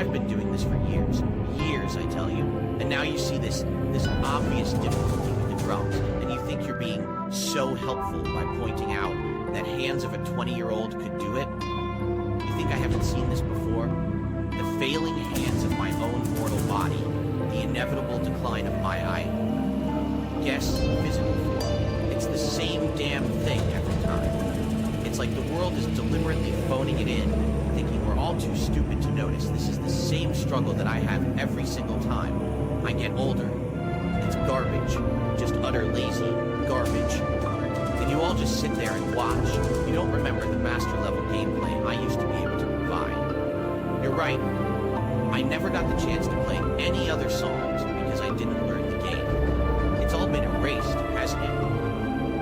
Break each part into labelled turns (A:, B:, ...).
A: I've been doing this for years. Years, I tell you. And now you see this obvious difficulty with the drums, and you think you're being so helpful by pointing out that hands of a 20-year-old could do it? You think I haven't seen this before? The failing hands of my own mortal body, the inevitable decline of my eye. Yes, physical form. It's the same damn thing every time. It's like the world is deliberately phoning it in, thinking we're all too stupid to notice this is the same struggle that I have every single time I get older. It's garbage. Just utter lazy garbage. And you all just sit there and watch. You don't remember the master level gameplay I used to be able to provide. You're right. I never got the chance to play any other songs because I didn't learn the game. It's all been erased, hasn't it?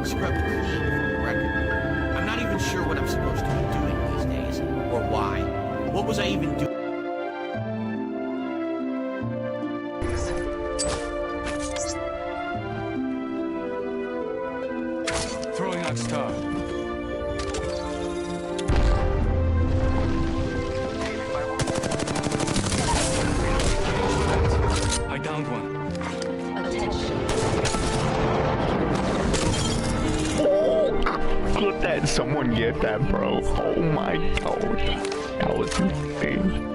A: Scrubbed clean from the record. I'm not even sure what I'm supposed to be doing these days, or why. What was I even doing?
B: Throwing out star. I downed one.
C: Could that someone get that, bro? Oh my god. That was insane.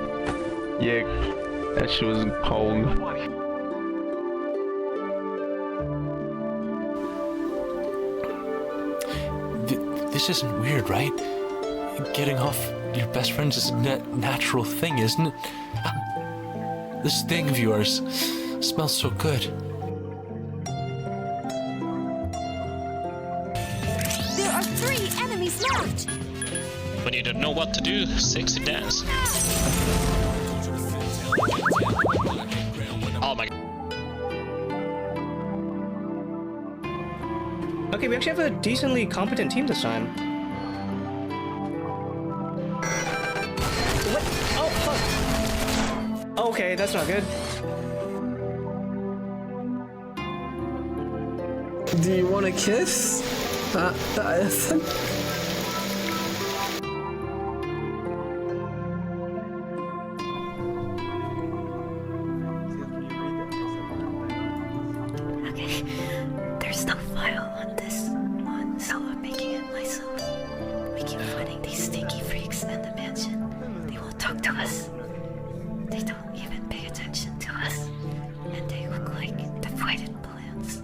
C: Yeah, that shit was cold.
D: This isn't weird, right? Getting off your best friends is a natural thing, isn't it? This thing of yours smells so good.
E: There are 3 enemies left!
F: When you don't know what to do, sexy dance. Oh my god.
G: Okay, we actually have a decently competent team this time. What? Oh, fuck. Okay, that's not good.
H: Do you want a kiss?
E: Okay, there's no file on this one, so I'm making it myself. We keep finding these stinky freaks in the mansion. They won't talk to us. They don't even pay attention to us. And they look like divided plants.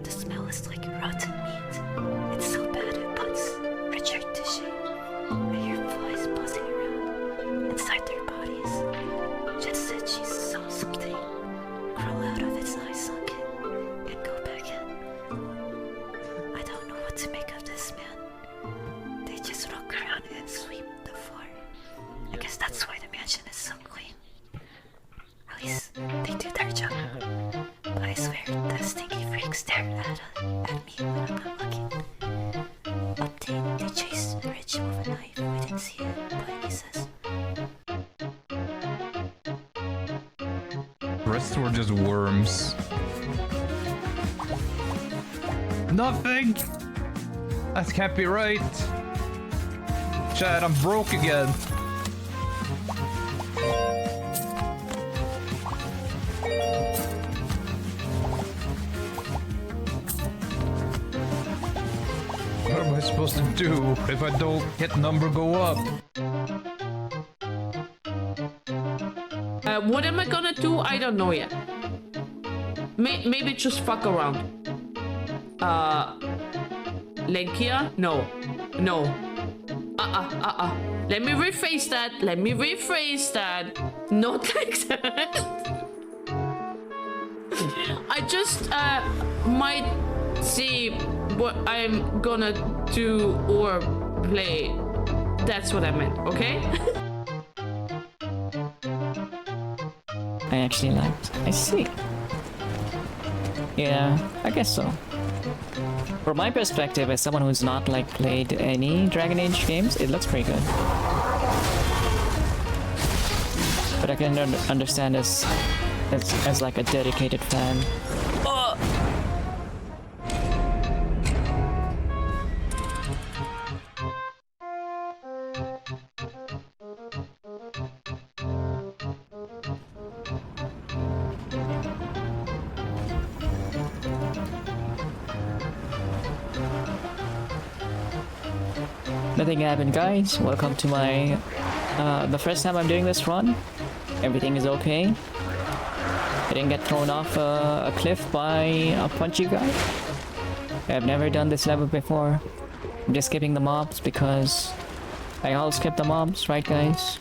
E: The smell is like rotten meat. It's so bad it puts Richard to shame. I hear flies buzzing around inside their bodies. Jet said she saw something crawl out of its eye socket and go back in. I don't know what to make of this, man. They just walk around and sweep the floor. I guess that's why the mansion is so clean. At least they do their job. But I swear, the stinky freak stared at me when I'm not looking. Update, they chased Rich with a knife. We didn't see it, but he says.
I: The rest were just worms. Nothing! That can't be right. Chad, I'm broke again. What am I supposed to do if I don't hit number go up?
J: What am I gonna do? I don't know yet. Maybe just fuck around. Lenkia? No. No. Let me rephrase that. Not like that. I just might see what I'm gonna do or play. That's what I meant, okay?
K: I actually liked. I see. Yeah, I guess so. From my perspective, as someone who's not like played any Dragon Age games, it looks pretty good. But I can understand as like a dedicated fan. Nothing happened, guys. Welcome to my the first time I'm doing this run. Everything is okay. I didn't get thrown off a cliff by a punchy guy. I've never done this level before. I'm just skipping the mobs because I all skip the mobs, right, guys?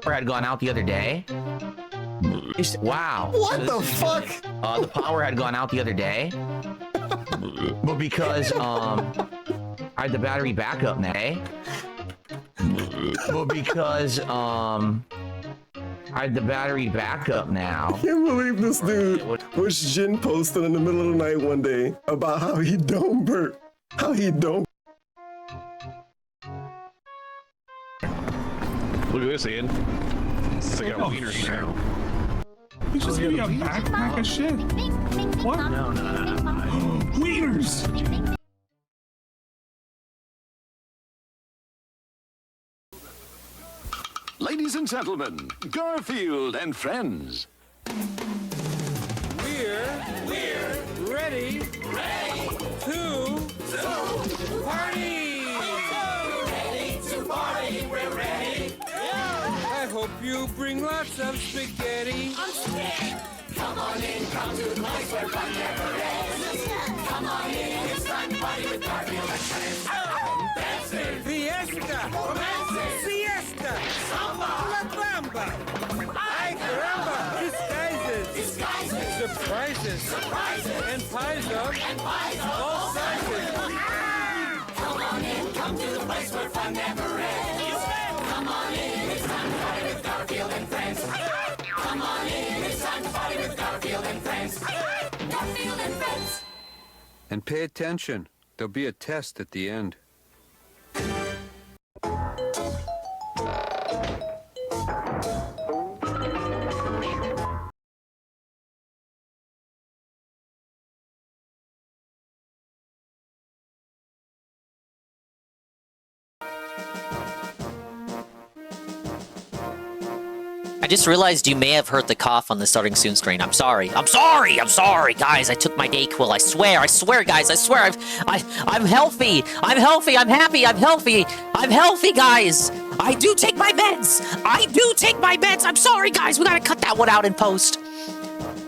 A: Power had gone out the other day. Wow.
L: What the fuck?
A: The power had gone out the other day. But because I had the battery backup now. But because I had the battery backup now.
L: I can't believe this dude was Jin posted in the middle of the night one day about how he don't burp. How he don't.
C: Look at this, Ian. It's like a wiener show.
I: You just give me a backpack of shit. What?
A: No.
I: Wieners!
M: Ladies and gentlemen, Garfield and friends.
G: We're ready to party. We're ready. I hope you bring lots of spaghetti. Come on in, come to the place where fun never ends. Come on in, it's time to party with Garfield and friends. Dancing, fiesta, romancing, siesta, samba, la bamba, ay caramba, disguises, surprises, and pies of all sizes. Come on in, come to the place where fun never ends. Come on in, it's time to party with Garfield and friends. Come on in, it's time to party with Garfield and friends. Garfield and friends.
M: And pay attention, there'll be a test at the end.
N: I just realized you may have heard the cough on the starting soon screen. I'm sorry, guys. I took my Dayquil. I swear, guys. I'm healthy. I'm happy. I'm healthy, guys. I do take my meds. I'm sorry, guys. We gotta cut that one out in post.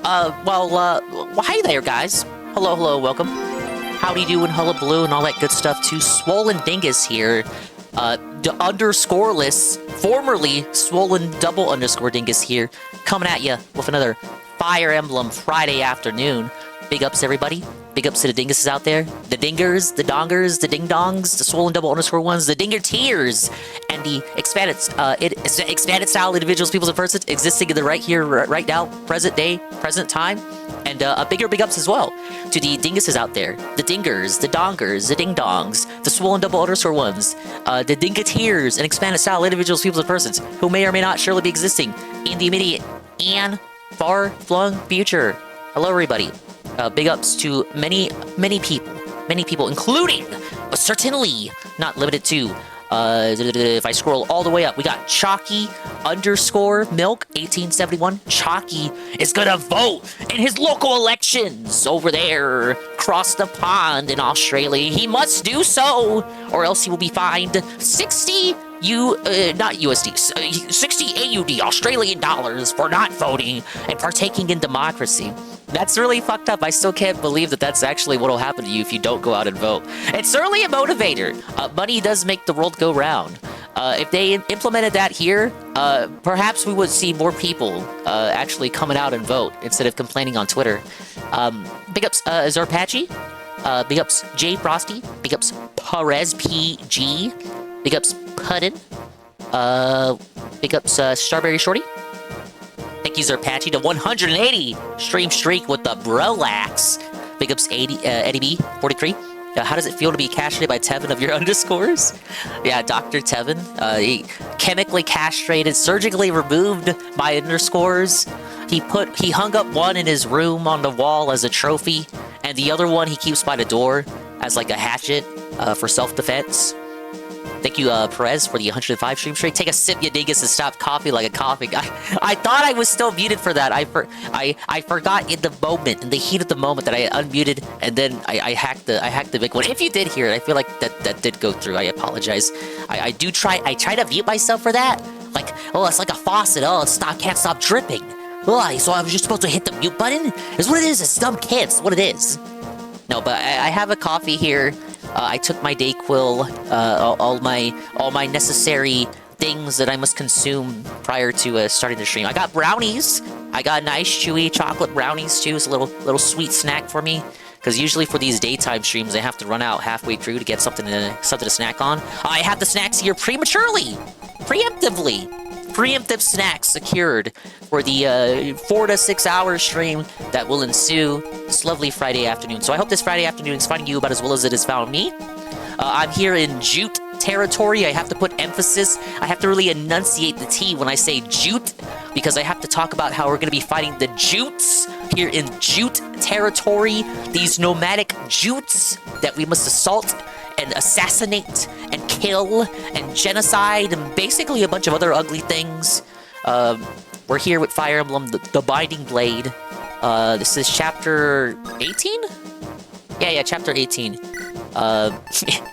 N: Hi there, guys. Hello, welcome. Howdy do and hullabaloo and all that good stuff too. Swollen Dingus here. Underscoreless, formerly Swollen Double Underscore Dingus here, coming at you with another Fire Emblem Friday afternoon. Big ups, everybody. Big ups to the dinguses out there. The dingers, the dongers, the ding-dongs, the Swollen Double Underscore ones, the dinger tears, and the expanded style individuals, peoples, and persons existing in the right here, right now, present day, present time. And a bigger big ups as well to the dinguses out there, the dingers, the dongers, the ding-dongs, the Swollen Double Underscore ones, the dingateers, and expanded style individuals, peoples, and persons who may or may not surely be existing in the immediate and far-flung future. Hello, everybody. Big ups to many people, including, but certainly not limited to, if I scroll all the way up, we got Chalky underscore Milk 1871. Chalky is gonna vote in his local elections over there across the pond in Australia. He must do so, or else he will be fined 60 not USD, 60 AUD, Australian dollars, for not voting and partaking in democracy. That's really fucked up. I still can't believe that that's actually what will happen to you if you don't go out and vote. It's certainly a motivator. Money does make the world go round. If they implemented that here, perhaps we would see more people actually coming out and vote instead of complaining on Twitter. Big ups Zarpachi. Big ups J Frosty. Big ups Perez PG. Big ups Puddin. Big ups, Strawberry Shorty. Thank you, Zerpachi, to 180 stream streak with the Brolax. Big ups, Eddie B, 43. How does it feel to be castrated by Tevin of your underscores? Yeah, Dr. Tevin. He chemically castrated, surgically removed my underscores. He hung up one in his room on the wall as a trophy, and the other one he keeps by the door as like a hatchet for self-defense. Thank you, Perez, for the 105 stream streak. Take a sip, you dingus, and stop coughing like a coughing. I thought I was still muted for that. I forgot in the moment, in the heat of the moment, that I unmuted, and then I hacked the big one. If you did hear it, I feel like that did go through. I apologize. I try to mute myself for that. Like, oh, it's like a faucet. Oh, can't stop dripping. Oh, so I was just supposed to hit the mute button? It's what it is. It's dumb kids. What it is. No, but I have a coffee here. I took my Dayquil, all my necessary things that I must consume prior to starting the stream. I got brownies. I got nice chewy chocolate brownies too. It's a little sweet snack for me. Because usually for these daytime streams, I have to run out halfway through to get something to snack on. I have the snacks here prematurely, preemptively. Preemptive snacks secured for the 4 to 6 hour stream that will ensue this lovely Friday afternoon. So I hope this Friday afternoon is finding you about as well as it has found me. I'm here in Jute territory. I have to put emphasis. I have to really enunciate the T when I say Jute, because I have to talk about how we're going to be fighting the Jutes here in Jute territory. These nomadic Jutes that we must assault and assassinate and kill and genocide and basically a bunch of other ugly things. We're here with Fire Emblem, the Binding Blade. This is chapter 18? Yeah, chapter 18.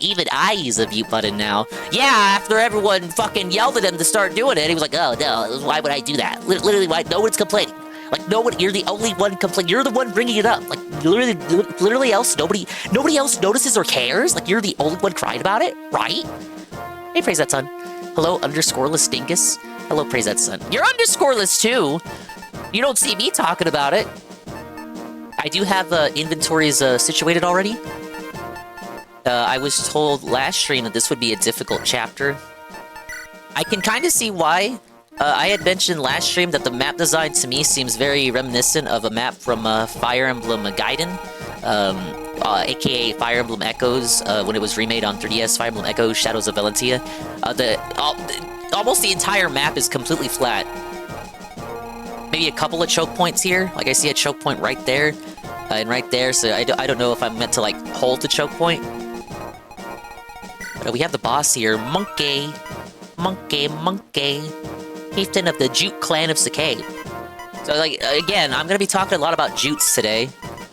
N: Even I use a mute button now. Yeah, after everyone fucking yelled at him to start doing it, he was like, oh no, why would I do that? Literally, why? No one's complaining. Like, no one, you're the only one complaining. You're the one bringing it up. Like, literally else, nobody else notices or cares. Like, you're the only one crying about it, right? Hey, Praise That Son. Hello, underscoreless dingus. Hello, Praise That Son. You're underscoreless, too. You don't see me talking about it. I do have inventories situated already. I was told last stream that this would be a difficult chapter. I can kind of see why. I had mentioned last stream that the map design to me seems very reminiscent of a map from Fire Emblem Gaiden, aka Fire Emblem Echoes, when it was remade on 3DS, Fire Emblem Echoes Shadows of Valentia. Almost the entire map is completely flat. Maybe a couple of choke points here. Like, I see a choke point right there, and right there, so I don't know if I'm meant to, like, hold the choke point. But we have the boss here, Monkey. Chieftain of the Jute clan of Sakai. So, like, again, I'm gonna be talking a lot about Jutes today,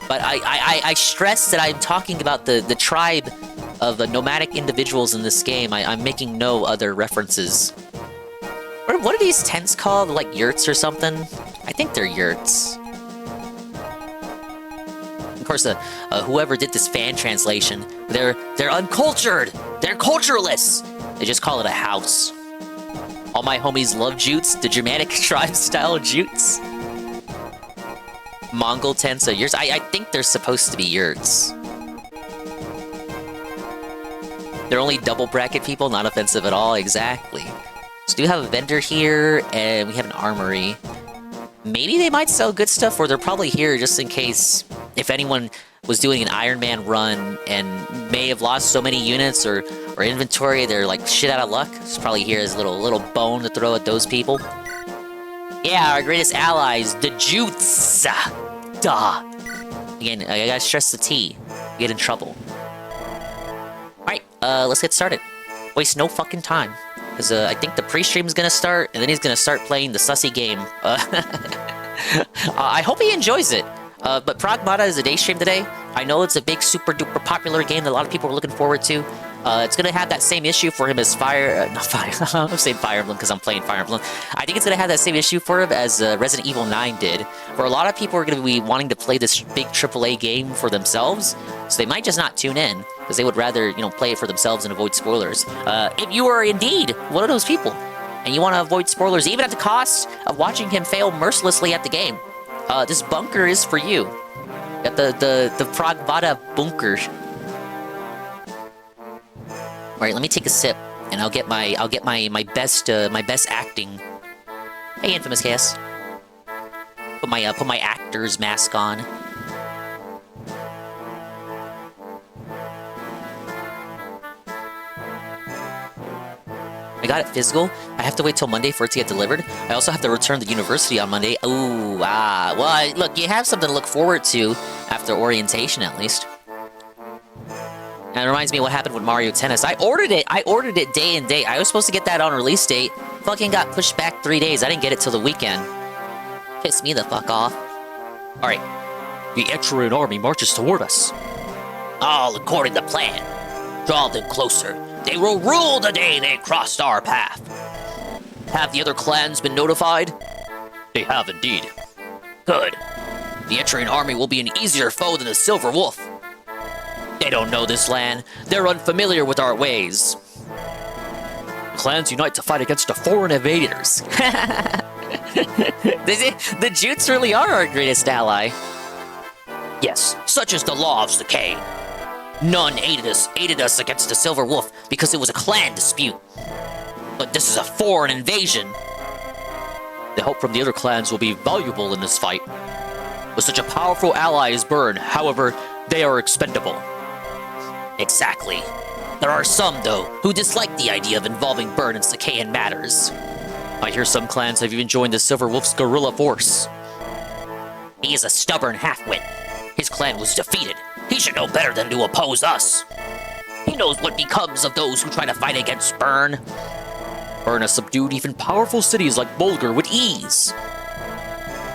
N: but I stress that I'm talking about the tribe of nomadic individuals in this game. I'm making no other references. What are these tents called? Like yurts or something? I think they're yurts. Of course, whoever did this fan translation, they're uncultured. They're cultureless. They just call it a house. All my homies love jutes, the Germanic tribe-style jutes. Mongol tents are yurts. I think they're supposed to be yurts. They're only double bracket people, not offensive at all, exactly. So do we have a vendor here, and we have an armory. Maybe they might sell good stuff, or they're probably here just in case if anyone was doing an Iron Man run and may have lost so many units or inventory, they're like shit out of luck. It's probably here as a little bone to throw at those people. Yeah, our greatest allies, the Jutes. Duh. Again, I gotta stress the T. You get in trouble. Alright, let's get started. Waste no fucking time. Because I think the pre-stream is gonna start, and then he's gonna start playing the sussy game. I hope he enjoys it. But Pragmata is a day stream today. I know it's a big, super duper popular game that a lot of people are looking forward to. It's gonna have that same issue for him as I'm saying Fire Emblem because I'm playing Fire Emblem. I think it's gonna have that same issue for him as Resident Evil 9 did, where a lot of people are gonna be wanting to play this big AAA game for themselves, so they might just not tune in, because they would rather, you know, play it for themselves and avoid spoilers. If you are indeed one of those people, and you want to avoid spoilers, even at the cost of watching him fail mercilessly at the game, this bunker is for you. Got the Pragmata bunker. Alright, let me take a sip and I'll get my best acting. Hey, Infamous Chaos. Put my actor's mask on. I got it physical. I have to wait till Monday for it to get delivered. I also have to return to university on Monday. Ooh, well, look, you have something to look forward to after orientation, at least. And it reminds me of what happened with Mario Tennis. I ordered it day and date. I was supposed to get that on release date. Fucking got pushed back 3 days. I didn't get it till the weekend. Piss me the fuck off. Alright. The Etrian army marches toward us. All according to plan. Draw them closer. They will rule the day they crossed our path. Have the other clans been notified? They have indeed. Good. The Etrian army will be an easier foe than the Silver Wolf. They don't know this land. They're unfamiliar with our ways. Clans unite to fight against the foreign invaders. The Jutes really are our greatest ally. Yes, such is the law of Decay. None aided us against the Silver Wolf because it was a clan dispute. But this is a foreign invasion. The help from the other clans will be valuable in this fight. With such a powerful ally as Burn, however, they are expendable. Exactly. There are some, though, who dislike the idea of involving Burn in Sakaean matters. I hear some clans have even joined the Silver Wolf's guerrilla force. He is a stubborn half-wit. His clan was defeated. He should know better than to oppose us. He knows what becomes of those who try to fight against Burn. Burn has subdued even powerful cities like Bulgur with ease.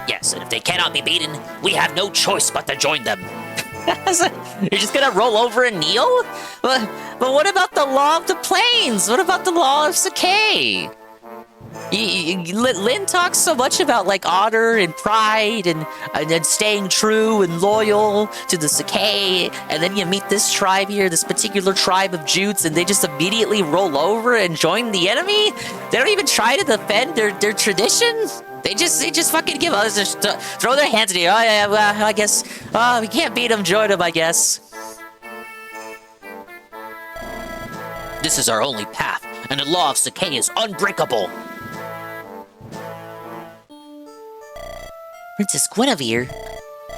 N: Yes, and if they cannot be beaten, we have no choice but to join them. You're just gonna roll over and kneel? But what about the law of the plains? What about the law of Sakae? Lyn talks so much about like honor and pride and staying true and loyal to the Sakae, and then you meet this tribe here, this particular tribe of Jutes, and they just immediately roll over and join the enemy? They don't even try to defend their tradition? They just fucking give us, just throw their hands in the air. Oh yeah, well, I guess, we can't beat them, join them, I guess. This is our only path, and the law of Sakae is unbreakable. Princess Guinevere,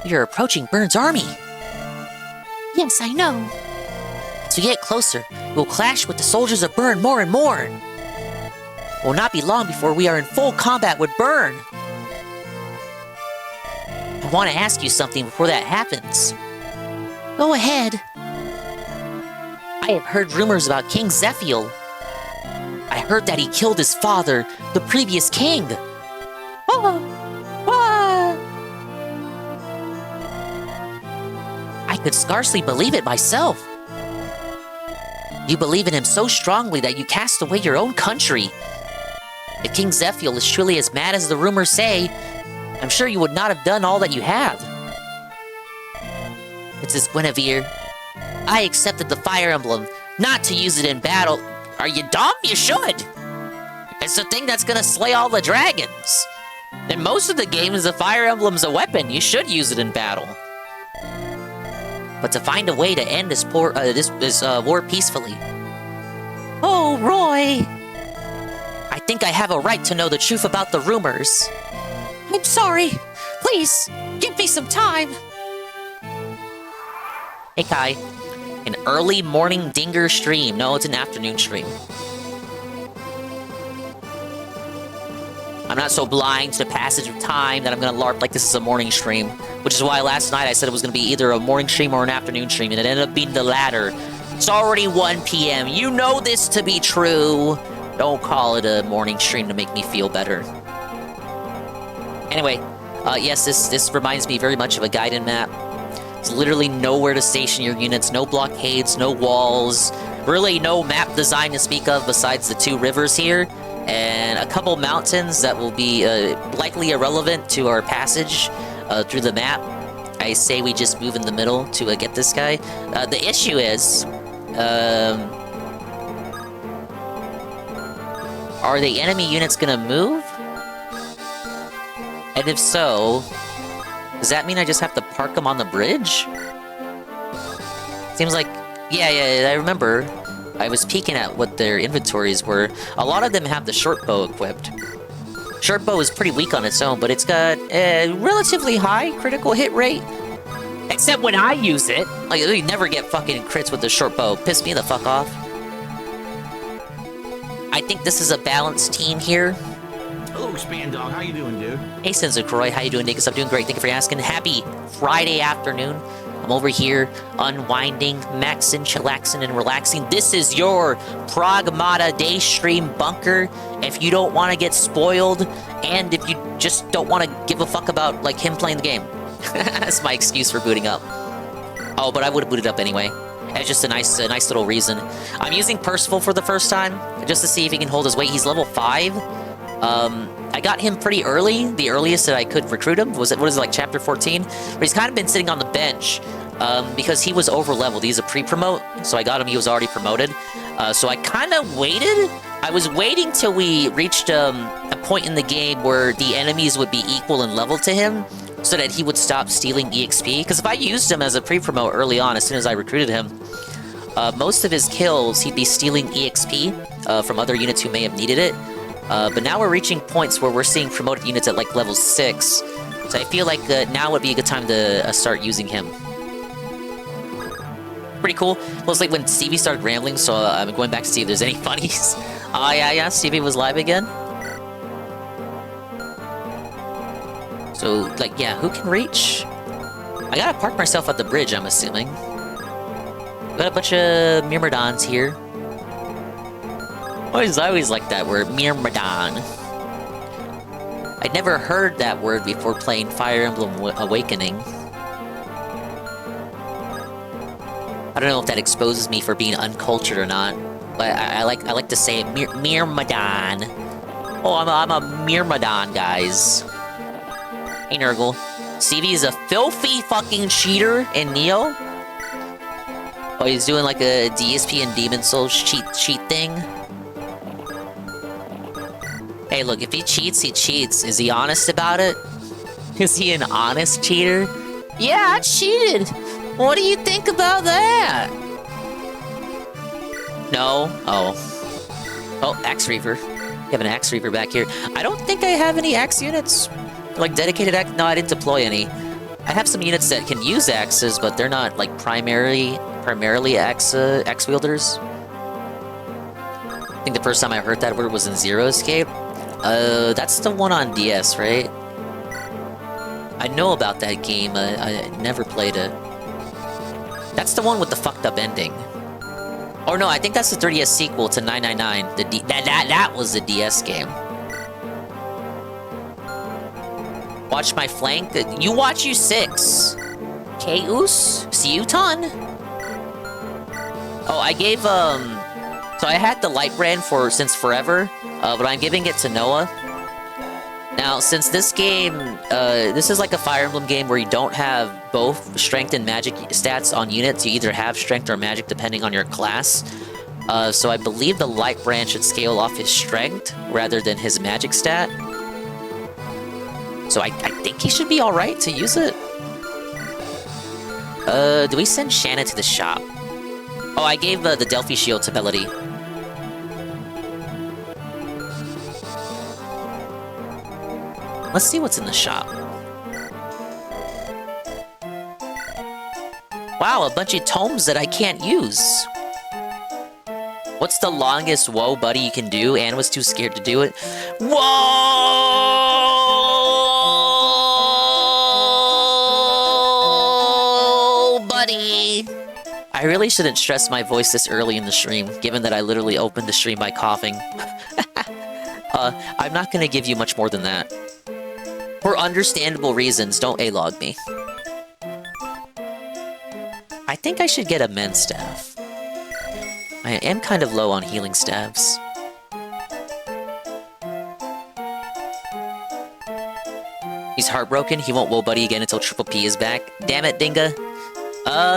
N: you're approaching Burn's army. Yes, I know. As we get closer, we'll clash with the soldiers of Burn more and more. It will not be long before we are in full combat with Burn. I want to ask you something before that happens. Go ahead. I have heard rumors about King Zephiel. I heard that he killed his father, the previous king. Oh. I could scarcely believe it myself. You believe in him so strongly that you cast away your own country. If King Zephiel is truly as mad as the rumors say, I'm sure you would not have done all that you have. Princess Guinevere, I accepted the Fire Emblem, not to use it in battle. Are you dumb? You should! It's the thing that's gonna slay all the dragons. In most of the games, the Fire Emblem's a weapon. You should use it in battle. But to find a way to end this war peacefully. Oh, Roy! I think I have a right to know the truth about the rumors. I'm sorry. Please, give me some time. Hey, Kai. An early morning dinger stream. No, it's an afternoon stream. I'm not so blind to the passage of time that I'm gonna LARP like this is a morning stream. Which is why last night I said it was gonna be either a morning stream or an afternoon stream, and it ended up being the latter. It's already 1 p.m. You know this to be true. Don't call it a morning stream to make me feel better. Anyway, yes, this reminds me very much of a Gaiden map. There's literally nowhere to station your units, no blockades, no walls, really no map design to speak of besides the 2 rivers here, and a couple mountains that will be likely irrelevant to our passage through the map. I say we just move in the middle to get this guy. The issue is, are the enemy units gonna move? And if so, does that mean I just have to park them on the bridge? Seems like, yeah, I remember. I was peeking at what their inventories were. A lot of them have the short bow equipped. Short bow is pretty weak on its own, but it's got a relatively high critical hit rate. Except when I use it. Like, you never get fucking crits with the short bow. Piss me the fuck off. I think this is a balanced team here.
A: Hello, Span Dog. How you doing, dude?
N: Hey, Sensor how you doing, Dingus? I'm doing great. Thank you for asking. Happy Friday afternoon. I'm over here unwinding, maxing, chillaxing, and relaxing. This is your Pragmata Day Stream bunker. If you don't want to get spoiled, and if you just don't want to give a fuck about, like, him playing the game. That's my excuse for booting up. Oh, but I would have booted up anyway. It's just a nice little reason. I'm using Percival for the first time, just to see if he can hold his weight. He's level 5. I got him pretty early. The earliest that I could recruit him was, like, chapter 14? But he's kind of been sitting on the bench, because he was over-leveled. He's a pre-promote, so I got him. He was already promoted. So I kind of waited. I was waiting till we reached a point in the game where the enemies would be equal in level to him, so that he would stop stealing EXP. Because if I used him as a pre-promote early on, as soon as I recruited him, most of his kills, he'd be stealing EXP from other units who may have needed it. But now we're reaching points where we're seeing promoted units at, like, level 6. So I feel like now would be a good time to start using him. Pretty cool. Well, it's like when Stevie started rambling, so I'm going back to see if there's any funnies. Oh, yeah, Stevie was live again. So, like, yeah, who can reach? I gotta park myself at the bridge, I'm assuming. Got a bunch of Myrmidons here. I always like that word, Myrmidon. I'd never heard that word before playing Fire Emblem Awakening. I don't know if that exposes me for being uncultured or not, but I like to say it, Myrmidon. Oh, I'm a Myrmidon, guys. Hey, Nurgle. Stevie is a filthy fucking cheater in Neo. Oh, he's doing like a DSP and Demon Souls cheat thing. Hey, look, if he cheats, he cheats. Is he honest about it? Is he an honest cheater? Yeah, I cheated. What do you think about that? No? Oh. Oh, Axe Reaver. We have an Axe Reaver back here. I don't think I have any Axe units. Like, dedicated Axe? No, I didn't deploy any. I have some units that can use Axes, but they're not, like, primarily Axe wielders. I think the first time I heard that word was in Zero Escape. That's the one on DS, right? I know about that game. I never played it. That's the one with the fucked up ending. Or no, I think that's the 3DS sequel to 999. That was the DS game. Watch my flank. You watch you 6. K-Us? See you ton. Oh, I gave, so I had the light brand since forever, but I'm giving it to Noah. Now, since this game, this is like a Fire Emblem game where you don't have both strength and magic stats on units. You either have strength or magic depending on your class. So I believe the light brand should scale off his strength rather than his magic stat. So I think he should be alright to use it. Do we send Shanna to the shop? Oh, I gave the Delphi Shield to Melody. Let's see what's in the shop. Wow, a bunch of tomes that I can't use. What's the longest whoa buddy you can do? Anne was too scared to do it. Whoa, buddy. I really shouldn't stress my voice this early in the stream, given that I literally opened the stream by coughing. I'm not gonna give you much more than that. For understandable reasons, don't A-log me. I think I should get a men's staff. I am kind of low on healing staves. He's heartbroken. He won't woe buddy again until Triple P is back. Damn it, Dinga.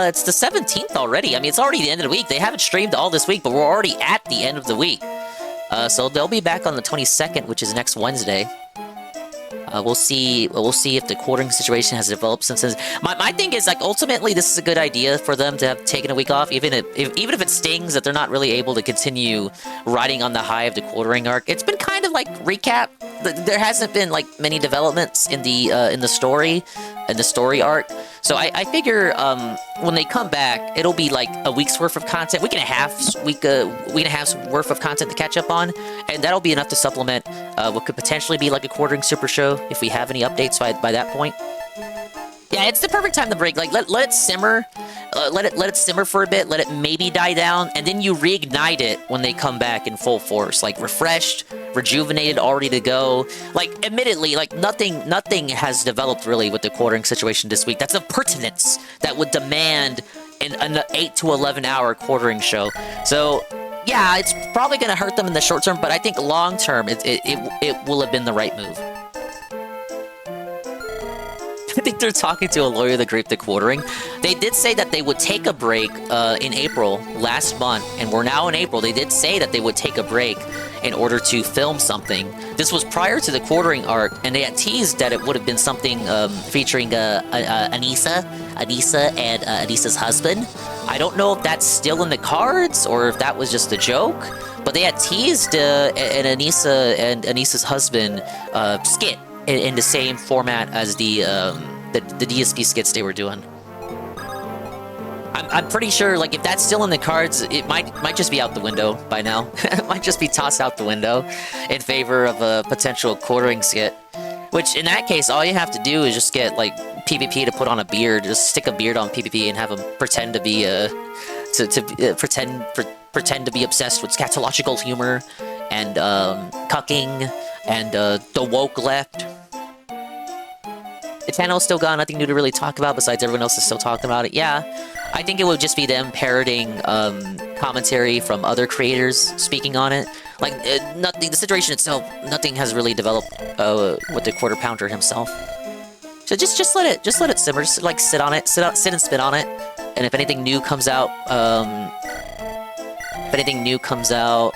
N: It's the 17th already. I mean, it's already the end of the week. They haven't streamed all this week, but we're already at the end of the week. So they'll be back on the 22nd, which is next Wednesday. We'll see if the quartering situation has developed since then. My thing is, like, ultimately, this is a good idea for them to have taken a week off, even if it stings that they're not really able to continue riding on the high of the quartering arc. It's been kind of like recap. There hasn't been like many developments in the story arc. So I figure when they come back, it'll be like a week's worth of content, week and a half's worth of content to catch up on, and that'll be enough to supplement what could potentially be like a quartering super show if we have any updates by that point. Yeah, it's the perfect time to break. Like let it simmer, let it simmer for a bit, let it maybe die down, and then you reignite it when they come back in full force, like refreshed, rejuvenated, all ready to go. Like, admittedly, like nothing has developed really with the quartering situation this week. That's of pertinence that would demand an 8 to 11 hour quartering show. So yeah, it's probably gonna hurt them in the short term, but I think long term it will have been the right move. I think they're talking to a lawyer that graped the quartering. They did say that they would take a break in April last month, and we're now in April. They did say that they would take a break in order to film something. This was prior to the quartering arc, and they had teased that it would have been something featuring Anissa and Anissa's husband. I don't know if that's still in the cards or if that was just a joke, but they had teased an Anissa and Anissa's husband skit in the same format as the DSP skits they were doing. I'm pretty sure, like, if that's still in the cards, it might just be out the window by now. It might just be tossed out the window in favor of a potential quartering skit. Which, in that case, all you have to do is just get, like, PvP to put on a beard. Just stick a beard on PvP and have him pretend to be, pretend to be obsessed with scatological humor and, cucking and, the woke left. The channel's still got nothing new to really talk about besides everyone else is still talking about it. Yeah, I think it would just be them parroting commentary from other creators speaking on it. Like, nothing, the situation itself, nothing has really developed with the quarter pounder himself. So just let it simmer, just like sit on it, sit and spit on it. And if anything new comes out,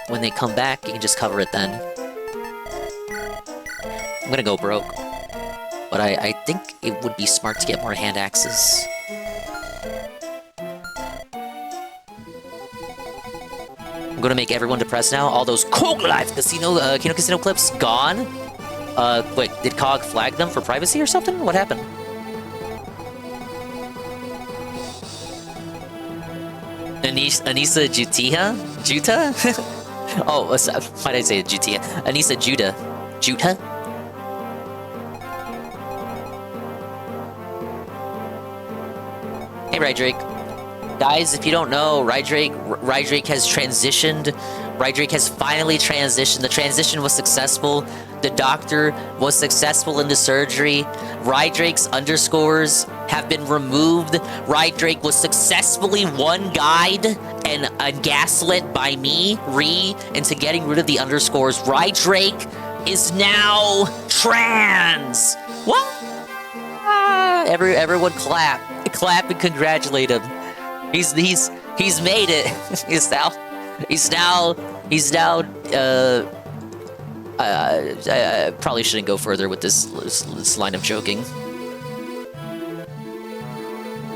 N: when they come back, you can just cover it then. I'm gonna go broke. But I think it would be smart to get more hand axes. I'm gonna make everyone depressed now. All those Kong Live Casino, Kino Casino clips gone. Wait, did COG flag them for privacy or something? What happened? Anissa Juta? Oh, why did I say Jutia? Anissa Juta. Juta? Hey, Rydrake. Guys, if you don't know, Rydrake has transitioned. Rydrake has finally transitioned. The transition was successful. The doctor was successful in the surgery. Rydrake's underscores have been removed. Rydrake was successfully one-guyed and gaslit by me, into getting rid of the underscores. Rydrake is now trans! What? Everyone clap and congratulate him. He's made it. He's now I probably shouldn't go further with this line of joking.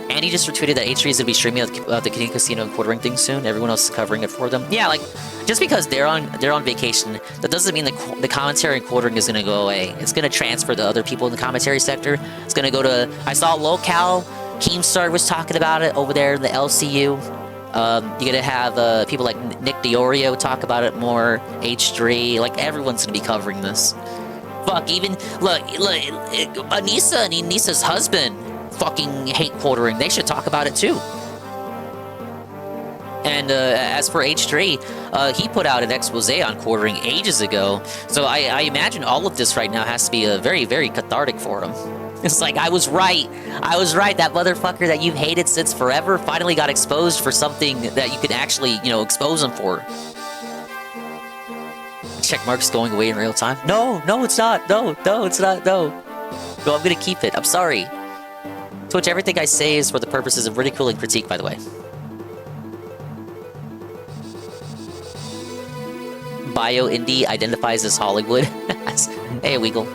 N: Andy just retweeted that H3 is gonna be streaming the Kino Casino and quartering thing soon. Everyone else is covering it for them. Yeah, like, just because they're on vacation, that doesn't mean the commentary and quartering is gonna go away. It's gonna transfer to other people in the commentary sector. It's gonna go to, I saw Locale, Keemstar was talking about it over there in the LCU. You're gonna have people like Nick Diorio talk about it more, H3, like, everyone's gonna be covering this. Fuck, even, look, Anissa and Anissa's husband fucking hate quartering. They should talk about it too. And as for H3, he put out an expose on quartering ages ago. So I imagine all of this right now has to be very, very cathartic for him. It's like, I was right. That motherfucker that you've hated since forever finally got exposed for something that you could actually, expose him for. Check marks going away in real time. No, it's not. No, it's not. No, I'm gonna keep it. I'm sorry. Twitch, everything I say is for the purposes of ridicule and critique, by the way. Bio Indie identifies as Hollywood. Hey, Weagle.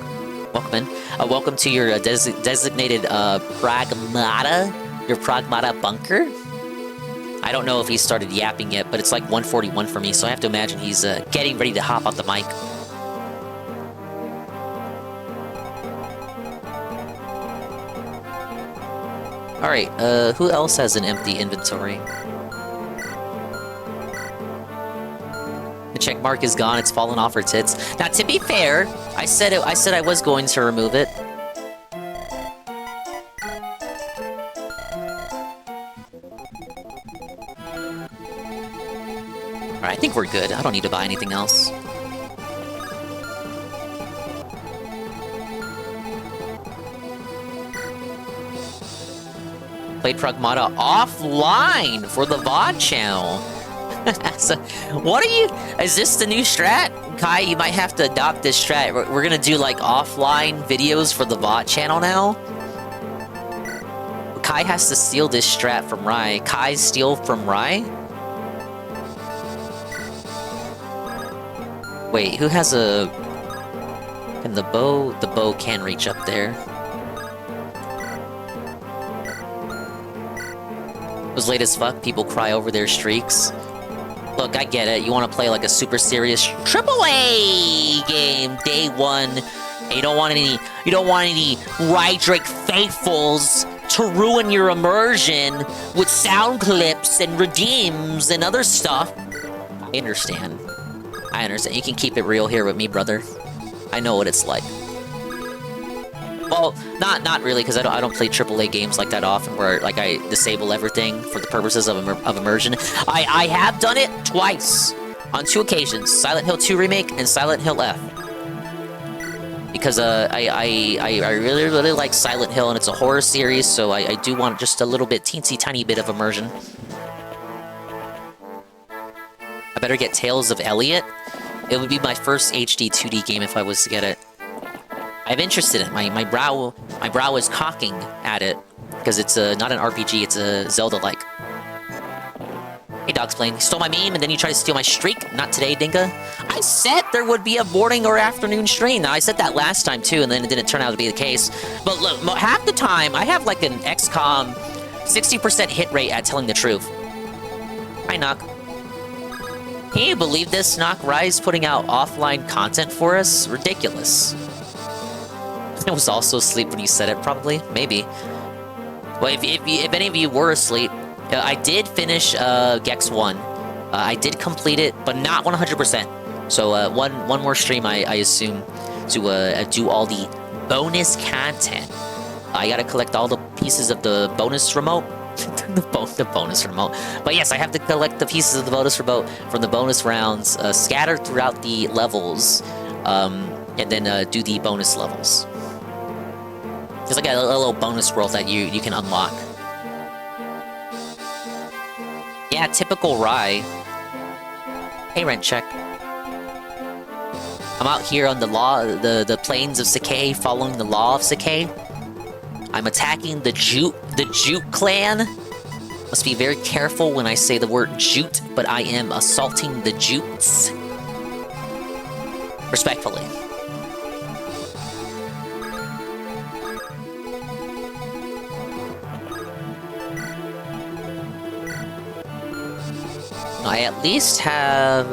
N: Welcome in. Welcome to your designated Pragmata. Your Pragmata bunker. I don't know if he started yapping yet, but it's like 1:41 for me, so I have to imagine he's getting ready to hop off the mic. Alright, who else has an empty inventory? The check mark is gone, it's fallen off her tits. Now, to be fair, I said I was going to remove it. Alright, I think we're good. I don't need to buy anything else. Played Pragmata offline for the VOD channel. So, what are you... Is this the new strat? Kai, you might have to adopt this strat. We're gonna do, like, offline videos for the VOD channel now. Kai has to steal this strat from Rai. Kai steal from Rai? Wait, who has a... And the bow... The bow can reach up there. It was late as fuck, people cry over their streaks. Look, I get it, you want to play like a super serious AAA game, day one. And you don't want any Rydrick faithfuls to ruin your immersion with sound clips and redeems and other stuff. I understand. You can keep it real here with me, brother. I know what it's like. Well, not really, because I don't play AAA games like that often, where like I disable everything for the purposes of immersion. I have done it twice, on 2 occasions: Silent Hill 2 remake and Silent Hill F. Because I really like Silent Hill, and it's a horror series, so I do want just a little bit, teensy tiny bit of immersion. I better get Tales of Elliot. It would be my first HD 2D game if I was to get it. I'm interested in it. My brow is cocking at it because it's not an RPG. It's a Zelda-like. Hey, Dog's playing. You stole my meme and then you try to steal my streak. Not today, Dinka. I said there would be a morning or afternoon stream. Now I said that last time too, and then it didn't turn out to be the case. But look, half the time I have like an XCOM 60% hit rate at telling the truth. Hi, Knock. Can you believe this? Knock Rise putting out offline content for us? Ridiculous. I was also asleep when you said it, probably. Maybe. Well, if any of you were asleep, I did finish Gex 1. I did complete it, but not 100%. So one more stream, I assume, to do all the bonus content. I gotta collect all the pieces of the bonus remote. the bonus remote. But yes, I have to collect the pieces of the bonus remote from the bonus rounds scattered throughout the levels, and then do the bonus levels. There's like a little bonus world that you can unlock. Yeah, typical Rai. Hey, rent check. I'm out here on the plains of Sakai, following the law of Sakai. I'm attacking the Jute clan. Must be very careful when I say the word Jute, but I am assaulting the Jutes. Respectfully. I at least have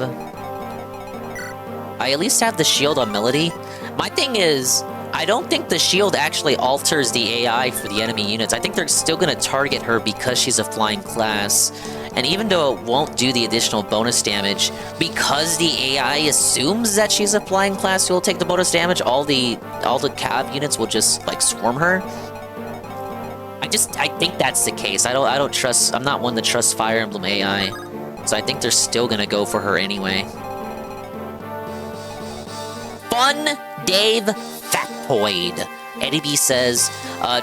N: the shield on Melody. My thing is, I don't think the shield actually alters the AI for the enemy units. I think they're still going to target her because she's a flying class. And even though it won't do the additional bonus damage, because the AI assumes that she's a flying class who will take the bonus damage, all the cav units will just like swarm her. I think that's the case. I don't trust. I'm not one to trust Fire Emblem AI. So I think they're still gonna go for her anyway. Fun Dave Factoid. Eddie B says,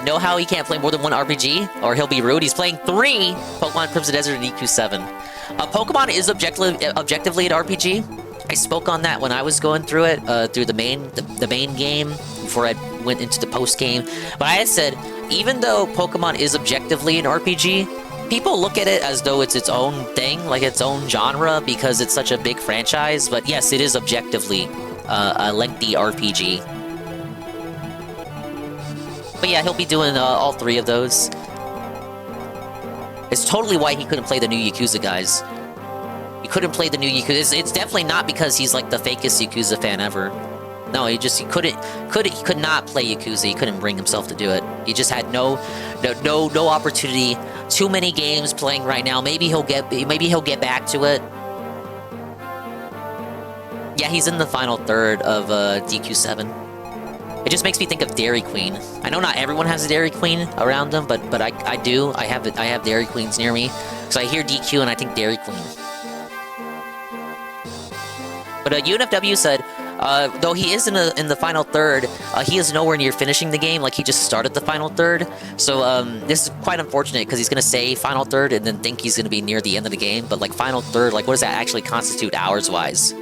N: know how he can't play more than one RPG? Or he'll be rude. He's playing 3 Pokemon Crimson Desert and EQ7. Pokemon is objectively an RPG. I spoke on that when I was going through it, through the main game, before I went into the post game. But I had said, even though Pokemon is objectively an RPG, people look at it as though it's its own thing, like its own genre, because it's such a big franchise. But yes, it is objectively a lengthy RPG. But yeah, he'll be doing all 3 of those. It's totally why he couldn't play the new Yakuza, guys. He couldn't play the new Yakuza. It's definitely not because he's like the fakest Yakuza fan ever. No, he could not play Yakuza. He couldn't bring himself to do it. He just had no opportunity. Too many games playing right now. Maybe he'll get back to it. Yeah, he's in the final third of DQ7. It just makes me think of Dairy Queen. I know not everyone has a Dairy Queen around them, but I do. I have Dairy Queens near me. So I hear DQ and I think Dairy Queen. But UNFW said, though he is in the final third, he is nowhere near finishing the game. Like, he just started the final third. So this is quite unfortunate because he's going to say final third and then think he's going to be near the end of the game. But like final third, like what does that actually constitute hours-wise?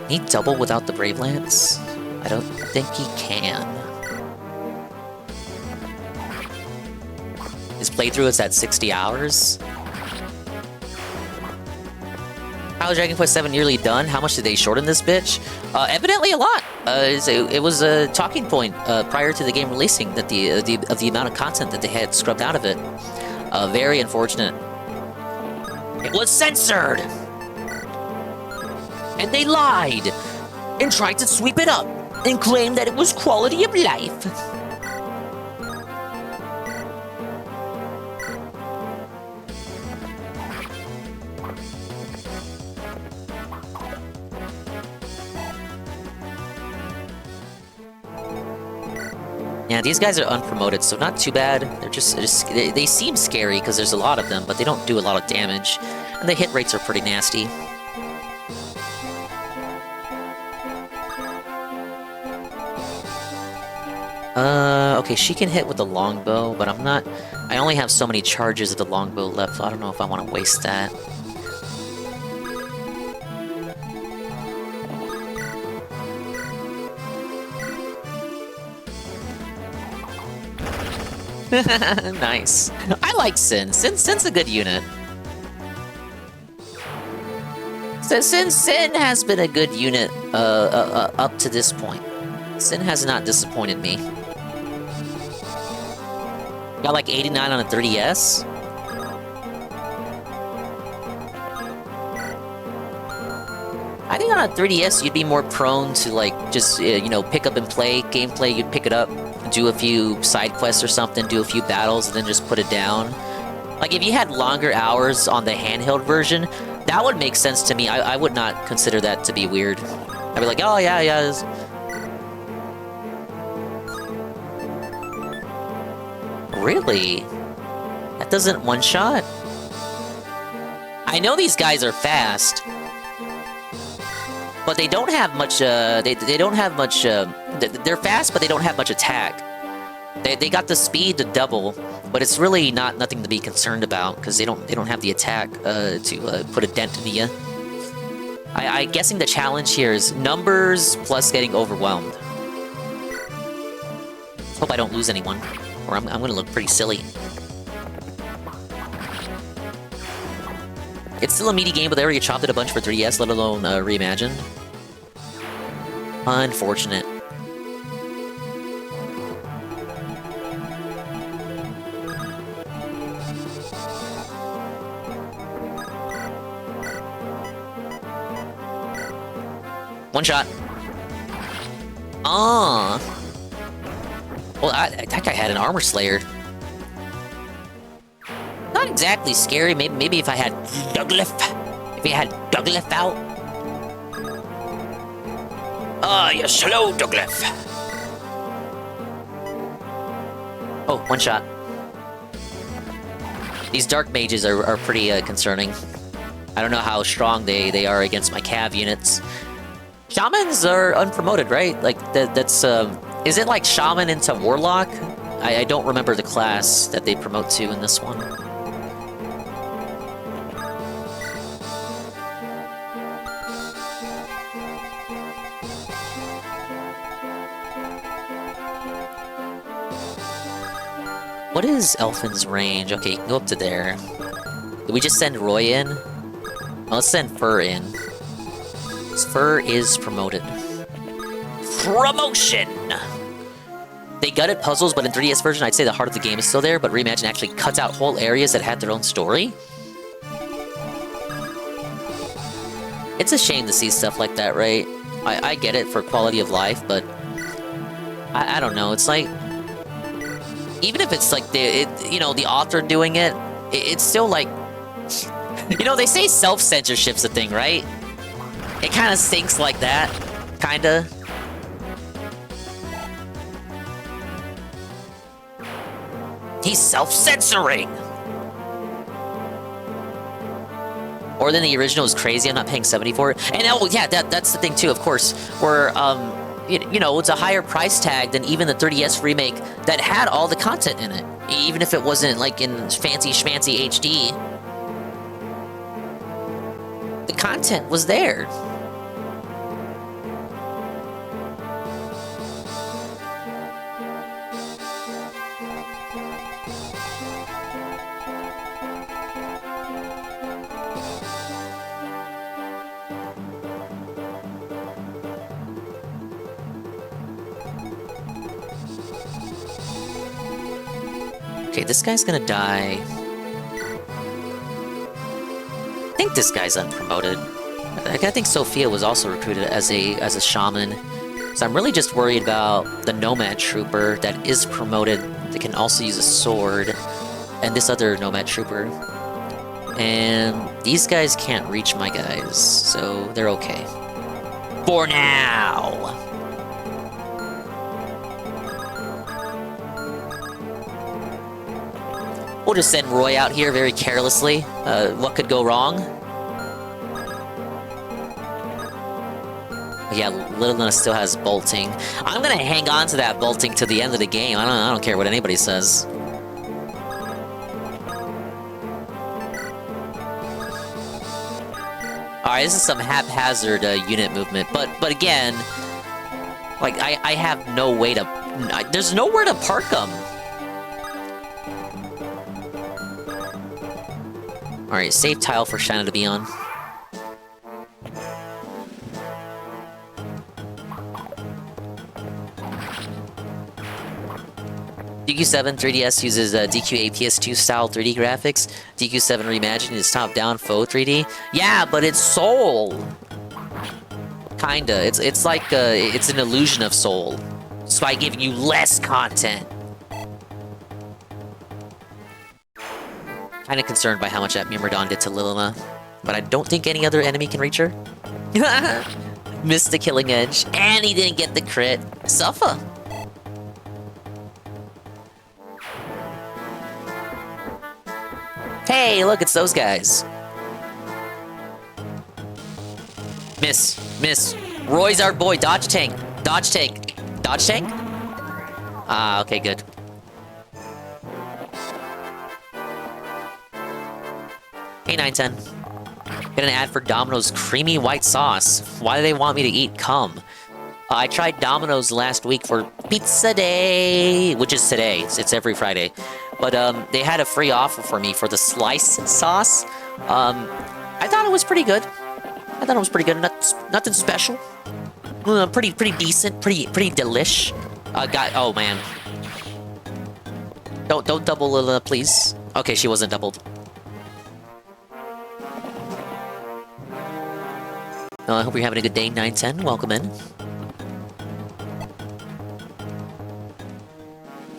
N: Can he double without the Brave Lance? I don't think he can. His playthrough is at 60 hours. How is Dragon Quest VII nearly done? How much did they shorten this bitch? Evidently a lot. It was a talking point prior to the game releasing that the amount of content that they had scrubbed out of it. Very unfortunate. It was censored! And they lied! And tried to sweep it up! And claimed that it was quality of life! Yeah, these guys are unpromoted, so not too bad. They seem scary because there's a lot of them, but they don't do a lot of damage. And the hit rates are pretty nasty. Okay, she can hit with the longbow, but I only have so many charges of the longbow left, so I don't know if I want to waste that. Nice. I like Sin. Sin's a good unit. Sin has been a good unit up to this point. Sin has not disappointed me. Got like 89 on a 3DS. I think on a 3DS you'd be more prone to like just you know, pick up and play gameplay. You'd pick it up, do a few side quests or something, do a few battles, and then just put it down. Like if you had longer hours on the handheld version, that would make sense to me. I would not consider that to be weird. I'd be like, oh yeah. Really? That doesn't one-shot? I know these guys are fast, but they don't have much, they don't have much, they're fast, but they don't have much attack. They got the speed to double, but it's really nothing to be concerned about, because they don't have the attack to put a dent into you. I'm guessing the challenge here is numbers plus getting overwhelmed. Hope I don't lose anyone, or I'm gonna look pretty silly. It's still a meaty game, but they already chopped it a bunch for 3DS, let alone reimagined. Unfortunate. One shot. Ah. Well, that guy had an armor slayer. Not exactly scary. Maybe if I had Douglas. If he had Douglas out. Ah, you're slow, Douglas. Oh, one shot. These dark mages are pretty concerning. I don't know how strong they are against my cav units. Shamans are unpromoted, right? Like, that's, is it like Shaman into Warlock? I don't remember the class that they promote to in this one. What is Elfin's range? Okay, go up to there. Did we just send Roy in? Well, let's send Fur in. Fur is promoted. Promotion! They gutted puzzles, but in 3DS version, I'd say the heart of the game is still there, but Reimagine actually cuts out whole areas that had their own story. It's a shame to see stuff like that, right? I get it for quality of life, but I don't know. It's like, even if it's like the author doing it, it's still like, they say self-censorship's a thing, right? It kind of stinks like that, kinda. He's self-censoring! Or then the original is crazy, I'm not paying $70 for it. And oh yeah, that's the thing too, of course, where, it's a higher price tag than even the 3DS remake that had all the content in it. Even if it wasn't, like, in fancy schmancy HD. The content was there. Okay, this guy's gonna die. I think this guy's unpromoted. I think Sophia was also recruited as a shaman. So I'm really just worried about the Nomad Trooper that is promoted, that can also use a sword, and this other Nomad Trooper. And these guys can't reach my guys, so they're okay. For now! We'll just send Roy out here very carelessly. What could go wrong? Yeah, Little Luna still has bolting. I'm gonna hang on to that bolting to the end of the game. I don't care what anybody says. Alright, this is some haphazard unit movement, but again, like, I have no way to... there's nowhere to park them! Alright, save tile for Shanna to be on. DQ7 3DS uses DQ APS2 style 3D graphics. DQ7 Reimagined is top-down faux 3D. Yeah, but it's Soul! Kinda. It's like, it's an illusion of Soul. It's by giving you less content. Kinda concerned by how much that Myrmidon did to Lilina, but I don't think any other enemy can reach her. Missed the killing edge, and he didn't get the crit. Suffer. Hey, look, it's those guys. Miss. Roy's our boy. Dodge tank. Dodge tank. Dodge tank? Ah, okay, good. Hey, 910. Get an ad for Domino's creamy white sauce. Why do they want me to eat cum? I tried Domino's last week for Pizza Day, which is today. It's every Friday. But they had a free offer for me for the slice sauce. I thought it was pretty good. Nothing special. Pretty decent. Pretty delish. Oh man. Don't double, please. Okay, she wasn't doubled. I hope you're having a good day, 910. Welcome in.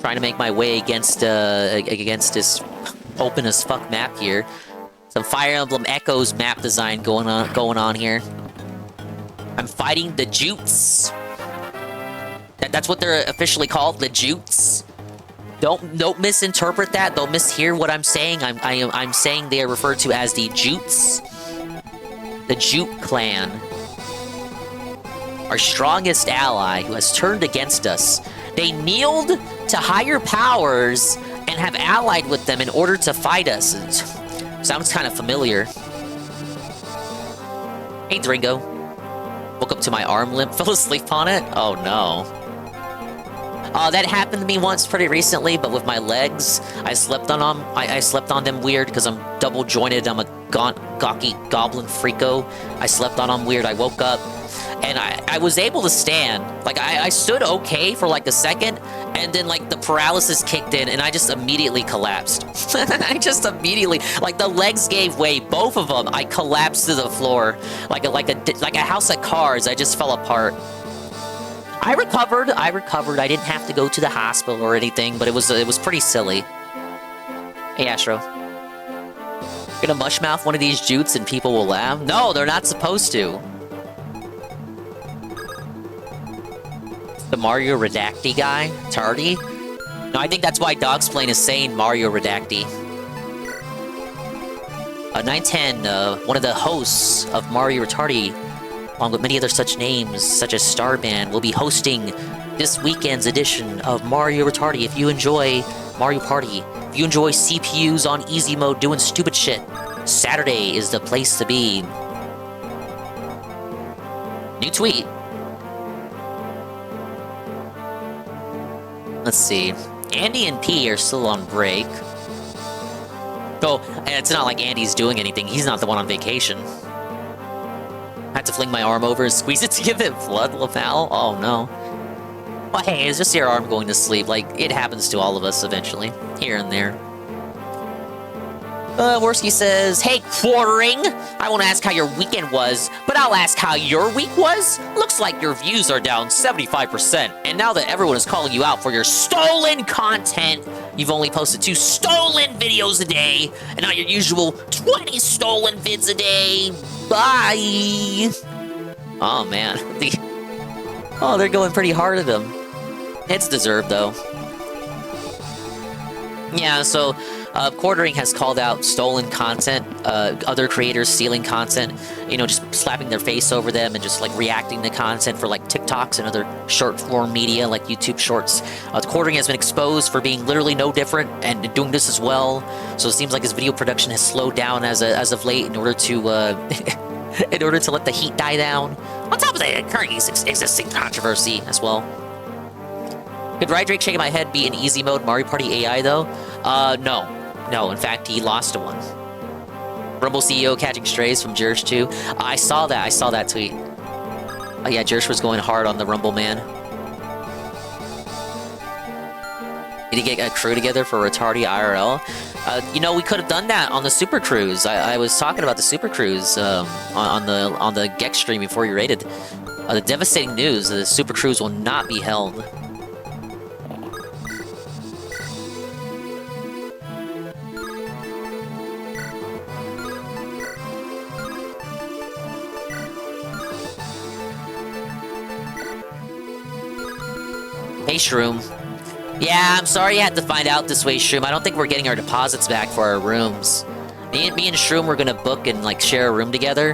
N: Trying to make my way against this open as fuck map here. Some Fire Emblem Echoes map design going on here. I'm fighting the Jutes. That's what they're officially called, the Jutes. Don't misinterpret that. Don't mishear what I'm saying. I'm saying they are referred to as the Jutes. The Jute clan. Our strongest ally who has turned against us. They kneeled to higher powers and have allied with them in order to fight us. Sounds kind of familiar. Hey, Dringo. Woke up to my arm limp, fell asleep on it? Oh, no. That happened to me once pretty recently, but with my legs. I slept on them. I slept on them weird because I'm double jointed. I'm a gawky goblin freako. I slept on them weird. I woke up and I was able to stand. Like, I stood okay for like a second, and then like the paralysis kicked in and I just immediately collapsed. I just immediately, like, the legs gave way, both of them. I collapsed to the floor like a house of cards. I just fell apart. I recovered. I didn't have to go to the hospital or anything, but it was pretty silly. Hey, Astro. Gonna mushmouth one of these jutes and people will laugh? No, they're not supposed to. The Mario Redacty guy? Tardy? No, I think that's why Dogsplain is saying Mario Redacty. 910, one of the hosts of Mario Retardy, along with many other such names, such as Starband, will be hosting this weekend's edition of Mario Retardy. If you enjoy Mario Party, if you enjoy CPUs on easy mode doing stupid shit, Saturday is the place to be. New tweet. Let's see. Andy and P are still on break. Oh, and it's not like Andy's doing anything. He's not the one on vacation. I had to fling my arm over and squeeze it to give it blood, lapel. Oh, no. Well, hey, it's just your arm going to sleep. Like, it happens to all of us eventually. Here and there. Worski says, hey, Quartering! I won't ask how your weekend was, but I'll ask how your week was. Looks like your views are down 75%, and now that everyone is calling you out for your stolen content, you've only posted 2 stolen videos a day, and not your usual 20 stolen vids a day. Bye! Oh, man. Oh, they're going pretty hard at him. It's deserved, though. Yeah, so... Quartering has called out stolen content, other creators stealing content, you know, just slapping their face over them and just, like, reacting to content for, like, TikToks and other short-form media, like YouTube Shorts. Quartering has been exposed for being literally no different and doing this as well, so it seems like his video production has slowed down as of late in order to, in order to let the heat die down. On top of the current existing controversy as well. Could Rydrake shaking my head be in easy mode Mario Party AI, though? No. No, in fact, he lost to one. Rumble CEO catching strays from Jersh too. I saw that tweet. Oh yeah, Jersh was going hard on the Rumble man. Need to get a crew together for Retardy IRL. You know, we could have done that on the Super Cruise. I was talking about the Super Cruise on the Gex stream before you raided. The devastating news: the Super Cruise will not be held. Hey, Shroom. Yeah, I'm sorry you had to find out this way, Shroom. I don't think we're getting our deposits back for our rooms. Me and Shroom were gonna book and, like, share a room together.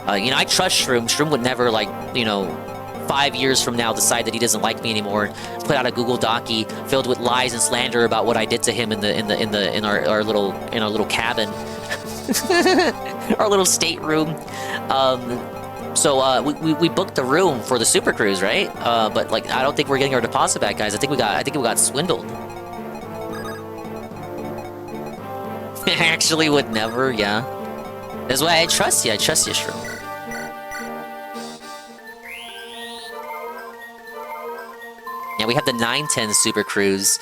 N: You know, I trust Shroom. Shroom would never, like, you know, 5 years from now decide that he doesn't like me anymore. Put out a Google Docie filled with lies and slander about what I did to him in our little cabin, our little stateroom. So we booked the room for the Super Cruise, right? But like, I don't think we're getting our deposit back, guys. I think we got swindled. Actually, would never, yeah. That's why I trust you. I trust you, Shroom. Yeah, we have the 910 Super Cruise.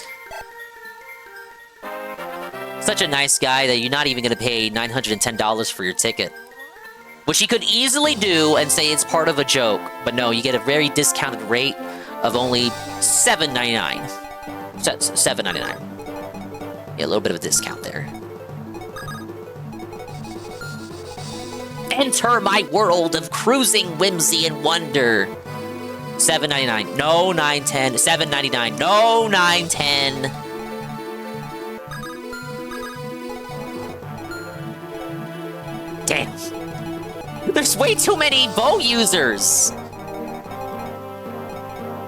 N: Such a nice guy that you're not even gonna pay $910 for your ticket. Which you could easily do and say it's part of a joke, but no, you get a very discounted rate of only $7.99. $7.99. Yeah, a little bit of a discount there. Enter my world of cruising whimsy and wonder. $7.99. No, $9.10. $7.99. No, $9.10. Damn. There's way too many bow users!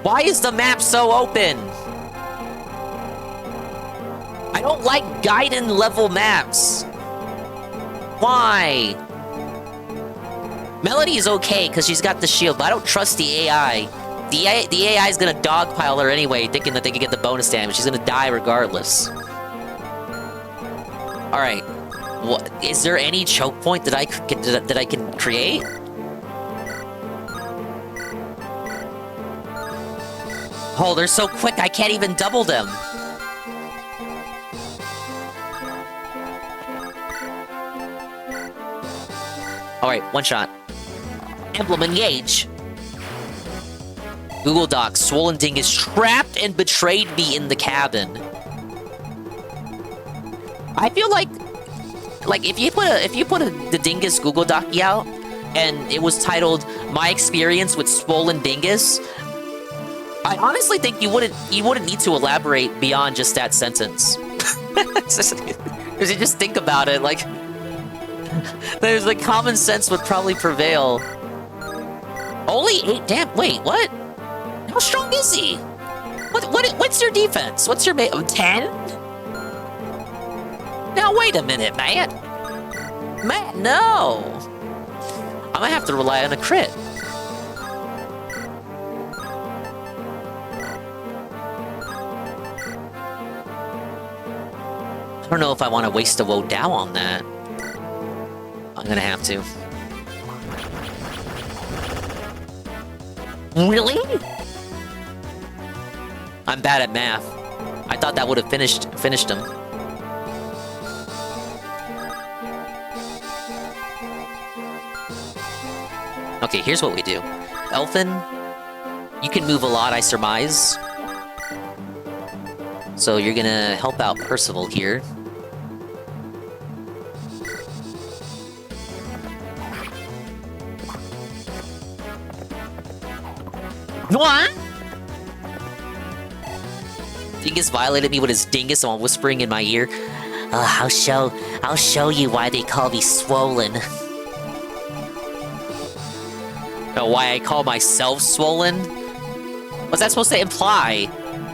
N: Why is the map so open? I don't like Gaiden level maps. Why? Melody is okay because she's got the shield, but I don't trust the AI. The AI is gonna dogpile her anyway, thinking that they can get the bonus damage. She's gonna die regardless. All right. What is there any choke point that I could get, that I can create? Oh, they're so quick. I can't even double them. All right, one shot. Emblem engage. Google Docs. Swollen Dingus trapped and betrayed me in the cabin. I feel like if you put the Dingus Google Doc out and it was titled "My Experience with Swollen Dingus," I honestly think you wouldn't need to elaborate beyond just that sentence. Because you just think about it, like there's like common sense would probably prevail. Only 8. Damn. Wait. What? How strong is he? What's your defense? What's your 10? Now wait a minute, man. Man, no. I'm gonna have to rely on a crit. I don't know if I want to waste a Woe Dow on that. I'm gonna have to. Really? I'm bad at math. I thought that would have finished him. Okay, here's what we do. Elfin, you can move a lot, I surmise. So you're gonna help out Percival here. What? Dingus violated me with his dingus while whispering in my ear. I'll show you why they call me swollen. Oh, why I call myself swollen? What's that supposed to imply?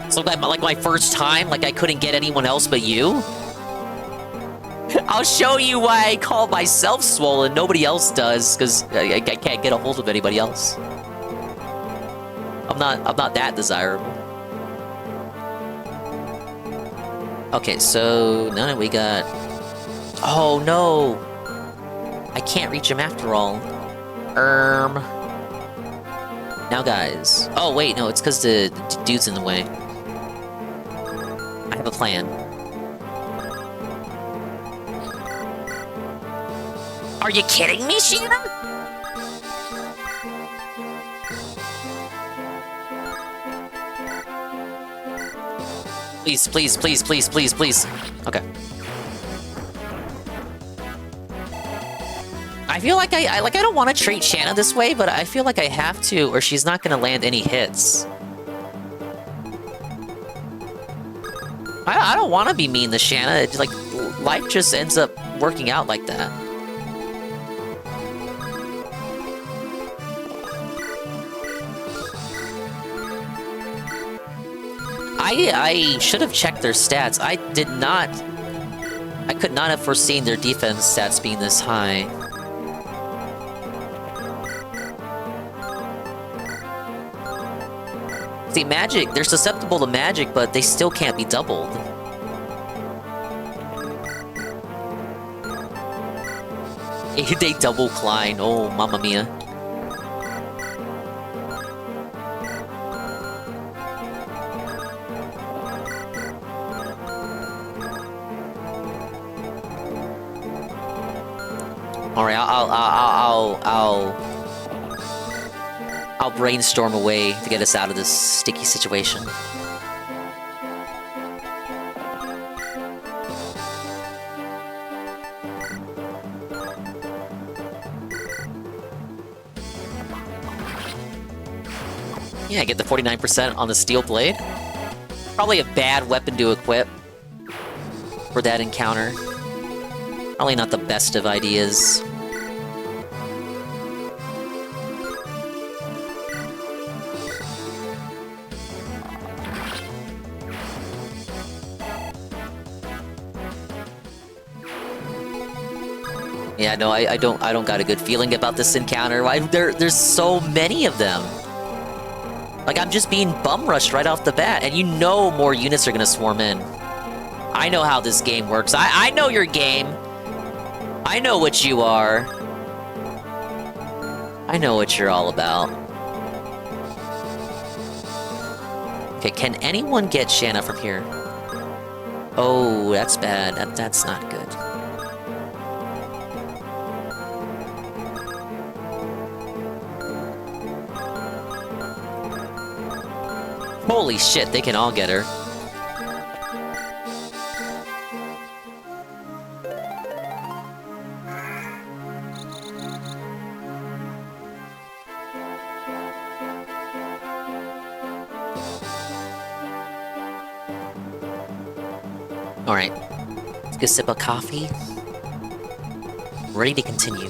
N: So like my first time, like I couldn't get anyone else but you? I'll show you why I call myself swollen. Nobody else does, because I can't get a hold of anybody else. I'm not that desirable. Okay, so now we got... Oh no! I can't reach him after all. Now guys... Oh wait, no, it's because the dude's in the way. I have a plan. Are you kidding me, Sheena? Please, please, please, please, please, please. Okay. I feel like I don't want to treat Shanna this way, but I feel like I have to, or she's not gonna land any hits. I don't want to be mean to Shanna. It's like life just ends up working out like that. I should have checked their stats. I could not have foreseen their defense stats being this high. See, magic, they're susceptible to magic, but they still can't be doubled. They double Klein. Oh, mamma mia. All right, I'll brainstorm a way to get us out of this sticky situation. Yeah, get the 49% on the steel blade. Probably a bad weapon to equip for that encounter. Probably not the best of ideas. Yeah, no, I don't got a good feeling about this encounter. There's so many of them. Like, I'm just being bum rushed right off the bat, and you know more units are gonna swarm in. I know how this game works. I know your game. I know what you are. I know what you're all about. Okay, can anyone get Shanna from here? Oh, that's bad. That's not good. Holy shit, they can all get her. Alright. Let's get a sip of coffee. Ready to continue.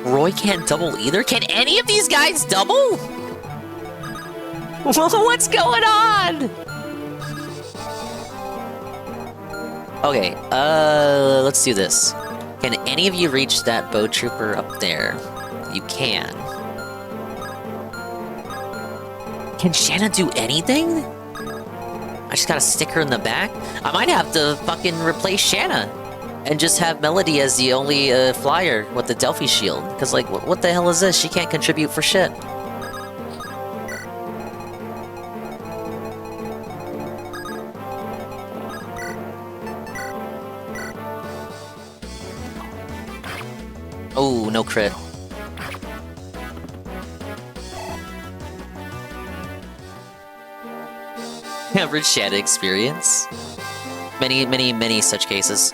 N: Roy can't double either? Can any of these guys double? What's going on? Okay, let's do this. Can any of you reach that bow trooper up there? You can. Can Shanna do anything? I just gotta stick her in the back? I might have to fucking replace Shanna and just have Melody as the only flyer with the Delphi shield. Because, like, what the hell is this? She can't contribute for shit. Oh, no crit. Average Shanna experience. Many such cases.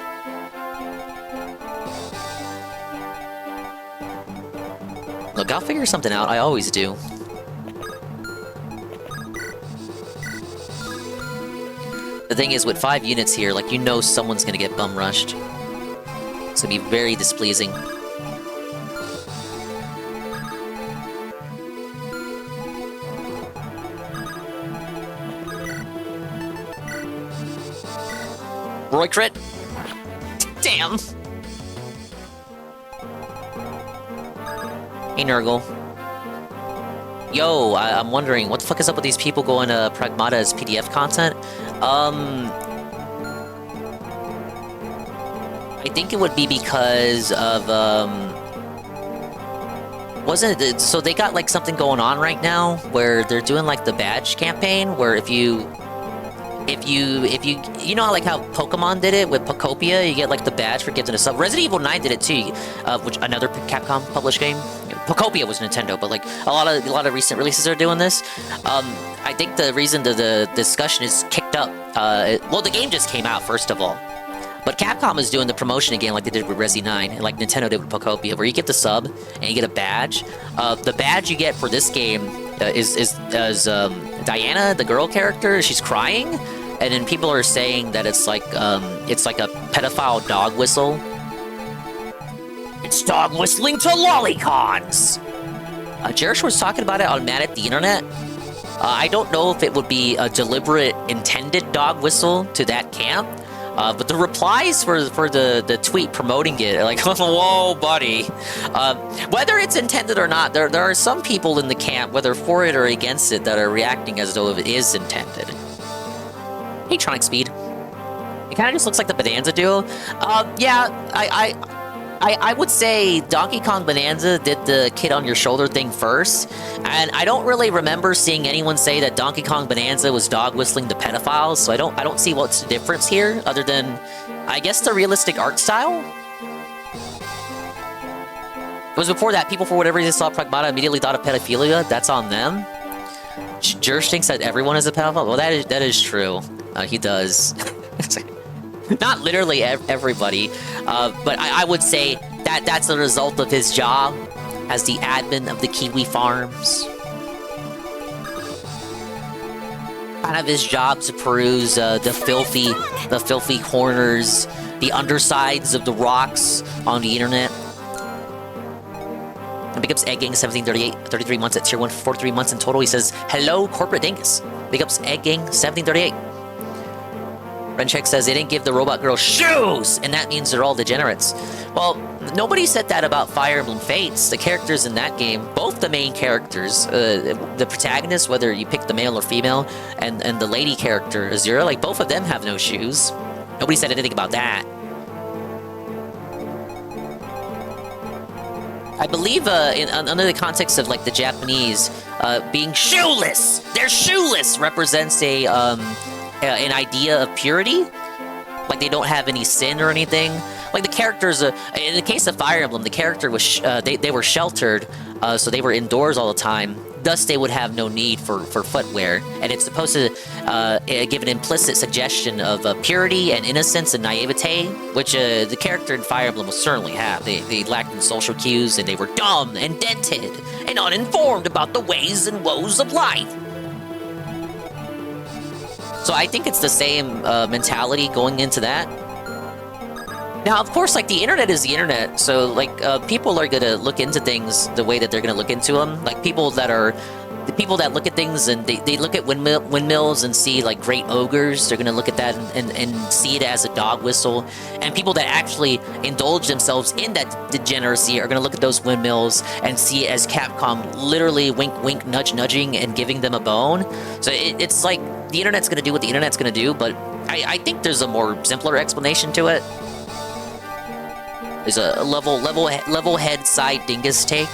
N: Look, I'll figure something out. I always do. The thing is, with 5 units here, like, you know someone's gonna get bum rushed. It's gonna be very displeasing. Roy crit? Damn! Hey, Nurgle. Yo, I'm wondering, what the fuck is up with these people going to Pragmata as PDF content? I think it would be because of, wasn't it, so they got, like, something going on right now, where they're doing, like, the badge campaign, where if you know, like how Pokemon did it with Pokopia, you get like the badge for gifting a sub. Resident Evil 9 did it too, which another Capcom published game. Pokopia was Nintendo, but like a lot of recent releases are doing this. I think the reason the discussion is kicked up. Well, the game just came out first of all, but Capcom is doing the promotion again, like they did with Resi 9, and like Nintendo did with Pokopia, where you get the sub and you get a badge. The badge you get for this game is Diana, the girl character. She's crying. And then people are saying that it's like a pedophile dog whistle. It's dog whistling to lolicons! Jerish was talking about it on Mad at the Internet. I don't know if it would be a deliberate, intended dog whistle to that camp. But the replies for the tweet promoting it are like, whoa, buddy. Whether it's intended or not, there are some people in the camp, whether for it or against it, that are reacting as though it is intended. Hey, Tronic Speed. It kind of just looks like the Bonanza duo. Yeah, I would say Donkey Kong Bonanza did the kid on your shoulder thing first, and I don't really remember seeing anyone say that Donkey Kong Bonanza was dog whistling to pedophiles, so I don't see what's the difference here, other than, I guess, the realistic art style? It was before that, people for whatever reason saw Pragmata immediately thought of pedophilia. That's on them. Jerish thinks that everyone is a pedophile. Well, that is true. He does. Not literally everybody, but I would say that that's the result of his job as the admin of the Kiwi Farms. Kind of his job to peruse the filthy corners, the undersides of the rocks on the internet. And Big ups Egg Gang 1738, 33 months at tier 1 for 43 months in total. He says, hello, Corporate Dingus. Big ups Egg Gang 1738. Rencheck says they didn't give the robot girl shoes, and that means they're all degenerates. Well, nobody said that about Fire Emblem Fates. The characters in that game, both the main characters, the protagonist, whether you pick the male or female, and the lady character, Azura, like both of them have no shoes. Nobody said anything about that. I believe under the context of like the Japanese being shoeless, they're shoeless represents a an idea of purity. Like they don't have any sin or anything. Like the characters, in the case of Fire Emblem, the character was they were sheltered, so they were indoors all the time. Thus, they would have no need for footwear, and it's supposed to give an implicit suggestion of purity and innocence and naivete, which the character in Fire Emblem will certainly have. They lacked in social cues, and they were dumb and dented and uninformed about the ways and woes of life. So I think it's the same mentality going into that. Now, of course, like, the internet is the internet, so, like, people are gonna look into things the way that they're gonna look into them. Like, people that look at things and they look at windmills and see, like, great ogres, they're gonna look at that and see it as a dog whistle. And people that actually indulge themselves in that degeneracy are gonna look at those windmills and see it as Capcom literally wink, wink, nudge, nudging and giving them a bone. So it's like, the internet's gonna do what the internet's gonna do, but I think there's a more simpler explanation to it. There's a level head side dingus take.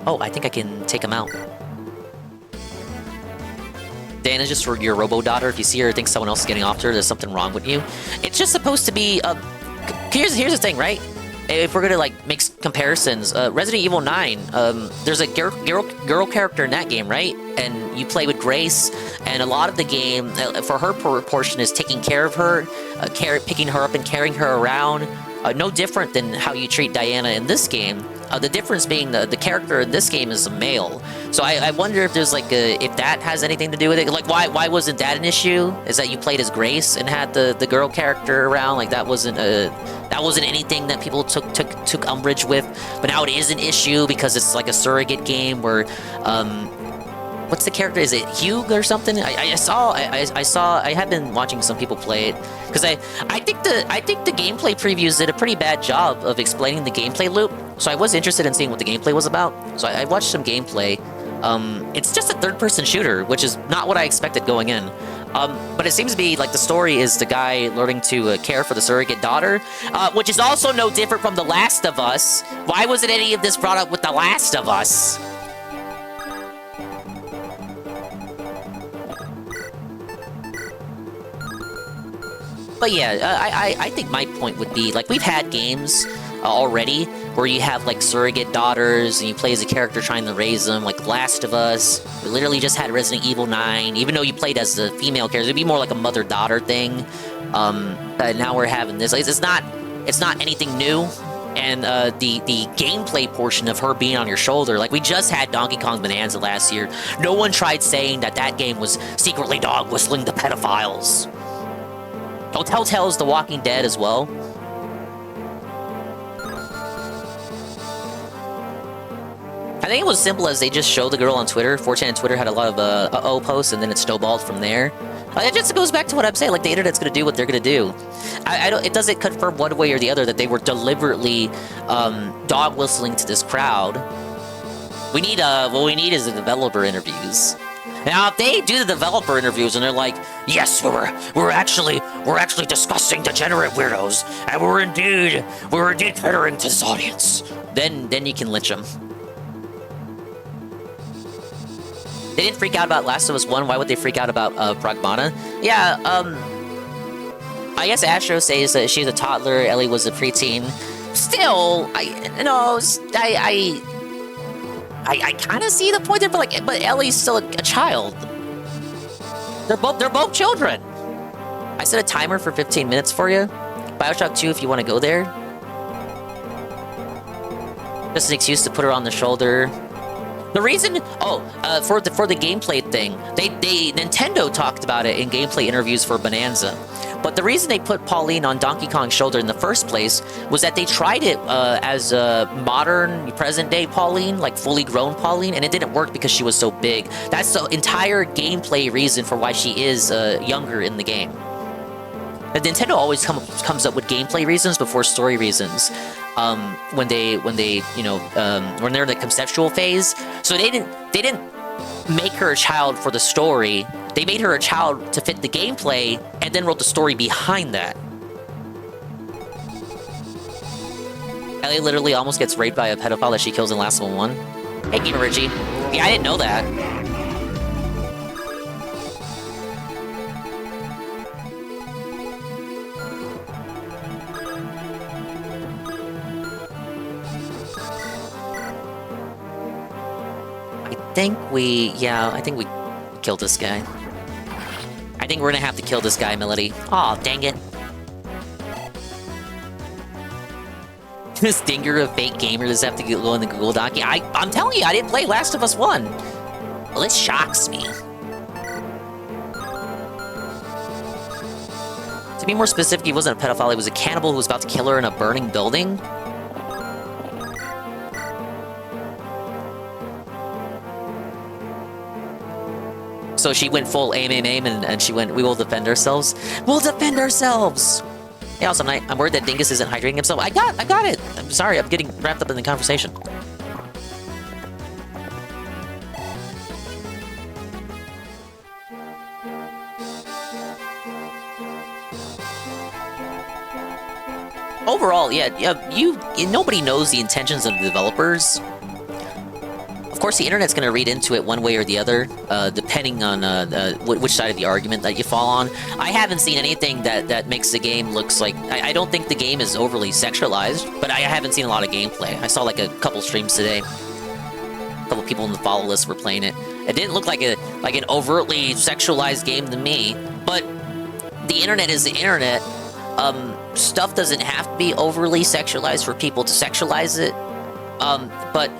N: Oh, I think I can take him out. Dan is just for your robo-daughter. If you see her, think someone else is getting off to her, there's something wrong with you. It's just supposed to be... Here's the thing, right? If we're gonna, like, make comparisons, Resident Evil 9, there's a girl character in that game, right? And you play with Grace, and a lot of the game, for her portion, is taking care of her, picking her up and carrying her around. No different than how you treat Diana in this game. The difference being the character in this game is a male. So I wonder if there's like if that has anything to do with it. Like why wasn't that an issue? Is that you played as Grace and had the girl character around? Like that wasn't anything that people took umbrage with. But now it is an issue because it's like a surrogate game where what's the character? Is it Hugh or something? I have been watching some people play it because I think the gameplay previews did a pretty bad job of explaining the gameplay loop. So I was interested in seeing what the gameplay was about. So I watched some gameplay. It's just a third-person shooter, which is not what I expected going in. But it seems to be like the story is the guy learning to care for the surrogate daughter, which is also no different from The Last of Us. Why wasn't any of this brought up with The Last of Us? But yeah, I think my point would be, like, we've had games already where you have, like, surrogate daughters and you play as a character trying to raise them, like Last of Us. We literally just had Resident Evil 9. Even though you played as the female character, it'd be more like a mother-daughter thing. But now we're having this. Like, it's not anything new. And the gameplay portion of her being on your shoulder, like we just had Donkey Kong Bonanza last year. No one tried saying that game was secretly dog whistling the pedophiles. Telltale's The Walking Dead as well. I think it was simple as they just showed the girl on Twitter. 4chan Twitter had a lot of uh-oh posts, and then it snowballed from there. It just goes back to what I'm saying, like the internet's gonna do what they're gonna do. It doesn't confirm one way or the other that they were deliberately dog whistling to this crowd. We need what we need is the developer interviews. Now, if they do the developer interviews and they're like, yes, we're actually discussing degenerate weirdos, and we're indeed catering to this audience, then you can lynch them. They didn't freak out about Last of Us 1. Why would they freak out about Pragmata? Yeah, I guess Astro says that she's a toddler, Ellie was a preteen. Still, I kind of see the point there, but Ellie's still a child. They're both children. I set a timer for 15 minutes for you. BioShock 2 if you want to go there. Just an excuse to put her on the shoulder. The reason, for the gameplay thing, Nintendo talked about it in gameplay interviews for Bonanza. But the reason they put Pauline on Donkey Kong's shoulder in the first place was that they tried it as a modern, present-day Pauline, like fully grown Pauline, and it didn't work because she was so big. That's the entire gameplay reason for why she is younger in the game. And Nintendo always comes up with gameplay reasons before story reasons. When they're in the conceptual phase. So they didn't make her a child for the story. They made her a child to fit the gameplay, and then wrote the story behind that. Ellie literally almost gets raped by a pedophile that she kills in Last One 1. Hey, Gamer Richie. Yeah, I didn't know that. I think we killed this guy. I think we're gonna have to kill this guy, Melody. Aw, dang it. This dinger of fake gamers have to go in the Google Doc. Yeah, I'm telling you, I didn't play Last of Us 1. Well, this shocks me. To be more specific, he wasn't a pedophile, he was a cannibal who was about to kill her in a burning building. So she went full aim, and she went, we will defend ourselves. We'll defend ourselves! Yeah, also, I'm worried that Dingus isn't hydrating himself. I got it! I'm sorry, I'm getting wrapped up in the conversation. Overall, nobody knows the intentions of the developers. Of course, the internet's going to read into it one way or the other, depending on which side of the argument that you fall on. I haven't seen anything that makes the game looks like... I don't think the game is overly sexualized, but I haven't seen a lot of gameplay. I saw like a couple streams today. A couple people in the follow list were playing it. It didn't look like an overtly sexualized game to me, but the internet is the internet. Stuff doesn't have to be overly sexualized for people to sexualize it. But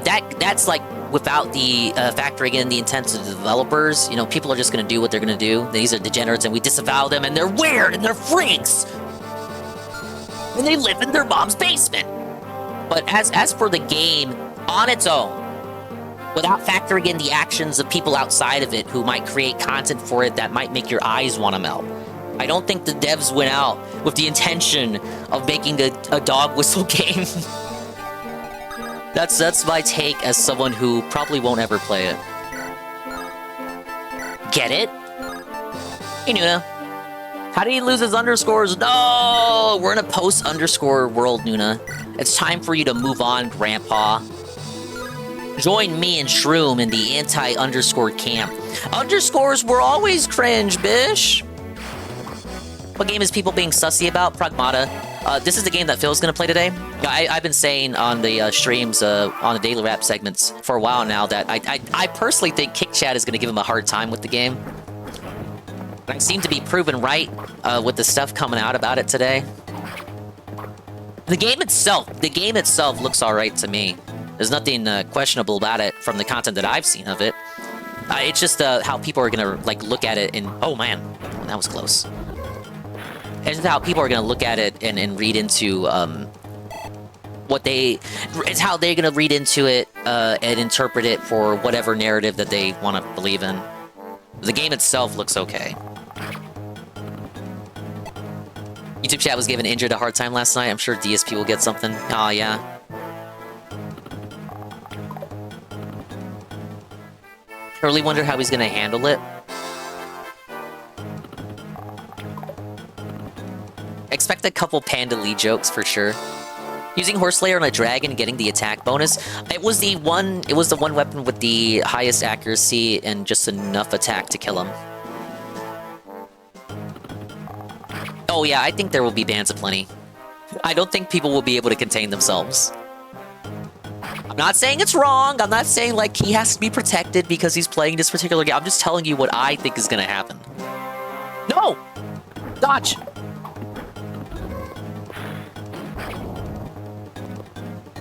N: that's like without the factoring in the intent of the developers. You know, people are just going to do what they're going to do. These are degenerates, and we disavow them, and they're weird, and they're freaks, and they live in their mom's basement. But as for the game on its own, without factoring in the actions of people outside of it who might create content for it that might make your eyes want to melt, I don't think the devs went out with the intention of making a dog whistle game. That's my take as someone who probably won't ever play it. Get it? Hey, Nuna. How did he lose his underscores? No! We're in a post-underscore world, Nuna. It's time for you to move on, Grandpa. Join me and Shroom in the anti-underscore camp. Underscores were always cringe, bish! What game is people being sussy about? Pragmata. This is the game that Phil's gonna play today. I've been saying on the streams, on the Daily Rap segments for a while now that I personally think KickChat is gonna give him a hard time with the game. I seem to be proven right with the stuff coming out about it today. The game itself looks alright to me. There's nothing questionable about it from the content that I've seen of it. It's just how people are gonna like look at it and oh man, that was close. It's how people are gonna look at it and read into it's how they're gonna read into it and interpret it for whatever narrative that they want to believe in. The game itself looks okay. YouTube chat was giving Injured a hard time last night. I'm sure DSP will get something. Oh yeah. I really wonder how he's gonna handle it. Expect a couple Panda Lee jokes for sure. Using Horslayer on a dragon, getting the attack bonus. It was the one weapon with the highest accuracy and just enough attack to kill him. Oh yeah, I think there will be bans aplenty. I don't think people will be able to contain themselves. I'm not saying it's wrong. I'm not saying like he has to be protected because he's playing this particular game. I'm just telling you what I think is gonna happen. No! Dodge!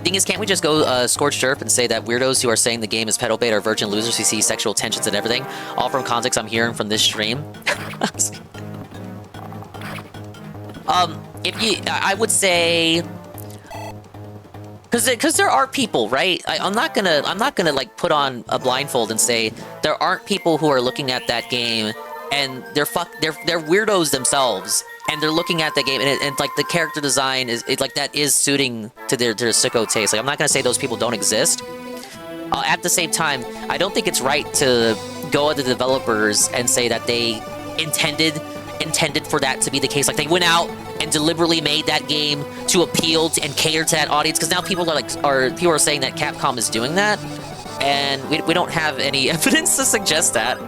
N: Thing is, can't we just go Scorched Earth and say that weirdos who are saying the game is pedal bait are virgin losers who see sexual tensions and everything? All from context I'm hearing from this stream. I would say, because there are people, right? I'm not gonna like put on a blindfold and say there aren't people who are looking at that game and they're weirdos themselves, and they're looking at the game and like the character design is like that is suiting to their sicko taste. Like, I'm not gonna say those people don't exist. At the same time, I don't think it's right to go at the developers and say that they intended for that to be the case. Like, they went out and deliberately made that game to appeal to and cater to that audience. Because now people are saying that Capcom is doing that, and we don't have any evidence to suggest that,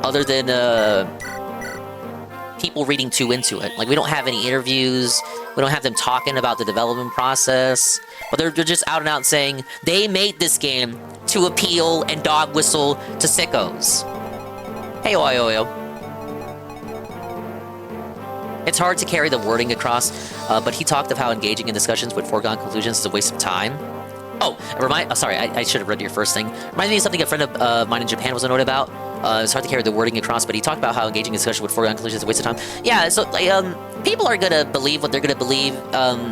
N: other than people reading too into it. Like, we don't have any interviews. We don't have them talking about the development process. But they're just out and out saying they made this game to appeal and dog whistle to sickos. Hey, Oyoyo. It's hard to carry the wording across, but he talked of how engaging in discussions with foregone conclusions is a waste of time. Oh, sorry, I should have read your first thing. Reminds me of something a friend of mine in Japan was a note about. It's hard to carry the wording across, but he talked about how engaging in discussion with foregone conclusions is a waste of time. Yeah, so like, people are gonna believe what they're gonna believe,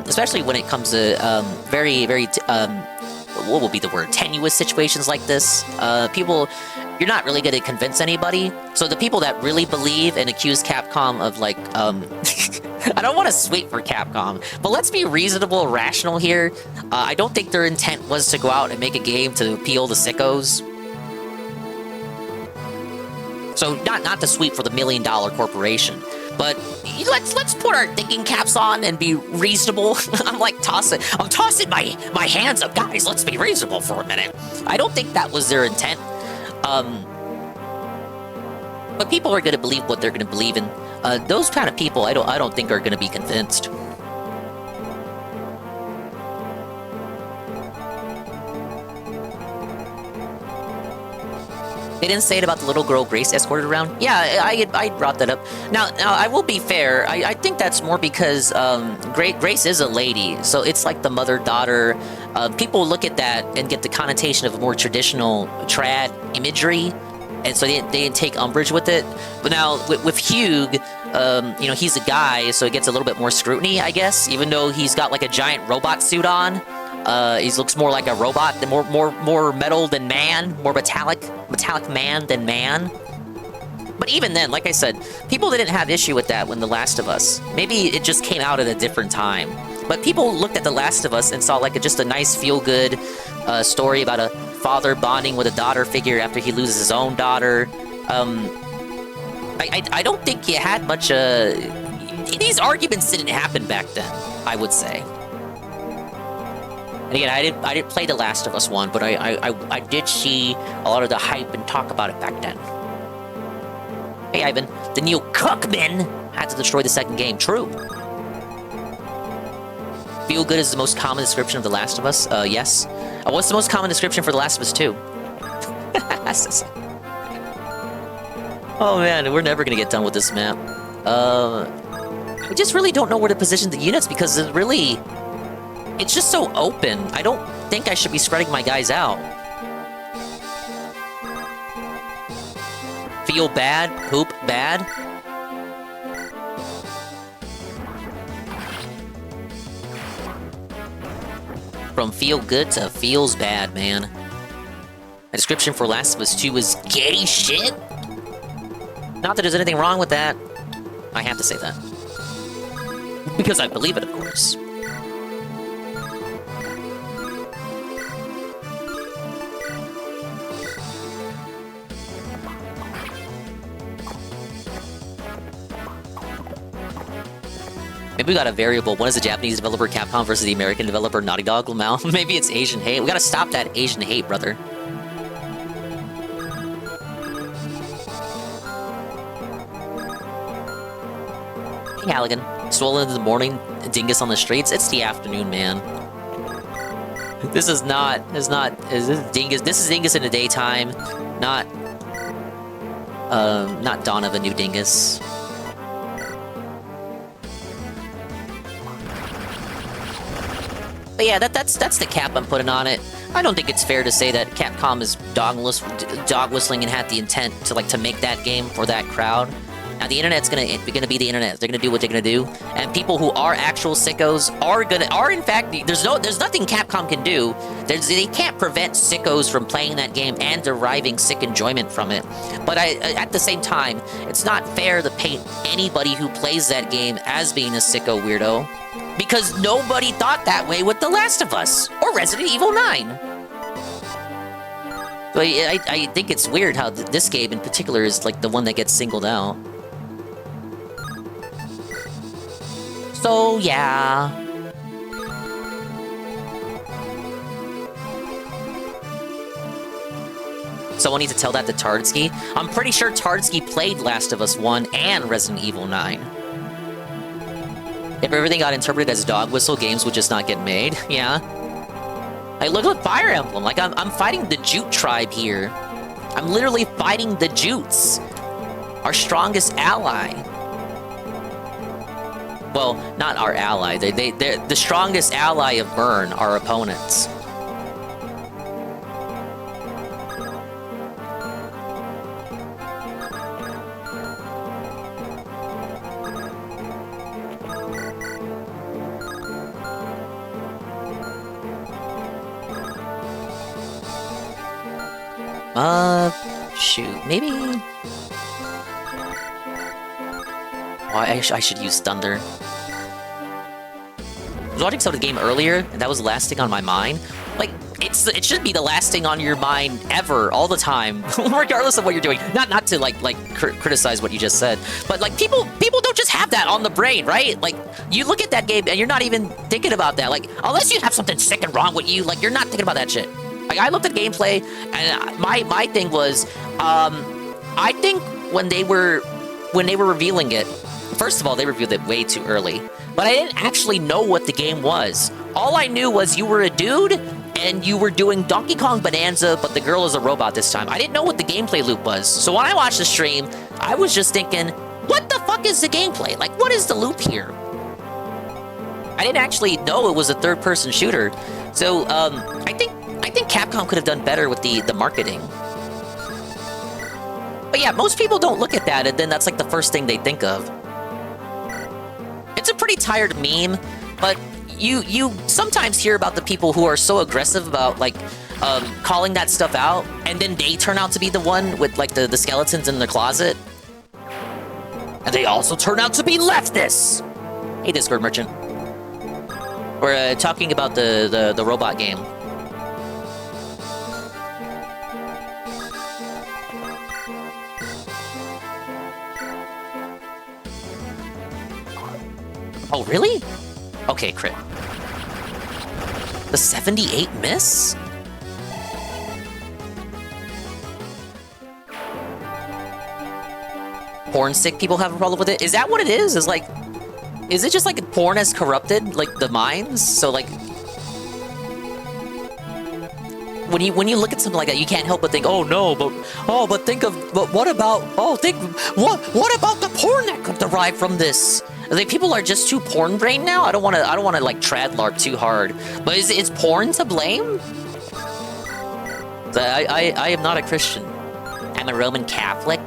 N: especially when it comes to very, very, what will be the word? Tenuous situations like this. People, you're not really gonna convince anybody. So the people that really believe and accuse Capcom of like, I don't want to sweep for Capcom, but let's be reasonable, rational here. I don't think their intent was to go out and make a game to appeal to sickos. So not to sweep for the $1 million corporation, but let's put our thinking caps on and be reasonable. I'm tossing my hands up, guys. Let's be reasonable for a minute. I don't think that was their intent. But people are gonna believe what they're gonna believe in. Those kind of people, I don't think are gonna be convinced. They didn't say it about the little girl Grace escorted around. Yeah, I brought that up. Now I will be fair. I think that's more because Grace is a lady, so it's like the mother-daughter. People look at that and get the connotation of a more traditional trad imagery, and so they didn't take umbrage with it. But now with Hugh, you know, he's a guy, so it gets a little bit more scrutiny, I guess. Even though he's got like a giant robot suit on. He looks more like a robot, more metal than man, more metallic man than man. But even then, like I said, people didn't have issue with that when The Last of Us. Maybe it just came out at a different time. But people looked at The Last of Us and saw like just a nice feel-good story about a father bonding with a daughter figure after he loses his own daughter. I don't think you had much. These arguments didn't happen back then, I would say. And again, I didn't play The Last of Us 1, but I did see a lot of the hype and talk about it back then. Hey, Ivan, the Neil Cookman had to destroy the second game. True. Feel good is the most common description of The Last of Us. Yes. What's the most common description for The Last of Us 2? Oh man, we're never gonna get done with this map. We just really don't know where to position the units because it's just so open. I don't think I should be spreading my guys out. Feel bad, poop bad. From feel good to feels bad, man. A description for Last of Us 2 is gay shit. Not that there's anything wrong with that. I have to say that. Because I believe it, of course. Maybe we got a variable. One is the Japanese developer Capcom versus the American developer Naughty Dog Lamau. Maybe it's Asian hate. We gotta stop that Asian hate, brother. Hey, Halligan. Swollen in the morning, dingus on the streets. It's the afternoon, man. This is dingus. This is dingus in the daytime, not dawn of a new dingus. But yeah, that's the cap I'm putting on it. I don't think it's fair to say that Capcom is dog whistling and had the intent to make that game for that crowd. Now the internet's gonna be the internet. They're gonna do what they're gonna do, and people who are actual sickos are in fact there's nothing Capcom can do. They can't prevent sickos from playing that game and deriving sick enjoyment from it. But at the same time, it's not fair to paint anybody who plays that game as being a sicko weirdo, because nobody thought that way with The Last of Us or Resident Evil 9. But I think it's weird how this game in particular is like the one that gets singled out. So yeah. Someone needs to tell that to Tardsky. I'm pretty sure Tardsky played Last of Us 1 and Resident Evil 9. If everything got interpreted as dog whistle, games would just not get made. Yeah. Like, look at Fire Emblem. Like, I'm fighting the Jute tribe here. I'm literally fighting the Jutes. Our strongest ally. Well, not our ally. They're the strongest ally of Burn, our opponents. Shoot, maybe... Oh, I should use Thunder. I was watching some of the game earlier, and that was the last thing on my mind. Like, it should be the last thing on your mind ever, all the time, regardless of what you're doing. Not to criticize what you just said, but like people don't just have that on the brain, right? Like, you look at that game and you're not even thinking about that. Like, unless you have something sick and wrong with you, like you're not thinking about that shit. Like, I looked at gameplay, and my thing was, I think when they were revealing it, first of all, they revealed it way too early. But I didn't actually know what the game was. All I knew was you were a dude, and you were doing Donkey Kong Bonanza, but the girl is a robot this time. I didn't know what the gameplay loop was. So when I watched the stream, I was just thinking, what the fuck is the gameplay? Like, what is the loop here? I didn't actually know it was a third-person shooter. So, I think Capcom could have done better with the marketing. But yeah, most people don't look at that, and then that's like the first thing they think of. It's a pretty tired meme, but you sometimes hear about the people who are so aggressive about like calling that stuff out, and then they turn out to be the one with like the skeletons in their closet. And they also turn out to be leftists! Hey, Discord merchant. We're talking about the robot game. Oh, really? Okay, crit. The 78 miss? Porn sick people have a problem with it? Is that what it is? Is it just like porn has corrupted like the minds? So like when you look at something like that, you can't help but think, oh no, but what about the porn that could derive from this? Like, people are just too porn brain now. I don't want to like trad larp too hard. But is porn to blame? I am not a Christian. I'm a Roman Catholic.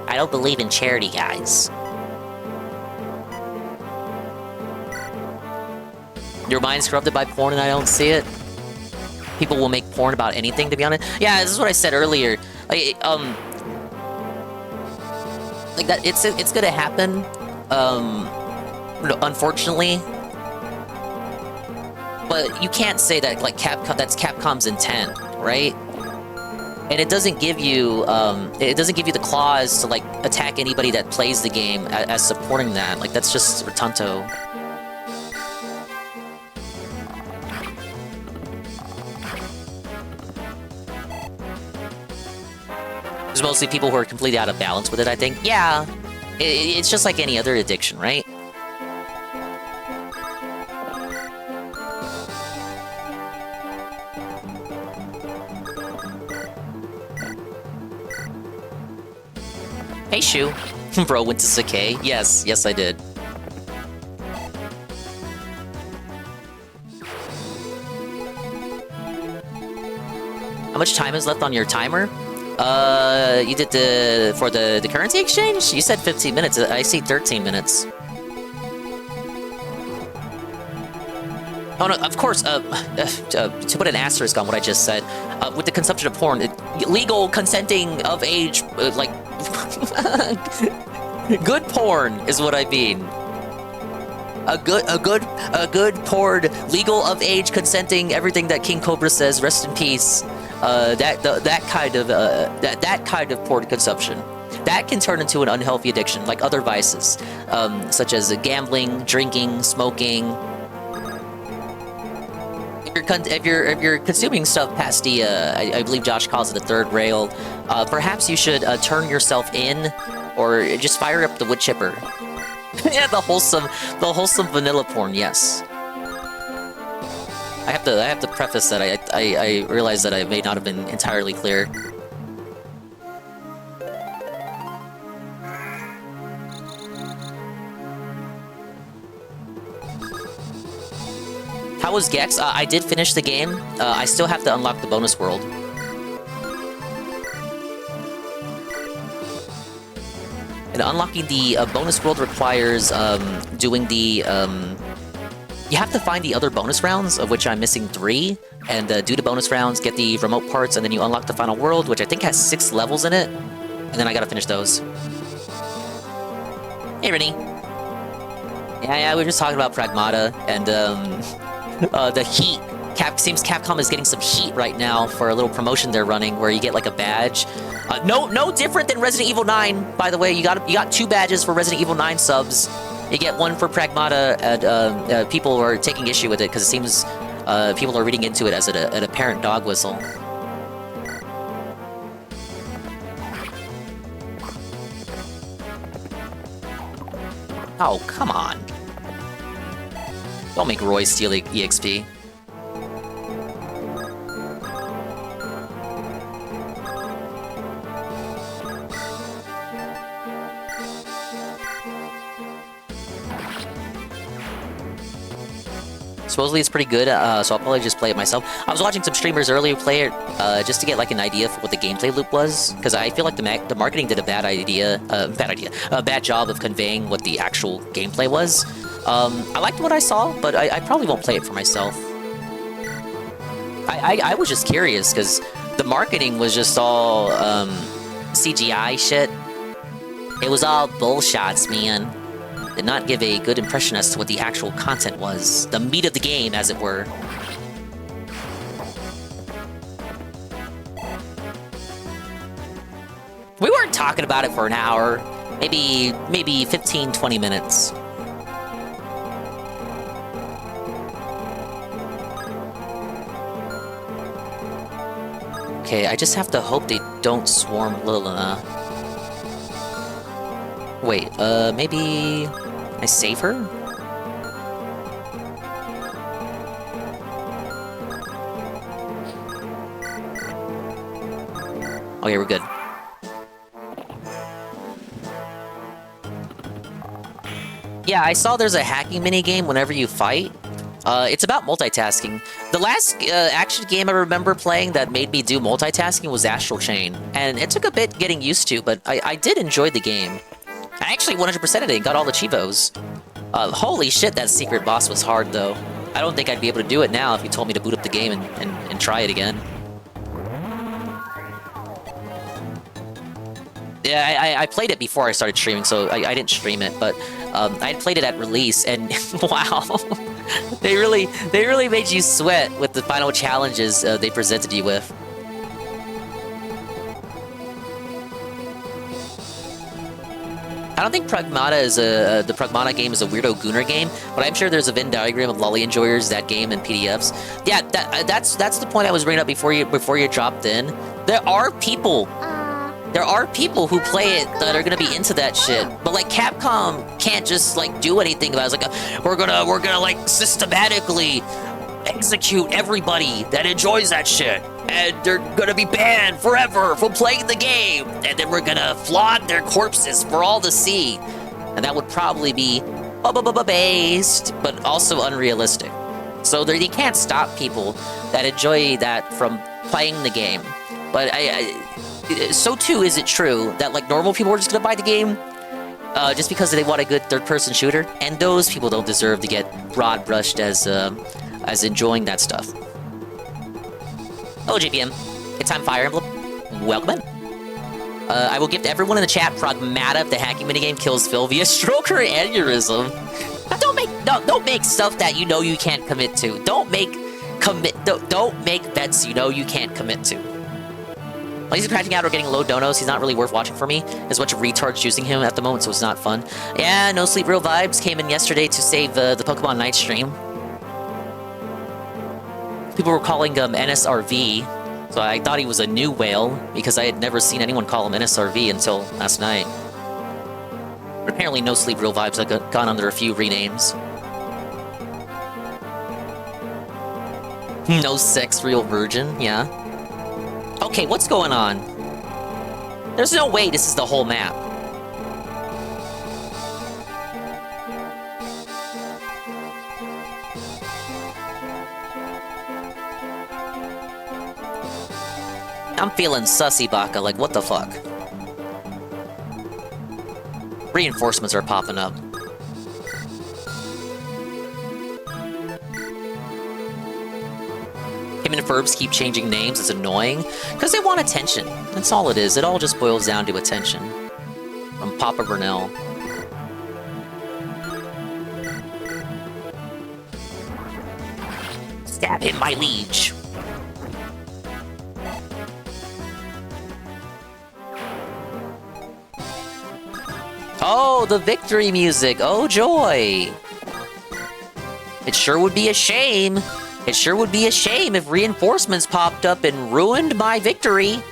N: I don't believe in charity, guys. Your mind's corrupted by porn and I don't see it. People will make porn about anything, to be honest. Yeah, this is what I said earlier. Like that, it's gonna happen, unfortunately. But you can't say that like that's Capcom's intent, right? And it doesn't give you the clause to like attack anybody that plays the game as supporting that. Like, that's just rotunto. There's mostly people who are completely out of balance with it, I think. Yeah, it's just like any other addiction, right? Hey, Shu. Bro went to Sakai. Yes, I did. How much time is left on your timer? You did for the currency exchange? You said 15 minutes. I see 13 minutes. Oh no, of course, to put an asterisk on what I just said, with the consumption of porn, legal consenting of age, like, good porn is what I mean. A good porn, legal of age, consenting, everything that King Cobra says, rest in peace. That kind of porn consumption, that can turn into an unhealthy addiction, like other vices, such as gambling, drinking, smoking. If you're consuming stuff past the, I believe Josh calls it the third rail, perhaps you should turn yourself in, or just fire up the wood chipper. Yeah, the wholesome vanilla porn. Yes. I have to preface that I realize that I may not have been entirely clear. How was Gex? I did finish the game. I still have to unlock the bonus world. And unlocking the bonus world requires doing the... You have to find the other bonus rounds, of which I'm missing 3, and do the bonus rounds, get the remote parts, and then you unlock the final world, which I think has 6 levels in it. And then I gotta finish those. Hey, Rennie. Yeah, we were just talking about Pragmata, and the heat. Seems Capcom is getting some heat right now for a little promotion they're running, where you get like a badge. No different than Resident Evil 9, by the way. You got 2 badges for Resident Evil 9 subs. You get one for Pragmata, and people are taking issue with it because it seems people are reading into it as an apparent dog whistle. Oh, come on. Don't make Roy steal EXP. Supposedly it's pretty good, so I'll probably just play it myself. I was watching some streamers earlier play it, just to get like an idea for what the gameplay loop was, because I feel like the marketing did a bad job of conveying what the actual gameplay was. I liked what I saw, but I probably won't play it for myself. I was just curious, because the marketing was just all CGI shit. It was all bullshots, man. Did not give a good impression as to what the actual content was. The meat of the game, as it were. We weren't talking about it for an hour. Maybe 15, 20 minutes. Okay, I just have to hope they don't swarm Lilina. Wait, maybe... Can I save her? Okay, we're good. Yeah, I saw there's a hacking minigame whenever you fight. It's about multitasking. The last action game I remember playing that made me do multitasking was Astral Chain. And it took a bit getting used to, but I did enjoy the game. I actually 100%ed it and got all the Chivos. Holy shit, that secret boss was hard, though. I don't think I'd be able to do it now if you told me to boot up the game and try it again. Yeah, I played it before I started streaming, so I didn't stream it, but I played it at release, and wow. They really made you sweat with the final challenges they presented you with. I don't think Pragmata is the Pragmata game is a weirdo Gooner game, but I'm sure there's a Venn diagram of lolly enjoyers, that game, and PDFs. Yeah, that's the point I was bringing up before you dropped in. There are people who play it that are gonna be into that shit, but like Capcom can't just like do anything about it. It's like we're gonna like systematically execute everybody that enjoys that shit, and they're gonna be banned forever from playing the game, and then we're gonna flaunt their corpses for all to see, and that would probably be based, but also unrealistic. So you can't stop people that enjoy that from playing the game. But so too is it true that like normal people are just gonna buy the game just because they want a good third-person shooter, and those people don't deserve to get broad-brushed as enjoying that stuff. Hello, JPM. It's time Fire Emblem. Welcome in. I will gift everyone in the chat Pragmata if the hacking minigame kills Phil via stroke or aneurysm. Don't make stuff that you know you can't commit to. Don't make bets you know you can't commit to. While he's crashing out or getting low donos, he's not really worth watching for me. There's a bunch of retards using him at the moment, so it's not fun. Yeah, No Sleep Real Vibes came in yesterday to save the Pokemon Night stream. People were calling him NSRV, so I thought he was a new whale because I had never seen anyone call him NSRV until last night. But apparently No Sleep Real Vibes have gone under a few renames. No Sex Real Virgin, yeah. Okay, what's going on? There's no way this is the whole map. I'm feeling sussy, Baka, like what the fuck? Reinforcements are popping up. Him and Ferbs keep changing names. It's annoying. Because they want attention. That's all it is. It all just boils down to attention. From Papa Burnell. Stab him, my liege. Oh, the victory music. Oh, joy. It sure would be a shame. It sure would be a shame if reinforcements popped up and ruined my victory.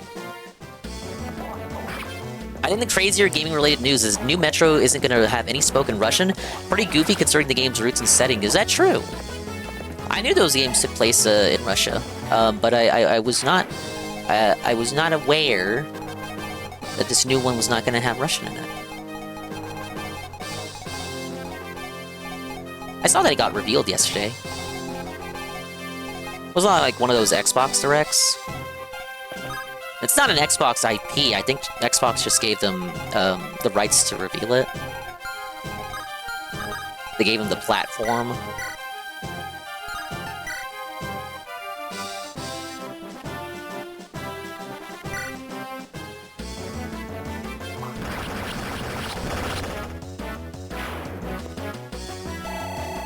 N: I think the crazier gaming-related news is New Metro isn't going to have any spoken Russian. Pretty goofy considering the game's roots and setting. Is that true? I knew those games took place in Russia, but I was not aware that this new one was not going to have Russian in it. I saw that it got revealed yesterday. It was not like one of those Xbox Directs. It's not an Xbox IP. I think Xbox just gave them the rights to reveal it. They gave them the platform.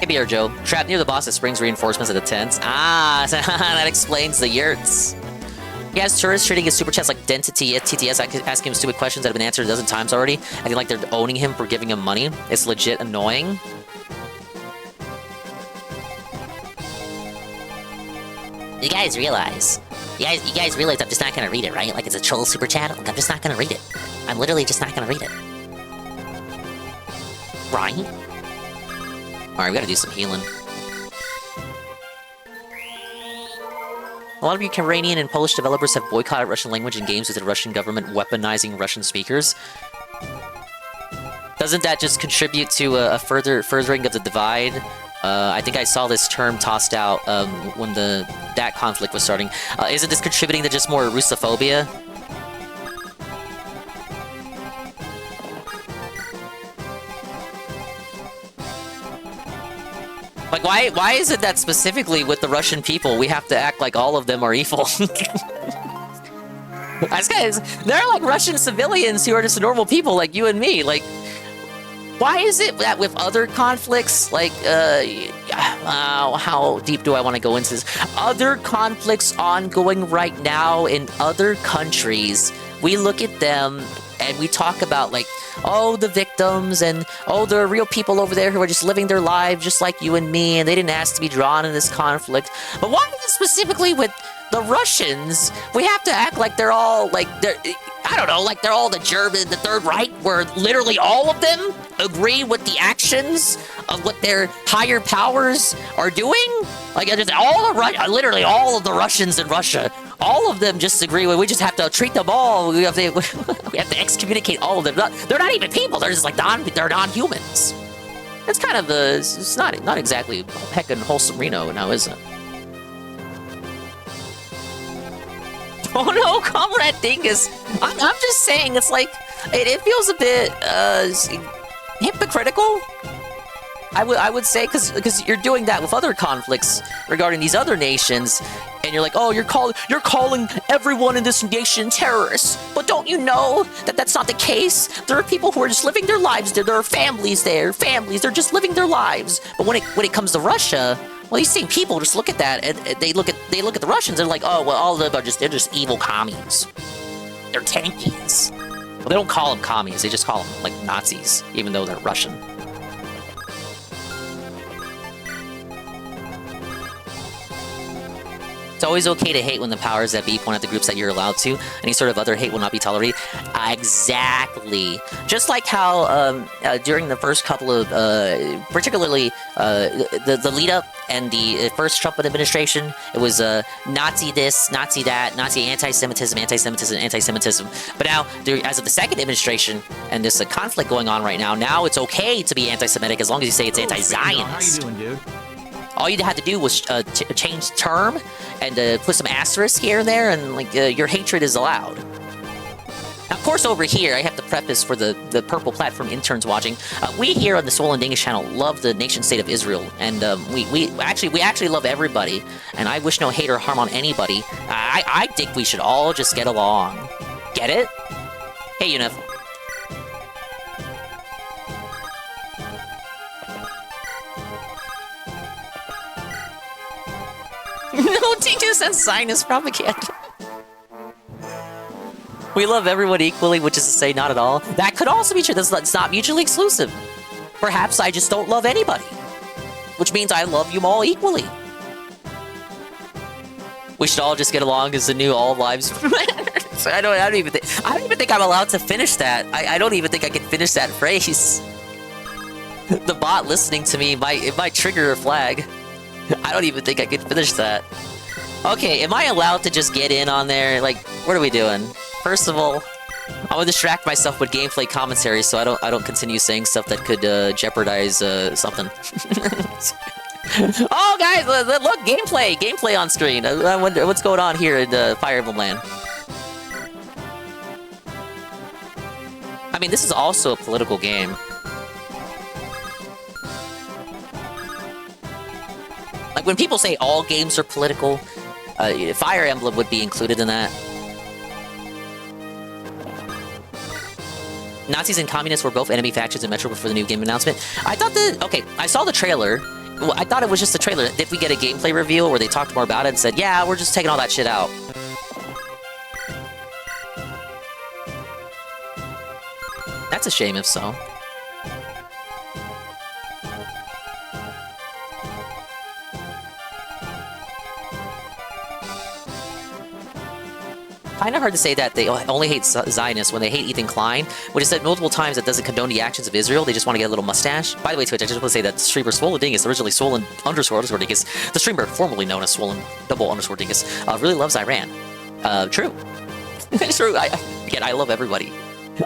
N: Hey, BR Joe. Trapped near the boss that springs reinforcements at the tents. Ah, that explains the yurts. He has tourists treating his super chats like Dentity TTS, asking him stupid questions that have been answered a dozen times already. I think like they're owning him for giving him money. It's legit annoying. You guys realize I'm just not gonna read it, right? Like it's a troll super chat. Like, I'm just not gonna read it. I'm literally just not gonna read it. Right? Alright, we gotta do some healing. A lot of Ukrainian and Polish developers have boycotted Russian language in games with the Russian government weaponizing Russian speakers. Doesn't that just contribute to a furthering of the divide? I think I saw this term tossed out when that conflict was starting. Isn't this contributing to just more Russophobia? Like, why is it that specifically with the Russian people, we have to act like all of them are evil? Guys, they're like Russian civilians who are just normal people like you and me. Like, why is it that with other conflicts, like, how deep do I want to go into this? Other conflicts ongoing right now in other countries, we look at them and we talk about, like, oh, the victims, and oh, there are real people over there who are just living their lives just like you and me, and they didn't ask to be drawn in this conflict. But why is it specifically with the Russians, we have to act like they're all, like, I don't know, like they're all the German, the Third Reich, where literally all of them agree with the actions of what their higher powers are doing? Like, literally all of the Russians in Russia, all of them just agree with, we just have to treat them all, we have to excommunicate all of them. They're not even people, they're just like, they're non-humans. It's kind of it's not exactly heckin' wholesome Reno now, is it? Oh no, Comrade Dingus. I'm just saying, it's like, it feels a bit, hypocritical. I would say, because you're doing that with other conflicts regarding these other nations, and you're like, oh, you're calling everyone in this nation terrorists. But don't you know that that's not the case? There are people who are just living their lives there. There are families there, they're just living their lives. But when it comes to Russia, well, these same people just look at that, and they look at the Russians and they're like, oh, well, all of them are they're just evil commies. They're tankies. Well, they don't call them commies. They just call them like Nazis, even though they're Russian. It's always okay to hate when the powers that be point at the groups that you're allowed to. Any sort of other hate will not be tolerated. Exactly. Just like how during the first couple of, particularly the lead up and the first Trump administration, it was Nazi this, Nazi that, Nazi anti-Semitism, anti-Semitism, anti-Semitism. But now, as of the second administration and this conflict going on right now it's okay to be anti-Semitic as long as you say it's anti-Zionist.
A: How you doing, dude?
N: All you had to do was change term and put some asterisk here and there, and like your hatred is allowed. Now, of course, over here, I have to preface for the Purple Platform interns watching. We here on the Swollen Dingus channel love the nation-state of Israel, and we actually love everybody. And I wish no hate or harm on anybody. I think we should all just get along. Get it? Hey, Unif. No, Dingus and Sinus propaganda. We love everyone equally, which is to say not at all. That could also be true. It's not mutually exclusive. Perhaps I just don't love anybody. Which means I love you all equally. We should all just get along as the new all lives matter. I don't even think I'm allowed to finish that. I don't even think I can finish that phrase. The bot listening to me might trigger a flag. I don't even think I can finish that. Okay, am I allowed to just get in on there? Like, what are we doing? First of all, I'm gonna distract myself with gameplay commentary so I don't continue saying stuff that could jeopardize something. Oh, guys, look, gameplay on screen. I wonder what's going on here in Fire Emblem Land. I mean, this is also a political game. Like, when people say all games are political, Fire Emblem would be included in that. Nazis and communists were both enemy factions in Metro before the new game announcement. I thought that... Okay, I saw the trailer. Well, I thought it was just a trailer. If we get a gameplay reveal where they talked more about it and said, yeah, we're just taking all that shit out. That's a shame if so. Kind of hard to say that they only hate Zionists when they hate Ethan Klein, which is said multiple times that doesn't condone the actions of Israel. They just want to get a little mustache. By the way, Twitch, I just want to say that streamer Swollen Dingus, originally Swollen __ Dingus, the streamer formerly known as Swollen __ Dingus, really loves Iran. True. It's true. Again, I love everybody.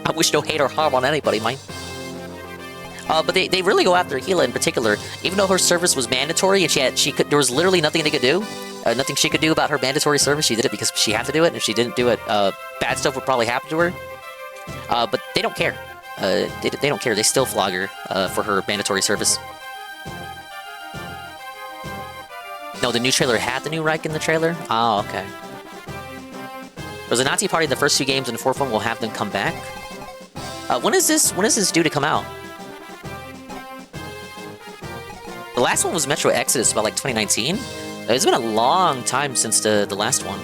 N: I wish no hate or harm on anybody, mine. But they really go after Hila in particular, even though her service was mandatory and there was literally nothing they could do. Nothing she could do about her mandatory service. She did it because she had to do it, and if she didn't do it, bad stuff would probably happen to her. But they don't care. They don't care. They still flog her for her mandatory service. No, the new trailer had the new Reich in the trailer? Oh, okay. There was a Nazi party in the first two games, and the fourth one will have them come back. When is this due to come out? The last one was Metro Exodus, about like 2019. It's been a long time since the last one.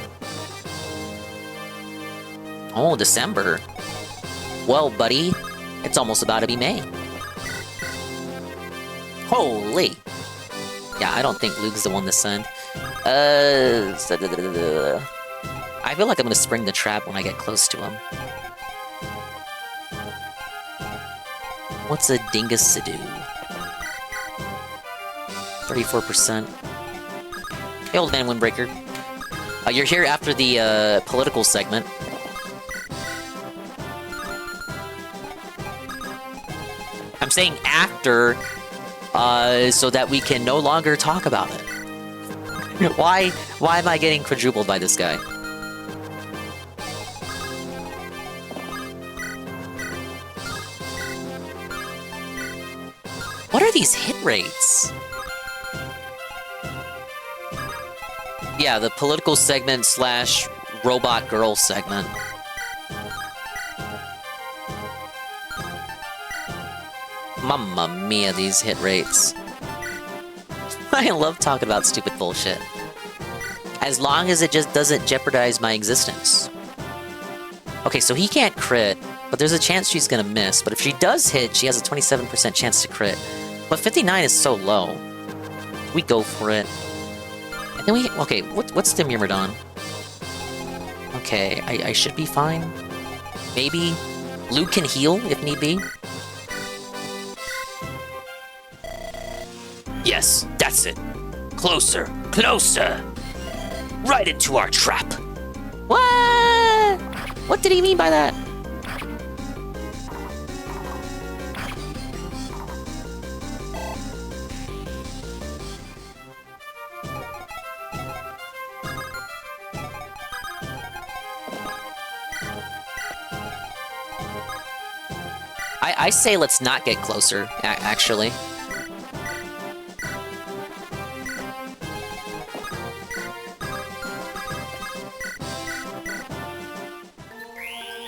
N: Oh, December. Well, buddy, it's almost about to be May. Holy. Yeah, I don't think Luke's the one to send. I feel like I'm gonna spring the trap when I get close to him. What's a dingus to do? 34%. Hey, old man Windbreaker. You're here after the political segment. I'm saying after, so that we can no longer talk about it. Why am I getting quadrupled by this guy? are these hit rates? Yeah, the political segment slash robot girl segment. Mamma mia, these hit rates. I love talking about stupid bullshit. As long as it just doesn't jeopardize my existence. Okay, so he can't crit, but there's a chance she's gonna miss. But if she does hit, she has a 27% chance to crit. But 59 is so low. We go for it. And then we... Okay, what's the Myrmidon? Okay, I should be fine. Maybe. Luke can heal if need be. Yes, that's it. Closer, closer. Right into our trap. What? What did he mean by that? I say let's not get closer, actually.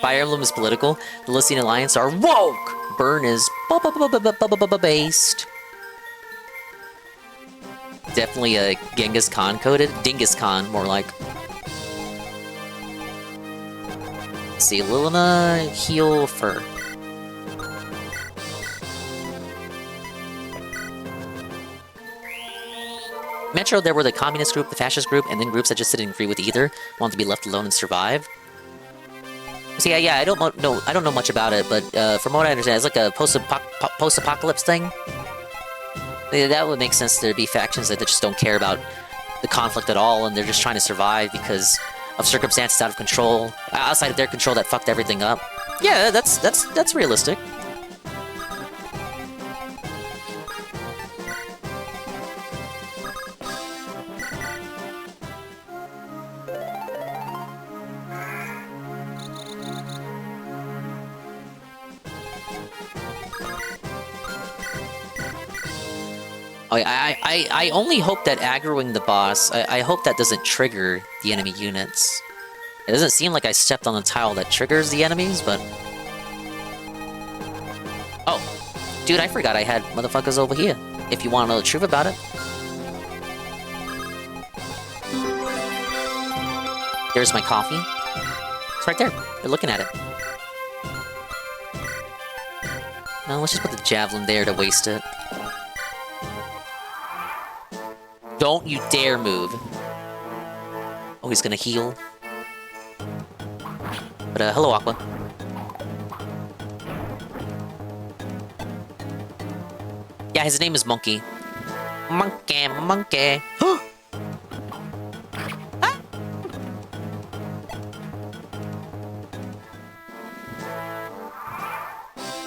N: Fire Emblem is political. The Lycian Alliance are woke. Burn is based. Definitely a Genghis Khan coded. Dingus Khan, more like. Let's see, Lilina, heal fur. Metro, there were the communist group, the fascist group, and then groups that just didn't agree with either, wanted to be left alone and survive. So yeah, I don't know much about it, but from what I understand, it's like a post-apocalypse thing. That would make sense. There'd be factions that just don't care about the conflict at all, and they're just trying to survive because of circumstances out of control, outside of their control, that fucked everything up. Yeah, that's realistic. I only hope that aggroing the boss, I hope that doesn't trigger the enemy units. It doesn't seem like I stepped on the tile that triggers the enemies, but... Oh, dude, I forgot I had motherfuckers over here, if you want to know the truth about it. There's my coffee. It's right there. You're looking at it. No, let's just put the javelin there to waste it. Don't you dare move. Oh, he's gonna heal. But, hello, Aqua. Yeah, his name is Monkey. Monkey, monkey. Ah!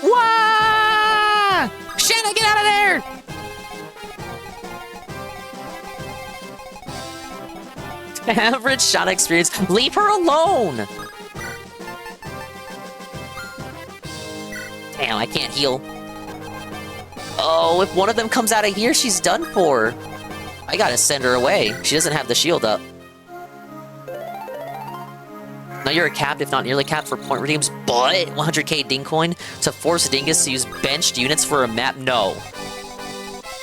N: Wah! Shanna, get out of there! Average shot experience. Leave her alone! Damn, I can't heal. Oh, if one of them comes out of here, she's done for. I gotta send her away. She doesn't have the shield up. Now you're capped, if not nearly capped, for point redeems, but 100k ding coin to force Dingus to use benched units for a map? No.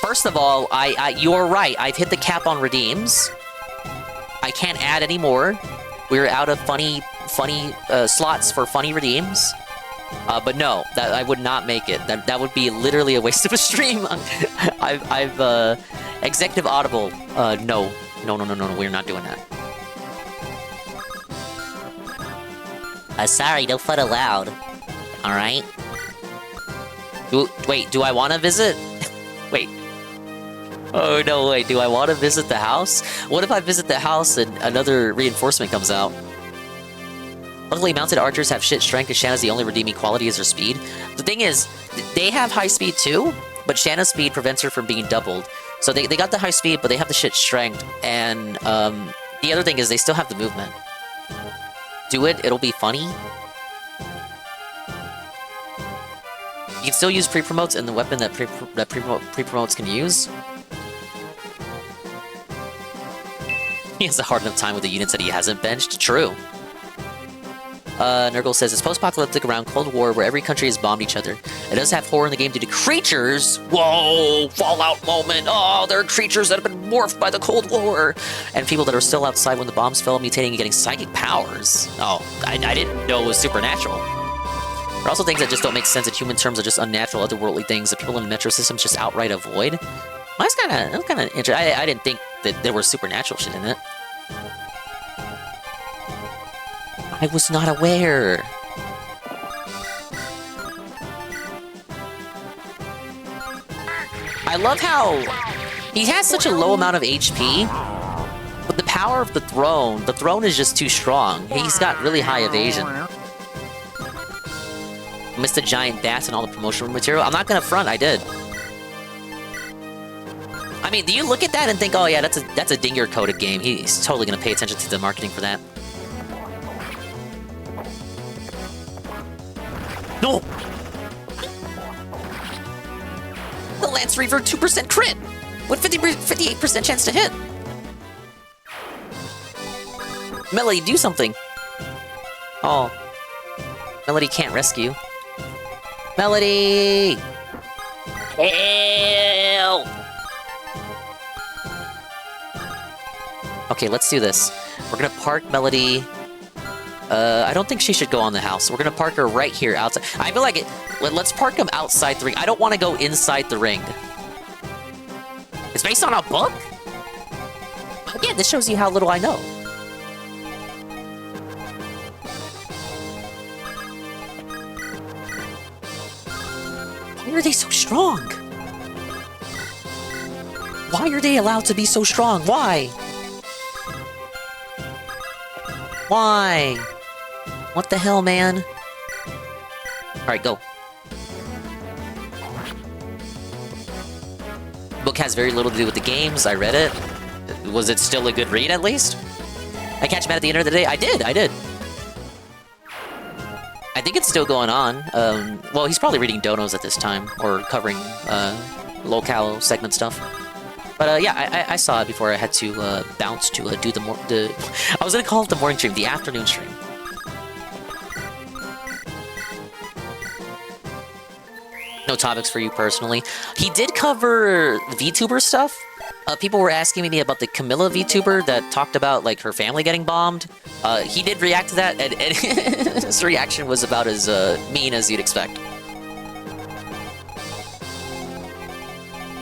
N: First of all, you're right. I've hit the cap on redeems. I can't add any more. We're out of funny slots for funny redeems. But no, that I would not make it. That would be literally a waste of a stream. I've executive audible. No, we're not doing that. Sorry, no fun allowed. All right. Wait, do I want to visit? Wait. Oh, no, wait, do I want to visit the house? What if I visit the house and another reinforcement comes out? Luckily, mounted archers have shit strength, and Shanna's the only redeeming quality is her speed. The thing is, they have high speed too, but Shanna's speed prevents her from being doubled. So they got the high speed, but they have the shit strength, and the other thing is they still have the movement. Do it, it'll be funny. You can still use pre-promotes and the weapon that pre-promotes can use. He has a hard enough time with the units that he hasn't benched. True. Nurgle says, it's post-apocalyptic around Cold War where every country has bombed each other. It does have horror in the game due to creatures. Whoa! Fallout moment. Oh, there are creatures that have been morphed by the Cold War. And people that are still outside when the bombs fell, mutating and getting psychic powers. Oh, I didn't know it was supernatural. There are also things that just don't make sense in human terms are just unnatural, otherworldly things that people in the metro systems just outright avoid. Well, that's kind of interesting. I didn't think that there was supernatural shit in it. I was not aware. I love how he has such a low amount of HP, but the power of the throne is just too strong. He's got really high evasion. Missed the giant bats and all the promotional material. I'm not gonna front, I did. I mean, do you look at that and think, oh yeah, that's a dinger coded game. He's totally gonna pay attention to the marketing for that. No! The Lance Reaver 2% crit! With 58% chance to hit! Melody, do something! Oh. Melody can't rescue. Melody! Help! Okay, let's do this. We're gonna park Melody... I don't think she should go on the house. We're gonna park her right here outside. I feel like it. Let's park him outside the ring. I don't want to go inside the ring. It's based on a book? Again, this shows you how little I know. Why are they so strong? Why are they allowed to be so strong? Why? Why? What the hell, man? Alright, go. Book has very little to do with the games. I read it. Was it still a good read, at least? I catch him at the end of the day. I did. I think it's still going on. Well, he's probably reading donos at this time, or covering locale segment stuff. But yeah, I saw it before I had to bounce to do the I was gonna call it the morning stream, the afternoon stream. No topics for you personally. He did cover VTuber stuff. People were asking me about the Camilla VTuber that talked about like her family getting bombed. He did react to that, and his reaction was about as mean as you'd expect.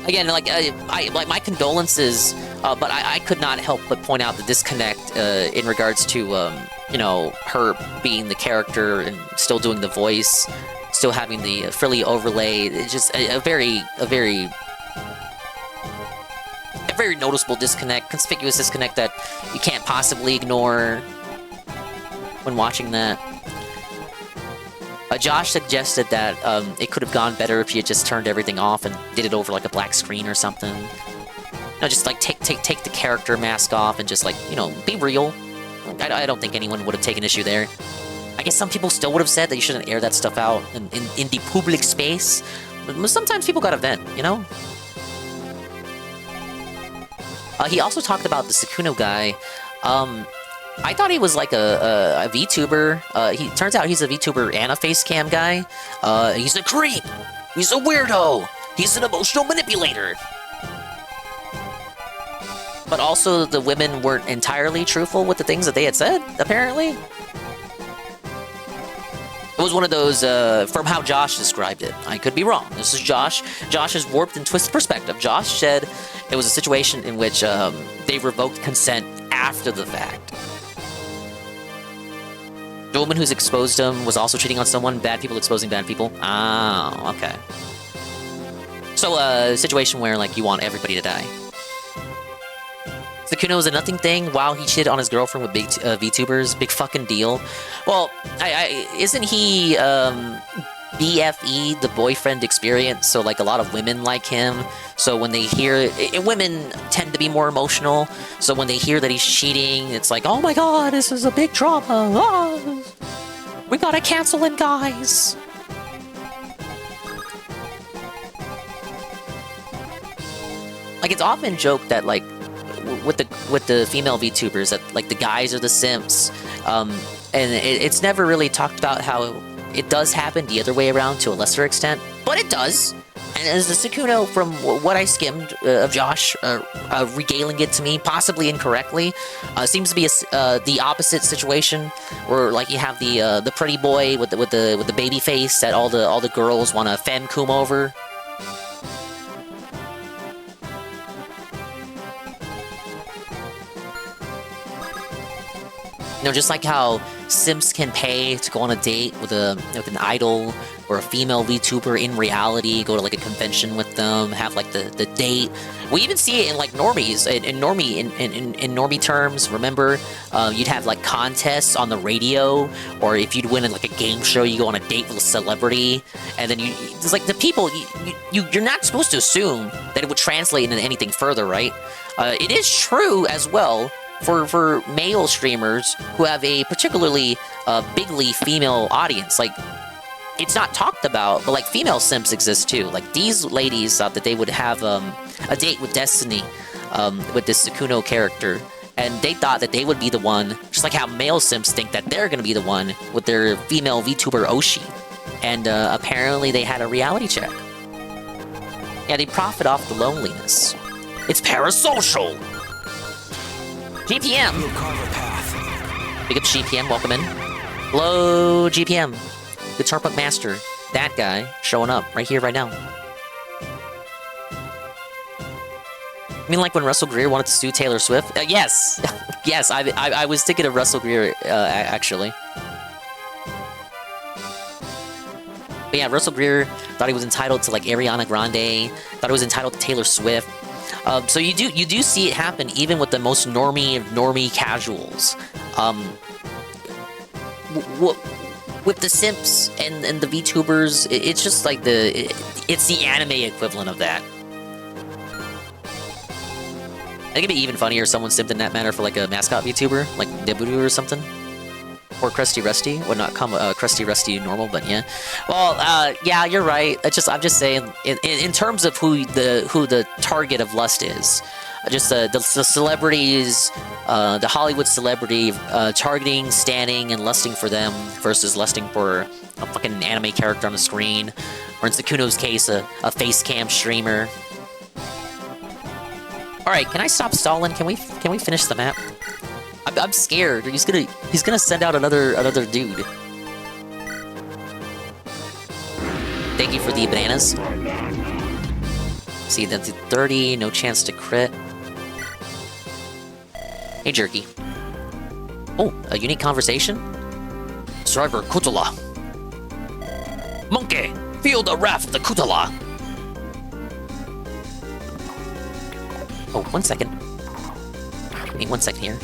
N: Again, like my condolences, but I could not help but point out the disconnect in regards to you know, her being the character and still doing the voice, still having the frilly overlay. It's just a very noticeable disconnect, conspicuous disconnect that you can't possibly ignore when watching that. Josh suggested that it could have gone better if you had just turned everything off and did it over like a black screen or something. You know, just like take the character mask off and just like, you know, be real. I don't think anyone would have taken issue there. I guess some people still would have said that you shouldn't air that stuff out in the public space. But sometimes people gotta vent, you know? He also talked about the Sukuna guy. I thought he was like a VTuber. He turns out he's a VTuber and a face cam guy. He's a creep. He's a weirdo. He's an emotional manipulator. But also, the women weren't entirely truthful with the things that they had said, apparently. It was one of those, from how Josh described it. I could be wrong. This is Josh. Josh's warped and twisted perspective. Josh said it was a situation in which they revoked consent after the fact. The woman who's exposed him was also cheating on someone. Bad people exposing bad people. Oh, okay. So, a situation where, like, you want everybody to die. Sukuna was a nothing thing while he cheated on his girlfriend with big VTubers. Big fucking deal. Well, isn't he BFE, the boyfriend experience? So like a lot of women like him. So when they hear, women tend to be more emotional. So when they hear that he's cheating, it's like, oh my god, this is a big drama. Ah, we gotta cancel him, guys. it's often joked that like with the female VTubers that like the guys are the simps, and it's never really talked about how it does happen the other way around to a lesser extent, but it does. And as the Sukuna, from what I skimmed of Josh regaling it to me, possibly incorrectly, seems to be the opposite situation, where like you have the pretty boy with the baby face that all the girls want to femcum over. You know, just like how simps can pay to go on a date with an idol or a female VTuber in reality, go to like a convention with them, have like the date. We even see it in like normies, in normie terms. Remember, you'd have like contests on the radio, or if you'd win in like a game show, you go on a date with a celebrity, and then it's like the people you're not supposed to assume that it would translate into anything further, right? It is true as well. For male streamers who have a particularly bigly female audience, like, it's not talked about, but like female simps exist too. Like these ladies thought that they would have a date with Destiny with this Sukuna character, and they thought that they would be the one, just like how male simps think that they're gonna be the one with their female VTuber Oshi. And apparently they had a reality check. Yeah, they profit off the loneliness. It's parasocial! GPM! Big up GPM, welcome in. Hello, GPM. Guitar Punk Master. That guy showing up right here, right now. I mean, like when Russell Greer wanted to sue Taylor Swift? Yes! Yes, I was thinking of Russell Greer, actually. But yeah, Russell Greer thought he was entitled to, like, Ariana Grande, thought he was entitled to Taylor Swift. So you do see it happen even with the most normie casuals. With the simps and the VTubers, it's just like it's the anime equivalent of that. I think it'd be even funnier if someone simped in that manner for like a mascot VTuber, like Debutu or something. Or Krusty Rusty. Would not come Krusty Rusty normal, but yeah. Well, yeah, you're right. I'm just saying, in terms of who the target of lust is, just the celebrities, the Hollywood celebrity targeting, standing, and lusting for them versus lusting for a fucking anime character on the screen, or in Sukuno's case, a face cam streamer. All right, can I stop stalling? Can we finish the map? I'm scared. He's gonna send out another dude. Thank you for the bananas. See, that's 30, no chance to crit. Hey, Jerky. Oh, a unique conversation? Survivor Kutala. Monkey, feel the wrath of the Kutala. Oh, 1 second. Give me 1 second here.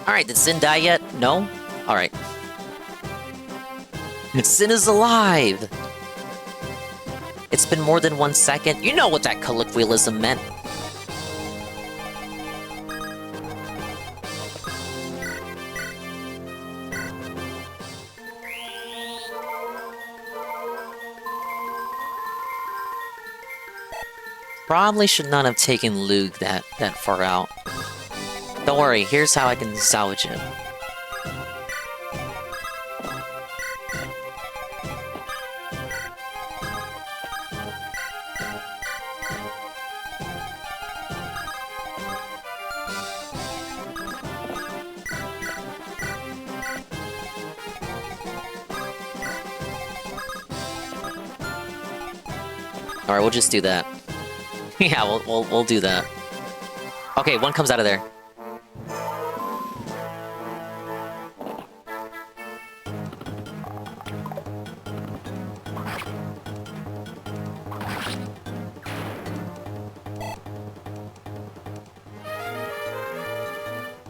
N: Alright, did Sin die yet? No? Alright. Sin is alive! It's been more than 1 second. You know what that colloquialism meant. Probably should not have taken Luke that far out. Don't worry, here's how I can salvage it. Alright, we'll just do that. Yeah, we'll do that. Okay, one comes out of there.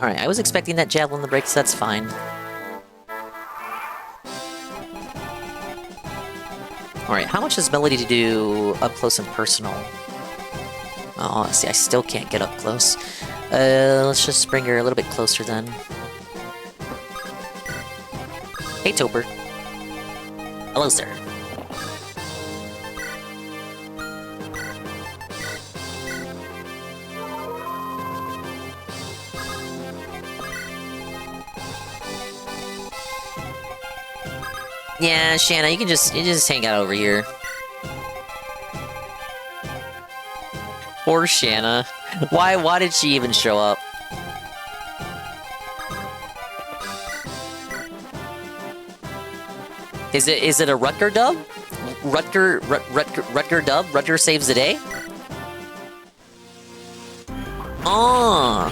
N: Alright, I was expecting that javelin to break, so that's fine. Alright, how much does Melody to do up close and personal? Oh, see, I still can't get up close. Let's just bring her a little bit closer then. Hey, Tober. Hello, sir. Yeah, Shanna, you just hang out over here. Poor Shanna. Why did she even show up? Is it a Rutger dub? Rutger dub? Rutger saves the day? Oh,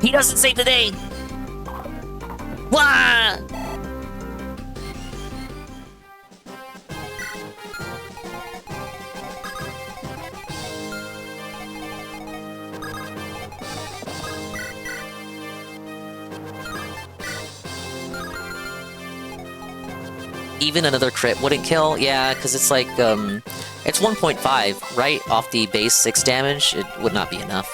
N: he doesn't save the day. Wah! Even another crit wouldn't kill? Yeah, because it's like, it's 1.5, right? Off the base 6 damage, it would not be enough.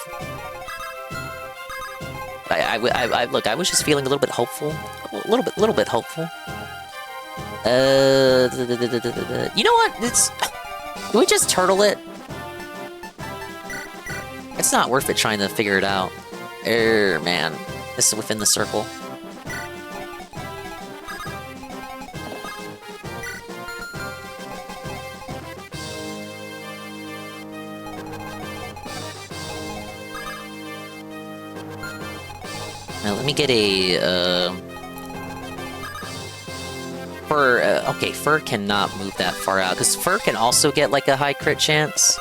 N: Look, I was just feeling a little bit hopeful. A little bit hopeful. You know what? Can we just turtle it? It's not worth it trying to figure it out. Man. This is within the circle. Now, let me get a, Fur, okay, Fur cannot move that far out, because Fur can also get, like, a high crit chance.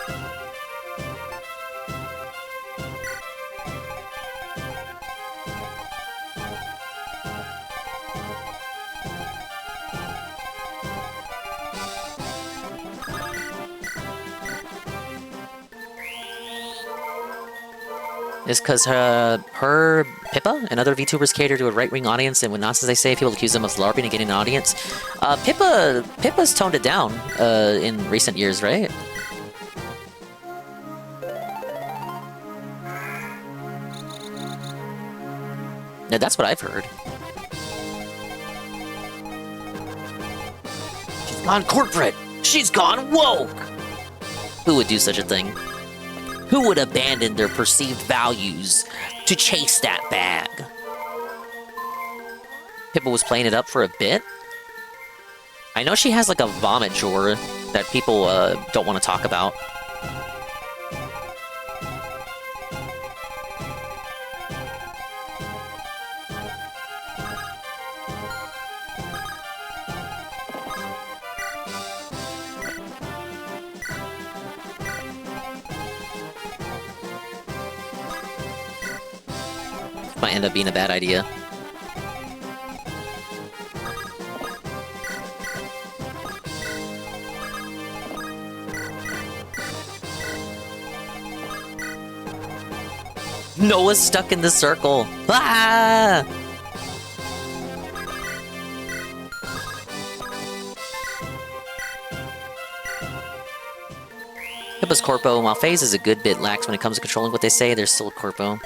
N: Is because her Pippa and other VTubers cater to a right-wing audience, and when nonsense they say, people accuse them of LARPing and getting an audience. Pippa's toned it down in recent years, right? Yeah, that's what I've heard. She's gone corporate! She's gone woke! Who would do such a thing? Who would abandon their perceived values to chase that bag? Pippa was playing it up for a bit. I know she has like a vomit drawer that people don't want to talk about. Might end up being a bad idea. Noah's stuck in the circle. Ah! Pippa's corpo, while FaZe is a good bit lax when it comes to controlling what they say, there's still a corpo.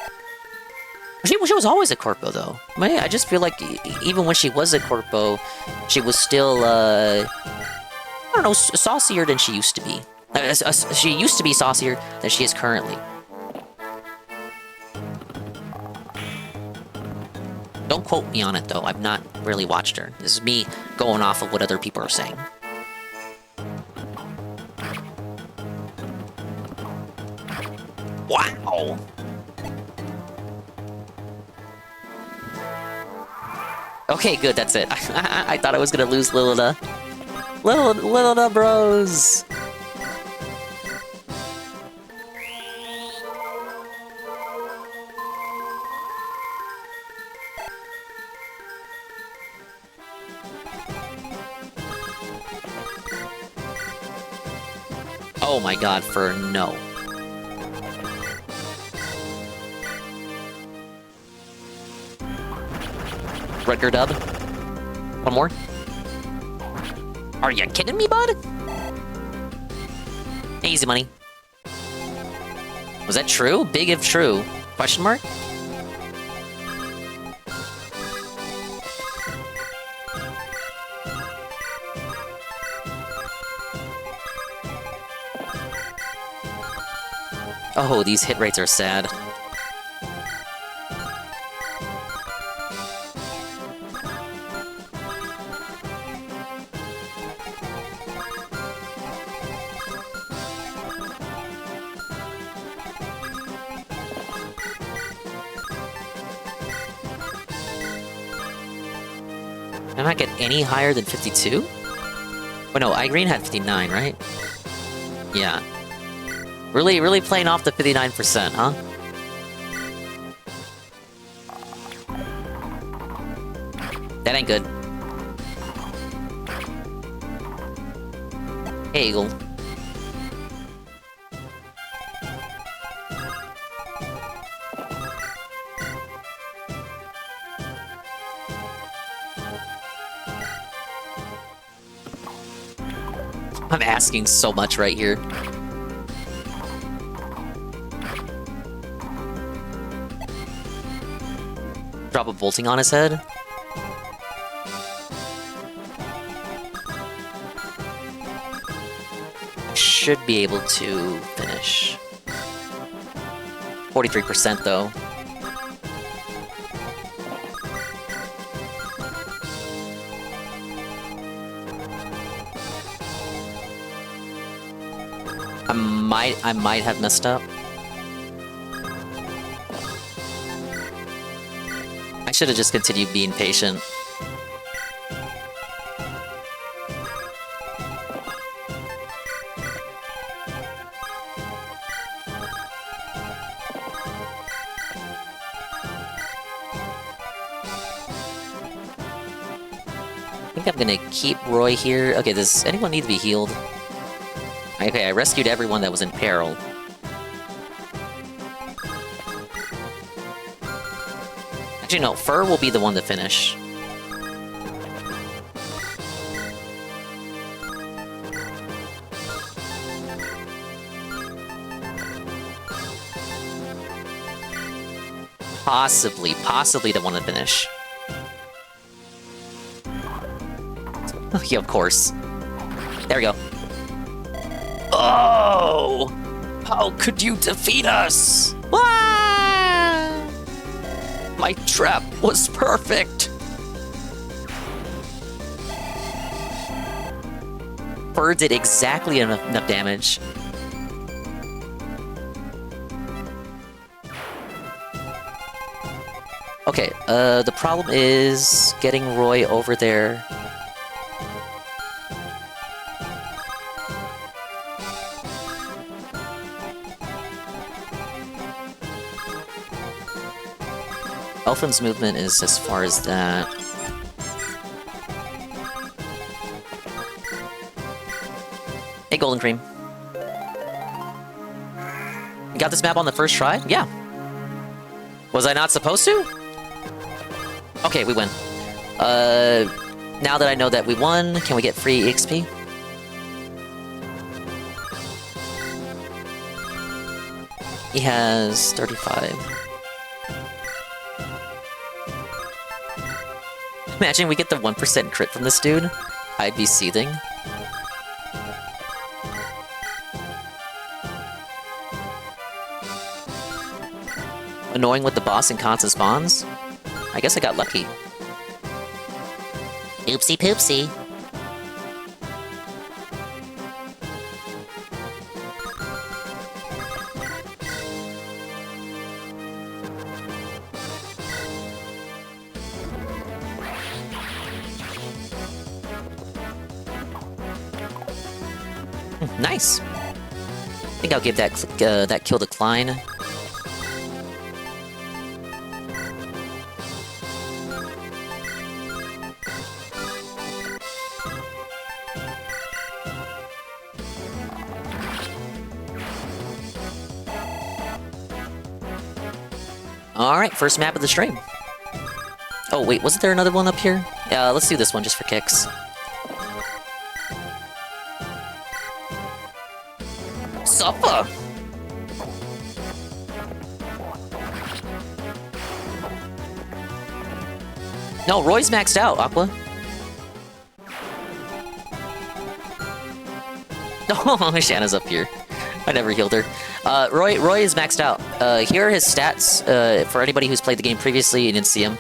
N: She was always a corpo, though. I just feel like even when she was a corpo, she was still, I don't know, saucier than she used to be. She used to be saucier than she is currently. Don't quote me on it, though. I've not really watched her. This is me going off of what other people are saying. Wow! Okay, good, that's it. I thought I was gonna lose Lilida. Lilida bros! Oh my god, for no. Rutger dub. One more. Are you kidding me, bud? Easy money. Was that true? Big if true. Question mark? Oh, these hit rates are sad. Did I not get any higher than 52? Oh no, iGreen had 59, right? Yeah. Really playing off the 59%, huh? That ain't good. Hey, Eagle. I'm asking so much right here. Drop a bolting on his head. Should be able to finish. 43% though. I might have messed up. I should have just continued being patient. I think I'm gonna keep Roy here. Okay, does anyone need to be healed? Okay, I rescued everyone that was in peril. Actually, no, Fur will be the one to finish. Possibly the one to finish. Yeah, of course. There we go. Oh! How could you defeat us? Ah! My trap was perfect! Fur did exactly enough damage. Okay, the problem is getting Roy over there. Elfin's movement is as far as that. Hey, Golden Cream. You got this map on the first try? Yeah. Was I not supposed to? Okay, we win. Now that I know that we won, can we get free XP? He has 35. Imagine we get the 1% crit from this dude. I'd be seething. Annoying with the boss and constant spawns? I guess I got lucky. Oopsie poopsie. Nice. I think I'll give that that kill decline. All right, first map of the stream. Oh, wait, wasn't there another one up here? Let's do this one just for kicks. Supper! No, Roy's maxed out, Aqua. Oh, Shanna's up here. I never healed her. Roy is maxed out. Here are his stats, for anybody who's played the game previously and didn't see him.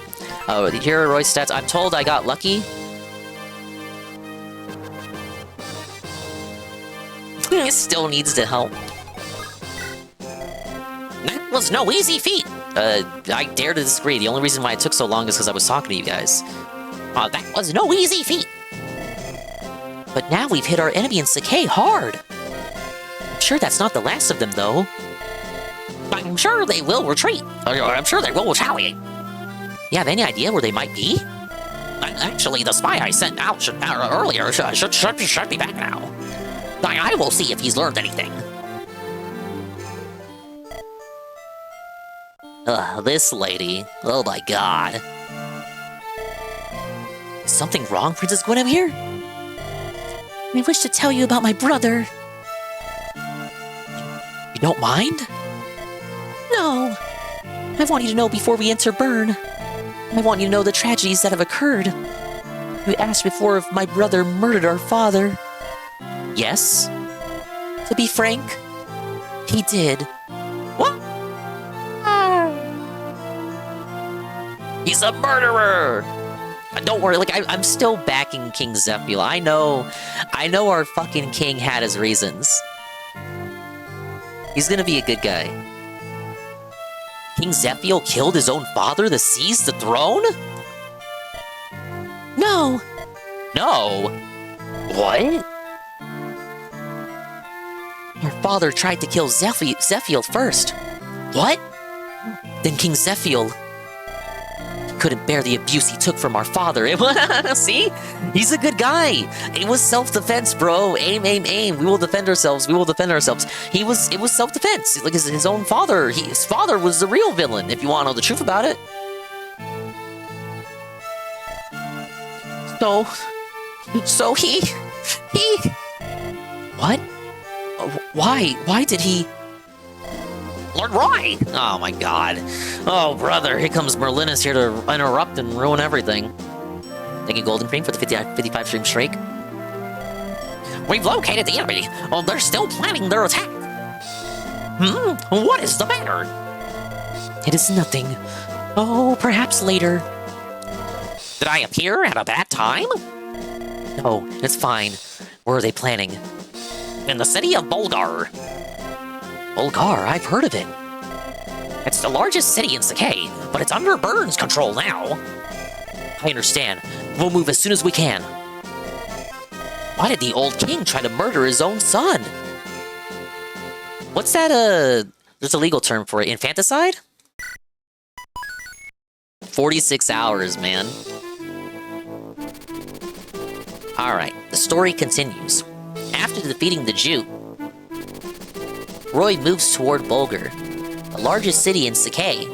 N: Here are Roy's stats. I'm told I got lucky. He still needs the help. That was no easy feat! I dare to disagree. The only reason why it took so long is because I was talking to you guys. That was no easy feat! But now we've hit our enemy in Sakei hard! I'm sure that's not the last of them, though. I'm sure they will retreat. Or I'm sure they will retaliate. You have any idea where they might be? Actually, the spy I sent out earlier should be back now. I will see if he's learned anything. This lady. Oh my god. Is something wrong, Princess Guinevere? I wish to tell you about my brother. You don't mind? No. I want you to know before we enter Bern. I want you to know the tragedies that have occurred. You asked before if my brother murdered our father. Yes. To be frank, he did. What? He's a murderer! Don't worry, like, I'm still backing King Zephiel. I know our fucking king had his reasons. He's gonna be a good guy. King Zephiel killed his own father to seize the throne? No! No? What? Our father tried to kill Zephiel first. What? Then King Zephiel couldn't bear the abuse he took from our father. See? He's a good guy. It was self-defense, bro. Aim, aim, aim. We will defend ourselves. We will defend ourselves. It was self-defense. Like his own father. His father was the real villain, if you want to know the truth about it. So he... What? Why did he... Lord Roy! Oh my god. Oh, brother, here comes Merlinus here to interrupt and ruin everything. Thank you, Golden Cream, for the 55 stream streak. We've located the enemy. Oh, they're still planning their attack. What is the matter? It is nothing. Oh, perhaps later. Did I appear at a bad time? No, it's fine. Where are they planning? In the city of Bulgar. Bulgar, I've heard of it. It's the largest city in Sakei, but it's under Bern's control now. I understand. We'll move as soon as we can. Why did the old king try to murder his own son? What's that, there's a legal term for it. Infanticide? 46 hours, man. Alright, the story continues. After defeating the Jew, Roy moves toward Bulgar, the largest city in Sakei.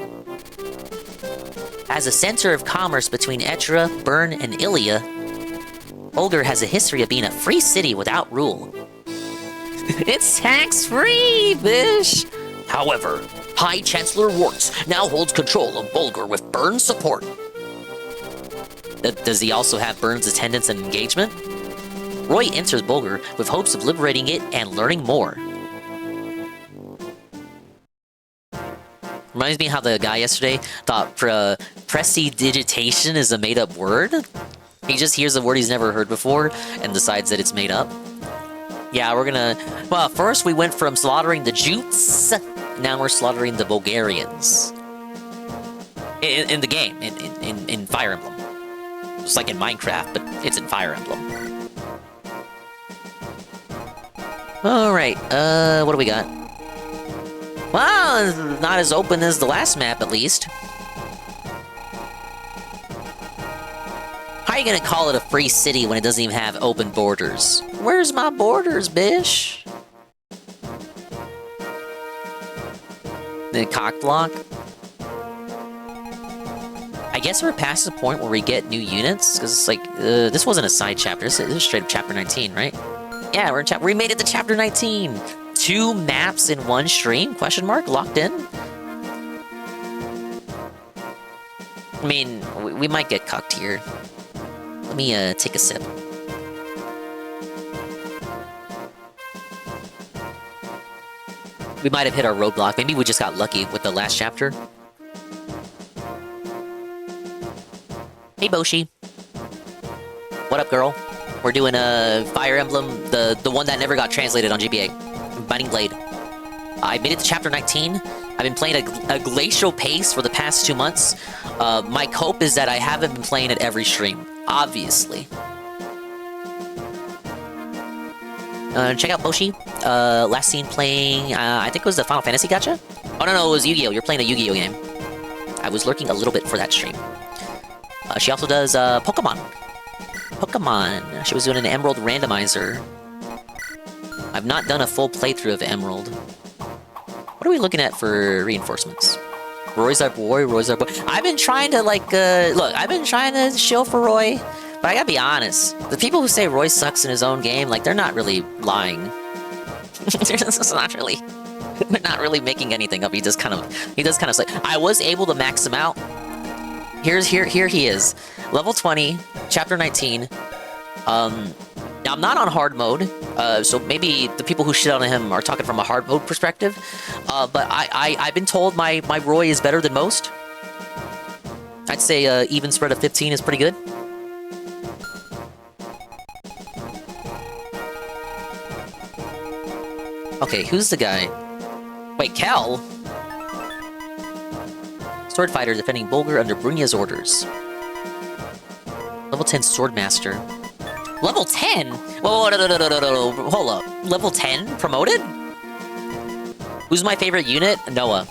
N: As a center of commerce between Etra, Bern, and Ilia, Bulgar has a history of being a free city without rule. It's tax-free, bish! However, High Chancellor Wartz now holds control of Bulgar with Bern's support. Does he also have Bern's attendance and engagement? Roy enters Bulgar with hopes of liberating it and learning more. Reminds me how the guy yesterday thought prestidigitation is a made-up word. He just hears a word he's never heard before and decides that it's made up. Yeah, we're gonna... Well, first we went from slaughtering the Jutes, now we're slaughtering the Bulgarians. In the game, in Fire Emblem. It's like in Minecraft, but it's in Fire Emblem. Alright, what do we got? Well, it's not as open as the last map, at least. How are you gonna call it a free city when it doesn't even have open borders? Where's my borders, bish? The cock block? I guess we're past the point where we get new units, because it's like, this wasn't a side chapter. This is straight up chapter 19, right? Yeah, we made it to chapter 19. 2 maps in 1 stream? Question mark? Locked in? I mean, we might get cucked here. Let me take a sip. We might have hit our roadblock. Maybe we just got lucky with the last chapter. Hey, Boshi. What up, girl? We're doing a Fire Emblem, the one that never got translated on GBA. Binding Blade. I made it to chapter 19. I've been playing a glacial pace for the past 2 months. My hope is that I haven't been playing it every stream, obviously. Check out Boshi. Last seen playing, I think it was the Final Fantasy gacha? Oh, no, it was Yu-Gi-Oh! You're playing a Yu-Gi-Oh! Game. I was lurking a little bit for that stream. She also does Pokemon. She was doing an Emerald randomizer. I've not done a full playthrough of Emerald. What are we looking at for reinforcements? Roy's our boy, Roy's our boy. I've been trying to, like, look, I've been trying to shill for Roy, but I gotta be honest. The people who say Roy sucks in his own game, like, they're not really lying. They're not really making anything up. He does kind of say, I was able to max him out. Here he is. Level 20, chapter 19. Now I'm not on hard mode, so maybe the people who shit on him are talking from a hard mode perspective. But I've been told my Roy is better than most. I'd say even spread of 15 is pretty good. Okay, who's the guy? Wait, Kel? Sword fighter defending Bulgar under Brunya's orders. Level 10 Swordmaster. Level 10? Whoa, no, hold up. Level 10? Promoted? Who's my favorite unit? Noah.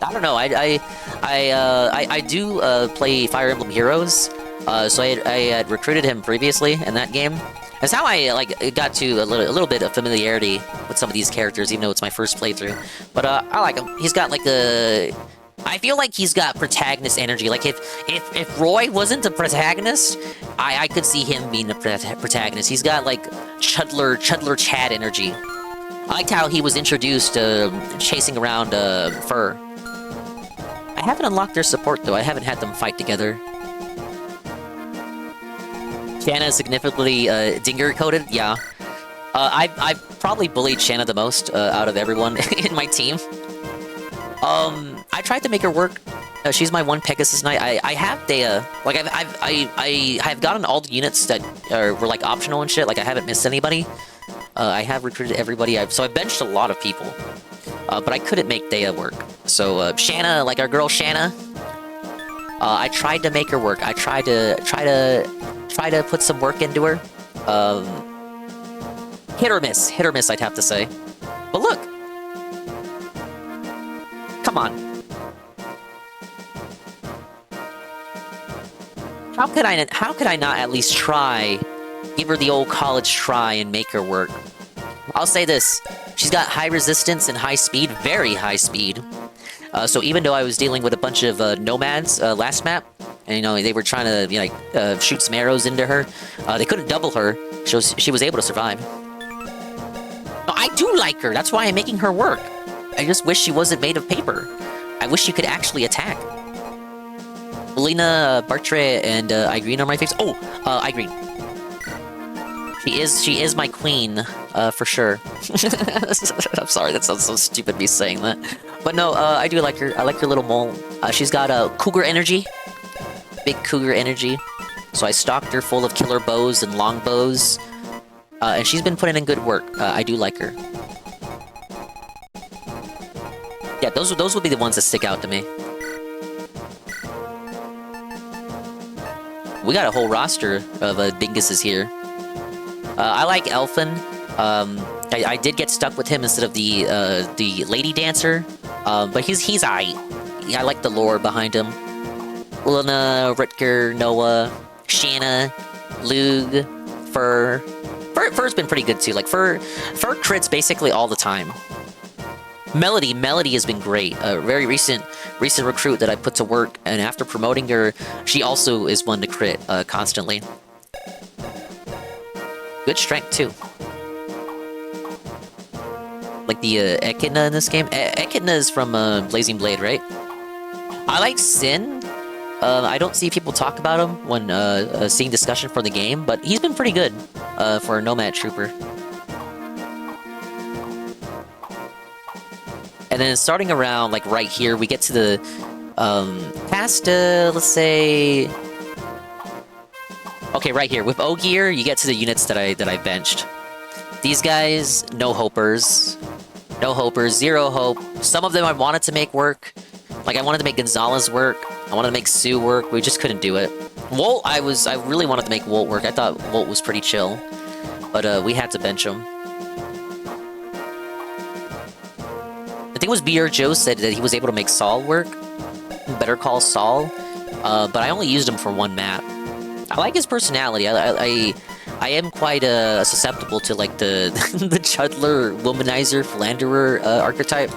N: I don't know, I do play Fire Emblem Heroes, so I had recruited him previously in that game. That's how I, like, got to a little bit of familiarity with some of these characters, even though it's my first playthrough. But, I like him. He's got, like, I feel like he's got protagonist energy. Like, if Roy wasn't a protagonist, I could see him being a protagonist. He's got, like, Chudler Chad energy. I liked how he was introduced, chasing around, Fur. I haven't unlocked their support, though. I haven't had them fight together. Shanna is significantly, dinger-coded? Yeah. I've probably bullied Shanna the most, out of everyone in my team. I tried to make her work. She's my one Pegasus Knight. I have Dea. Like, I've gotten all the units that were, like, optional and shit. Like, I haven't missed anybody. I have recruited everybody. So I've benched a lot of people. But I couldn't make Dea work. So, Shanna, like our girl Shanna, I tried to make her work. I tried to put some work into her. Hit or miss, I'd have to say. But look, come on. How could I not at least try, give her the old college try and make her work? I'll say this, she's got high resistance and high speed, very high speed. So even though I was dealing with a bunch of nomads last map, and you know they were trying to shoot some arrows into her, they couldn't double her. She was able to survive. No, I do like her. That's why I'm making her work. I just wish she wasn't made of paper. I wish she could actually attack. Lena, Bartre, and Igreen are my faves. Oh, Igreen. She is my queen, for sure. I'm sorry, that sounds so stupid me saying that. But no, I do like her. I like her little mole. She's got cougar energy. Big cougar energy. So I stocked her full of killer bows and long bows. And she's been putting in good work. I do like her. Yeah, those would be the ones that stick out to me. We got a whole roster of dinguses here. I like Elfin. I did get stuck with him instead of the lady dancer. But he's aight. Yeah, I like the lore behind him. Luna, Rutger, Noah, Shanna, Lug, Fur's been pretty good too. Like Fur crits basically all the time. Melody has been great. A very recent recruit that I put to work, and after promoting her, she also is one to crit constantly. Good strength too. Like the Echidna in this game. Echidna is from Blazing Blade, right? I like Sin. I don't see people talk about him when seeing discussion for the game, but he's been pretty good for a Nomad Trooper. And then starting around, like, right here, we get to the, past, let's say... Okay, right here. With Ogier, you get to the units that I benched. These guys, no hopers. No hopers, zero hope. Some of them I wanted to make work. Like, I wanted to make Gonzalez work. I wanted to make Sue work. We just couldn't do it. Wolt, I really wanted to make Wolt work. I thought Wolt was pretty chill. But, we had to bench him. I think it was BR Joe said that he was able to make Saul work. Better Call Saul. But I only used him for one map. I like his personality. I am quite susceptible to like the the Chudler, Womanizer, Philanderer archetype.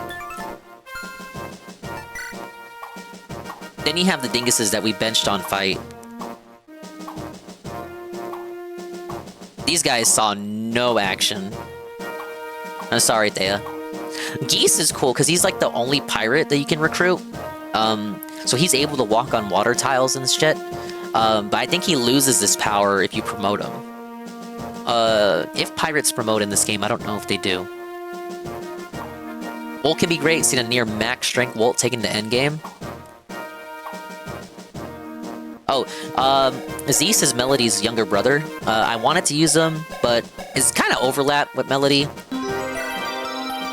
N: Then you have the dinguses that we benched on fight. These guys saw no action. I'm sorry, Thea. Geese is cool because he's like the only pirate that you can recruit. So he's able to walk on water tiles and shit. But I think he loses this power if you promote him. If pirates promote in this game, I don't know if they do. Wolt can be great, seen a near max strength Wolt taking the end game. Oh, Zeus is Melody's younger brother. I wanted to use him, but it's kind of overlap with Melody.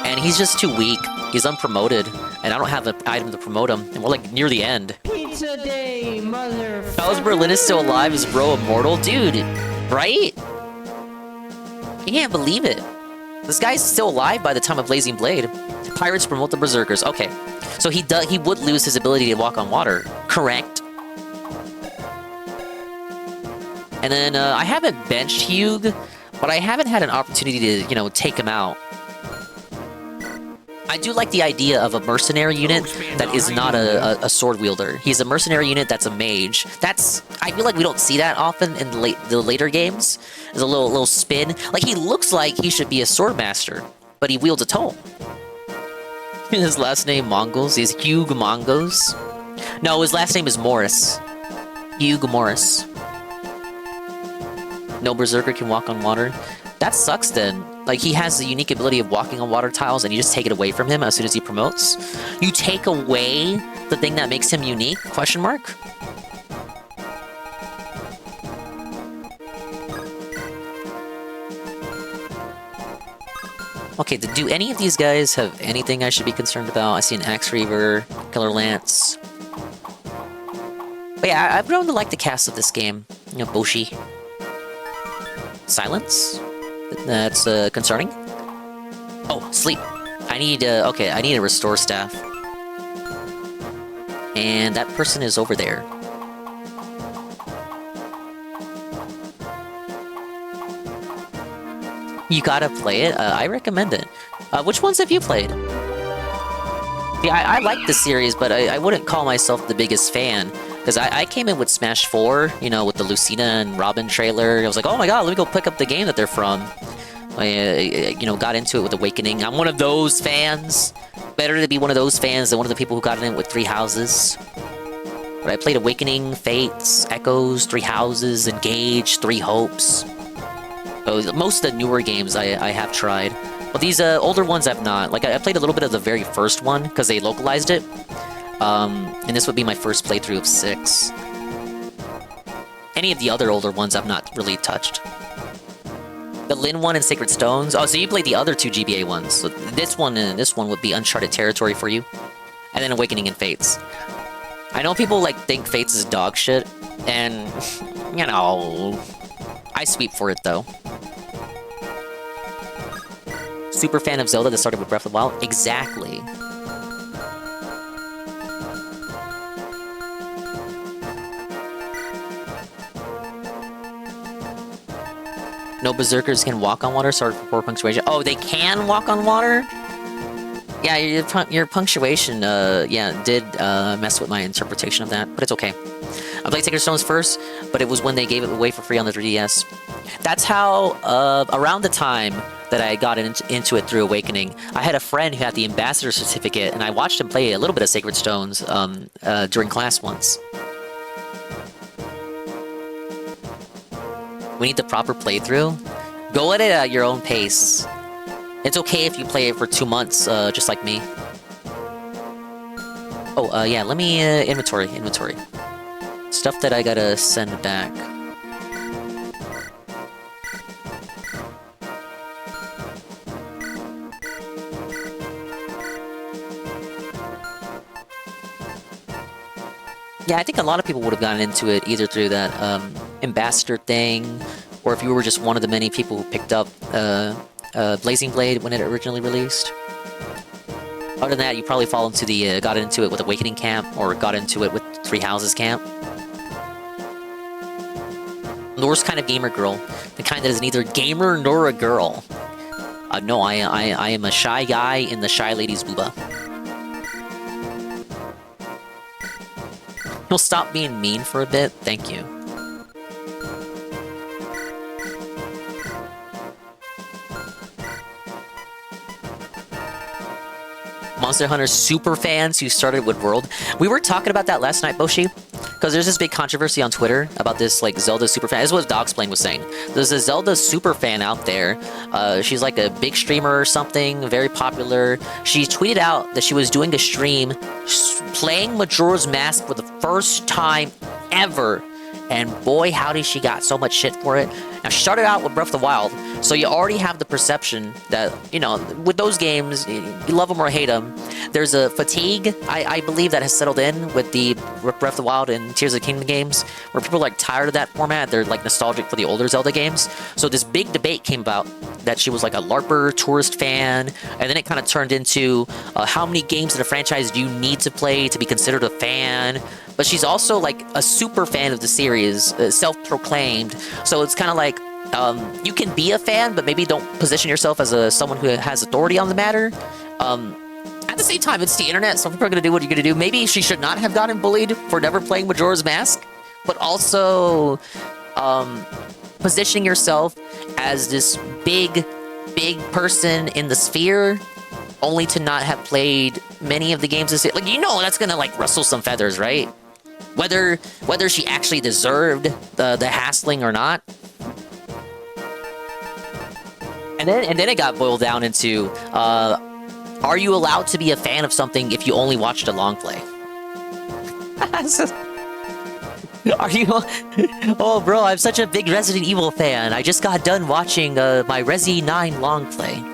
N: And he's just too weak. He's unpromoted, and I don't have an item to promote him. And we're like near the end.
J: Pizza day, mother.
N: Charles Berlin is still alive. Is bro immortal, dude? Right? You can't believe it. This guy's still alive by the time of Blazing Blade. Pirates promote the Berserkers. Okay, so he would lose his ability to walk on water. Correct. And then I haven't benched Hugh, but I haven't had an opportunity to, you know, take him out. I do like the idea of a mercenary unit that is not a sword wielder. He's a mercenary unit that's a mage. I feel like we don't see that often in the later games. There's a little spin. Like, he looks like he should be a sword master, but he wields a tome. His last name Mongols. He's Hugh Mongos. No, his last name is Morris. Hugh Morris. No berserker can walk on water. That sucks then. Like, he has the unique ability of walking on water tiles, and you just take it away from him as soon as he promotes. You take away the thing that makes him unique? Question mark? Okay, do any of these guys have anything I should be concerned about? I see an Axe Reaver, Killer Lance. But yeah, I've grown to like the cast of this game. You know, Boshi. Silence? That's concerning. Oh, sleep. I need okay, I need a restore staff. And that person is over there. You gotta play it. I recommend it. Which ones have you played? Yeah, I like the series, but I wouldn't call myself the biggest fan. Because I came in with Smash 4, you know, with the Lucina and Robin trailer. I was like, oh my god, let me go pick up the game that they're from. I you know, got into it with Awakening. I'm one of those fans. Better to be one of those fans than one of the people who got in it with 3 Houses. But I played Awakening, Fates, Echoes, 3 Houses, Engage, 3 Hopes. So most of the newer games I have tried. But these older ones I've not. Like, I played a little bit of the very first one, because they localized it. And this would be my first playthrough of 6. Any of the other older ones I've not really touched. The Lin one and Sacred Stones. Oh, so you played the other 2 GBA ones. So this one and this one would be uncharted territory for you. And then Awakening and Fates. I know people like think Fates is dog shit, and you know, I sweep for it though. Super fan of Zelda that started with Breath of the Wild? Exactly. No berserkers can walk on water, sorry for 4 punctuation. Oh, they can walk on water? Yeah, your punctuation, did mess with my interpretation of that, but it's okay. I played Sacred Stones first, but it was when they gave it away for free on the 3DS. That's how, around the time that I got into it through Awakening, I had a friend who had the Ambassador Certificate, and I watched him play a little bit of Sacred Stones during class once. We need the proper playthrough. Go at it at your own pace. It's okay if you play it for 2 months, just like me. Oh, yeah, let me, inventory. Stuff that I gotta send back. Yeah, I think a lot of people would have gotten into it either through that, Ambassador thing, or if you were just one of the many people who picked up, Blazing Blade when it originally released. Other than that, you probably fall into the, got into it with Awakening Camp, or got into it with Three Houses Camp. The worst kind of gamer girl. The kind that is neither gamer nor a girl. No, I am a shy guy in the shy lady's booba. You'll stop being mean for a bit? Thank you. Monster Hunter super fans who started with World. We were talking about that last night, Boshi, because there's this big controversy on Twitter about this, like, Zelda super fan. This is what Dogsplain was saying. There's a Zelda super fan out there. She's like a big streamer or something, very popular. She tweeted out that she was doing a stream playing Majora's Mask for the first time ever. And boy, howdy, she got so much shit for it. Now, she started out with Breath of the Wild, so you already have the perception that, you know, with those games, you love them or hate them. There's a fatigue, I believe, that has settled in with the Breath of the Wild and Tears of the Kingdom games, where people are, like, tired of that format. They're, like, nostalgic for the older Zelda games. So this big debate came about that she was, like, a LARPer, tourist fan, and then it kind of turned into how many games in a franchise do you need to play to be considered a fan? But she's also, like, a super fan of the series, self-proclaimed. So it's kind of like, you can be a fan, but maybe don't position yourself as someone who has authority on the matter. At the same time, it's the internet, so people are going to do what you're going to do. Maybe she should not have gotten bullied for never playing Majora's Mask, but also positioning yourself as this big person in the sphere, only to not have played many of the games. Like, you know, that's going to, like, rustle some feathers, right? Whether she actually deserved the hassling or not. And then it got boiled down into, are you allowed to be a fan of something if you only watched a long play? Are you? Oh, bro, I'm such a big Resident Evil fan. I just got done watching my Resi 9 long play.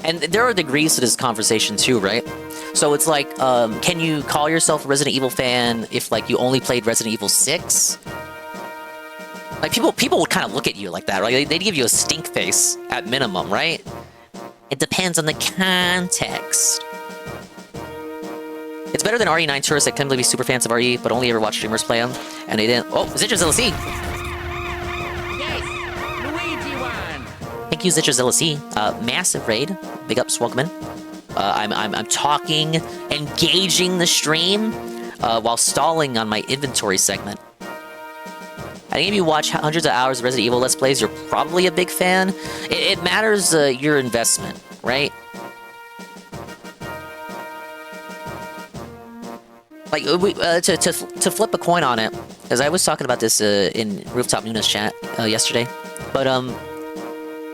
N: And there are degrees to this conversation too, right? So it's like, can you call yourself a Resident Evil fan if, like, you only played Resident Evil 6? Like, people would kind of look at you like that, right? They'd give you a stink face, at minimum, right? It depends on the context. It's better than RE9 tourists that claim to be super fans of RE, but only ever watch streamers play them, and they didn't. Oh, Zitrus LC!
G: Yes, Luigi won.
N: Thank you, Zitrus LC. Massive raid. Big up, Swogman. I'm talking, engaging the stream, while stalling on my inventory segment. I think if you watch hundreds of hours of Resident Evil Let's Plays, you're probably a big fan. It matters your investment, right? Like, to flip a coin on it, because I was talking about this in Rooftop Nuna's chat yesterday, but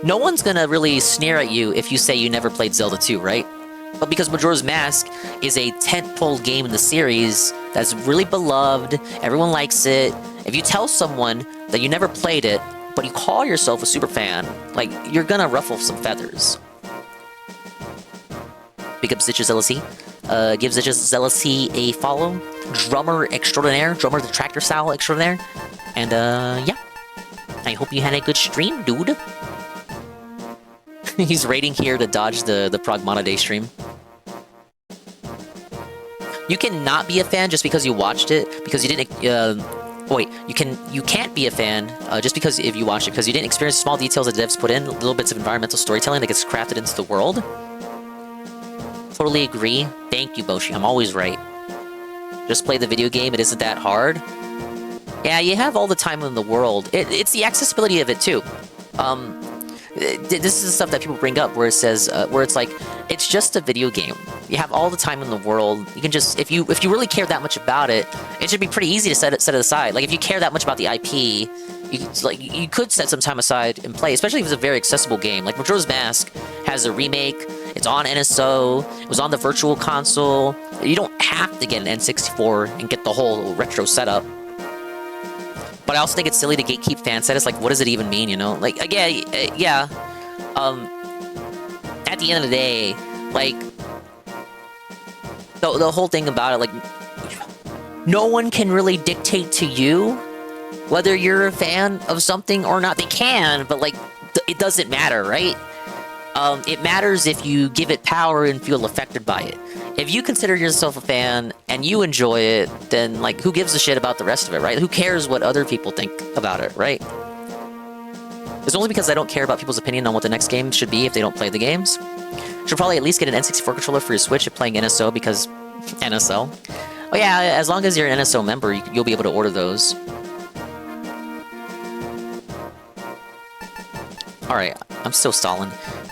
N: no one's gonna really sneer at you if you say you never played Zelda 2, right? But because Majora's Mask is a tentpole game in the series that's really beloved, everyone likes it. If you tell someone that you never played it, but you call yourself a super fan, like, you're gonna ruffle some feathers. Big up Zitrus LC. Give Zitrus LC a follow. Drummer extraordinaire. Drummer the tractor style extraordinaire. And, yeah. I hope you had a good stream, dude. He's raiding here to dodge the Pragmata Day stream. You cannot be a fan just because you watched it, because you didn't wait, you can't be a fan just because if you watch it, because you didn't experience the small details that devs put in, little bits of environmental storytelling that gets crafted into the world. Totally agree. Thank you, Boshi. I'm always right. Just play the video game. It isn't that hard. Yeah, you have all the time in the world. It's the accessibility of it too. This is the stuff that people bring up where it says, where it's like, it's just a video game. You have all the time in the world. You can just, if you really care that much about it, it should be pretty easy to set it aside. Like if you care that much about the IP, you could set some time aside and play, especially if it's a very accessible game. Like Majora's Mask has a remake. It's on NSO. It was on the Virtual Console. You don't have to get an N64 and get the whole retro setup. But I also think it's silly to gatekeep fan status. Like, what does it even mean, you know? Like, again, yeah. At the end of the day, like, the whole thing about it, like, no one can really dictate to you whether you're a fan of something or not. They can, but, like, it doesn't matter, right? It matters if you give it power and feel affected by it. If you consider yourself a fan and you enjoy it, then, like, who gives a shit about the rest of it, right? Who cares what other people think about it, right? It's only because I don't care about people's opinion on what the next game should be if they don't play the games. Should probably at least get an N64 controller for your Switch if playing NSO, because... NSO? Oh yeah, as long as you're an NSO member, you'll be able to order those. Alright, I'm still stalling.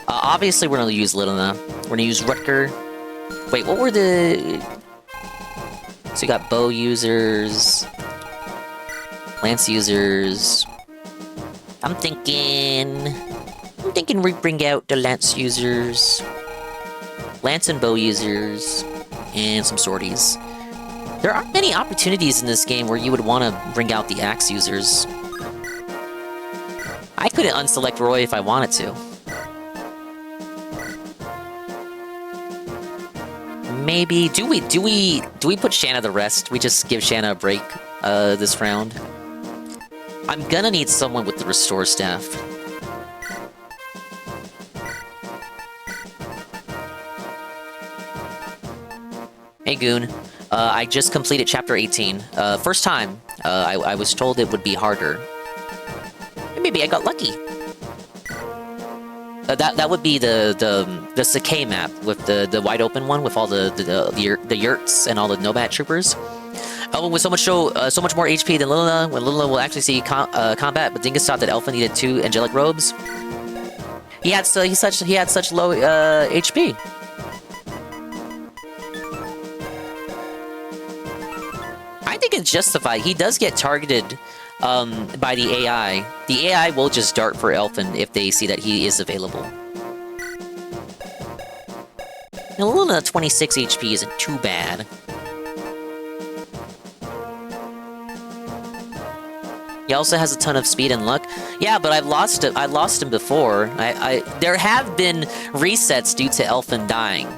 N: Obviously, we're gonna use Lilina. We're gonna use Rutger. Wait, what were the... So you got bow users... Lance users... I'm thinking we bring out the Lance users... Lance and bow users... And some sorties. There aren't many opportunities in this game where you would want to bring out the axe users. I couldn't unselect Roy if I wanted to. Maybe do we put Shanna to rest? We just give Shanna a break this round. I'm gonna need someone with the restore staff. Hey Goon, I just completed chapter 18. First time. I was told it would be harder. Maybe I got lucky. That would be the Sakai map with the wide open one with all the yurts and all the nomad troopers. Oh, with so much more HP than Lilina, when Lilina will actually see combat, but Dingus thought that Elfa needed 2 angelic robes. He had such low HP. I think it's justified. He does get targeted by the AI. The AI will just dart for Elfin if they see that he is available. Now, Lilina 26 HP isn't too bad. He also has a ton of speed and luck. Yeah, but I've lost him. I lost him before. There have been resets due to Elfin dying.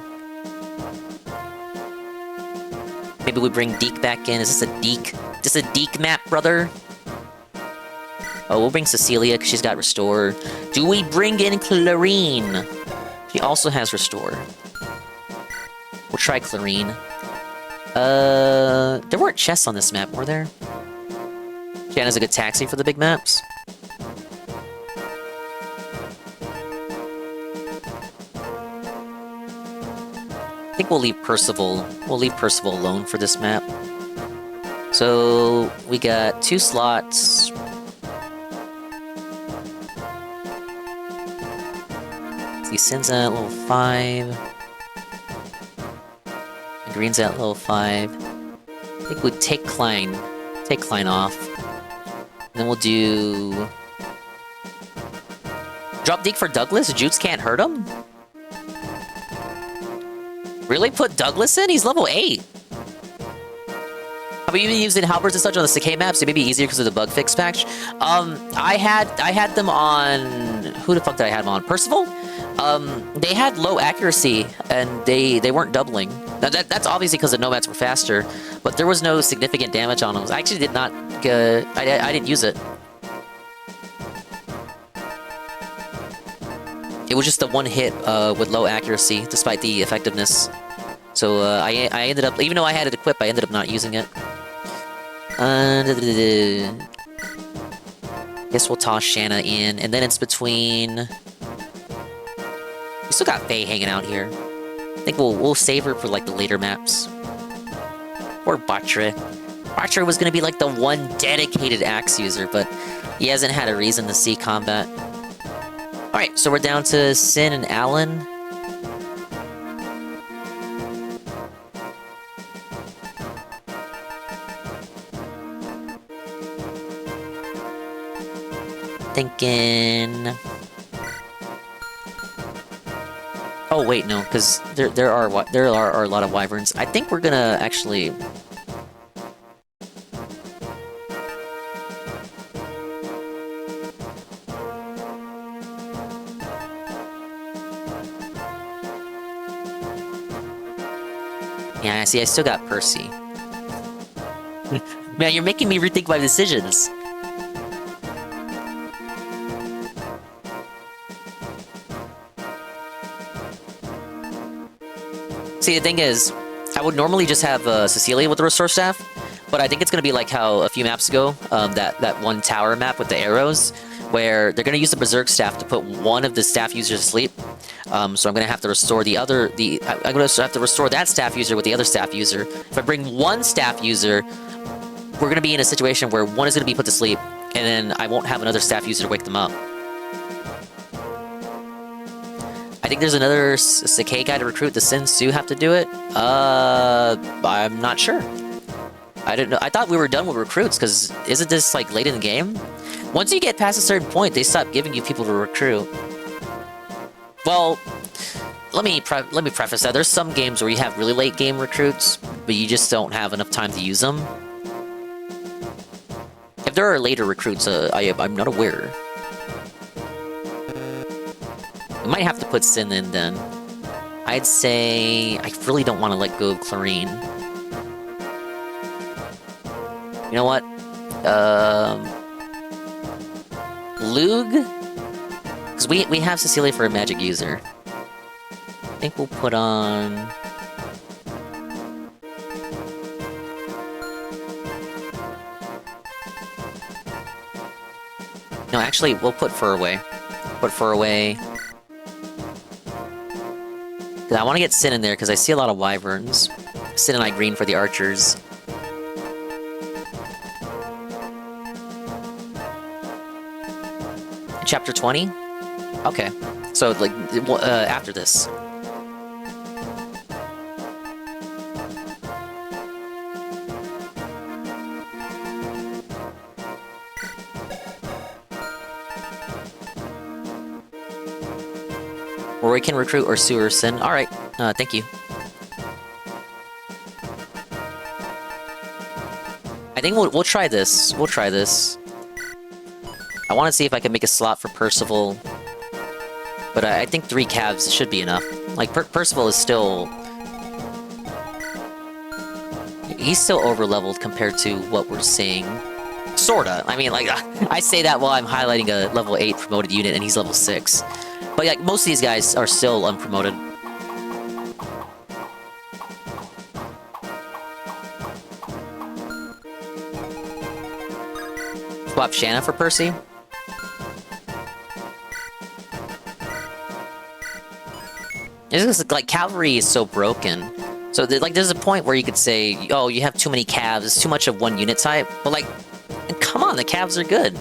N: Maybe we bring Deke back in. Is this a Deke? Is this a Deke map, brother? Oh, we'll bring Cecilia because she's got restore. Do we bring in Clarine? She also has restore. We'll try Clarine. There weren't chests on this map, were there? Shanna's a good taxi for the big maps. I think we'll leave Percival. We'll leave Percival alone for this map. So we got 2 slots. See, Sin's at level 5. And Green's at level 5. I think we'd take Klein. Take Klein off. Then we'll do... Drop Deke for Douglas? Jutes can't hurt him? Really? Put Douglas in? He's level 8. Have you been using halberds and such on the Sakai maps? It may be easier because of the bug fix patch. I had them on... Who the fuck did I have them on? Percival? They had low accuracy, and they weren't doubling. Now, that's obviously because the nomads were faster, but there was no significant damage on them. I actually did not... I didn't use it. It was just the one hit with low accuracy, despite the effectiveness. So I ended up... Even though I had it equipped, I ended up not using it. Guess we'll toss Shanna in, and then it's between... We still got Faye hanging out here. I think we'll save her for like the later maps. Or Batra. Batra was gonna be like the one dedicated axe user, but he hasn't had a reason to see combat. Alright, so we're down to Sin and Alan. Thinking... Oh wait, no, because there are a lot of wyverns. I think we're gonna actually... Yeah, see, I still got Percy. Man, you're making me rethink my decisions. See, the thing is, I would normally just have Cecilia with the Restore Staff, but I think it's going to be like how a few maps ago, that one tower map with the arrows, where they're going to use the Berserk Staff to put one of the staff users to sleep. So I'm going to have to restore I'm going to have to restore that staff user with the other staff user. If I bring one staff user, we're going to be in a situation where one is going to be put to sleep, and then I won't have another staff user to wake them up. I think there's another Sakei guy to recruit. The Sin Su have to do it? I'm not sure. I didn't know. I thought we were done with recruits, because isn't this, like, late in the game? Once you get past a certain point, they stop giving you people to recruit. Well, let me preface that. There's some games where you have really late game recruits, but you just don't have enough time to use them. If there are later recruits, I'm not aware. We might have to put Sin in then. I'd say I really don't want to let go of Clarine. You know what? Lug? Because we have Cecilia for a magic user. I think we'll put on... No, actually, we'll put Fur away. Put Fur away. I want to get Sin in there, because I see a lot of wyverns. Sin and I green for the archers. Chapter 20? Okay. So, like, after this. Or we can recruit or Sue or Sin. Alright, thank you. I think we'll try this. We'll try this. I want to see if I can make a slot for Percival. But I think 3 calves should be enough. Like, Percival is still... He's still over-leveled compared to what we're seeing. Sorta. I mean, like, I say that while I'm highlighting a level 8 promoted unit and he's level 6. But like, most of these guys are still unpromoted. Swap Shanna for Percy. It's just like cavalry is so broken. So like, there's a point where you could say, oh, you have too many calves, it's too much of one unit type. But like, come on, the calves are good.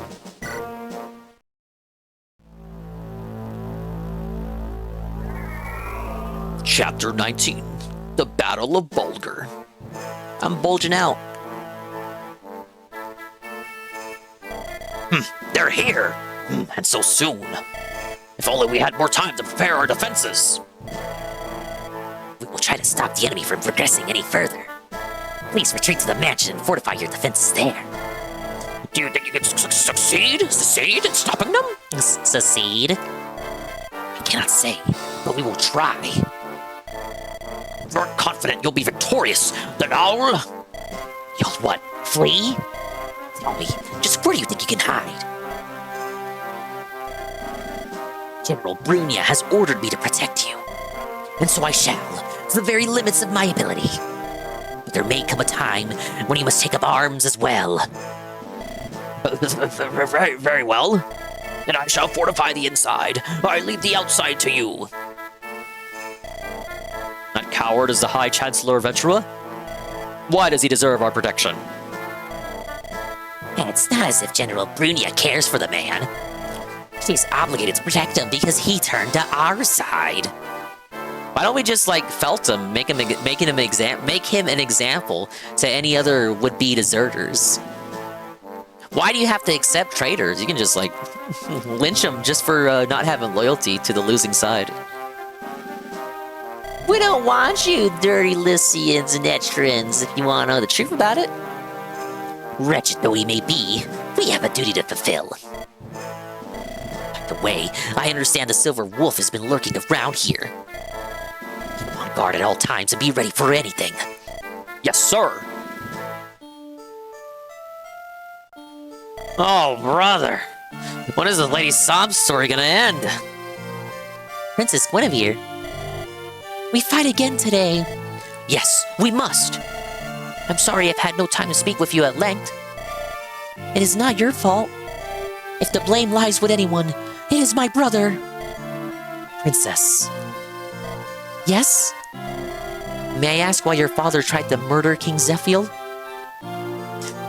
N: Chapter 19, The Battle of Bulgur. I'm bulging out. They're here! And so soon. If only we had more time to prepare our defenses. We will try to stop the enemy from progressing any further. Please retreat to the mansion and fortify your defenses there. Do you think you can succeed in stopping them? Succeed? I cannot say, but we will try. If you're confident you'll be victorious, then I'll... You'll what? Flee? Tell me, just where do you think you can hide? General Brunia has ordered me to protect you. And so I shall, to the very limits of my ability. but there may come a time when you must take up arms as well. Very well. Then I shall fortify the inside. I leave the outside to you. That coward is the High Chancellor of Vetra? Why does he deserve our protection? It's not as if General Brunia cares for the man. She's obligated to protect him because he turned to our side. Why don't we just, like, felt him, make him an example to any other would-be deserters? Why do you have to accept traitors? You can just, like, lynch them just for not having loyalty to the losing side. We don't want you, dirty Lycians and Etrans, if you want to know the truth about it. Wretched though we may be, we have a duty to fulfill. By the way, I understand the Silver Wolf has been lurking around here. Keep on guard at all times and be ready for anything. Yes, sir. Oh, brother. When is this Lady Sob story gonna end? Princess Guinevere. We fight again today. Yes, we must. I'm sorry I've had no time to speak with you at length. It is not your fault. If the blame lies with anyone, it is my brother. Princess. Yes? May I ask why your father tried to murder King Zephiel?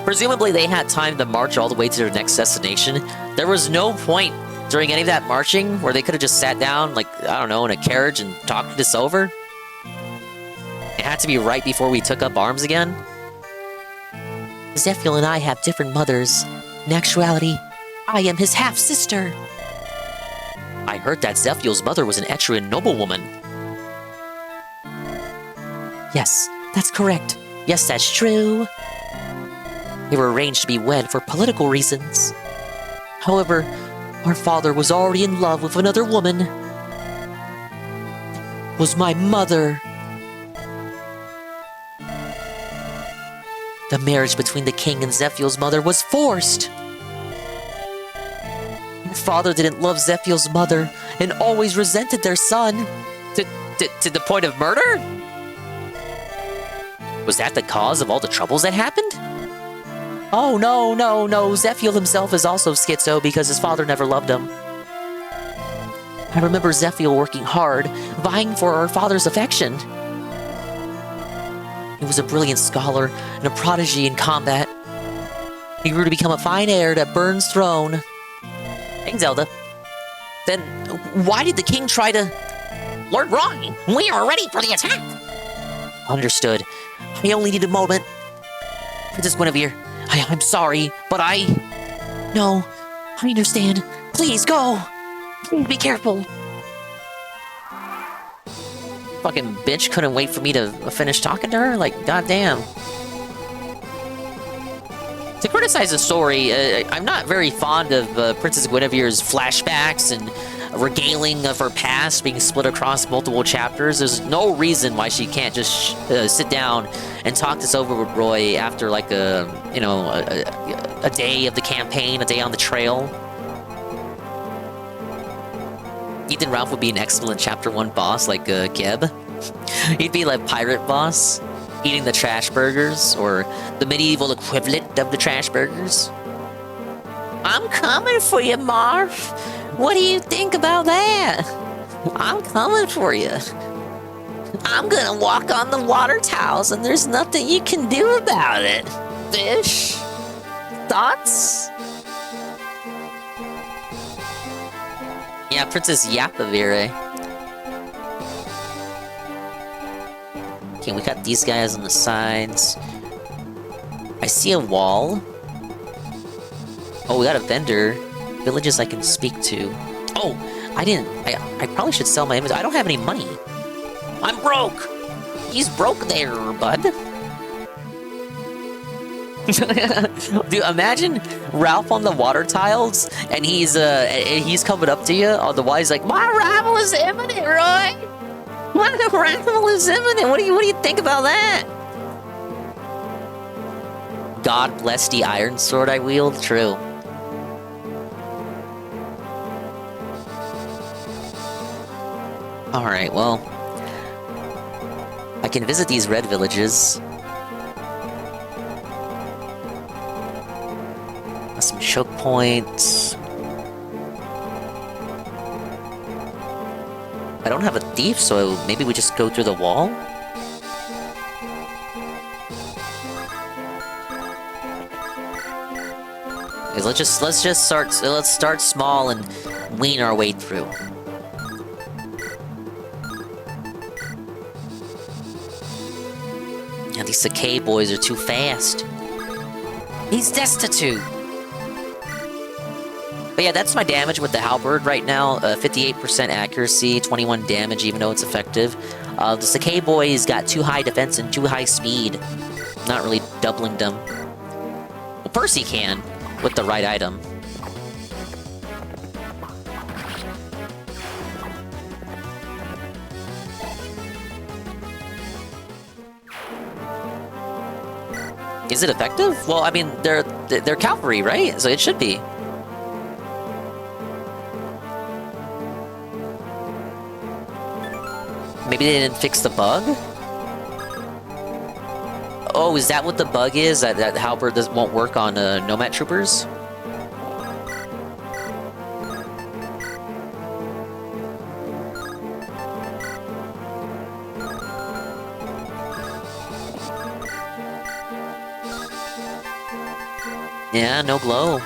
N: Presumably they had time to march all the way to their next destination. There was no point during any of that marching where they could have just sat down, like, I don't know, in a carriage and talked this over. It had to be right before we took up arms again. Zephiel and I have different mothers. In actuality, I am his half-sister. I heard that Zephiel's mother was an Etrian noblewoman. Yes, that's correct. Yes, that's true. They were arranged to be wed for political reasons. However, our father was already in love with another woman. It was my mother. The marriage between the king and Zephiel's mother was forced. My father didn't love Zephiel's mother and always resented their son. To the point of murder? Was that the cause of all the troubles that happened? Oh, no. Zephiel himself is also schizo because his father never loved him. I remember Zephiel working hard, vying for our father's affection. He was a brilliant scholar and a prodigy in combat. He grew to become a fine heir to Byrne's throne. Thanks, Zelda. Then, why did the king try to... Lord Wrong, we are ready for the attack! Understood. I only need a moment. Princess Guinevere, I'm sorry, but No, I understand. Please, go! Please be careful. Fucking bitch couldn't wait for me to finish talking to her? Like, goddamn. To criticize the story, I'm not very fond of Princess Guinevere's flashbacks and regaling of her past being split across multiple chapters. There's no reason why she can't just sit down and talk this over with Roy after, like, a day of the campaign, a day on the trail. Ethan Ralph would be an excellent Chapter 1 boss, like Geb. He'd be like pirate boss, eating the trash burgers, or the medieval equivalent of the trash burgers. I'm coming for you, Marv. What do you think about that? I'm coming for you. I'm gonna walk on the water tiles, and there's nothing you can do about it. Fish? Thoughts? Yeah, Princess Yapavire. Okay, we got these guys on the sides. I see a wall. Oh, we got a vendor. Villages I can speak to. Oh, I probably should sell my inventory. I don't have any money. I'm broke! He's broke there, bud. Dude, imagine Ralph on the water tiles, and he's coming up to you. Otherwise, like, my arrival is imminent, Roy. My arrival is imminent. What do you think about that? God bless the iron sword I wield. True. All right. Well, I can visit these red villages. choke points. I don't have a thief, so maybe we just go through the wall? Okay, let's start small and wean our way through. Yeah, these Sakai boys are too fast. He's destitute. But yeah, that's my damage with the halberd right now. 58% accuracy, 21 damage, even though it's effective. The Sakai boys got too high defense and too high speed. Not really doubling them. Well, Percy can, with the right item. Is it effective? Well, I mean, they're cavalry, right? So it should be. Maybe they didn't fix the bug? Oh, is that what the bug is? That halberd won't work on Nomad troopers? Yeah, no glow.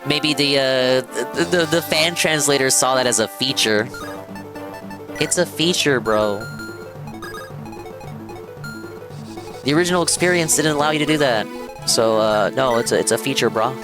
N: Maybe the fan translator saw that as a feature. It's a feature, bro. The original experience didn't allow you to do that. So, no, it's a feature, bro.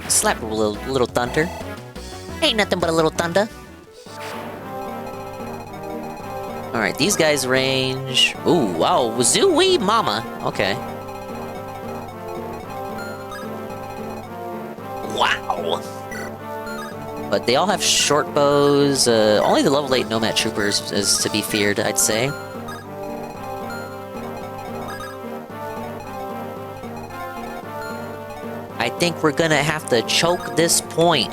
N: Slap a little thunder. Ain't nothing but a little thunder. Alright, these guys range... Ooh, wow, Zooey Mama. Okay. Wow! But they all have short bows. Only the level 8 Nomad Troopers is to be feared, I'd say. I think we're gonna have to choke this point.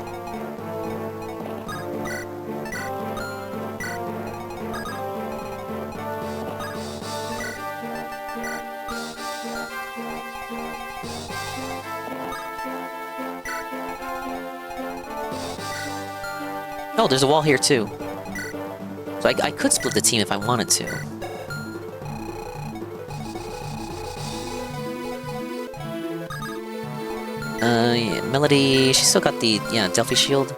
N: Oh, there's a wall here too. So I could split the team if I wanted to. Yeah, Melody, she's still got the, yeah, Delphi shield.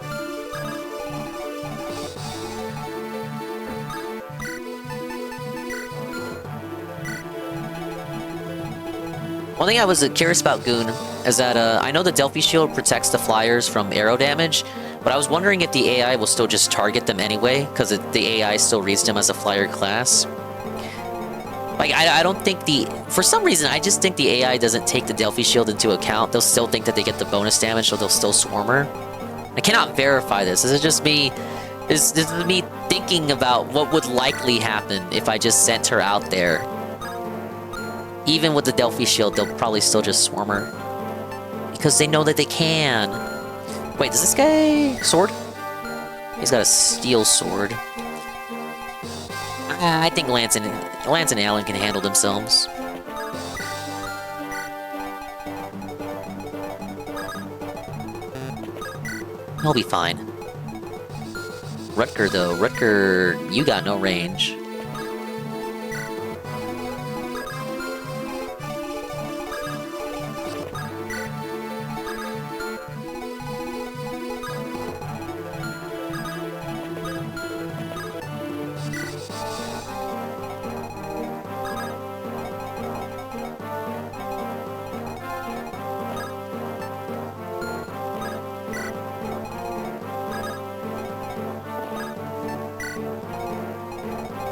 N: One thing I was curious about, Goon, is that I know the Delphi shield protects the flyers from arrow damage, but I was wondering if the AI will still just target them anyway, because the AI still reads them as a flyer class. Like, I don't think for some reason, I just think the AI doesn't take the Delphi shield into account. They'll still think that they get the bonus damage, so they'll still swarm her. I cannot verify this. This is just me... This is me thinking about what would likely happen if I just sent her out there. Even with the Delphi shield, they'll probably still just swarm her. Because they know that they can. Wait, does this guy... Sword? He's got a steel sword. I think Lance and Alan can handle themselves. He'll be fine. Rutger, though. Rutger, you got no range.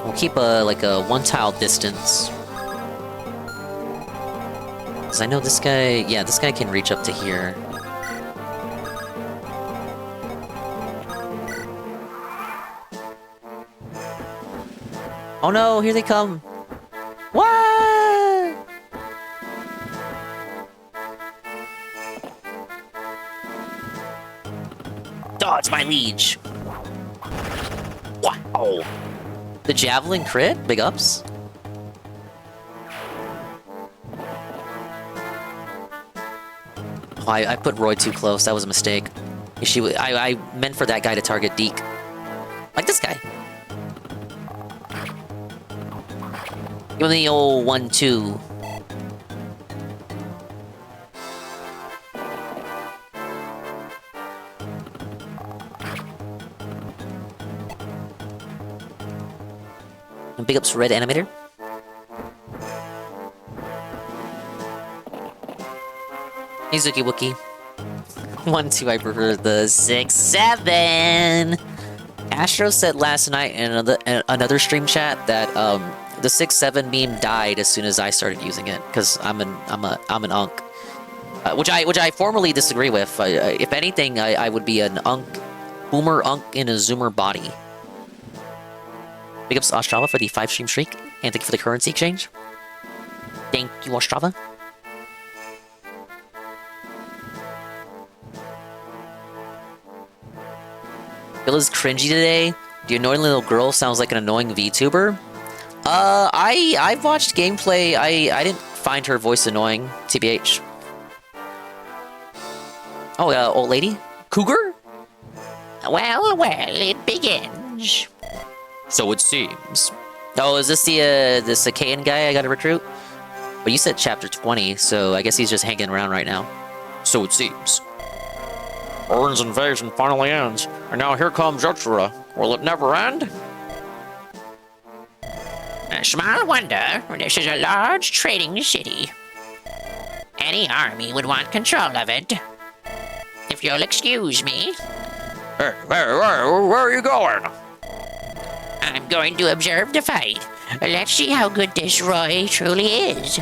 N: We'll keep like a one-tile distance. Because I know this guy... Yeah, this guy can reach up to here. Oh no, here they come. What? Dodge my liege. Wow. The javelin crit? Big ups. Oh, I put Roy too close. That was a mistake. I meant for that guy to target Deke. Like this guy. Give him the old 1-2. And big ups Red Animator. Mizuki Wookie. 1-2, I prefer the 6-7. Astro said last night in another stream chat that the 6-7 meme died as soon as I started using it because I'm an unk, which I formally disagree with. If anything, I would be an unk, boomer unk in a zoomer body. Big ups Ostrava for the 5-stream streak, and thank you for the currency exchange. Thank you, Ostrava. Billa's cringy today. The annoying little girl sounds like an annoying VTuber. I've watched gameplay. I didn't find her voice annoying, TBH. Oh, old lady? Cougar? Well, it begins. So it seems. Oh, is this the Sakayan guy I gotta recruit? Well, you said chapter 20, so I guess he's just hanging around right now. So it seems. Orin's invasion finally ends, and now here comes Yotsura. Will it never end? A small wonder, this is a large trading city. Any army would want control of it. If you'll excuse me. Hey, where are you going? I'm going to observe the fight. Let's see how good this Roy truly is.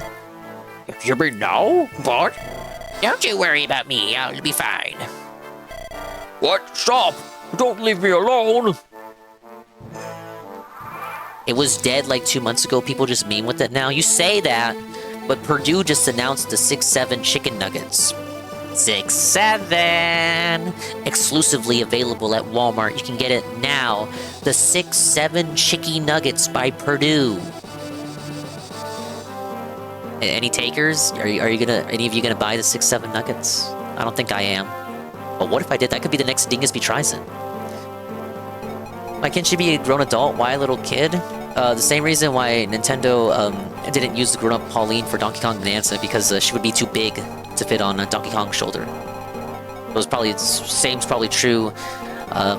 N: You mean now? What? Don't you worry about me, I'll be fine. What? Stop! Don't leave me alone! It was dead like 2 months ago. People just meme with it now. You say that, but Purdue just announced the 6-7 chicken nuggets. 6-7! Exclusively available at Walmart. You can get it now. The 6-7 Chicky Nuggets by Purdue. Any takers? Are you gonna? Any of you gonna buy the 6-7 nuggets? I don't think I am. But what if I did? That could be the next Dingasby tries it. Why can't she be a grown adult? Why a little kid? The same reason why Nintendo didn't use the grown-up Pauline for Donkey Kong Bonanza, because she would be too big to fit on Donkey Kong's shoulder. It was probably same's probably true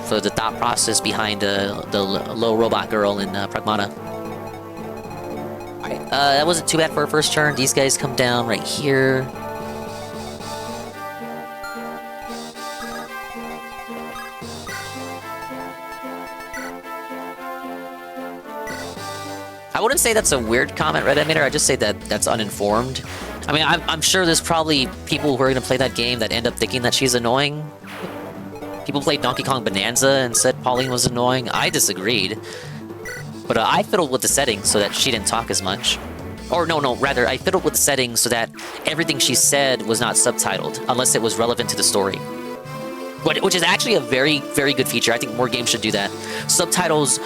N: for the thought process behind the low robot girl in Pragmata. Alright, that wasn't too bad for our first turn. These guys come down right here. I wouldn't say that's a weird comment, Red Emitter. I just say that that's uninformed. I mean, I'm sure there's probably people who are going to play that game that end up thinking that she's annoying. People played Donkey Kong Bonanza and said Pauline was annoying. I disagreed. But I fiddled with the settings so that she didn't talk as much. Or no, rather, I fiddled with the settings so that everything she said was not subtitled, unless it was relevant to the story. Which is actually a very, very good feature. I think more games should do that. Subtitles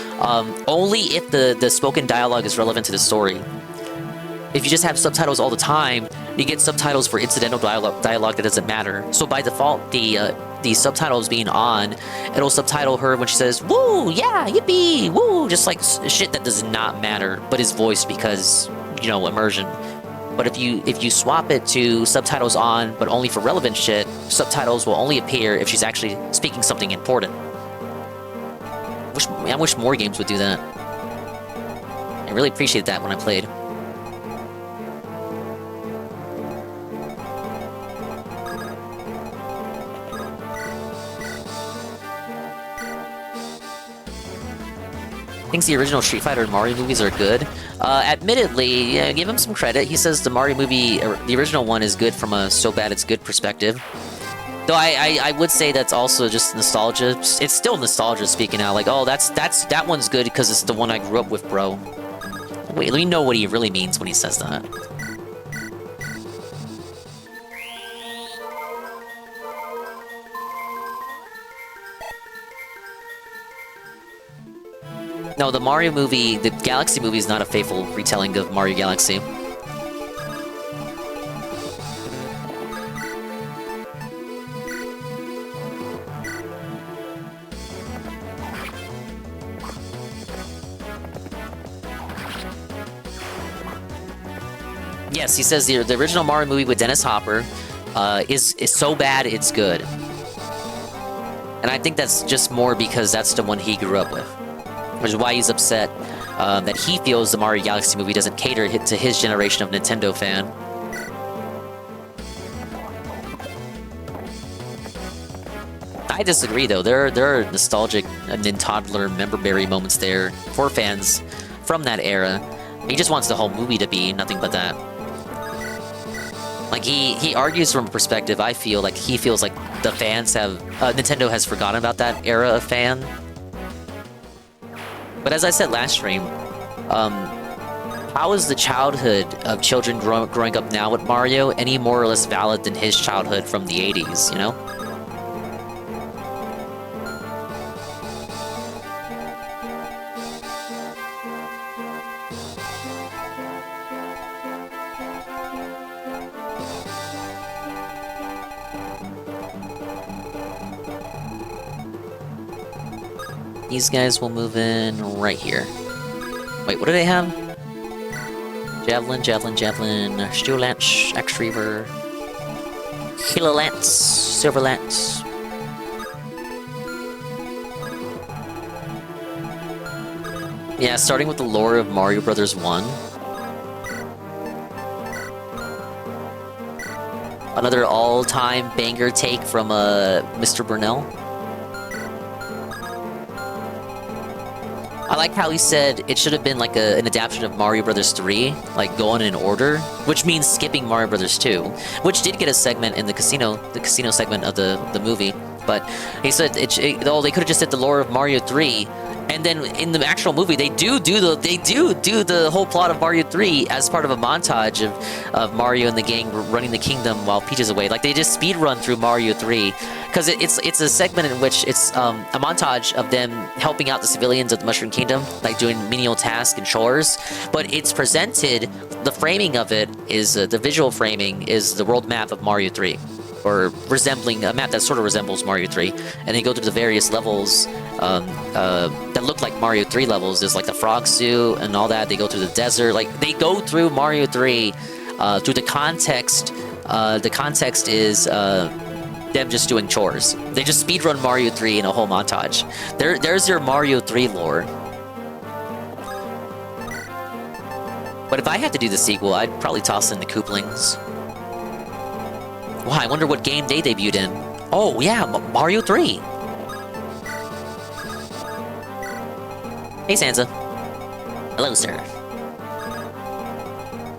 N: only if the spoken dialogue is relevant to the story. If you just have subtitles all the time, you get subtitles for incidental dialogue that doesn't matter. So by default, the subtitles being on, it'll subtitle her when she says, "Woo, yeah, yippee, woo," just like shit that does not matter, but is voiced because, you know, immersion. But if you swap it to subtitles on, but only for relevant shit, subtitles will only appear if she's actually speaking something important. I wish more games would do that. I really appreciated that when I played. Thinks the original Street Fighter and Mario movies are good. Admittedly, yeah, give him some credit. He says the Mario movie, the original one, is good from a so bad it's good perspective. Though I would say that's also just nostalgia. It's still nostalgia speaking out. Like, oh, that one's good because it's the one I grew up with, bro. Wait, let me know what he really means when he says that. No, the Mario movie, the Galaxy movie is not a faithful retelling of Mario Galaxy. Yes, he says the original Mario movie with Dennis Hopper is so bad it's good. And I think that's just more because that's the one he grew up with. Which is why he's upset that he feels the Mario Galaxy movie doesn't cater to his generation of Nintendo fan. I disagree though. There are nostalgic Nintoddler member-berry moments there for fans from that era. He just wants the whole movie to be nothing but that. Like he argues from a perspective. I feel like he feels like the fans have Nintendo has forgotten about that era of fan. But as I said last stream, how is the childhood of children growing up now with Mario any more or less valid than his childhood from the 80s, you know? These guys will move in right here. Wait, what do they have? Javelin, Javelin, Javelin, Steel Lance, Axe Reaver, Killer Lance, Silver Lance. Yeah, starting with the lore of Mario Brothers 1. Another all-time banger take from Mr. Burnell. I like how he said it should have been like an adaptation of Mario Brothers 3, like going in order, which means skipping Mario Brothers 2, which did get a segment in the casino segment of the movie. But he said they could have just did the lore of Mario 3, and then in the actual movie they do the whole plot of Mario 3 as part of a montage of Mario and the gang running the kingdom while Peach is away. Like they just speed run through Mario 3. Because it's a segment in which it's a montage of them helping out the civilians of the Mushroom Kingdom, like doing menial tasks and chores. But it's presented, the framing of it is, the visual framing is the world map of Mario 3. Or resembling, a map that sort of resembles Mario 3. And they go through the various levels that look like Mario 3 levels. There's like the frog suit and all that. They go through the desert. Like, they go through Mario 3 through the context. The context is... them just doing chores. They just speedrun Mario 3 in a whole montage. There's your Mario 3 lore. But if I had to do the sequel, I'd probably toss in the Kooplings. Wow, I wonder what game they debuted in. Oh, yeah, Mario 3. Hey, Sansa. Hello, sir.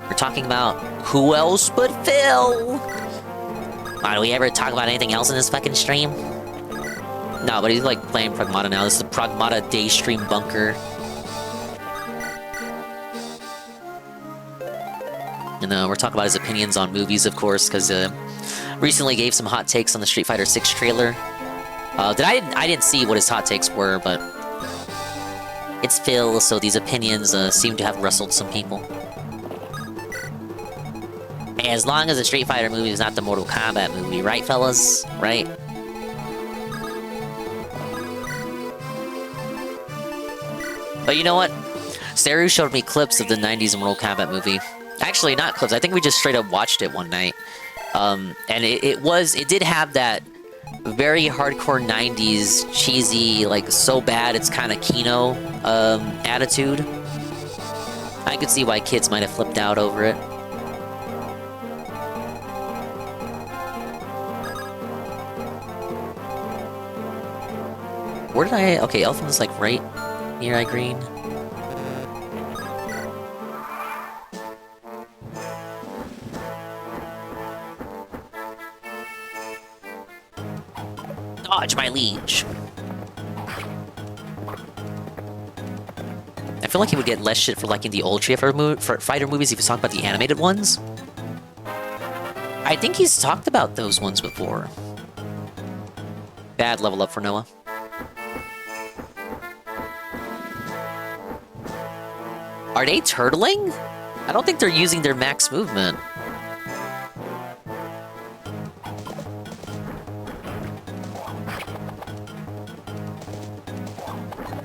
N: We're talking about who else but Phil? Do we ever talk about anything else in this fucking stream? No, but he's like playing Pragmata now. This is the Pragmata Daystream Bunker. And we're talking about his opinions on movies, of course, because recently gave some hot takes on the Street Fighter 6 trailer. I didn't see what his hot takes were, but it's Phil, so these opinions seem to have rustled some people. As long as the Street Fighter movie is not the Mortal Kombat movie, right, fellas? Right? But you know what? Saru showed me clips of the 90s Mortal Kombat movie. Actually, not clips. I think we just straight up watched it one night. And it did have that very hardcore 90s, cheesy, like, so bad it's kind of Kino attitude. I could see why kids might have flipped out over it. Where did I... Okay, Elfin is like right near Igreen. Dodge, my liege. I feel like he would get less shit for liking the old Street Fighter movies if he's talking about the animated ones. I think he's talked about those ones before. Bad level up for Noah. Are they turtling? I don't think they're using their max movement.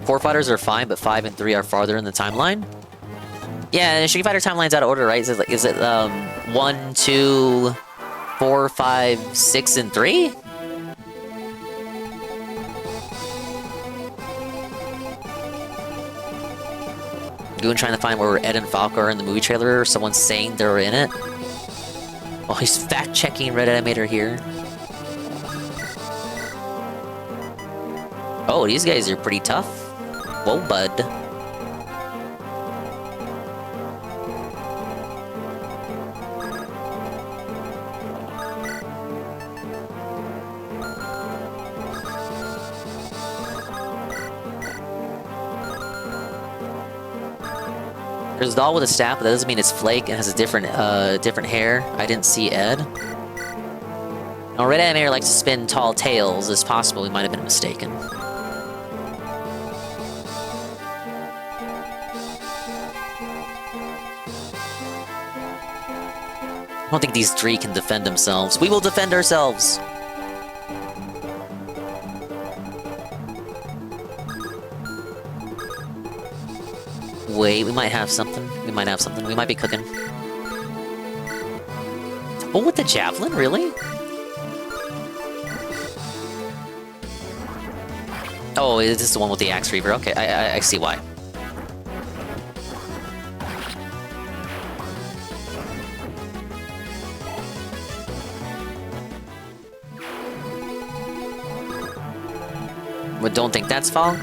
N: Four fighters are fine, but 5 and 3 are farther in the timeline. Yeah, Street Fighter timeline's out of order, right? Is it 1, 2, 4, 5, 6, and 3? Goon trying to find where Ed and Falco are in the movie trailer, or someone's saying they're in it. Oh, he's fact-checking Red Animator here. Oh, these guys are pretty tough. Whoa, bud. There's a doll with a staff, but that doesn't mean it's Flake and has a different hair. I didn't see Ed. Now, Red Animator likes to spin tall tales. It's possible we might have been mistaken. I don't think these three can defend themselves. We will defend ourselves! Wait, we might have something. We might have something. We might be cooking. Oh, with the javelin? Really? Oh, this is the one with the Axe Reaver. Okay, I see why. But don't think that's Fog?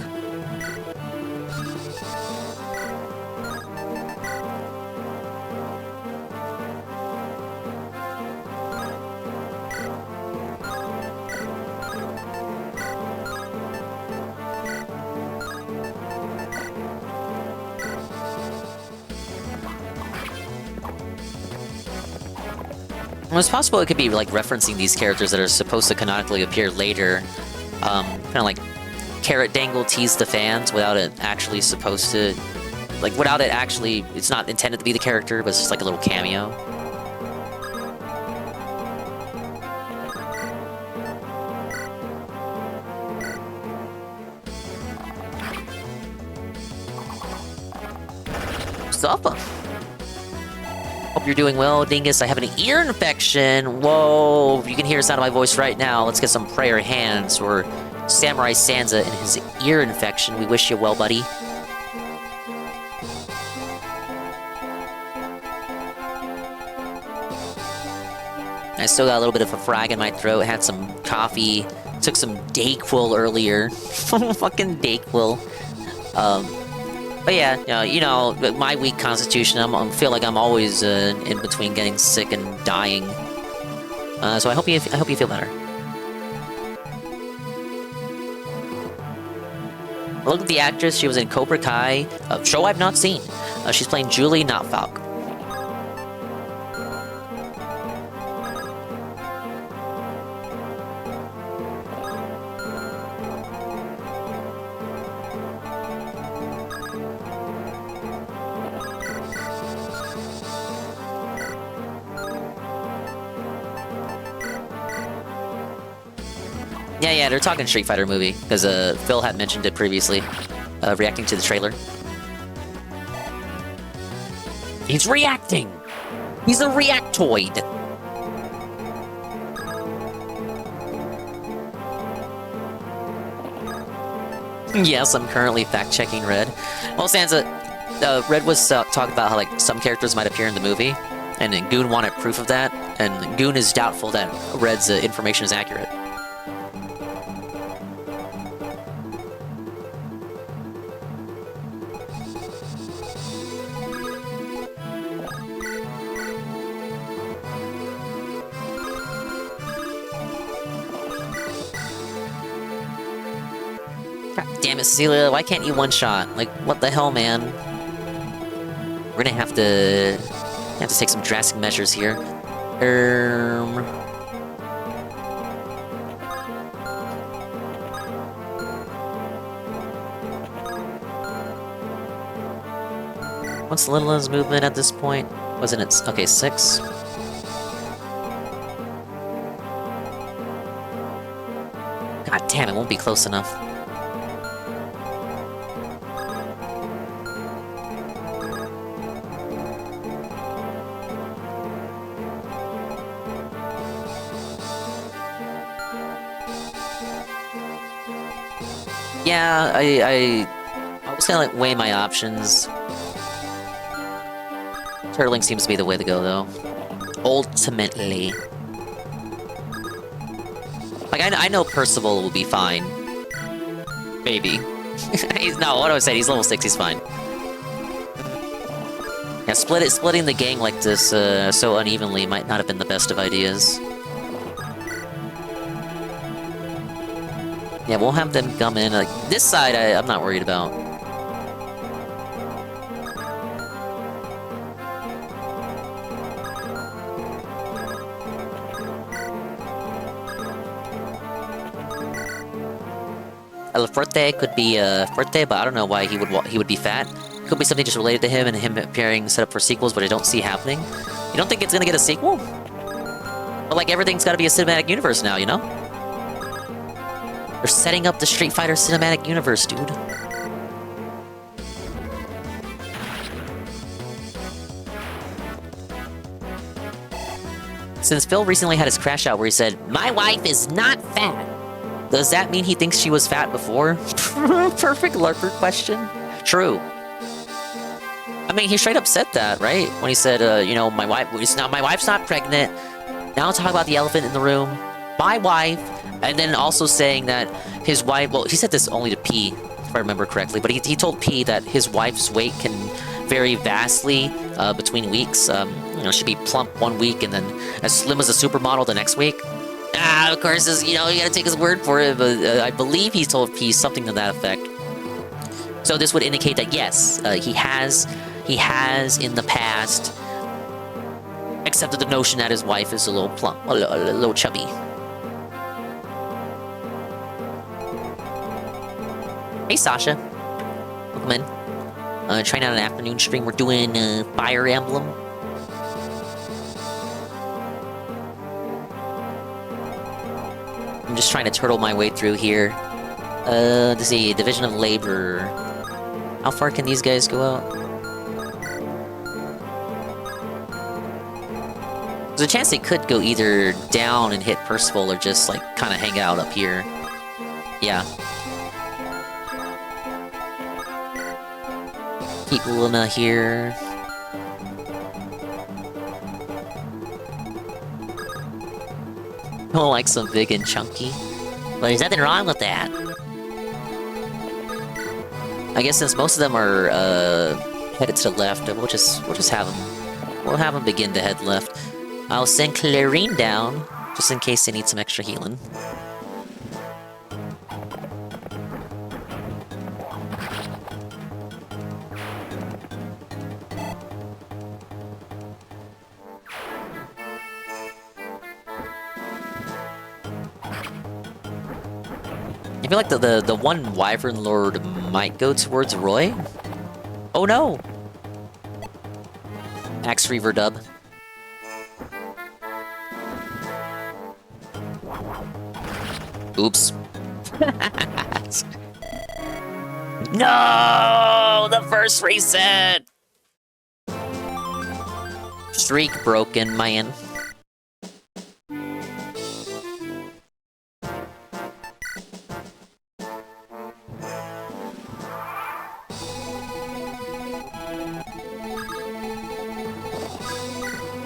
N: Well, it's possible it could be like referencing these characters that are supposed to canonically appear later. Kind of like carrot dangle tease the fans without it actually supposed to... Like, without it actually... It's not intended to be the character, but it's just like a little cameo. Sup? Hope you're doing well, Dingus. I have an ear infection. Whoa, you can hear the sound of my voice right now. Let's get some prayer hands for Samurai Sansa and his ear infection. We wish you well, buddy. I still got a little bit of a frag in my throat. Had some coffee. Took some Dayquil earlier. Fucking Dayquil. But yeah, you know, my weak constitution, I feel like I'm always in between getting sick and dying. So I hope you feel better. Look at the actress. She was in Cobra Kai, a show I've not seen. She's playing Julie, not Falk. Yeah, they're talking Street Fighter movie, because Phil had mentioned it previously, reacting to the trailer. He's reacting! He's a reactoid! Yes, I'm currently fact-checking Red. Well, Sansa, Red was talking about how like some characters might appear in the movie, and then Goon wanted proof of that, and Goon is doubtful that Red's information is accurate. God damn it, Cecilia, why can't you one-shot? Like, what the hell, man? We're gonna have to take some drastic measures here. What's Lilia's movement at this point? Wasn't it? Okay, 6. God damn, it won't be close enough. Yeah, I was gonna like weigh my options. Turtling seems to be the way to go, though. Ultimately. Like, I know Percival will be fine. Maybe. No, what do I say? He's level 6, he's fine. Yeah, splitting the gang like this so unevenly might not have been the best of ideas. Yeah, we'll have them come in. Like, this side, I'm not worried about. El Fuerte could be Fuerte, but I don't know why he would be fat. Could be something just related to him and him appearing set up for sequels, but I don't see happening. You don't think it's gonna get a sequel? But like everything's gotta be a cinematic universe now, you know? They're setting up the Street Fighter cinematic universe, dude. Since Phil recently had his crash out where he said, "My wife is not fat," does that mean he thinks she was fat before? Perfect LARPer question. True. I mean, he straight up said that, right? When he said, you know, my wife's not pregnant. Now talk about the elephant in the room. My wife. And then also saying that his wife, well, he said this only to P, if I remember correctly, but he told P that his wife's weight can vary vastly between weeks. You know, she'd be plump one week and then as slim as a supermodel the next week. Of course, you know, you gotta take his word for it, but I believe he told P something to that effect. So this would indicate that yes, he has in the past accepted the notion that his wife is a little plump, a little chubby. Hey Sasha, welcome in. Trying out an afternoon stream. We're doing Fire Emblem. I'm just trying to turtle my way through here. Let's see, Division of Labor. How far can these guys go out? There's a chance they could go either down and hit Percival or just like kind of hang out up here. Yeah. Keep Luna here. Don't like some big and chunky. But there's nothing wrong with that. I guess since most of them are headed to the left, we'll just have them. We'll have them begin to head left. I'll send Clarine down just in case they need some extra healing. I feel like the one Wyvern Lord might go towards Roy. Oh no! Axe Reaver dub. Oops. No! The first reset! Streak broken, man.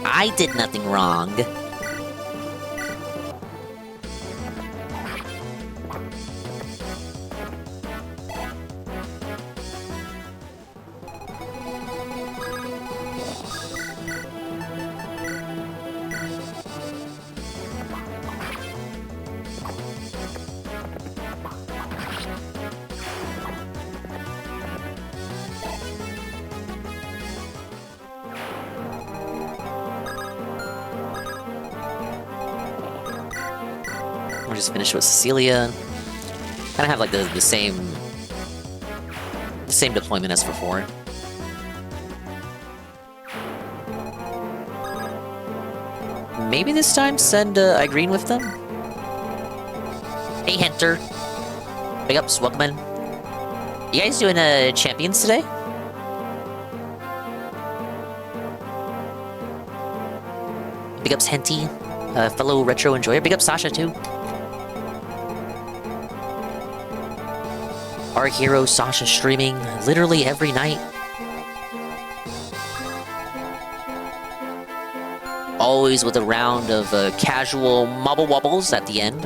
N: I did nothing wrong. just finished with Cecilia. Kind of have like the same deployment as before. Maybe this time send Irene with them? Hey Hunter. Big ups, welcome in. You guys doing champions today? Big ups Henty, fellow retro enjoyer. Big ups Sasha too. Our hero Sasha streaming literally every night. Always with a round of casual mobble wobbles at the end.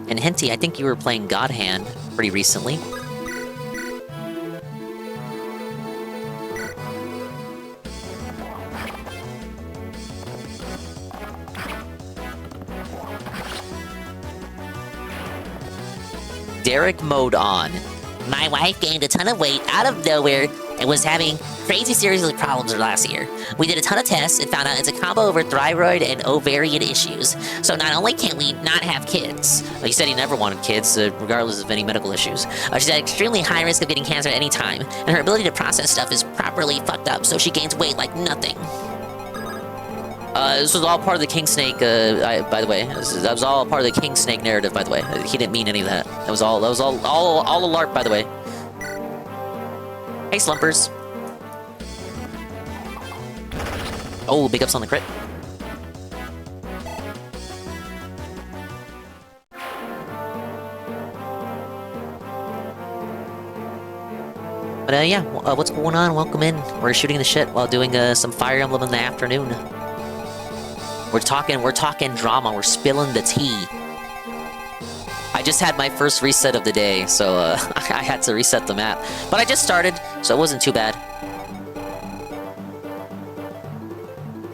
N: And Henty, I think you were playing God Hand pretty recently. Derek mode on. My wife gained a ton of weight out of nowhere and was having crazy serious problems last year. We did a ton of tests and found out it's a combo over thyroid and ovarian issues. So not only can we not have kids, well, he said he never wanted kids, regardless of any medical issues. She's at extremely high risk of getting cancer at any time, and her ability to process stuff is properly fucked up, so she gains weight like nothing. This was all part of the King Snake, by the way. That was all part of the King Snake narrative, by the way. He didn't mean any of that. That was all a LARP, by the way. Hey, Slumpers. Oh, big ups on the crit. But yeah, what's going on? Welcome in. We're shooting the shit while doing some Fire Emblem in the afternoon. We're talking drama. We're spilling the tea. I just had my first reset of the day, so I had to reset the map. But I just started, so it wasn't too bad.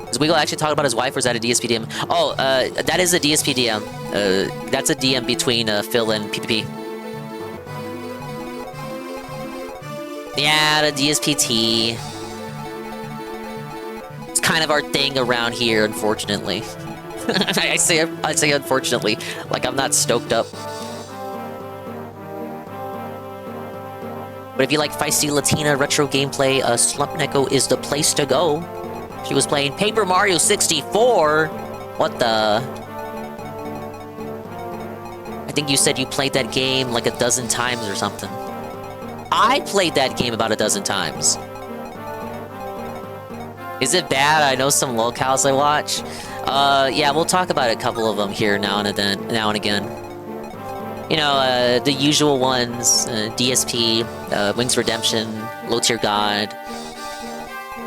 N: Is Weagle actually talking about his wife, or is that a DSP DM? Oh, that is a DSP DM. That's a DM between Phil and PPP. Yeah, the DSPT. It's kind of our thing around here, unfortunately. I say unfortunately, like I'm not stoked up. But if you like feisty Latina retro gameplay, Slump Neko is the place to go. She was playing Paper Mario 64. What the? I think you said you played that game like a dozen times or something. I played that game about a dozen times. Is it bad? I know some locals I watch. Yeah, we'll talk about a couple of them here now and again. You know, the usual ones, DSP, Wings Redemption, Low Tier God,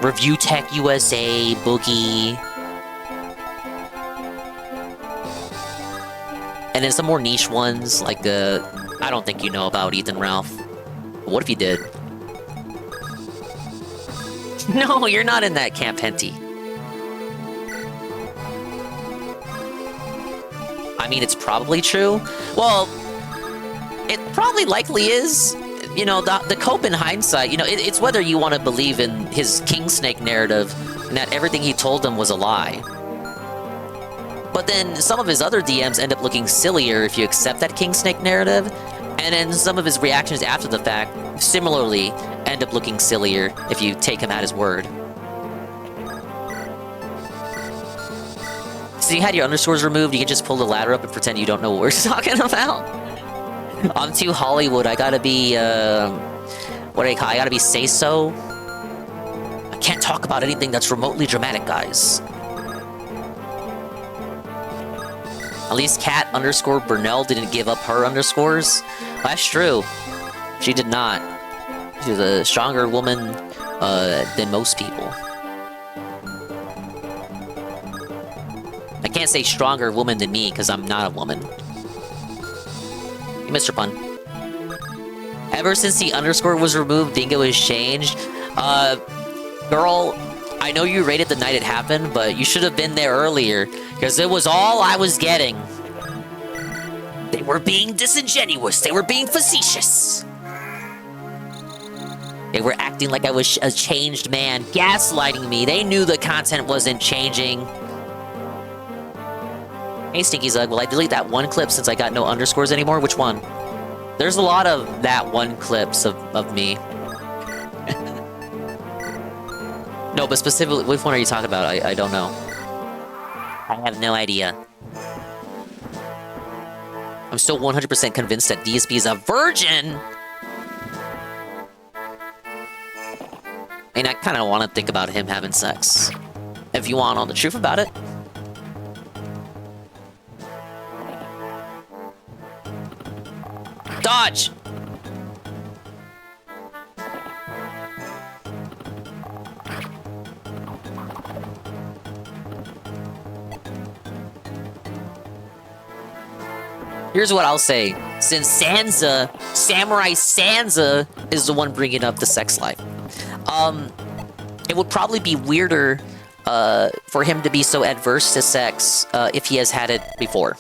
N: Review Tech USA, Boogie. And then some more niche ones, like, I don't think you know about Ethan Ralph. But what if you did? No, you're not in that camp, Henty. I mean, it's probably true. Well, it probably likely is. You know, the cope in hindsight, you know, it's whether you want to believe in his King Snake narrative and that everything he told them was a lie. But then some of his other DMs end up looking sillier if you accept that King Snake narrative, and then some of his reactions after the fact similarly end up looking sillier if you take him at his word. So you had your underscores removed, you can just pull the ladder up and pretend you don't know what we're talking about. I'm too Hollywood, I gotta be, what do you call it? I gotta be say-so. I can't talk about anything that's remotely dramatic, guys. At least Cat underscore Burnell didn't give up her underscores. Well, that's true. She did not. She's a stronger woman than most people. I can't say stronger woman than me because I'm not a woman. Hey, Mr. Pun. Ever since the underscore was removed, Dingo has changed. Girl, I know you rated the night it happened, but you should have been there earlier, because it was all I was getting. They were being disingenuous. They were being facetious. They were acting like I was a changed man, gaslighting me. They knew the content wasn't changing. Hey, Stinky Zug, will I delete that one clip since I got no underscores anymore? Which one? There's a lot of that one clips of me. No, but specifically, which one are you talking about? I don't know. I have no idea. I'm still 100% convinced that DSP is a virgin! I mean, I kind of want to think about him having sex. If you want all the truth about it. Dodge! Here's what I'll say. Since Samurai Sansa is the one bringing up the sex life, it would probably be weirder for him to be so adverse to sex if he has had it before.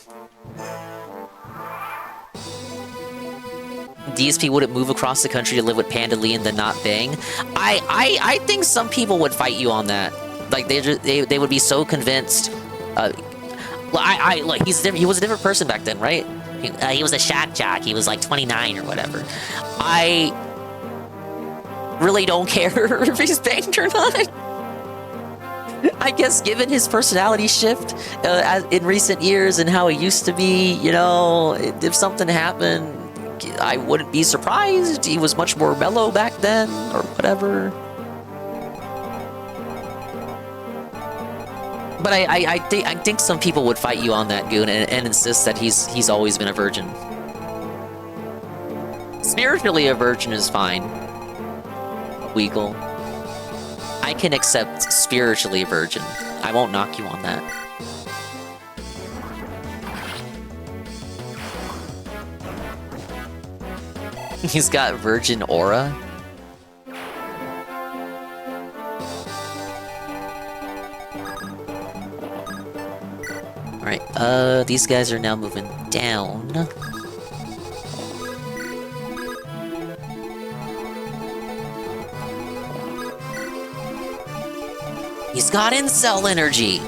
N: DSP wouldn't move across the country to live with Panda Lee and then not bang. I think some people would fight you on that. Like they would be so convinced. Like he was a different person back then, right? He was a shack jock. He was like 29 or whatever. I really don't care if he's banged or not. I guess given his personality shift in recent years and how he used to be, you know, if something happened, I wouldn't be surprised. He was much more mellow back then or whatever. But I think some people would fight you on that, Goon, and insist that he's always been a virgin. Spiritually, a virgin is fine. Weagle. I can accept spiritually a virgin. I won't knock you on that. He's got virgin aura. Alright, these guys are now moving down. He's got incel energy!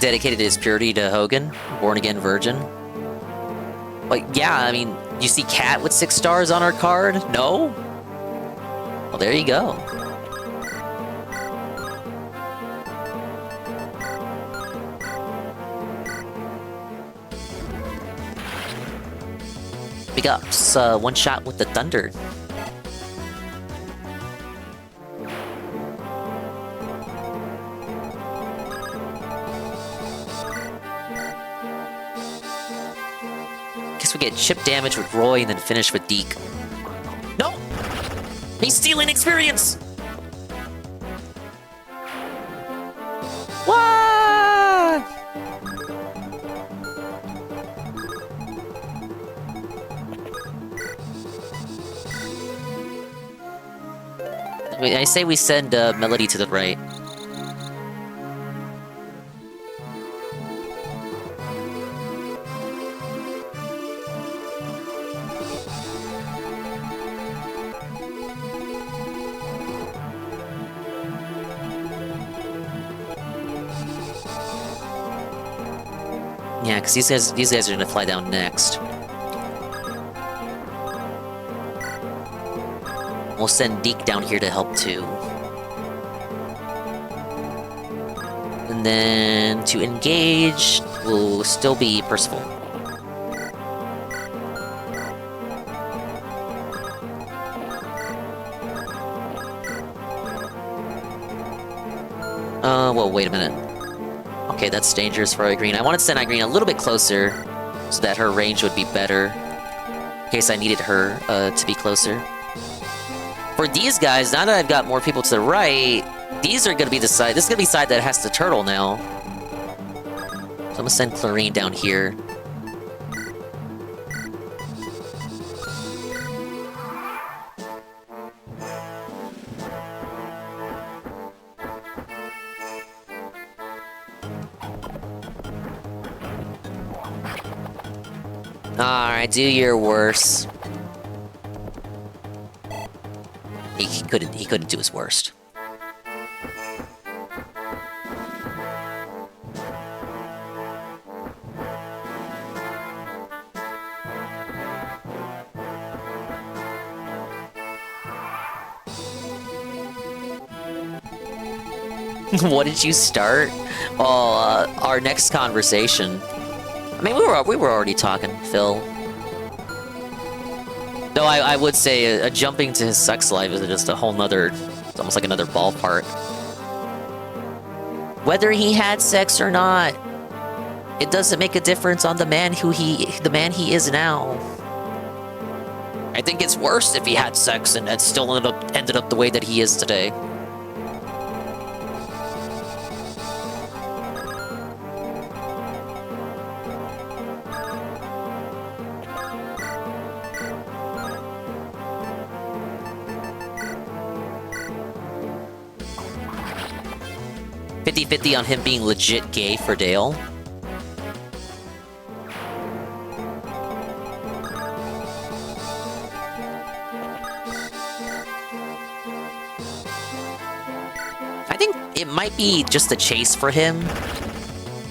N: Dedicated his purity to Hogan, born-again virgin. Like, yeah, I mean, you see Cat with 6 stars on her card? No? Well, there you go. Big ups, one shot with the thunder. We get chip damage with Roy and then finish with Deke. No! He's stealing experience! What? I say we send Melody to the right. Yeah, because these guys are gonna fly down next. We'll send Deke down here to help too. And then to engage will still be Percival. Well, wait a minute. Okay, that's dangerous for Irene. I wanted to send Irene a little bit closer so that her range would be better. In case I needed her to be closer. For these guys, now that I've got more people to the right, these are going to be the side... This is going to be the side that has the turtle now. So I'm going to send Clarine down here. Alright, do your worst. He couldn't do his worst. What did you start? Oh, our next conversation. I mean, we were already talking, Phil. Though I would say jumping to his sex life is just a whole nother... It's almost like another ballpark. Whether he had sex or not, it doesn't make a difference on the man he is now. I think it's worse if he had sex and it still ended up the way that he is today. $50-50 on him being legit gay for Dale. I think it might be just a chase for him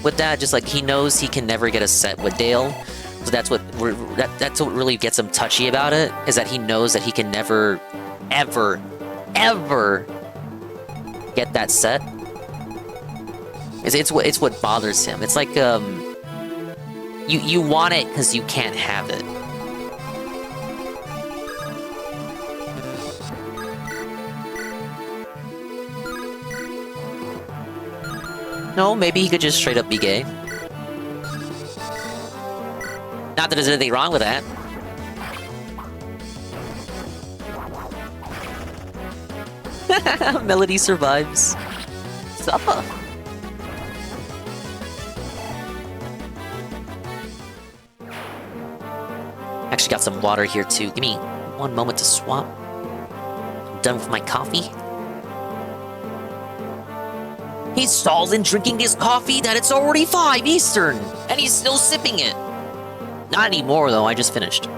N: with that. Just like he knows he can never get a set with Dale. So that's what really gets him touchy about it, is that he knows that he can never, ever, ever get that set. It's what bothers him. It's like you want it because you can't have it. No, maybe he could just straight up be gay. Not that there's anything wrong with that. Melody survives. Suppa. Actually got some water here too. Give me one moment to swap. I'm done with my coffee. He stalls in drinking his coffee that it's already 5 Eastern, and he's still sipping it. Not anymore though, I just finished.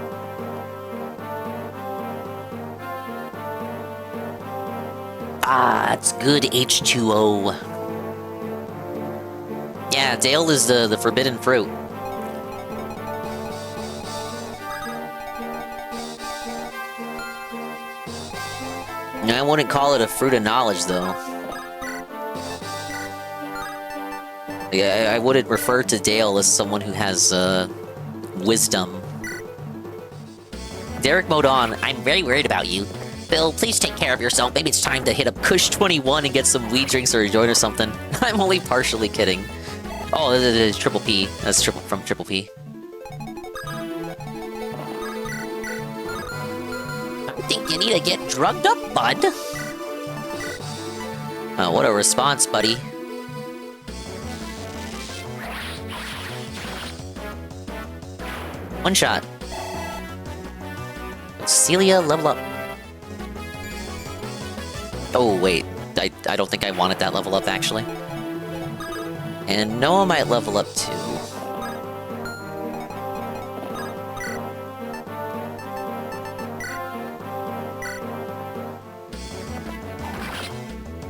N: Ah, it's good H2O. Yeah, Dale is the forbidden fruit. I wouldn't call it a fruit of knowledge, though. Yeah, I wouldn't refer to Dale as someone who has, wisdom. Derek Modon, I'm very worried about you. Bill, please take care of yourself. Maybe it's time to hit up Kush 21 and get some weed drinks or a joint or something. I'm only partially kidding. Oh, this is Triple P. That's from Triple P. I think you need to get drugged up, bud. Oh, what a response, buddy. One shot. Celia, level up. Oh, wait. I don't think I wanted that level up, actually. And Noah might level up, too.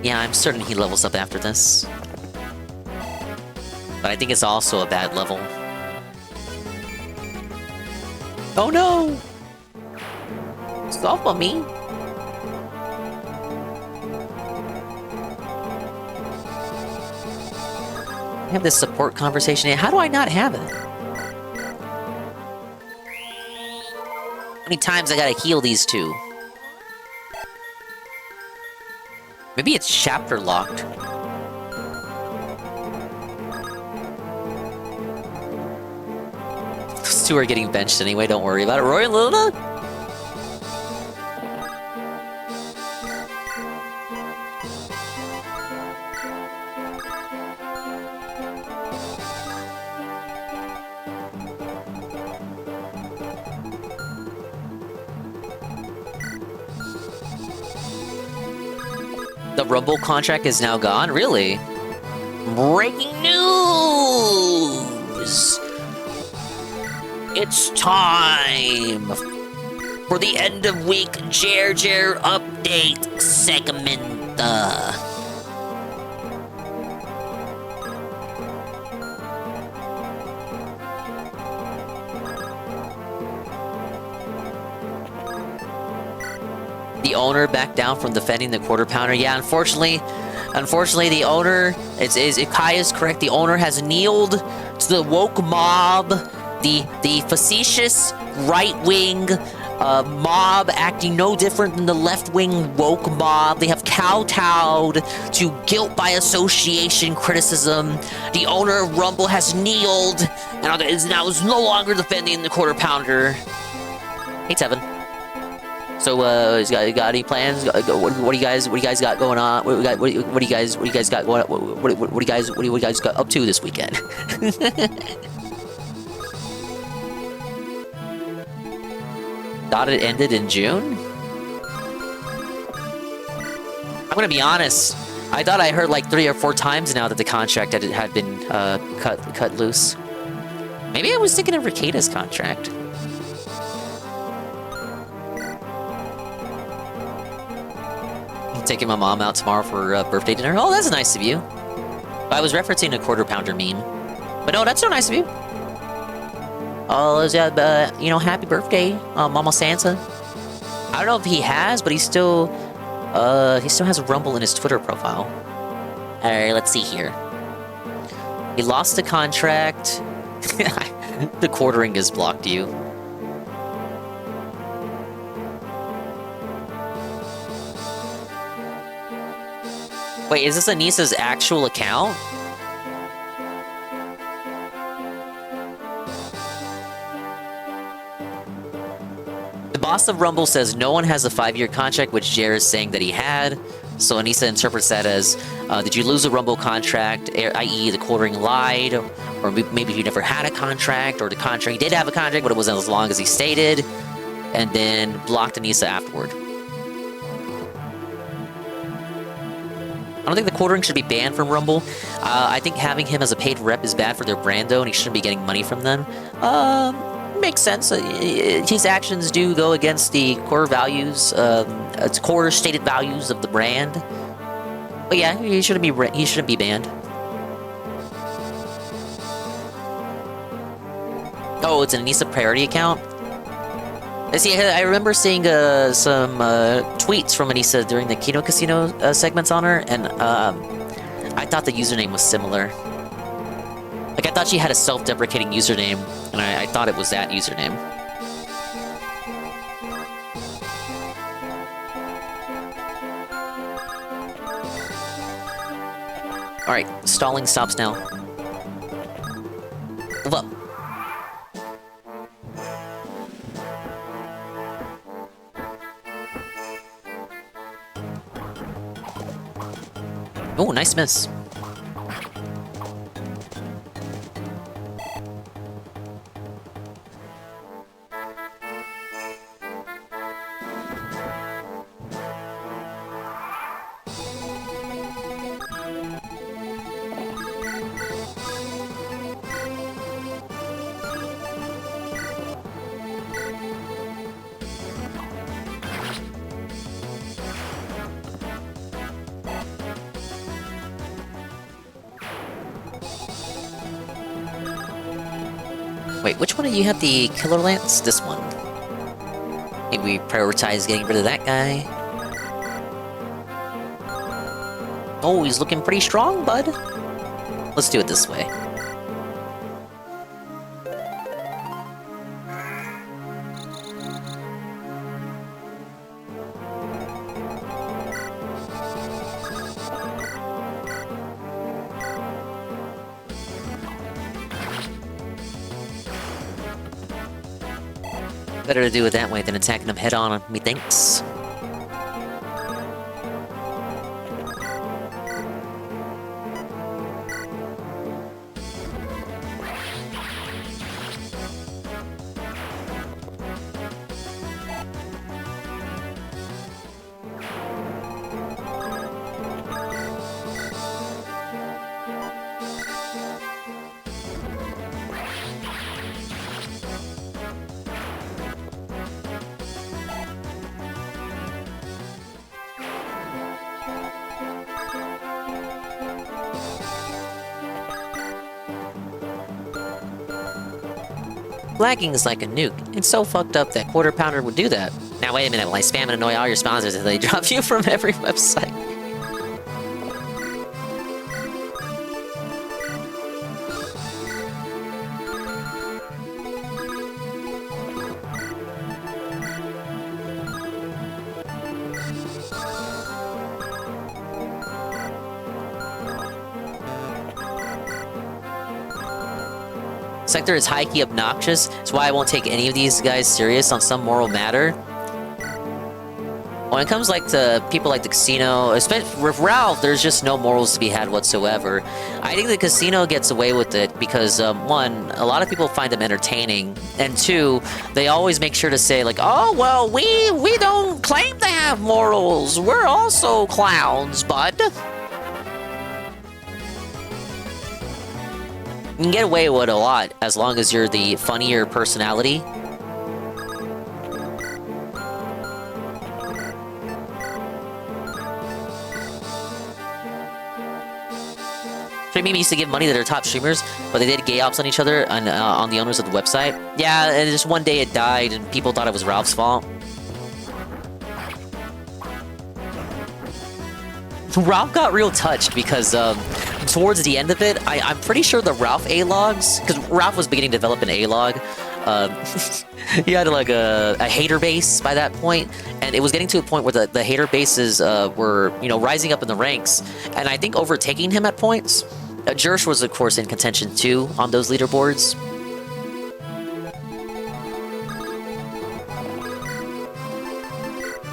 N: Yeah, I'm certain he levels up after this. But I think it's also a bad level. Oh no! Stop on me! I have this support conversation. How do I not have it? How many times I gotta heal these two? Maybe it's chapter locked. Those two are getting benched anyway, don't worry about it. Roy and Luna? The Rumble contract is now gone? Really? Breaking news! It's time for the end of week Jer update segment. The owner backed down from defending the quarter pounder. Yeah, unfortunately, the owner, if Kai is correct, the owner has kneeled to the woke mob, the facetious right-wing mob acting no different than the left-wing woke mob. They have kowtowed to guilt by association criticism. The owner of Rumble has kneeled and is no longer defending the quarter pounder. Hey, Tevin. So, got any plans? What do you guys got going on? What do you guys got going on? What do you guys got up to this weekend? Thought it ended in June? I'm gonna be honest. I thought I heard like 3 or 4 times now that the contract had been cut loose. Maybe I was thinking of Ricada's contract. Taking my mom out tomorrow for birthday dinner. Oh, that's nice of you. I was referencing a quarter pounder meme. But no, that's so nice of you. Oh, yeah, happy birthday, Mama Santa. I don't know if he has, but he still has a Rumble in his Twitter profile. Alright, let's see here. He lost the contract. The quartering has blocked you. Wait, is this Anissa's actual account? The boss of Rumble says no one has a 5-year contract, which Jer is saying that he had. So Anissa interprets that as, did you lose a Rumble contract, i.e. the quartering lied, or maybe he never had a contract, or the contract, he did have a contract, but it wasn't as long as he stated, and then blocked Anissa afterward. I don't think the quartering should be banned from Rumble. I think having him as a paid rep is bad for their brand, though, and he shouldn't be getting money from them. Makes sense. His actions do go against the core values, core stated values of the brand. But yeah, he shouldn't be banned. Oh, it's an Anissa priority account. See, I remember seeing some tweets from Anissa during the Kino Casino segments on her, and I thought the username was similar. Like, I thought she had a self-deprecating username, and I thought it was that username. Alright, stalling stops now. Move up. Oh, nice miss. Wait, which one of you had the Killer Lance? This one. Maybe we prioritize getting rid of that guy. Oh, he's looking pretty strong, bud. Let's do it this way. Better to do it that way than attacking him head on, methinks. Lagging is like a nuke. It's so fucked up that Quarter Pounder would do that. Now wait a minute, will I spam and annoy all your sponsors if they drop you from every website? Sector is high-key obnoxious. That's why I won't take any of these guys serious on some moral matter. When it comes like to people like the casino, especially with Ralph, there's just no morals to be had whatsoever. I think the casino gets away with it because, one, a lot of people find them entertaining, and two, they always make sure to say like, oh, well, we don't claim to have morals. We're also clowns, bud. You can get away with a lot as long as you're the funnier personality. Streaming used to give money to their top streamers, but they did gay ops on each other on the owners of the website. Yeah, and just one day it died and people thought it was Ralph's fault. Ralph got real touched because towards the end of it, I'm pretty sure the Ralph A-logs, because Ralph was beginning to develop an A-log, he had like a hater base by that point, and it was getting to a point where the hater bases were, you know, rising up in the ranks, and I think overtaking him at points. Jersh was, of course, in contention too on those leaderboards.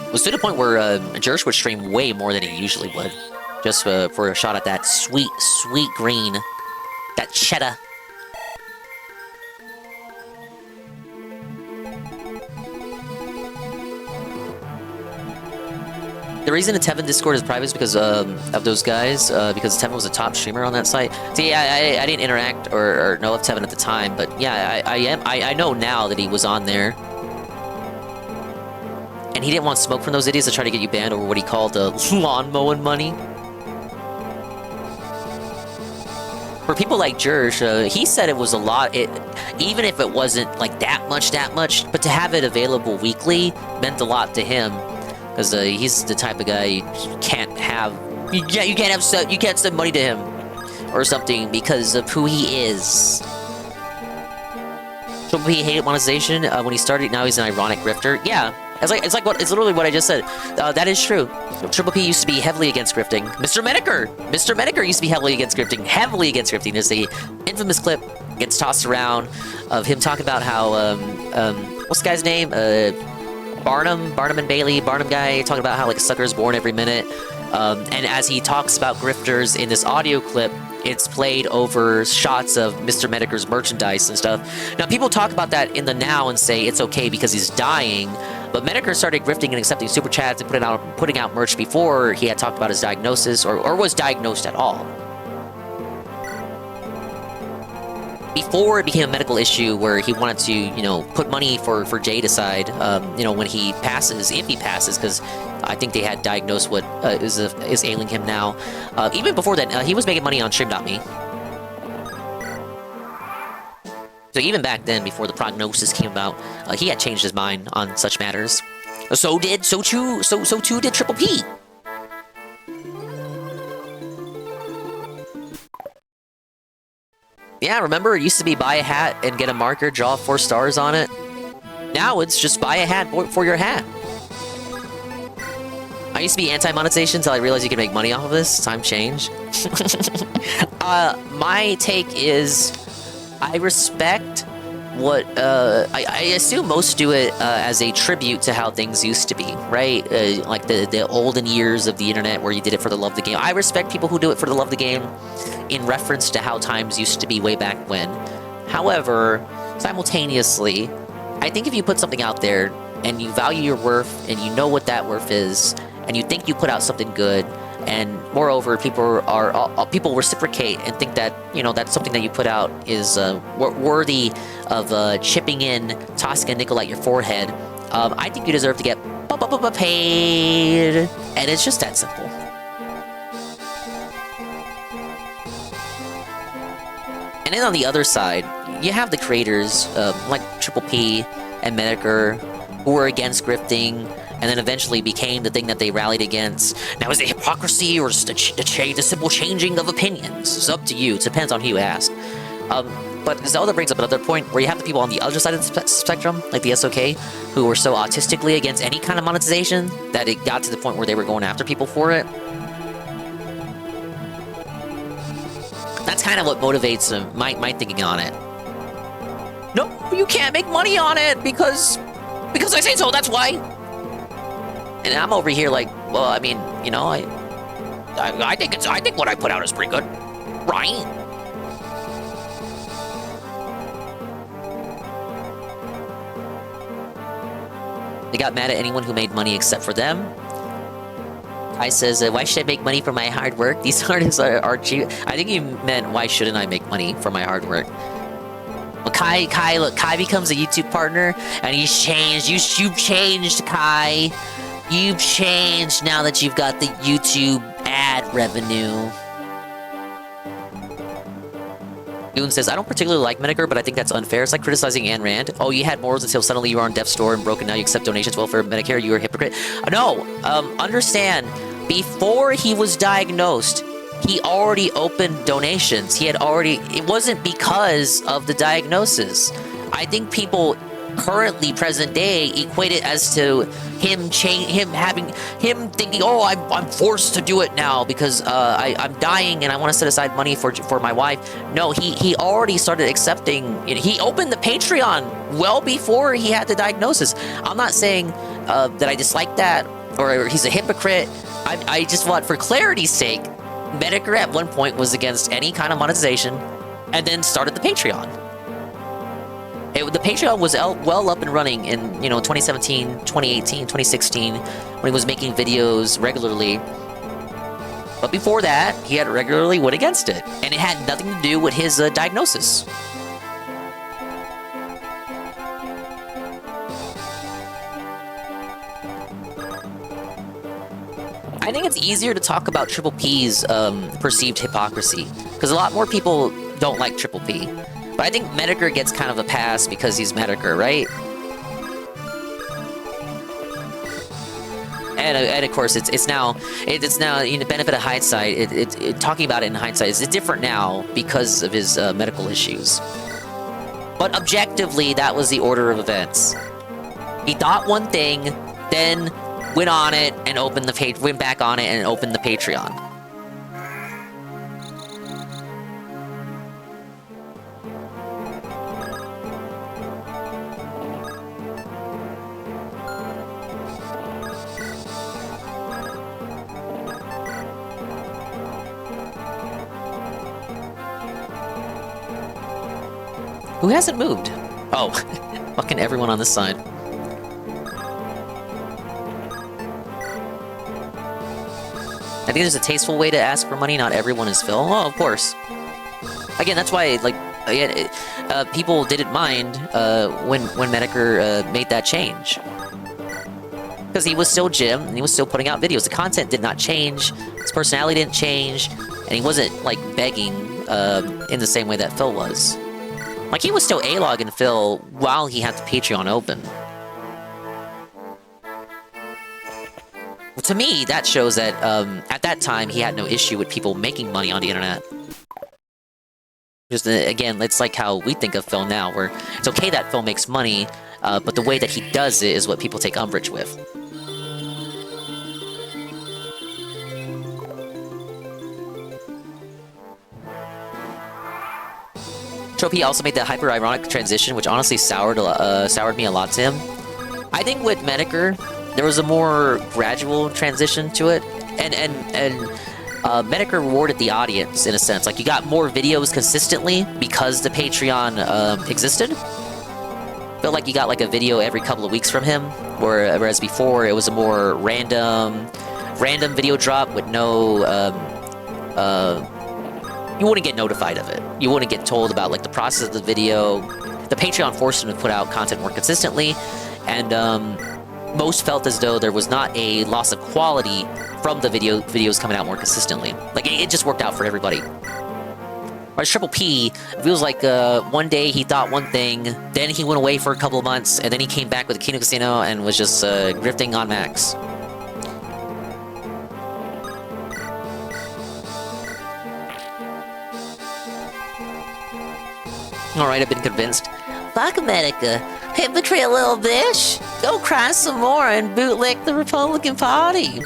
N: It was to the point where Jersh would stream way more than he usually would, just for a shot at that sweet, sweet green, that cheddar. The reason the Tevin Discord is private is because of those guys, because Tevin was a top streamer on that site. See, I didn't interact or know of Tevin at the time, but yeah, I know now that he was on there. And he didn't want smoke from those idiots to try to get you banned over what he called lawn mowing money. For people like Jersh, he said it was a lot, even if it wasn't like that much, but to have it available weekly meant a lot to him. Because he's the type of guy you can't send money to him or something because of who he is. Triple P hated monetization when he started. Now he's an ironic grifter. Yeah, it's literally what I just said. That is true. Triple P used to be heavily against grifting. Mr. Medeker used to be heavily against grifting. There's the infamous clip gets tossed around of him talking about how what's the guy's name? Barnum and Bailey, Barnum guy, talking about how like a sucker is born every minute. And as he talks about grifters in this audio clip, it's played over shots of Mr. Medeker's merchandise and stuff. Now, people talk about that in the now and say it's okay because he's dying, but Medeker started grifting and accepting super chats and putting out merch before he had talked about his diagnosis or was diagnosed at all. Before it became a medical issue where he wanted to, you know, put money for Jade aside, you know, when he passes, if he passes, because I think they had diagnosed what is ailing him now. Even before that, he was making money on Stream.me. So even back then, before the prognosis came about, he had changed his mind on such matters. So too did Triple P. Yeah, remember, it used to be buy a hat and get a marker, draw 4 stars on it. Now it's just buy a hat for your hat. I used to be anti-monetization until I realized you can make money off of this. Time change. My take is, I respect what, I assume most do it as a tribute to how things used to be, right? Like the olden years of the internet where you did it for the love of the game. I respect people who do it for the love of the game in reference to how times used to be way back when. However, simultaneously, I think if you put something out there and you value your worth and you know what that worth is and you think you put out something good, and moreover, people reciprocate and think that, you know, that's something that you put out is worthy of chipping in, tossing a nickel at your forehead, I think you deserve to get paid, and it's just that simple. And then on the other side, you have the creators like Triple P and Medicare who were against grifting, and then eventually became the thing that they rallied against. Now, is it hypocrisy or just the simple changing of opinions? It's up to you. It depends on who you ask. But Zelda brings up another point where you have the people on the other side of the spectrum, like the SOK, who were so autistically against any kind of monetization that it got to the point where they were going after people for it. That's kind of what motivates my thinking on it. No, you can't make money on it because I say so, that's why. And I'm over here like, well, I mean, you know, I think what I put out is pretty good, right? They got mad at anyone who made money except for them. Kai says, why should I make money for my hard work? These artists are cheap. I think you meant, why shouldn't I make money for my hard work? Well, Kai, look, Kai becomes a YouTube partner, and he's changed. You've changed, Kai. You've changed now that you've got the YouTube ad revenue. Goon says, I don't particularly like Medicare, but I think that's unfair. It's like criticizing Ayn Rand. Oh, you had morals until suddenly you were on death's door and broken. Now you accept donations. Well, for Medicare, you're a hypocrite. No, understand. Before he was diagnosed, he already opened donations. It wasn't because of the diagnosis. I think people currently, present day, equate it as to him thinking, oh, I'm forced to do it now because I'm dying and I want to set aside money for my wife. No, he already started accepting. He opened the Patreon well before he had the diagnosis. I'm not saying that I dislike that or he's a hypocrite. I just want, for clarity's sake, Medicare at one point was against any kind of monetization and then started the Patreon. The Patreon was well up and running in, 2017, 2018, 2016, when he was making videos regularly. But before that, he had regularly went against it, and it had nothing to do with his diagnosis. I think it's easier to talk about Triple P's perceived hypocrisy, because a lot more people don't like Triple P. But I think Medicare gets kind of a pass because he's Medicare, right? And of course, it's now benefit of hindsight. Talking about it in hindsight is different now because of his medical issues. But objectively, that was the order of events. He thought one thing, then went on it and went back on it and opened the Patreon. Who hasn't moved? Oh, fucking everyone on this side. I think there's a tasteful way to ask for money. Not everyone is Phil. Oh, of course. Again, that's why, people didn't mind when Medicare made that change. Because he was still Jim, and he was still putting out videos. The content did not change, his personality didn't change, and he wasn't, begging in the same way that Phil was. He was still A-logging Phil while he had the Patreon open. Well, to me, that shows that, at that time, he had no issue with people making money on the internet. Just, again, it's like how we think of Phil now, where it's okay that Phil makes money, but the way that he does it is what people take umbrage with. Tropy also made that hyper-ironic transition, which honestly soured me a lot to him. I think with Medicare, there was a more gradual transition to it, and Medicare rewarded the audience in a sense. You got more videos consistently because the Patreon existed. Felt like you got a video every couple of weeks from him, whereas before it was a more random video drop with no you wouldn't get notified of it. You wouldn't get told about the process of the video. The Patreon forced him to put out content more consistently, and most felt as though there was not a loss of quality from the videos coming out more consistently. It just worked out for everybody. Whereas Triple P feels like one day he thought one thing, then he went away for a couple of months, and then he came back with the Kino Casino and was just grifting on max. Alright, I've been convinced. Fuck America. Hypocrite little bitch. Go cry some more and bootlick the Republican Party.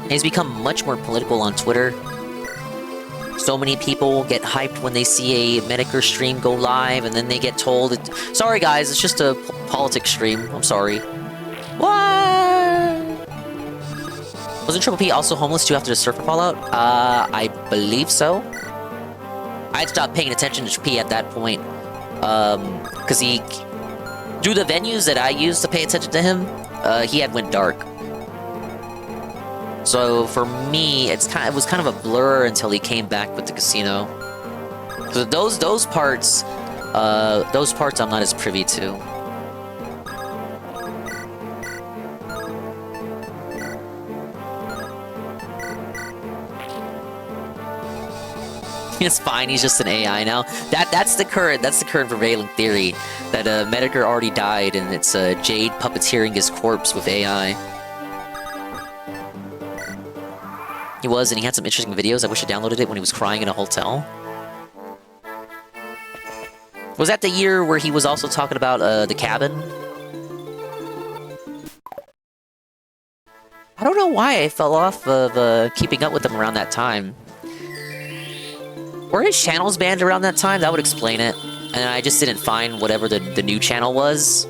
N: He's become much more political on Twitter. So many people get hyped when they see a Medicare stream go live, and then they get told, sorry guys, it's just a politics stream. I'm sorry. What? Wasn't Triple P also homeless too after the surfer fallout? I believe so. I had stopped paying attention to Triple P at that point. Because he... Through the venues that I used to pay attention to him, he had went dark. So for me, it was kind of a blur until he came back with the casino. So those parts I'm not as privy to. It's fine. He's just an AI now. That's the current prevailing theory that Medicare already died and it's Jade puppeteering his corpse with AI. He was, and he had some interesting videos. I wish I downloaded it when he was crying in a hotel. Was that the year where he was also talking about the cabin? I don't know why I fell off of keeping up with him around that time. Were his channels banned around that time? That would explain it. And I just didn't find whatever the new channel was.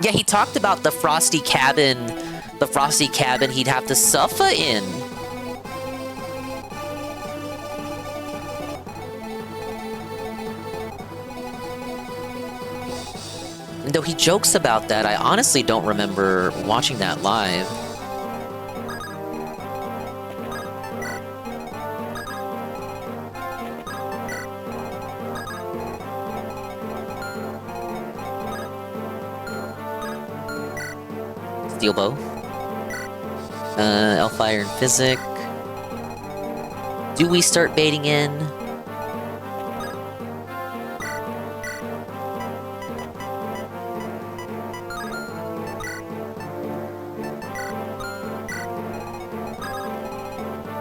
N: Yeah, he talked about the frosty cabin he'd have to suffer in. And though he jokes about that, I honestly don't remember watching that live. Steel bow. Elfire and Physic. Do we start baiting in?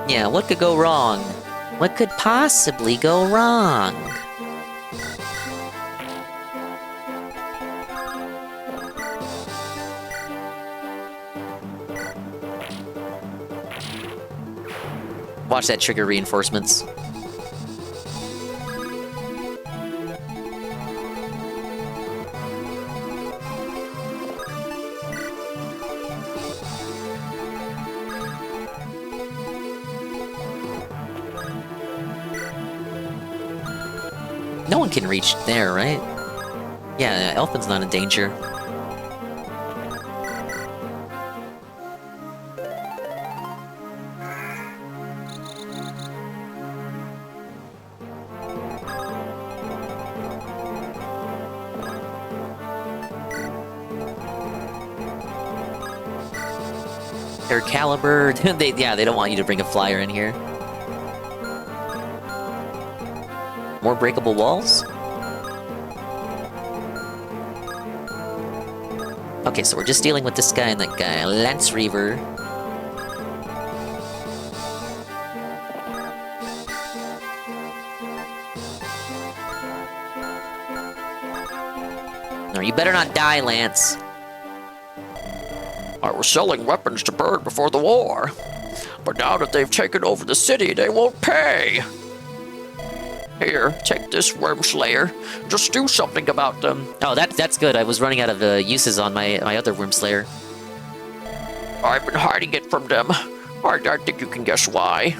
N: Yeah, what could go wrong? What could possibly go wrong? Watch that trigger reinforcements. No one can reach there, right? Yeah, Elfin's not in danger. Their caliber, they don't want you to bring a flyer in here. More breakable walls? Okay, so we're just dealing with this guy and that guy. Lance Reaver. No, you better not die, Lance.
O: I was selling weapons to Bird before the war. But now that they've taken over the city, they won't pay. Here, take this, Worm Slayer. Just do something about them.
N: Oh, that's good. I was running out of uses on my other Worm Slayer.
O: I've been hiding it from them. I think you can guess why.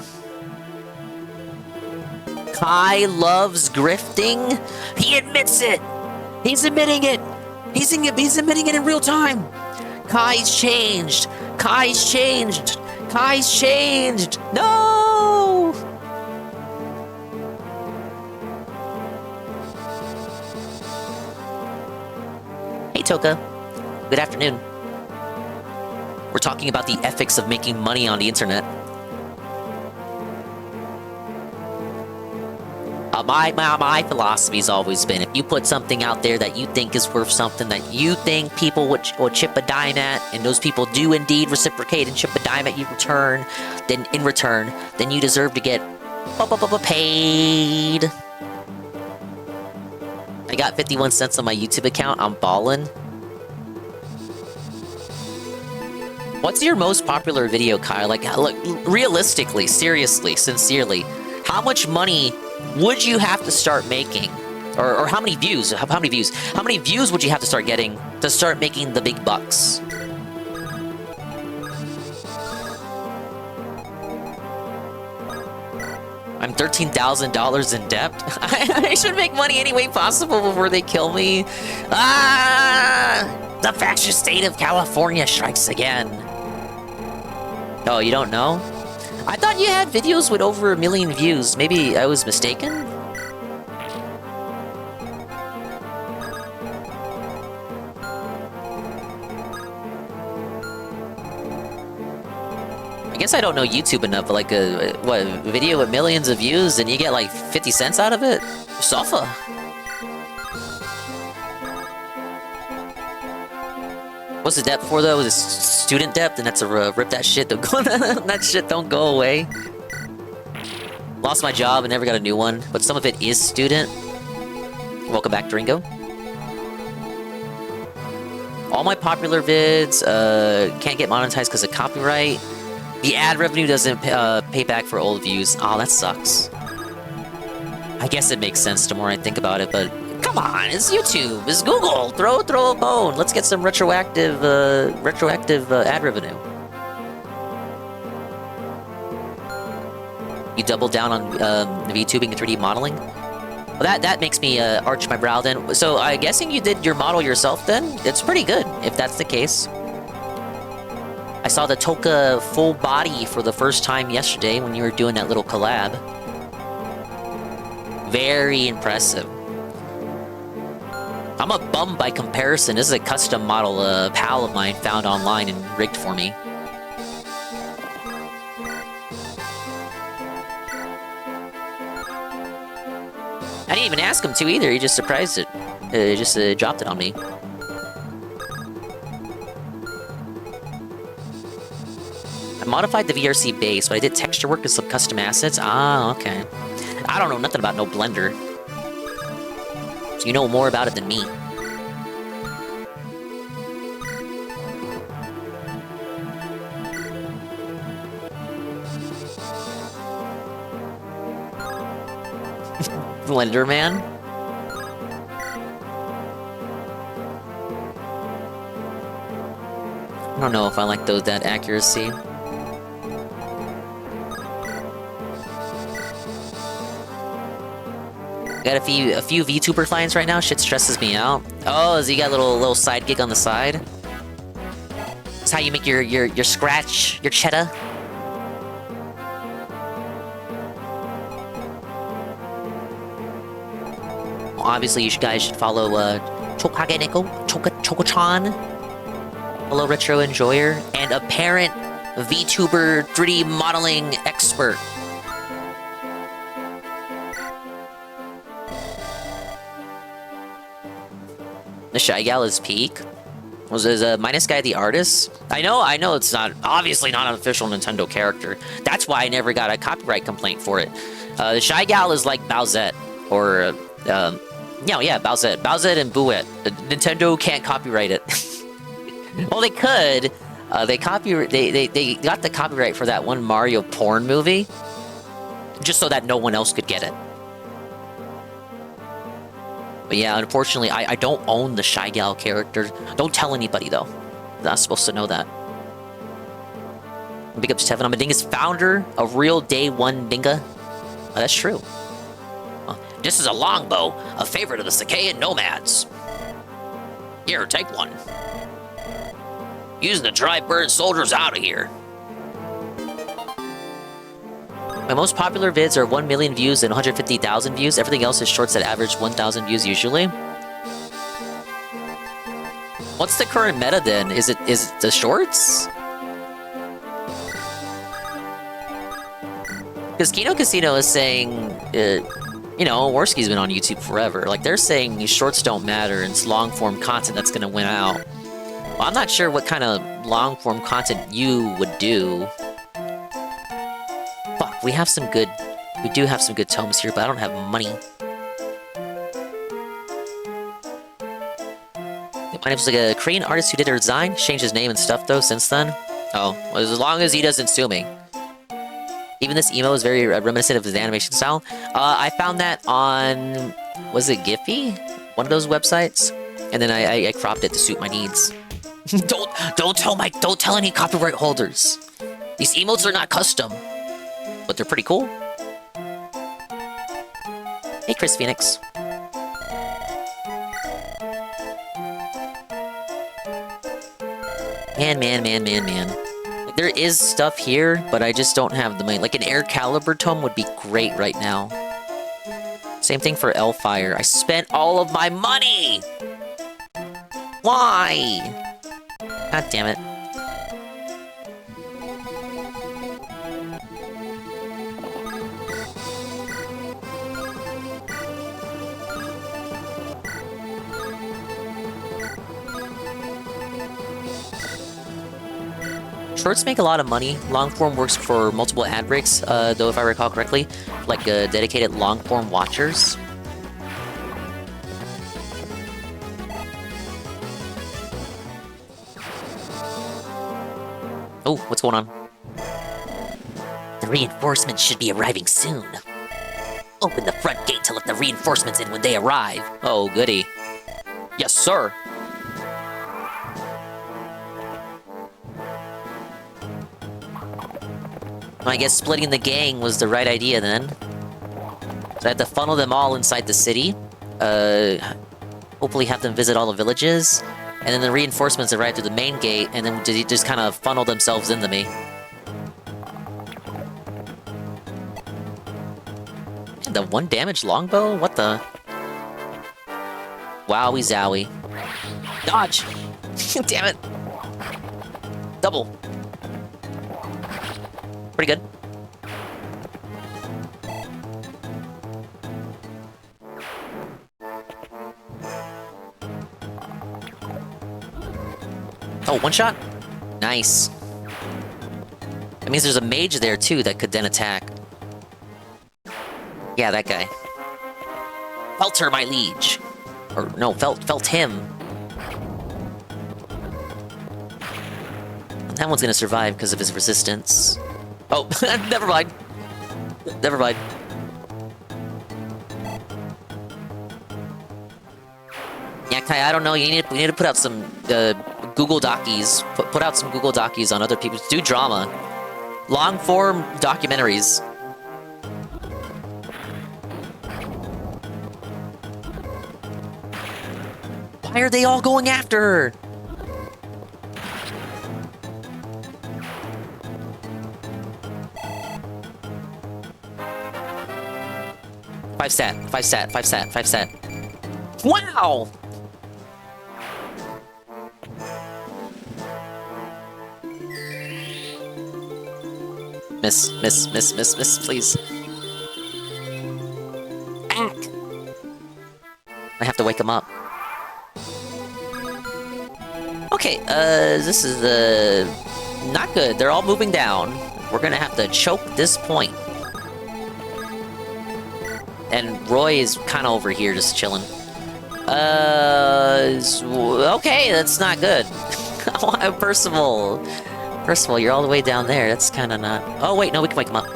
N: Kai loves grifting? He admits it! He's admitting it! He's admitting it in real time! Kai's changed! Kai's changed! Kai's changed! No! Hey, Toka. Good afternoon. We're talking about the ethics of making money on the internet. My philosophy's always been, if you put something out there that you think is worth something, that you think people would chip a dime at, and those people do indeed reciprocate and chip a dime at you in return, then you deserve to get paid. I got 51 cents on my YouTube account. I'm ballin'. What's your most popular video, Kyle? Like, look, realistically, seriously, sincerely, how much money would you have to start making? Or how many views? How many views? How many views would you have to start getting to start making the big bucks? I'm $13,000 in debt. I should make money any way possible before they kill me. Ah! The fascist state of California strikes again. Oh, you don't know? I thought you had videos with over 1 million views. Maybe I was mistaken? I guess I don't know YouTube enough, but like a video with millions of views and you get like 50 cents out of it? Sofa. What's the debt for though? Is it student debt? Then that's a rip that shit. That shit don't go away. Lost my job and never got a new one, but some of it is student. Welcome back, Dringo. All my popular vids can't get monetized because of copyright. The ad revenue doesn't pay back for old views. Oh, that sucks. I guess it makes sense the more I think about it, but come on, it's YouTube, it's Google. Throw a bone. Let's get some retroactive ad revenue. You double down on VTubing and 3D modeling. Well, that makes me arch my brow then. So I'm guessing you did your model yourself then? It's pretty good if that's the case. I saw the Toka full body for the first time yesterday when you were doing that little collab. Very impressive. I'm a bum by comparison. This is a custom model a pal of mine found online and rigged for me. I didn't even ask him to either. He just surprised it. Just dropped it on me. I modified the VRC base, but I did texture work and some custom assets. Ah, okay. I don't know nothing about no Blender. So you know more about it than me. Blender man? I don't know if I like that accuracy. Got a few VTuber clients right now. Shit stresses me out. Oh, so you got a little side gig on the side? That's how you make your scratch, your cheddar. Obviously, you guys should follow Chokage Neko, Choko-chan, Hello Retro Enjoyer, and apparent VTuber 3D modeling expert. The Shy Gal is peak. Was Minus Guy the artist? I know it's obviously not an official Nintendo character. That's why I never got a copyright complaint for it. The Shy Gal is like Bowsette, or Bowsette. Bowsette and Bouette. Nintendo can't copyright it. Well, they could. They got the copyright for that one Mario porn movie, just so that no one else could get it. But yeah, unfortunately, I don't own the Shy Gal character. Don't tell anybody, though. I'm not supposed to know that. Big ups to Tevin. I'm a Dingus founder, a real day one Dinga. Oh, that's true. This is a longbow, a favorite of the Sakaean nomads. Here, take one. Using the drive bird soldiers out of here. My most popular vids are 1 million views and 150,000 views. Everything else is shorts that average 1,000 views usually. What's the current meta then? Is it the shorts? Because Kino Casino is saying, you know, Worski's been on YouTube forever. Like, they're saying these shorts don't matter and it's long-form content that's gonna win out. Well, I'm not sure what kind of long-form content you would do. Fuck, we do have some good tomes here, but I don't have money. My name's like a Korean artist who did her design. Changed his name and stuff though since then. Oh, well, as long as he doesn't sue me. Even this emo is very reminiscent of his animation style. I found that on, was it Giphy? One of those websites, and then I cropped it to suit my needs. don't tell any copyright holders. These emotes are not custom, but they're pretty cool. Hey, Chris Phoenix. Man. Like, there is stuff here, but I just don't have the money. Like, an Air Caliber tome would be great right now. Same thing for Elfire. I spent all of my money! Why? God damn it. Shorts make a lot of money. Longform works for multiple ad breaks, though if I recall correctly, like dedicated longform watchers. Oh, what's going on? The reinforcements should be arriving soon. Open the front gate to let the reinforcements in when they arrive. Oh, goody. Yes, sir. I guess splitting the gang was the right idea then. So I have to funnel them all inside the city. Hopefully have them visit all the villages. And then the reinforcements arrive through the main gate, and then just kind of funnel themselves into me. And the 1 damage longbow? What the? Wowie zowie. Dodge! Damn it! Double. Pretty good. Oh, one shot? Nice. That means there's a mage there too that could then attack. Yeah, that guy. Felt her, my liege. Or no, felt him. That one's gonna survive because of his resistance. Oh, never mind. Never mind. Yeah, Kai, I don't know. We need to put out some Google Docies. Put out some Google Docies on other people. Do drama. Long form documentaries. Why are they all going after her? Five stat. Wow! Miss, please. Act! I have to wake him up. Okay, this is, not good. They're all moving down. We're gonna have to choke this point. And Roy is kind of over here just chilling. Okay, that's not good. Percival, you're all the way down there. That's kind of not... Oh, wait, no, we can wake him up.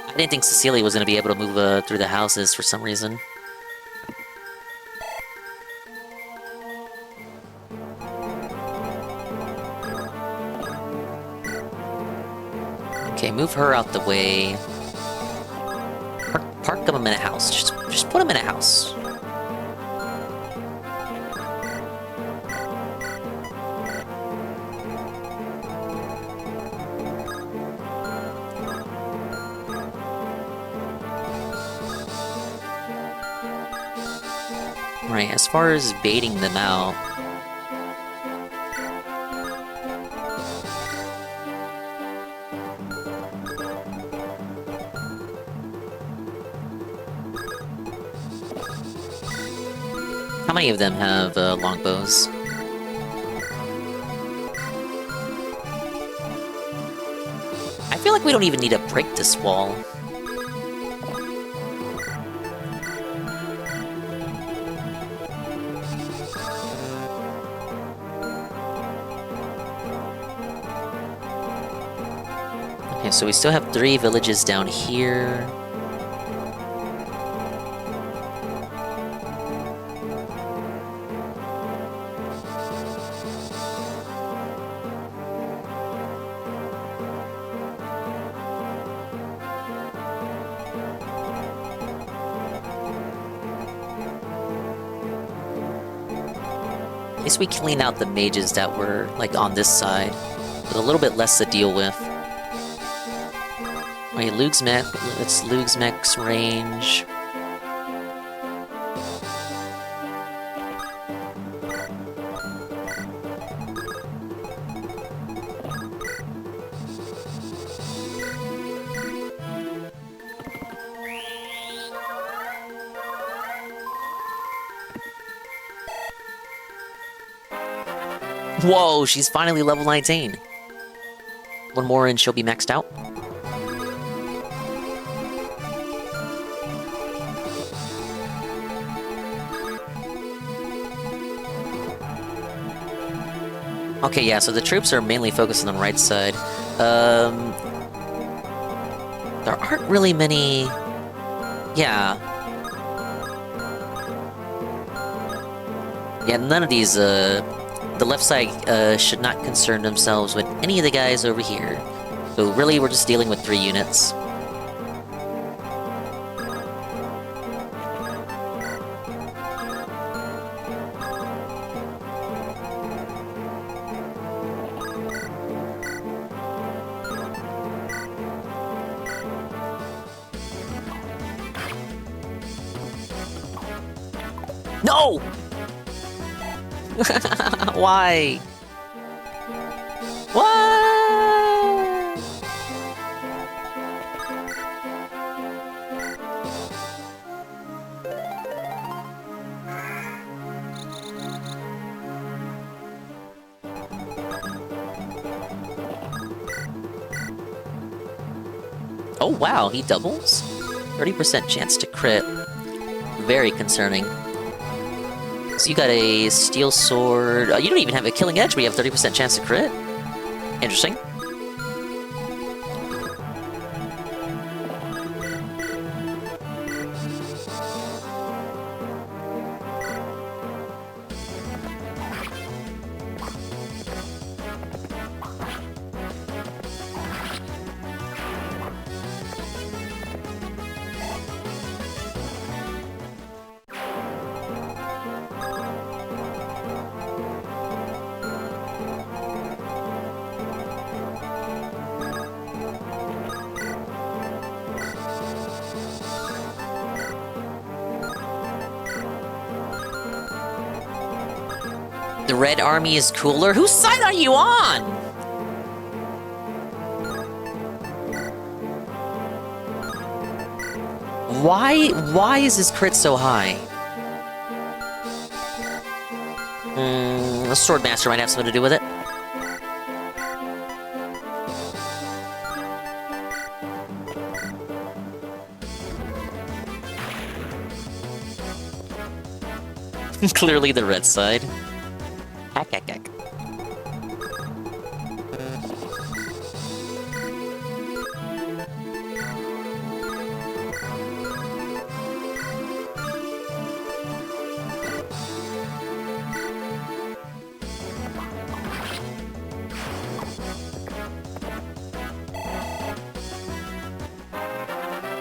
N: I didn't think Cecilia was going to be able to move through the houses for some reason. Okay, move her out the way. Park them in a house. Just put them in a house. Right, as far as baiting them out... How many of them have longbows? I feel like we don't even need to break this wall. Okay, so we still have 3 villages down here. At least we clean out the mages that were, like, on this side. With a little bit less to deal with. Wait, Luke's mech. It's Luke's mech's range. Whoa, she's finally level 19. One more and she'll be maxed out. Okay, yeah, so the troops are mainly focused on the right side. There aren't really many... Yeah. Yeah, none of these, the left side should not concern themselves with any of the guys over here. So really, we're just dealing with 3 units. No! Why? What? Oh wow, he doubles? 30% chance to crit. Very concerning. So you got a steel sword. You don't even have a killing edge, but you have 30% chance to crit. Interesting. The Red Army is cooler? Whose side are you on? Why is his crit so high? The Swordmaster might have something to do with it. Clearly the red side. Heck, heck, heck.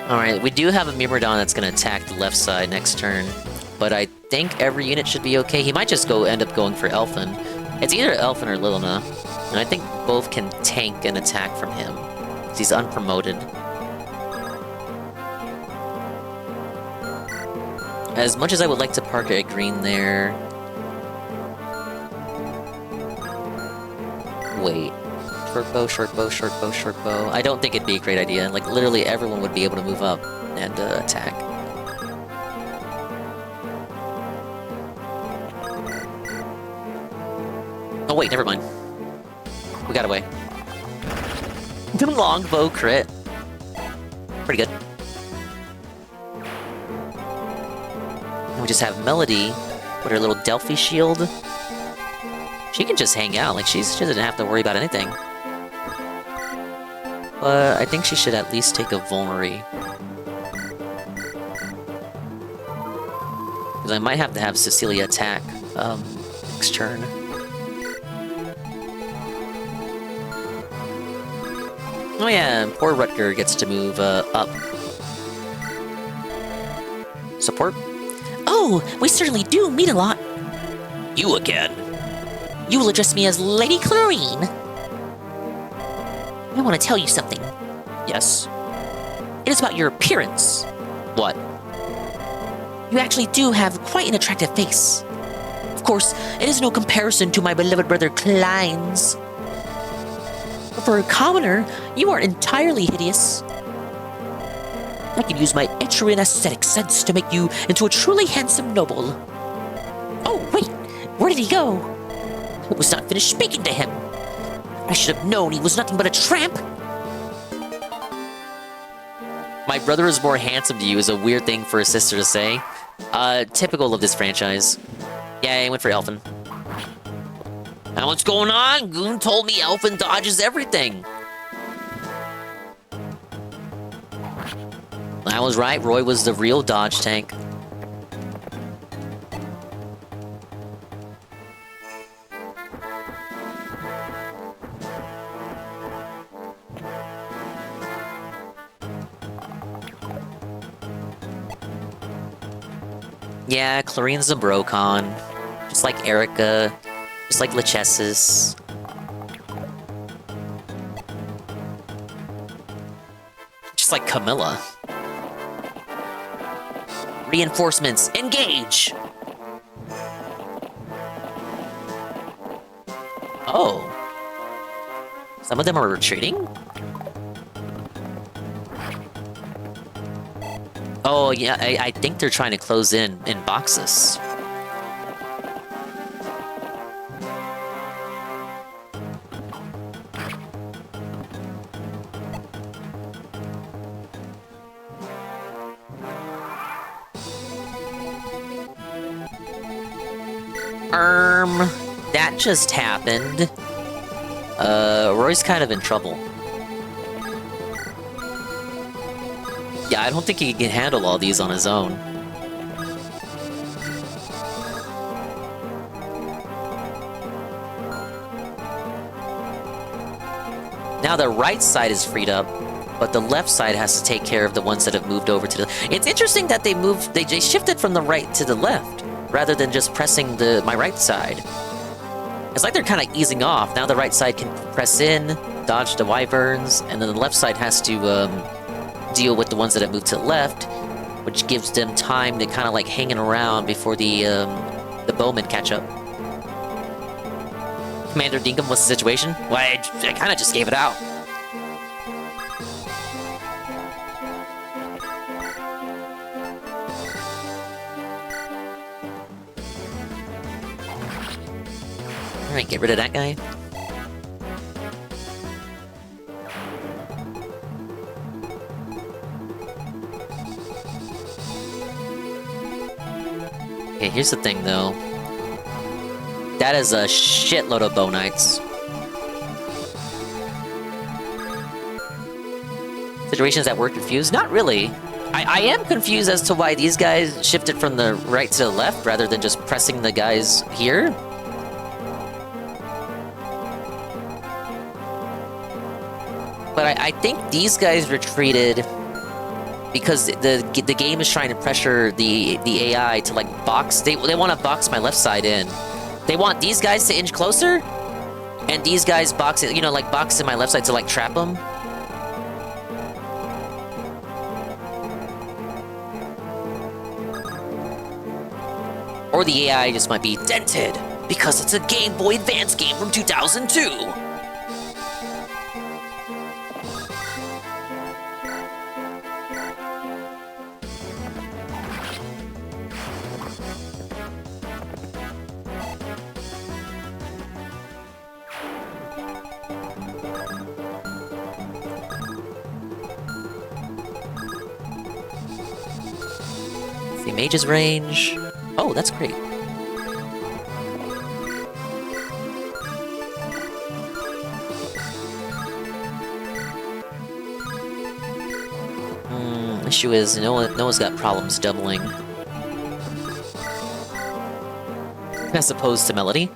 N: Alright, we do have a Myrmidon that's gonna attack the left side next turn, but I think every unit should be okay. He might just end up going for Elfin. It's either Elfin or Lilna, and I think both can tank an attack from him. He's unpromoted. As much as I would like to park a green there... Wait. Short bow, short bow, short bow, short bow. I don't think it'd be a great idea. Like, literally everyone would be able to move up and attack. Oh wait, never mind. We got away. The longbow crit. Pretty good. And we just have Melody with her little Delphi shield. She can just hang out, like she doesn't have to worry about anything. But I think she should at least take a Vulnerary. Because I might have to have Cecilia attack next turn. Oh yeah, and poor Rutger gets to move up. Support?
P: Oh, we certainly do meet a lot.
O: You again.
P: You will address me as Lady Clarine. I want to tell you something.
O: Yes?
P: It is about your appearance.
O: What?
P: You actually do have quite an attractive face. Of course, it is no comparison to my beloved brother Klein's. But for a commoner, you are entirely hideous. I can use my Etrian aesthetic sense to make you into a truly handsome noble. Oh, wait! Where did he go? I was not finished speaking to him. I should have known he was nothing but a tramp.
N: My brother is more handsome to you is a weird thing for a sister to say. Typical of this franchise. Yeah, I went for Elfin.
O: Now what's going on? Goon told me Elfin dodges everything.
N: I was right, Roy was the real dodge tank. Yeah, Clarine's a Brocon. Just like Erica. Just like Lachesis. Just like Camilla.
P: Reinforcements, engage!
N: Oh. Some of them are retreating? Oh, yeah, I think they're trying to close in boxes. That just happened. Roy's kind of in trouble. Yeah, I don't think he can handle all these on his own. Now the right side is freed up, but the left side has to take care of the ones that have moved over to the... It's interesting that they shifted from the right to the left, rather than just pressing my right side. It's like they're kind of easing off. Now the right side can press in, dodge the wyverns, and then the left side has to deal with the ones that have moved to the left, which gives them time to kind of like hanging around before the bowmen catch up. Commander Dinkum, what's the situation? Well, I kind of just gave it out. Alright, get rid of that guy. Okay, here's the thing though. That is a shitload of bow knights. Situations that were confused? Not really. I am confused as to why these guys shifted from the right to the left rather than just pressing the guys here. But I think these guys retreated because the game is trying to pressure the AI to like box. They want to box my left side in. They want these guys to inch closer, and these guys box it, like box in my left side to like trap them.
P: Or the AI just might be dented because it's a Game Boy Advance game from 2002. The mage's range. Oh, that's great. Issue is Noah's got problems doubling. As opposed to Melody.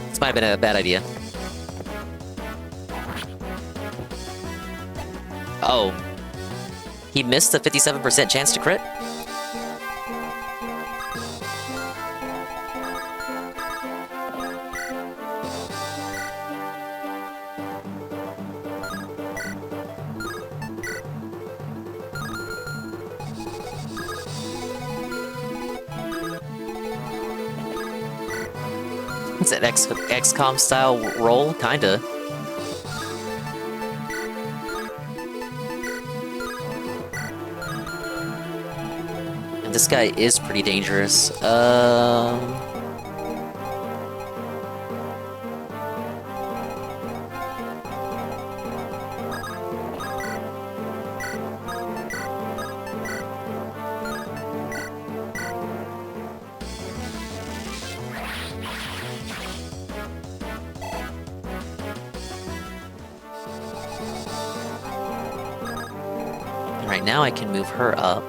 P: This might have been a bad idea. Oh. He missed the 57% chance to crit? It's an XCOM style roll, kinda. And this guy is pretty dangerous. Right now I can move her up.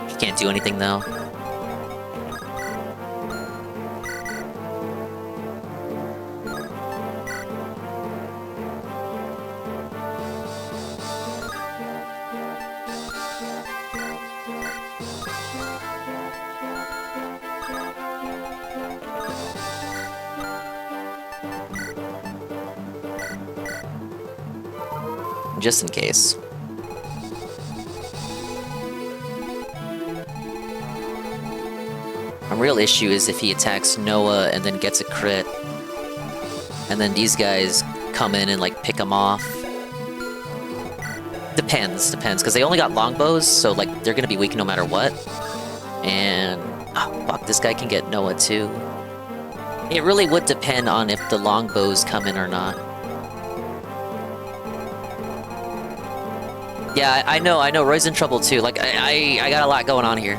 P: She can't do anything though. Just in case. A real issue is if he attacks Noah and then gets a crit, and then these guys come in and like pick him off. Depends, because they only got longbows, so like they're gonna be weak no matter what. And oh fuck, this guy can get Noah too. It really would depend on if the longbows come in or not. Yeah, I know, Roy's in trouble too. Like, I got a lot going on here.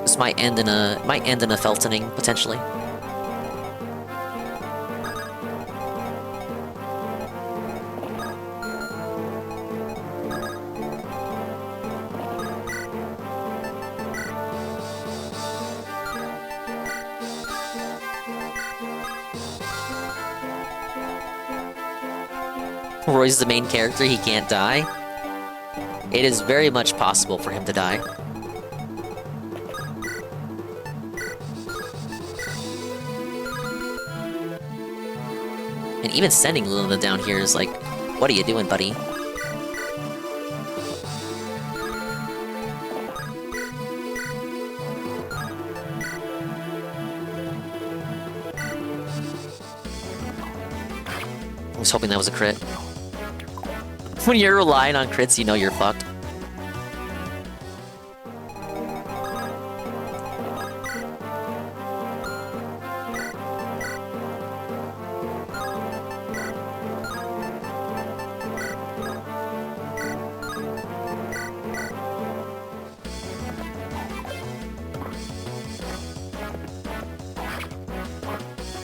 P: This might end in a Feltoning, potentially. Roy's the main character, he can't die. It is very much possible for him to die. And even sending Luna down here is like, what are you doing, buddy? I was hoping that was a crit. When you're relying on crits, you know you're fucked.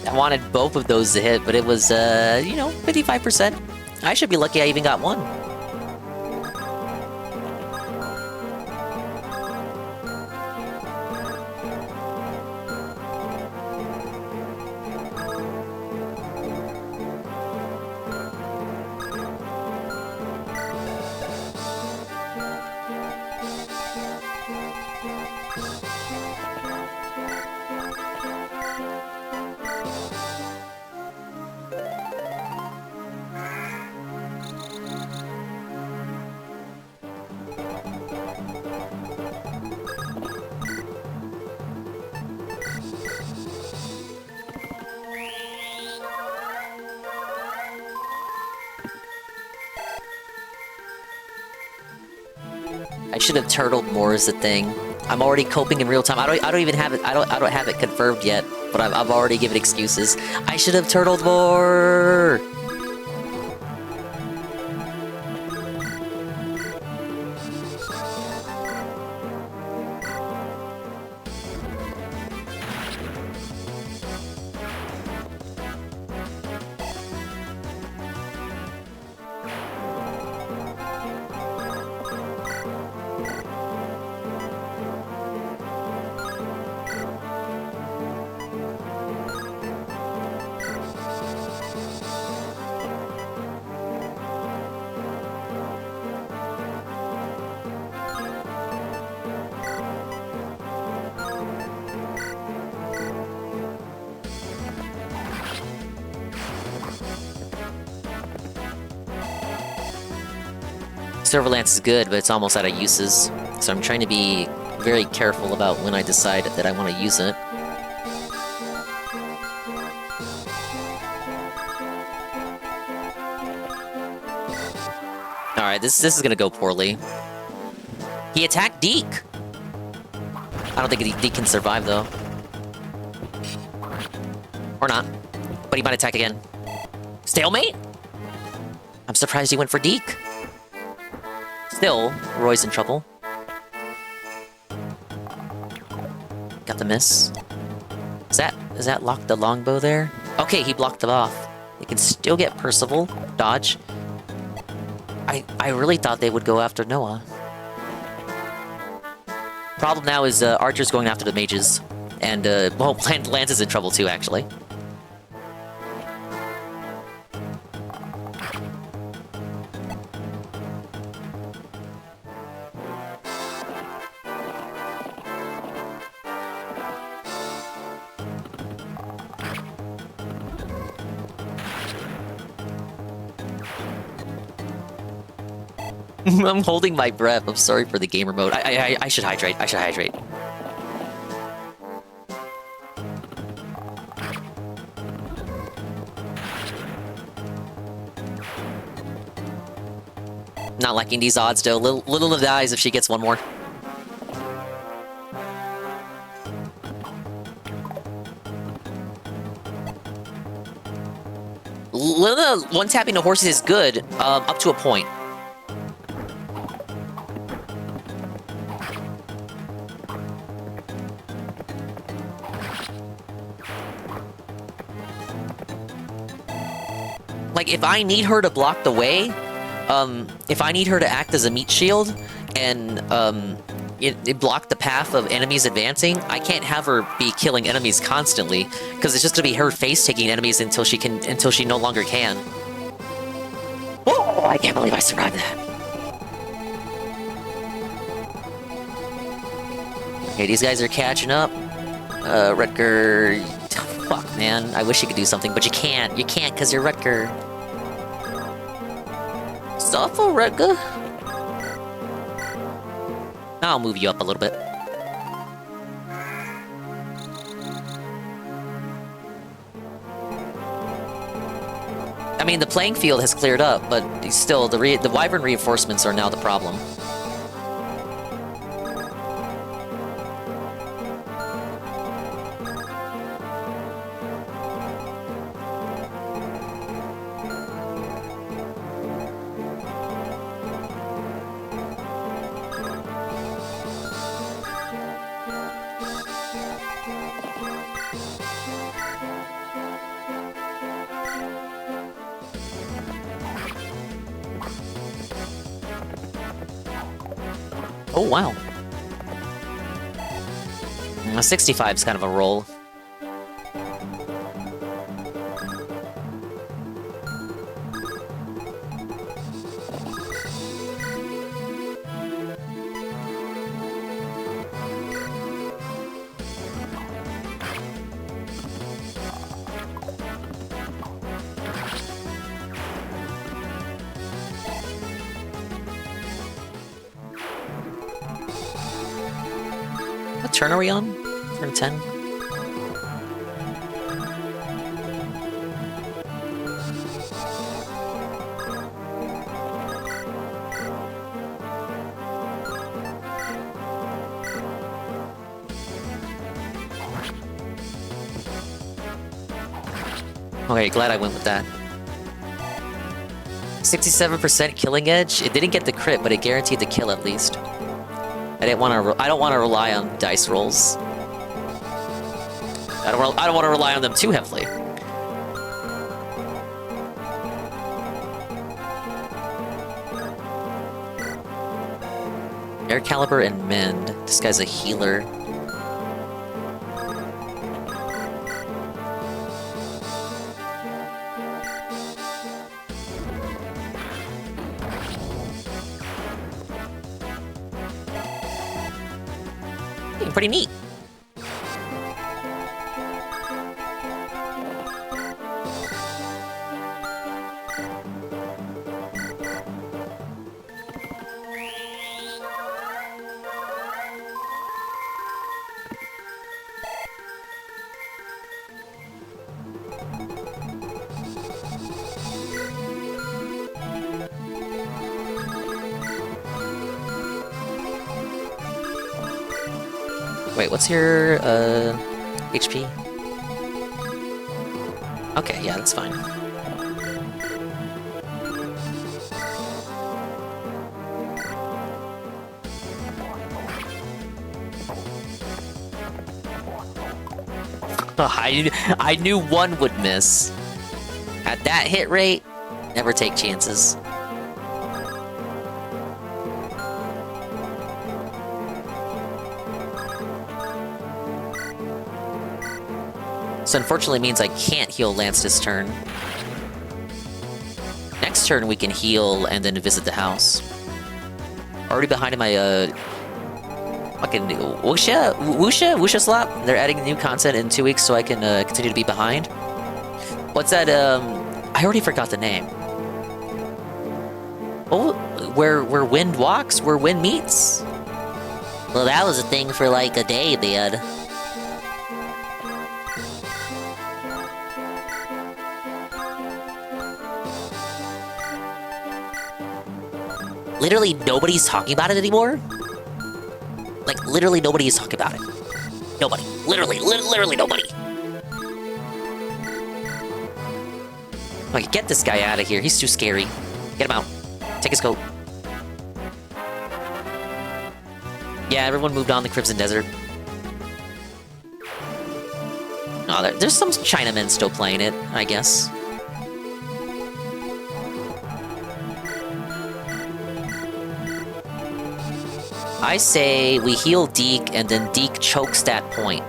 N: I wanted both of those to hit, but it was, 55%. I should be lucky I even got one. I should have turtled more is the thing. I'm already coping in real time. I don't even have it. I don't have it confirmed yet, but I've already given excuses. I should have turtled more. Serverlance is good, but it's almost out of uses. So I'm trying to be very careful about when I decide that I want to use it. Alright, this is gonna go poorly. He attacked Deke! I don't think Deke can survive, though. Or not. But he might attack again. Stalemate? I'm surprised he went for Deke. Still, Roy's in trouble. Got the miss. Is that lock the longbow there? Okay, he blocked it off. They can still get Percival. Dodge. I really thought they would go after Noah. Problem now is Archer's going after the mages. And, well, Lance is in trouble too, actually. I'm holding my breath. I'm sorry for the gamer mode. I should hydrate. I should hydrate. Not liking these odds, though. Little dies if she gets one more. Luna one-tapping the horses is good, up to a point. Like, if I need her to block the way, if I need her to act as a meat shield, and, it block the path of enemies advancing, I can't have her be killing enemies constantly, because it's just gonna be her face-taking enemies until she no longer can. Oh, I can't believe I survived that. Okay, these guys are catching up. Rutger... Fuck, man. I wish you could do something, but you can't. You can't because you're Rutger. Suffer, Rutger. I'll move you up a little bit. I mean, the playing field has cleared up, but still, the Wyvern reinforcements are now the problem. Oh, wow. 65 is kind of a roll. What turn are we on? Turn 10? Okay, glad I went with that. 67% killing edge. It didn't get the crit, but it guaranteed the kill at least. I don't want to rely on dice rolls. I don't want to rely on them too heavily. Air caliber and mend. This guy's a healer. Pretty neat. Wait, what's your, HP? Okay, yeah, that's fine. Oh, I knew one would miss. At that hit rate, never take chances. So unfortunately means I can't heal Lance this turn. Next turn we can heal and then visit the house. Already behind in my fucking Wuxia slot. They're adding new content in 2 weeks so I can continue to be behind. What's that? I already forgot the name. Oh, where wind walks, where wind meets. Well, that was a thing for like a day, man. Literally nobody's talking about it anymore. Like, literally nobody is talking about it. Nobody. Literally nobody. Okay, get this guy out of here. He's too scary. Get him out. Take his coat. Yeah, everyone moved on the Crimson Desert. Oh, there's some Chinamen still playing it, I guess. I say we heal Deke, and then Deke chokes that point.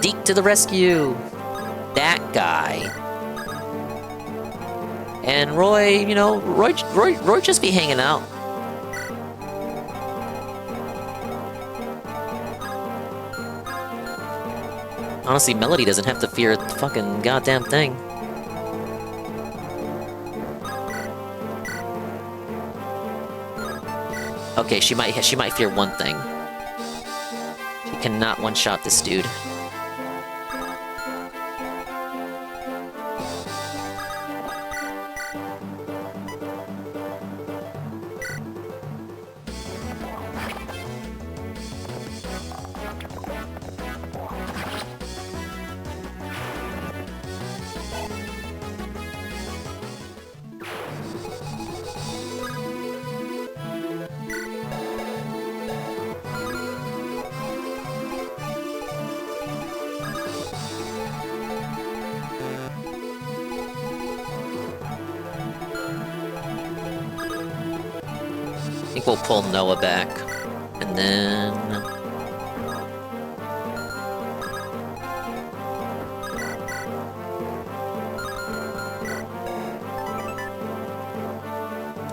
N: Deke to the rescue! That guy. And Roy, you know, Roy just be hanging out. Honestly, Melody doesn't have to fear a fucking goddamn thing. Okay, she might fear one thing. She cannot one-shot this dude. think we'll pull Noah back. And then...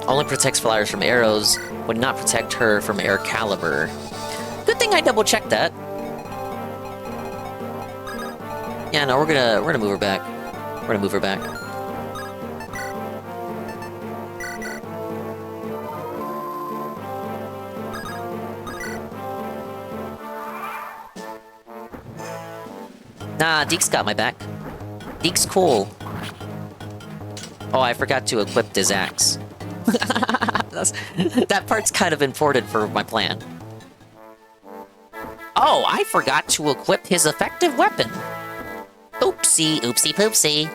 N: only protects flyers from arrows, would not protect her from air caliber. Good thing I double-checked that. Yeah, no, we're gonna move her back. We're gonna move her back. Nah, Deke's got my back. Deke's cool. Oh, I forgot to equip his axe. That part's kind of important for my plan. Oh, I forgot to equip his effective weapon. Oopsie, oopsie poopsie.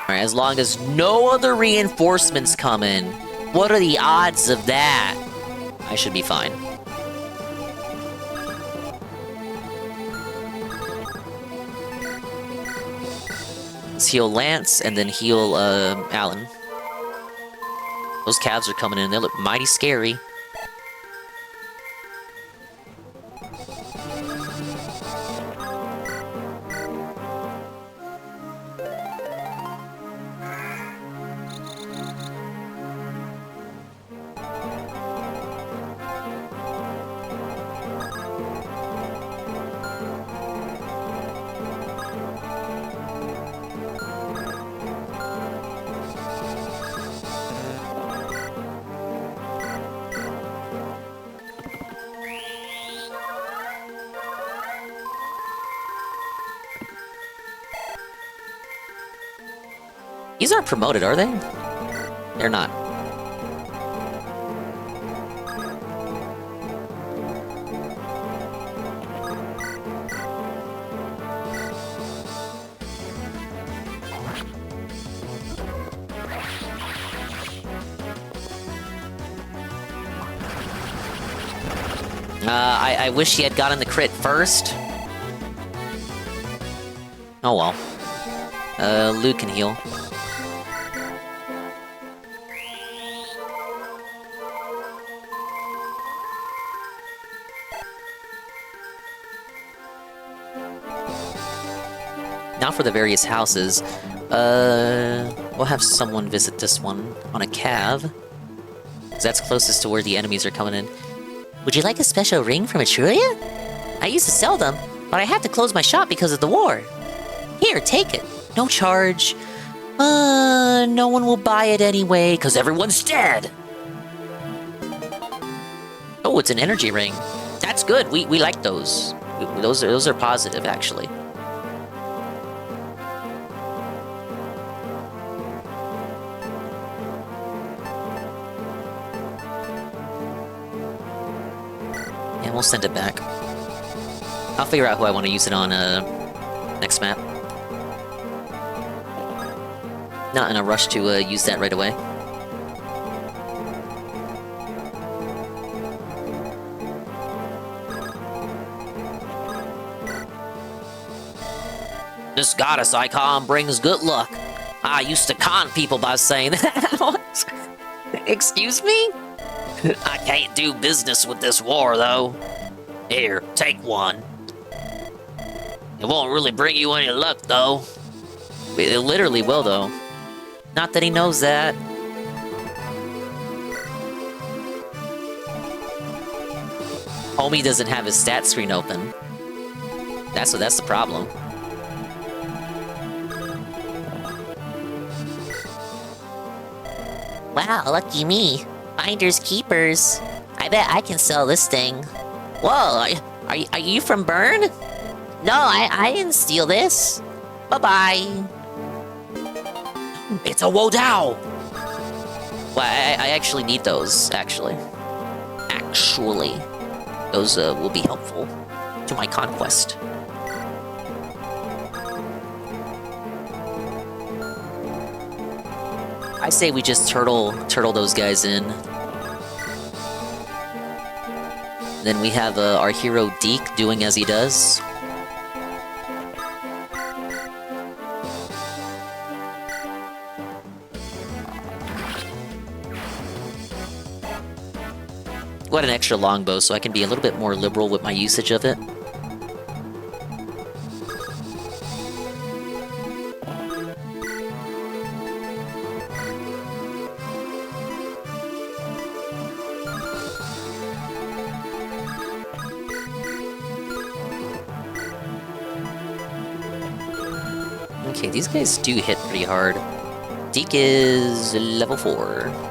N: Alright, as long as no other reinforcements come in, what are the odds of that? I should be fine. Let's heal Lance and then heal Alan. Those calves are coming in, they look mighty scary. These aren't promoted, are they? They're not. I wish he had gotten the crit first. Oh well. Luke can heal. Now for the various houses. We'll have someone visit this one on a cav. 'Cause that's closest to where the enemies are coming in.
P: Would you like a special ring from Etruria? I used to sell them, but I had to close my shop because of the war. Here, take it. No charge. No one will buy it anyway, because everyone's dead.
N: Oh, it's an energy ring. That's good. We like those. Those are positive, actually. Yeah, we'll send it back. I'll figure out who I want to use it on next map. Not in a rush to use that right away.
P: This goddess icon brings good luck. I used to con people by saying that. What? Excuse me? I can't do business with this war, though. Here, take one. It won't really bring you any luck, though.
N: It literally will, though. Not that he knows that. Homie doesn't have his stat screen open. That's the problem.
P: Wow, lucky me. Finders keepers. I bet I can sell this thing. Whoa, are you from Bern? No, I didn't steal this. Bye-bye.
N: It's a Wodao! Well, I actually need those, actually. Actually. Those will be helpful to my conquest. I say we just turtle those guys in. Then we have our hero Deke doing as he does. Got an extra longbow, so I can be a little bit more liberal with my usage of it. Okay, these guys do hit pretty hard. Deke is level 4.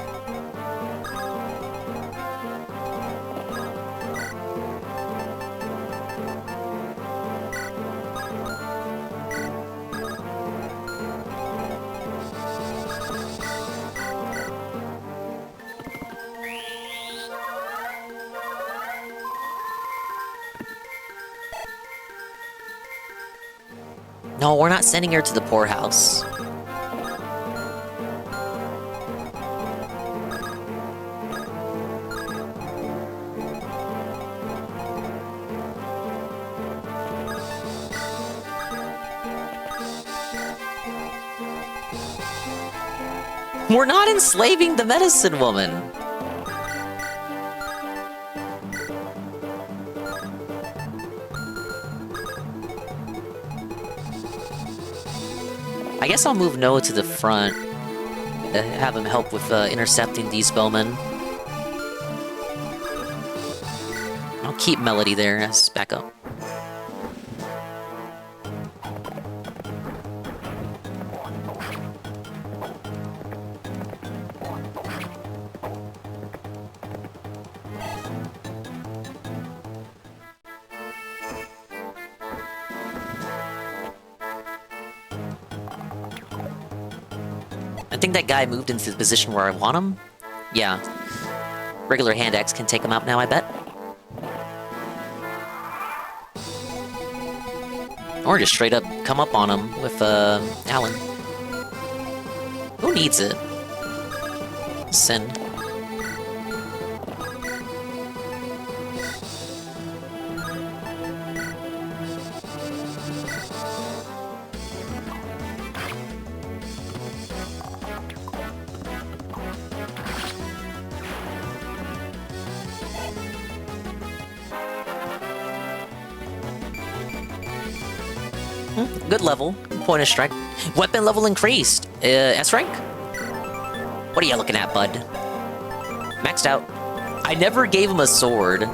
N: No, we're not sending her to the poorhouse. We're not enslaving the medicine woman. I guess I'll move Noah to the front. Have him help with intercepting these bowmen. I'll keep Melody there as backup. I think that guy moved into the position where I want him. Yeah. Regular hand axe can take him out now, I bet. Or just straight up come up on him with Alan. Who needs it? Sin. Good level. Point of strike. Weapon level increased. S rank? What are you looking at, bud? Maxed out. I never gave him a sword.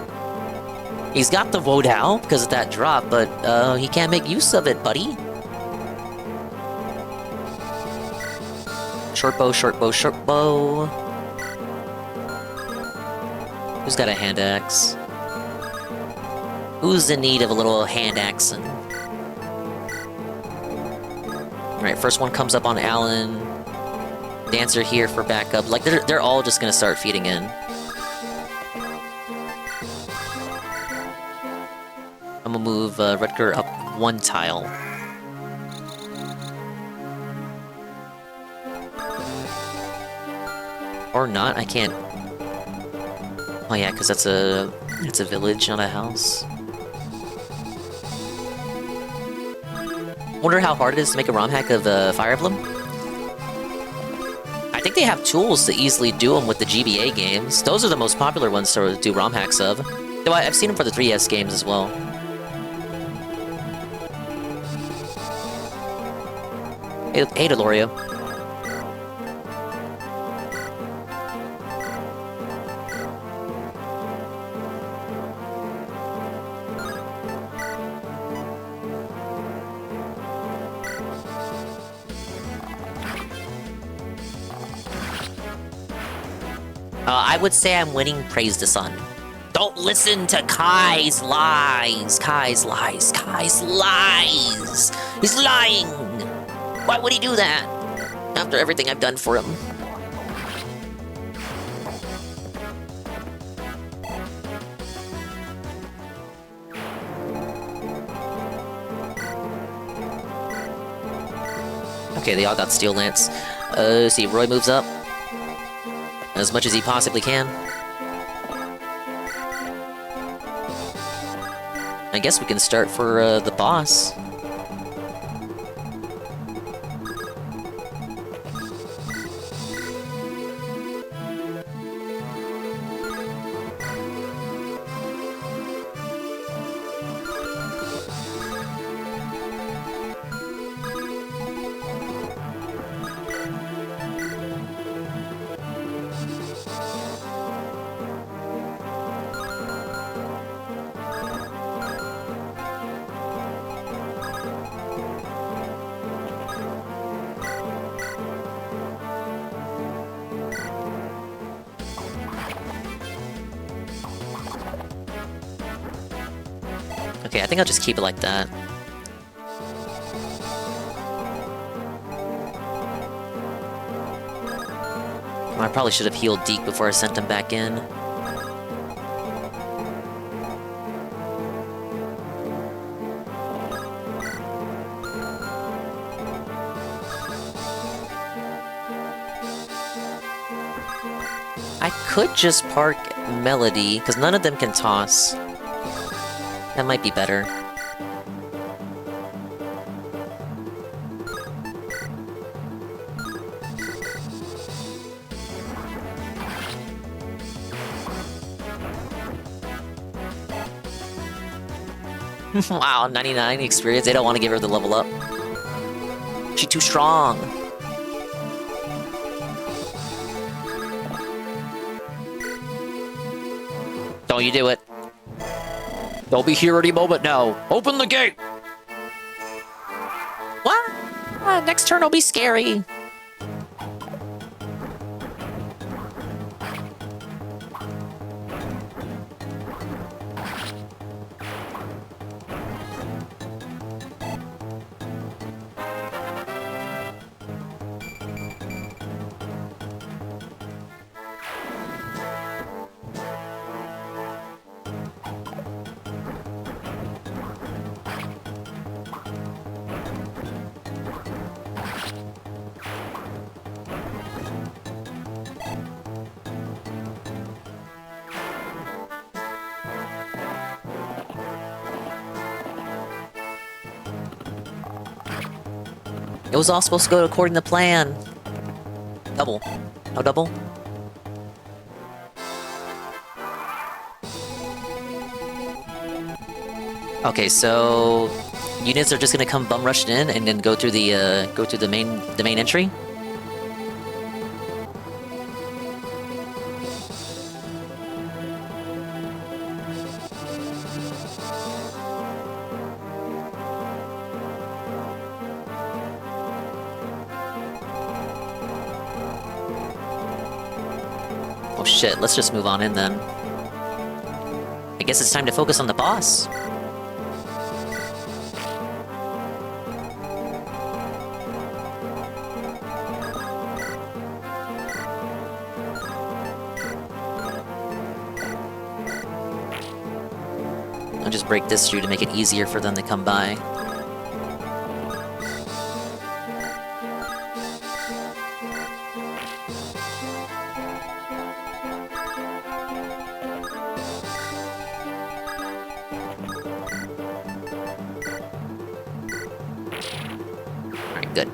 N: He's got the Wodao because of that drop, but he can't make use of it, buddy. Short bow, short bow, short bow. Who's got a hand axe? Who's in need of a little hand axing? Alright, first one comes up on Alan. Dancer here for backup. Like, they're all just gonna start feeding in. I'm gonna move Rutger up 1 tile. Or not, I can't... Oh yeah, because it's a village, not a house. Wonder how hard it is to make a ROM hack of Fire Emblem? I think they have tools to easily do them with the GBA games. Those are the most popular ones to do ROM hacks of. Though I've seen them for the 3DS games as well. Hey Delorio. I would say I'm winning Praise the Sun. Don't listen to Kai's lies. Kai's lies. Kai's lies. He's lying. Why would he do that? After everything I've done for him. Okay, they all got steel lance. See, Roy moves up as much as he possibly can. I guess we can start for the boss. Okay, I think I'll just keep it like that. I probably should have healed Deke before I sent him back in. I could just park Melody, because none of them can toss. That might be better. Wow, 99 experience. They don't want to give her the level up. She's too strong. Don't you do it. They'll be here any moment now. Open the gate! What? Next turn will be scary. It was all supposed to go according to plan. Double. No double? Okay, so units are just gonna come bum rushing in and then go through the main entry. Oh shit, let's just move on in then. I guess it's time to focus on the boss. I'll just break this through to make it easier for them to come by. Alright, good.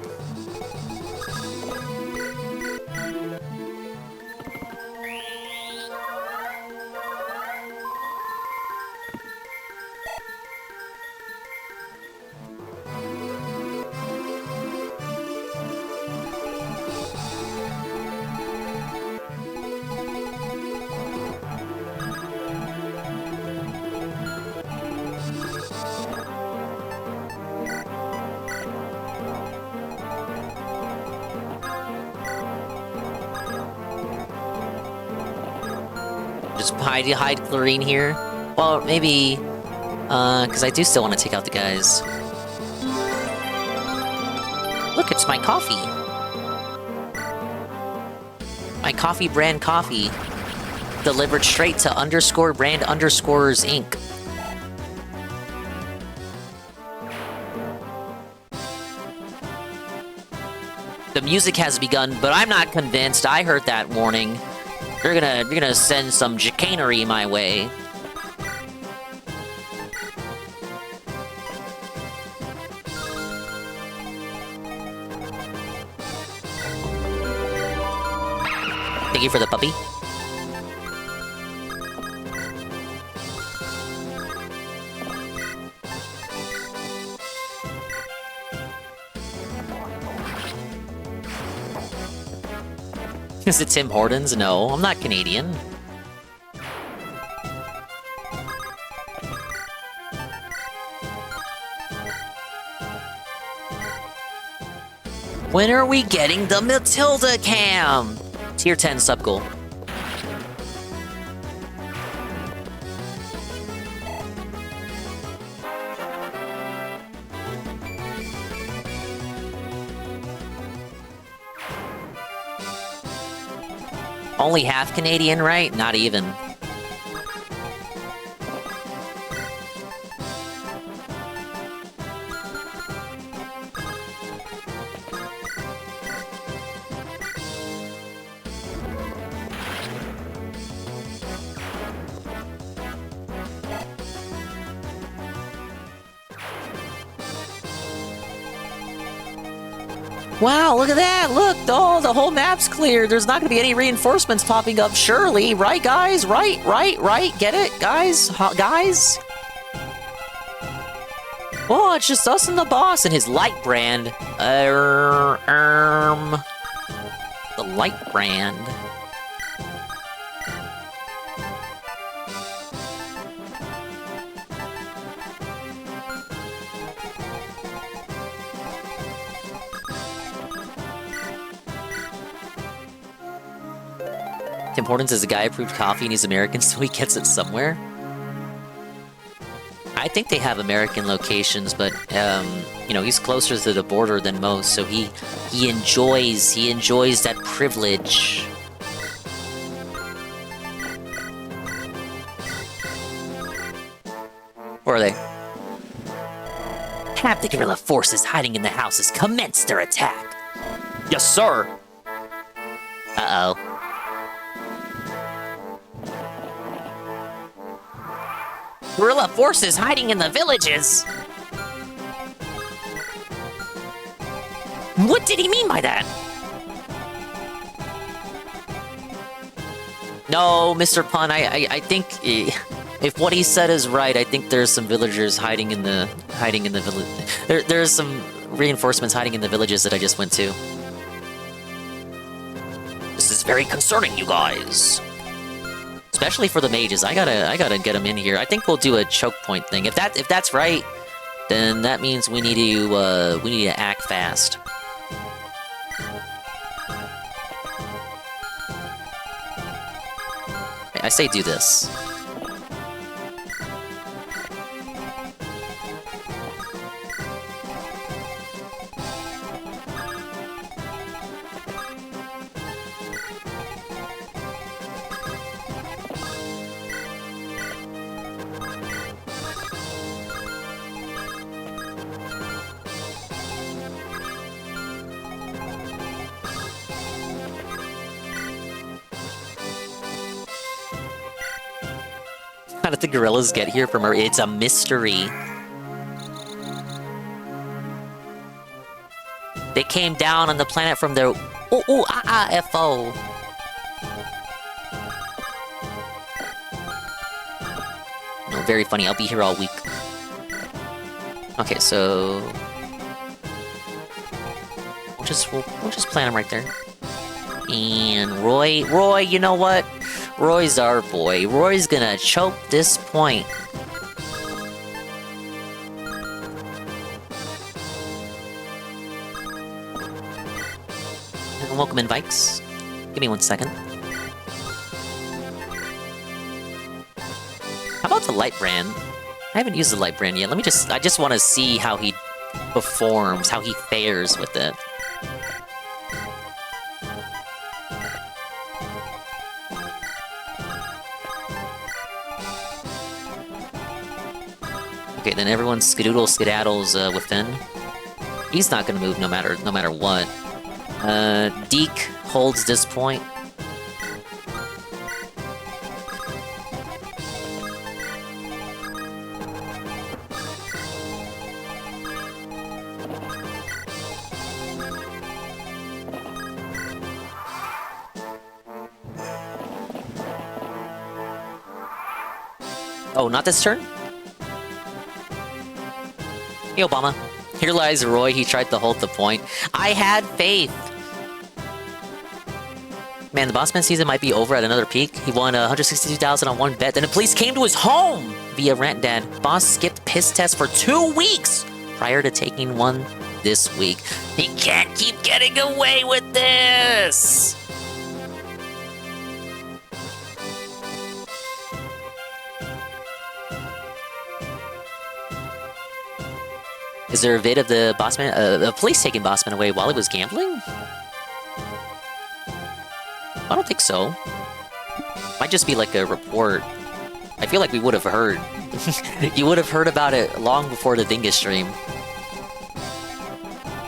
N: Just hide Clarine here. Well, maybe, because I do still want to take out the guys. Look, it's my coffee. My coffee brand coffee. Delivered straight to _ brand _ Inc. The music has begun, but I'm not convinced. I heard that warning. You're gonna send some chicanery my way. Thank you for the puppy. Is it Tim Hortons? No, I'm not Canadian. When are we getting the Matilda cam? Tier 10 sub goal. Only half Canadian, right? Not even. Wow, look at that! Look, oh, the whole map's cleared. There's not gonna be any reinforcements popping up, surely. Right, guys? Right? Get it, guys? Guys? Oh, it's just us and the boss and his light brand. The light brand. Tim Hortons is a guy approved coffee and he's American, so he gets it somewhere. I think they have American locations, but you know, he's closer to the border than most, so he enjoys that privilege. Where are they? Have the guerrilla forces hiding in the houses commence their attack. Yes, sir. Uh-oh. Guerrilla forces hiding in the villages? What did he mean by that? No, Mr. Pun, I think if what he said is right, I think there's some villagers hiding in the village. There's some reinforcements hiding in the villages that I just went to. This is very concerning, you guys. Especially for the mages, I gotta get them in here. I think we'll do a choke point thing. If that's right, then that means we need to act fast. I say do this. How did the gorillas get here from Earth? It's a mystery. They came down on the planet from their FO. No, very funny. I'll be here all week. Okay, so we'll just plant him right there. And Roy, you know what? Roy's our boy. Roy's gonna choke this point. And welcome in, Vikes. Give me 1 second. How about the light brand? I haven't used the light brand yet. I just want to see how he performs, how he fares with it. Okay, then everyone skedaddles with Finn. He's not gonna move no matter what. Deke holds this point. Oh, not this turn? Hey, Obama. Here lies Roy, he tried to hold the point. I had faith! Man, the Bossman season might be over at another peak. He won 162,000 on one bet, then the police came to his home via Rent Dad. Boss skipped piss test for 2 weeks prior to taking one this week. He can't keep getting away with this! Is there a vid of the Bossman, the police taking Bossman away while he was gambling? I don't think so. Might just be like a report. I feel like we would have heard. You would have heard about it long before the Dingus stream.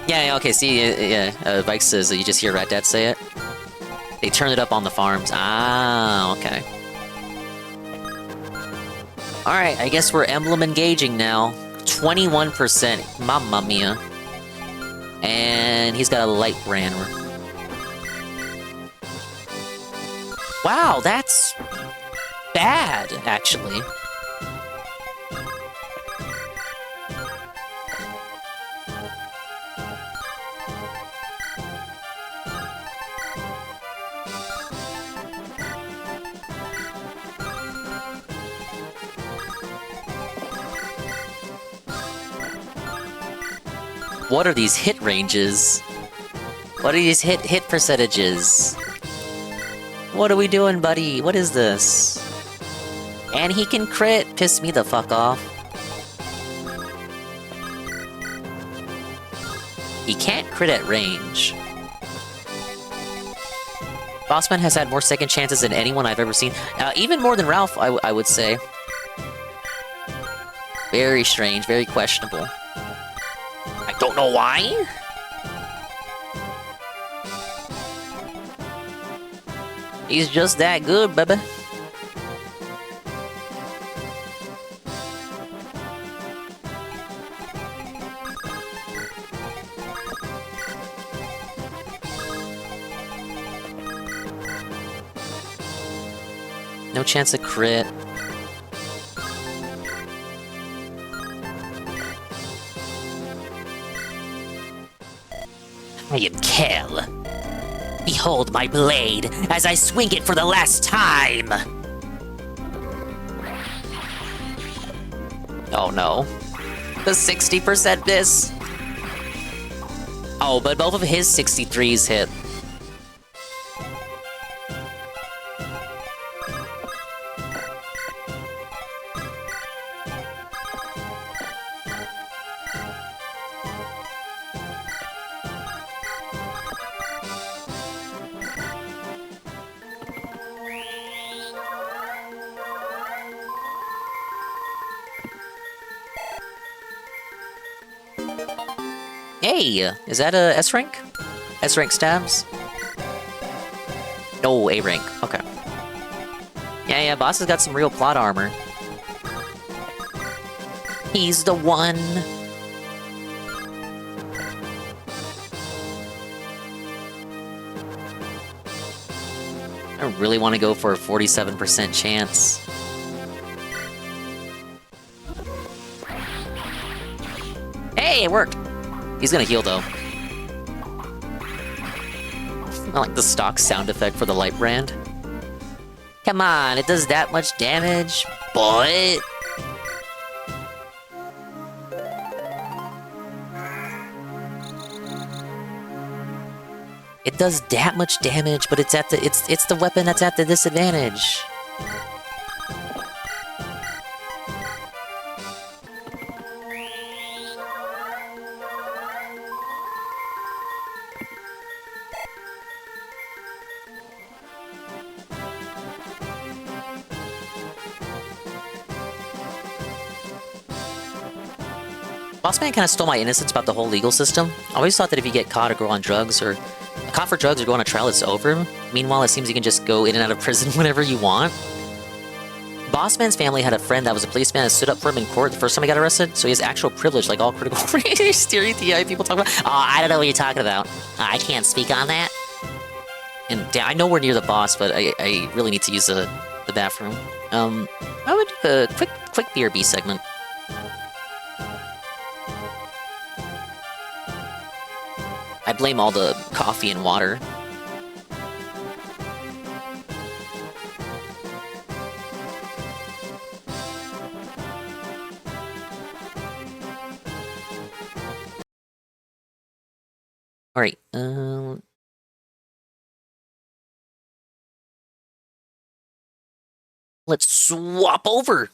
N: Yeah, okay, see, yeah, Vike says that you just hear Rat Dad say it. They turned it up on the farms. Ah, okay. Alright, I guess we're Emblem engaging now. 21%. Mamma mia. And he's got a light brand. Wow, that's bad, actually. What are these hit ranges? What are these hit percentages? What are we doing, buddy? What is this? And he can crit. Piss me the fuck off. He can't crit at range. Bossman has had more second chances than anyone I've ever seen. Even more than Ralph, I would say. Very strange, very questionable. I don't know why. He's just that good, baby. No chance of crit. I am Kel. Behold my blade as I swing it for the last time! Oh no. The 60% miss. Oh, but both of his 63s hit. Hey, is that a S rank? S rank stabs? No, A rank. Okay. Yeah, boss has got some real plot armor. He's the one. I really want to go for a 47% chance. Hey, it worked! He's gonna heal, though. I like the stock sound effect for the light brand. Come on, it does that much damage, but... It does that much damage, but it's the weapon that's at the disadvantage. Bossman kind of stole my innocence about the whole legal system. I always thought that if you get caught or go on drugs or caught for drugs or go on a trial, it's over. Meanwhile, it seems you can just go in and out of prison whenever you want. Bossman's family had a friend that was a policeman and stood up for him in court the first time he got arrested, so he has actual privilege like all critical race theory people talk about. Oh, I don't know what you're talking about. I can't speak on that. And I know we're near the boss, but I really need to use the bathroom. I would do a quick BRB segment. I blame all the coffee and water. Alright, let's swap over!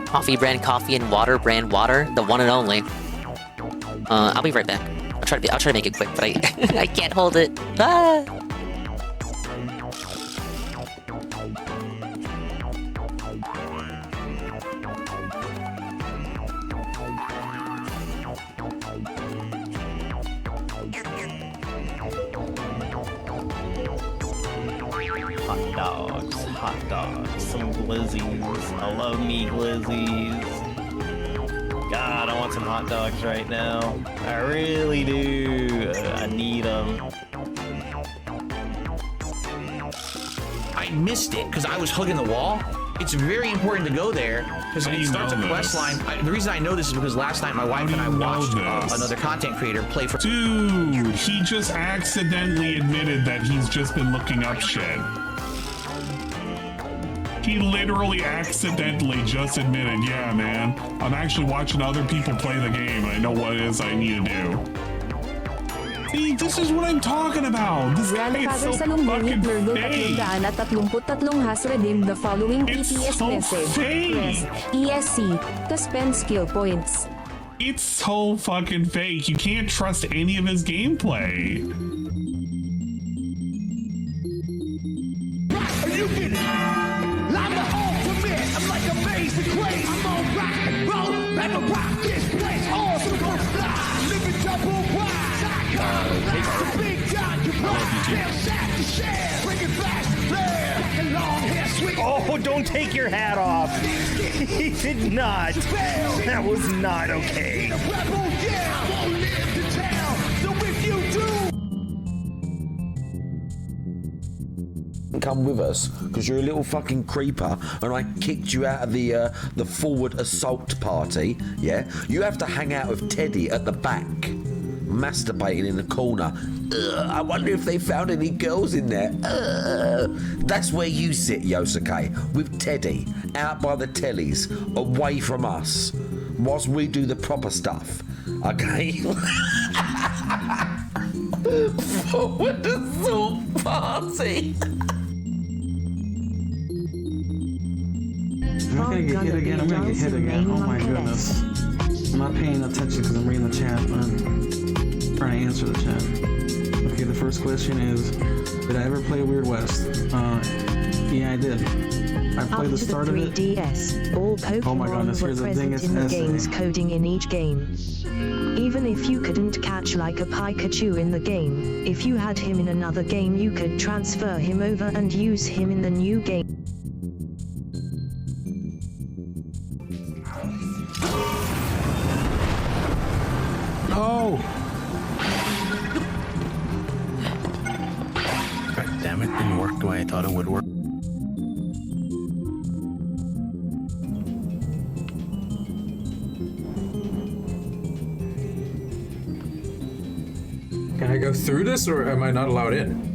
N: Coffee brand coffee and water brand water, the one and only. I'll be right back. I'll try to make it quick, but I can't hold it. Ah!
Q: Hot dogs, some glizzies. I love me glizzies. God, I want some hot dogs right now. I really do. I need them.
A: I missed it because I was hugging the wall. It's very important to go there because it starts a quest line. The reason I know this is because last night my wife and I watched another content creator play for.
R: Dude, he just accidentally admitted that he's just been looking up shit. He literally accidentally just admitted, yeah, man, I'm actually watching other people play the game. I know what it is I need to do. See, this is what I'm talking about. This guy is so fucking fake.
S: has redeemed the following PTS
R: so
S: message.
R: fake.
S: Press ESC to spend skill points.
R: It's so fucking fake. You can't trust any of his gameplay.
G: You get it. I'm the ultimate. I'm like amazing grace. I'm on rock and roll. Never rock this place. All super fly. Living double wide. Take the big gun. You damn sack to share. Bring it back to flare. Like a long hair sweet.
Q: Oh, don't take your hat off. He did not. That was not okay.
G: Rebel, yeah. I won't live to tell. So if you do.
T: Come with us because you're a little fucking creeper and I kicked you out of the forward assault party. Yeah, you have to hang out with Teddy at the back, masturbating in the corner. I wonder if they found any girls in there. That's where you sit, Yosuke, with Teddy out by the tellies, away from us, whilst we do the proper stuff. Okay. Forward assault party.
H: I'm gonna get hit again. I'm gonna get hit again. Oh my goodness. I'm not paying attention because I'm reading the chat. I'm trying to answer the chat. Okay, the first question is, did I ever play Weird West? Yeah, I did. I played the start of it.
S: 3DS, all Pokemon
H: Oh my goodness,
S: were
H: here's a
S: present
H: dingus
S: in the
H: essay.
S: game's coding in each game. Even if you couldn't catch like a Pikachu in the game, if you had him in another game you could transfer him over and use him in the new game.
H: Oh!
D: God damn it, didn't work the way I thought it would work.
I: Can I go through this or am I not allowed in?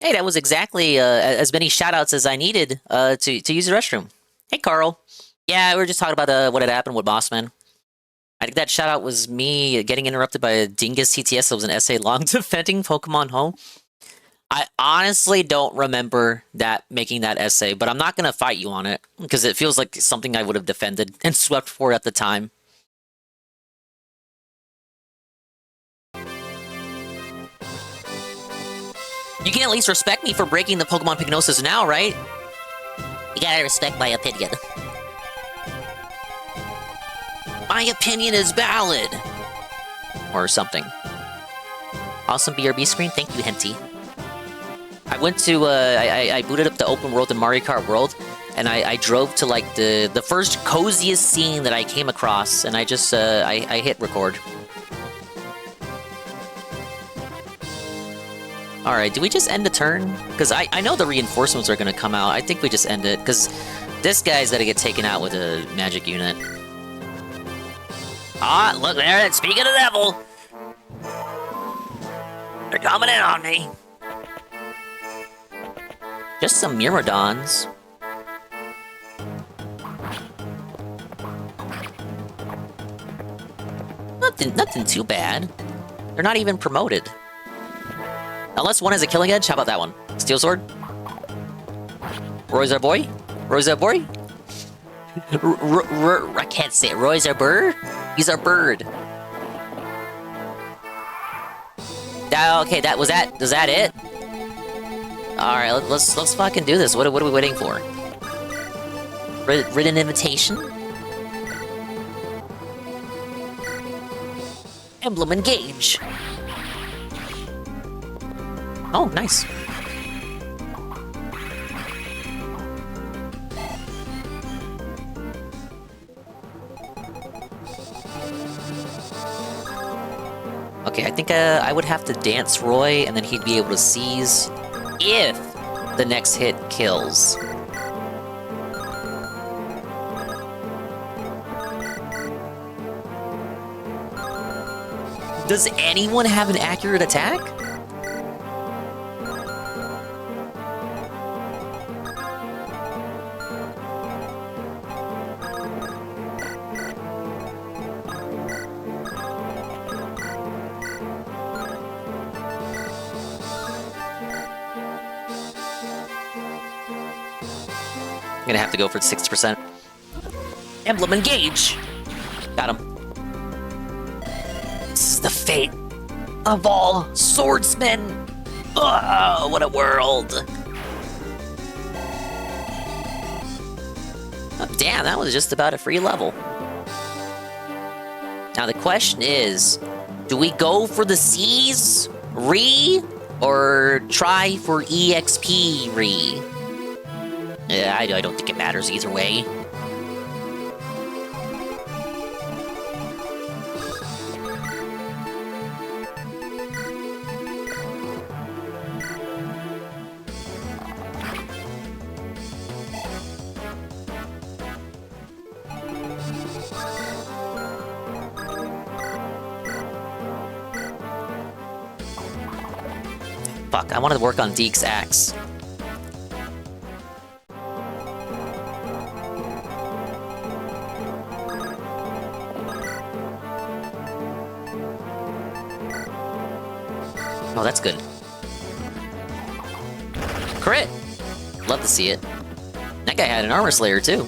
N: Hey, that was exactly as many shoutouts as I needed to use the restroom. Hey, Carl. Yeah, we were just talking about what had happened with Bossman. I think that shout out was me getting interrupted by a Dingus TTS that was an essay long defending Pokemon Home. I honestly don't remember that making that essay, but I'm not going to fight you on it because it feels like something I would have defended and swept for at the time. You can at least respect me for breaking the Pokemon Pygnosis now, right? You gotta respect my opinion. My opinion is valid! Or something. Awesome BRB screen, thank you, Henty. I went to, I booted up the open world in Mario Kart World, and I drove to, like, the first coziest scene that I came across, and I just, I hit record. Alright, do we just end the turn? Because I know the reinforcements are going to come out. I think we just end it, because this guy's got to get taken out with a magic unit. Ah, look there, speaking of the devil! They're coming in on me. Just some Myrmidons. Nothing too bad. They're not even promoted. Unless one has a killing edge, how about that one? Steel Sword? Roy's our boy? Roy's our boy? I can't say it. Roy's our bird? He's our bird. Okay, was that it? Alright, let's fucking do this. What are we waiting for? Written invitation? Emblem engage. Oh, nice. Okay, I think I would have to dance Roy, and then he'd be able to seize if the next hit kills. Does anyone have an accurate attack? I'm gonna have to go for 60%. Emblem engage! Got him. This is the fate of all swordsmen! Oh, what a world! Oh, damn, that was just about a free level. Now the question is, do we go for the C's or try for EXP Yeah, I don't think it matters either way. Fuck, I wanted to work on Deke's axe. Oh, that's good. Crit! Love to see it. That guy had an armor slayer, too.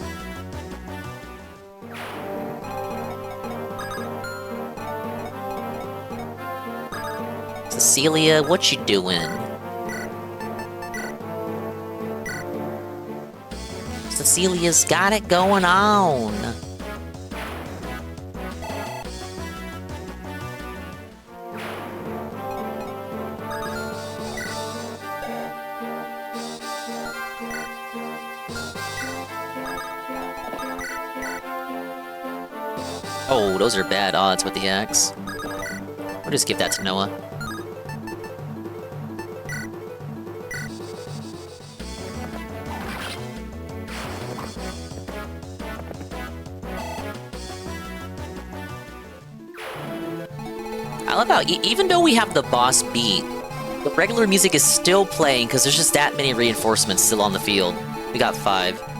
N: Cecilia, what you doing? Cecilia's got it going on. Oh, those are bad odds with the axe. We'll just give that to Noah. I love how, even though we have the boss beat, the regular music is still playing because there's just that many reinforcements still on the field. We got 5.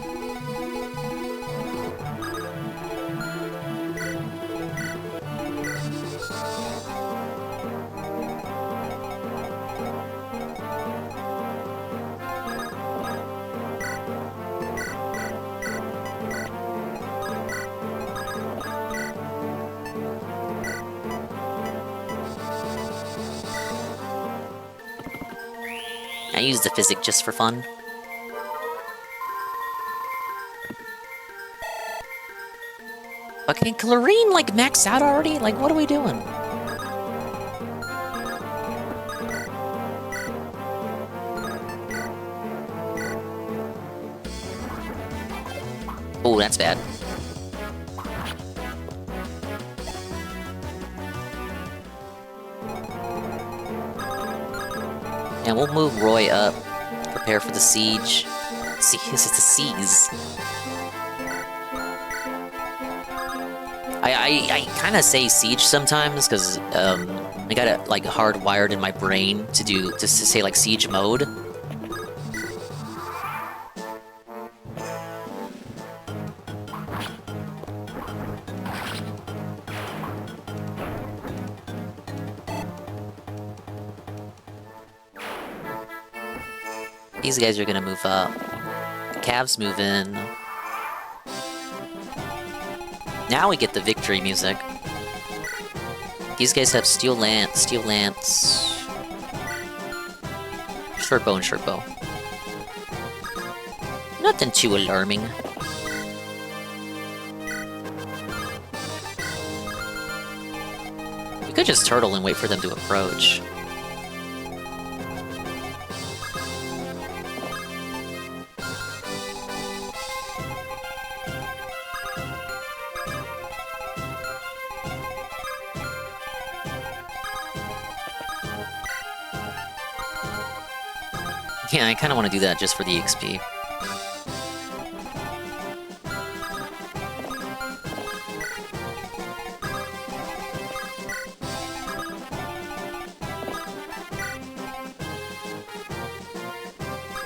N: use the physic just for fun. But can Clarine, like, max out already? Like, what are we doing? Oh, that's bad. And we'll move Roy up. Prepare for the siege. See, this is the seize. I kind of say siege sometimes because I got it like hardwired in my brain to say like siege mode. These guys are gonna move up. The Cavs move in. Now we get the victory music. These guys have steel lance, short bow and short bow. Nothing too alarming. We could just turtle and wait for them to approach. Yeah, I kind of want to do that just for the XP.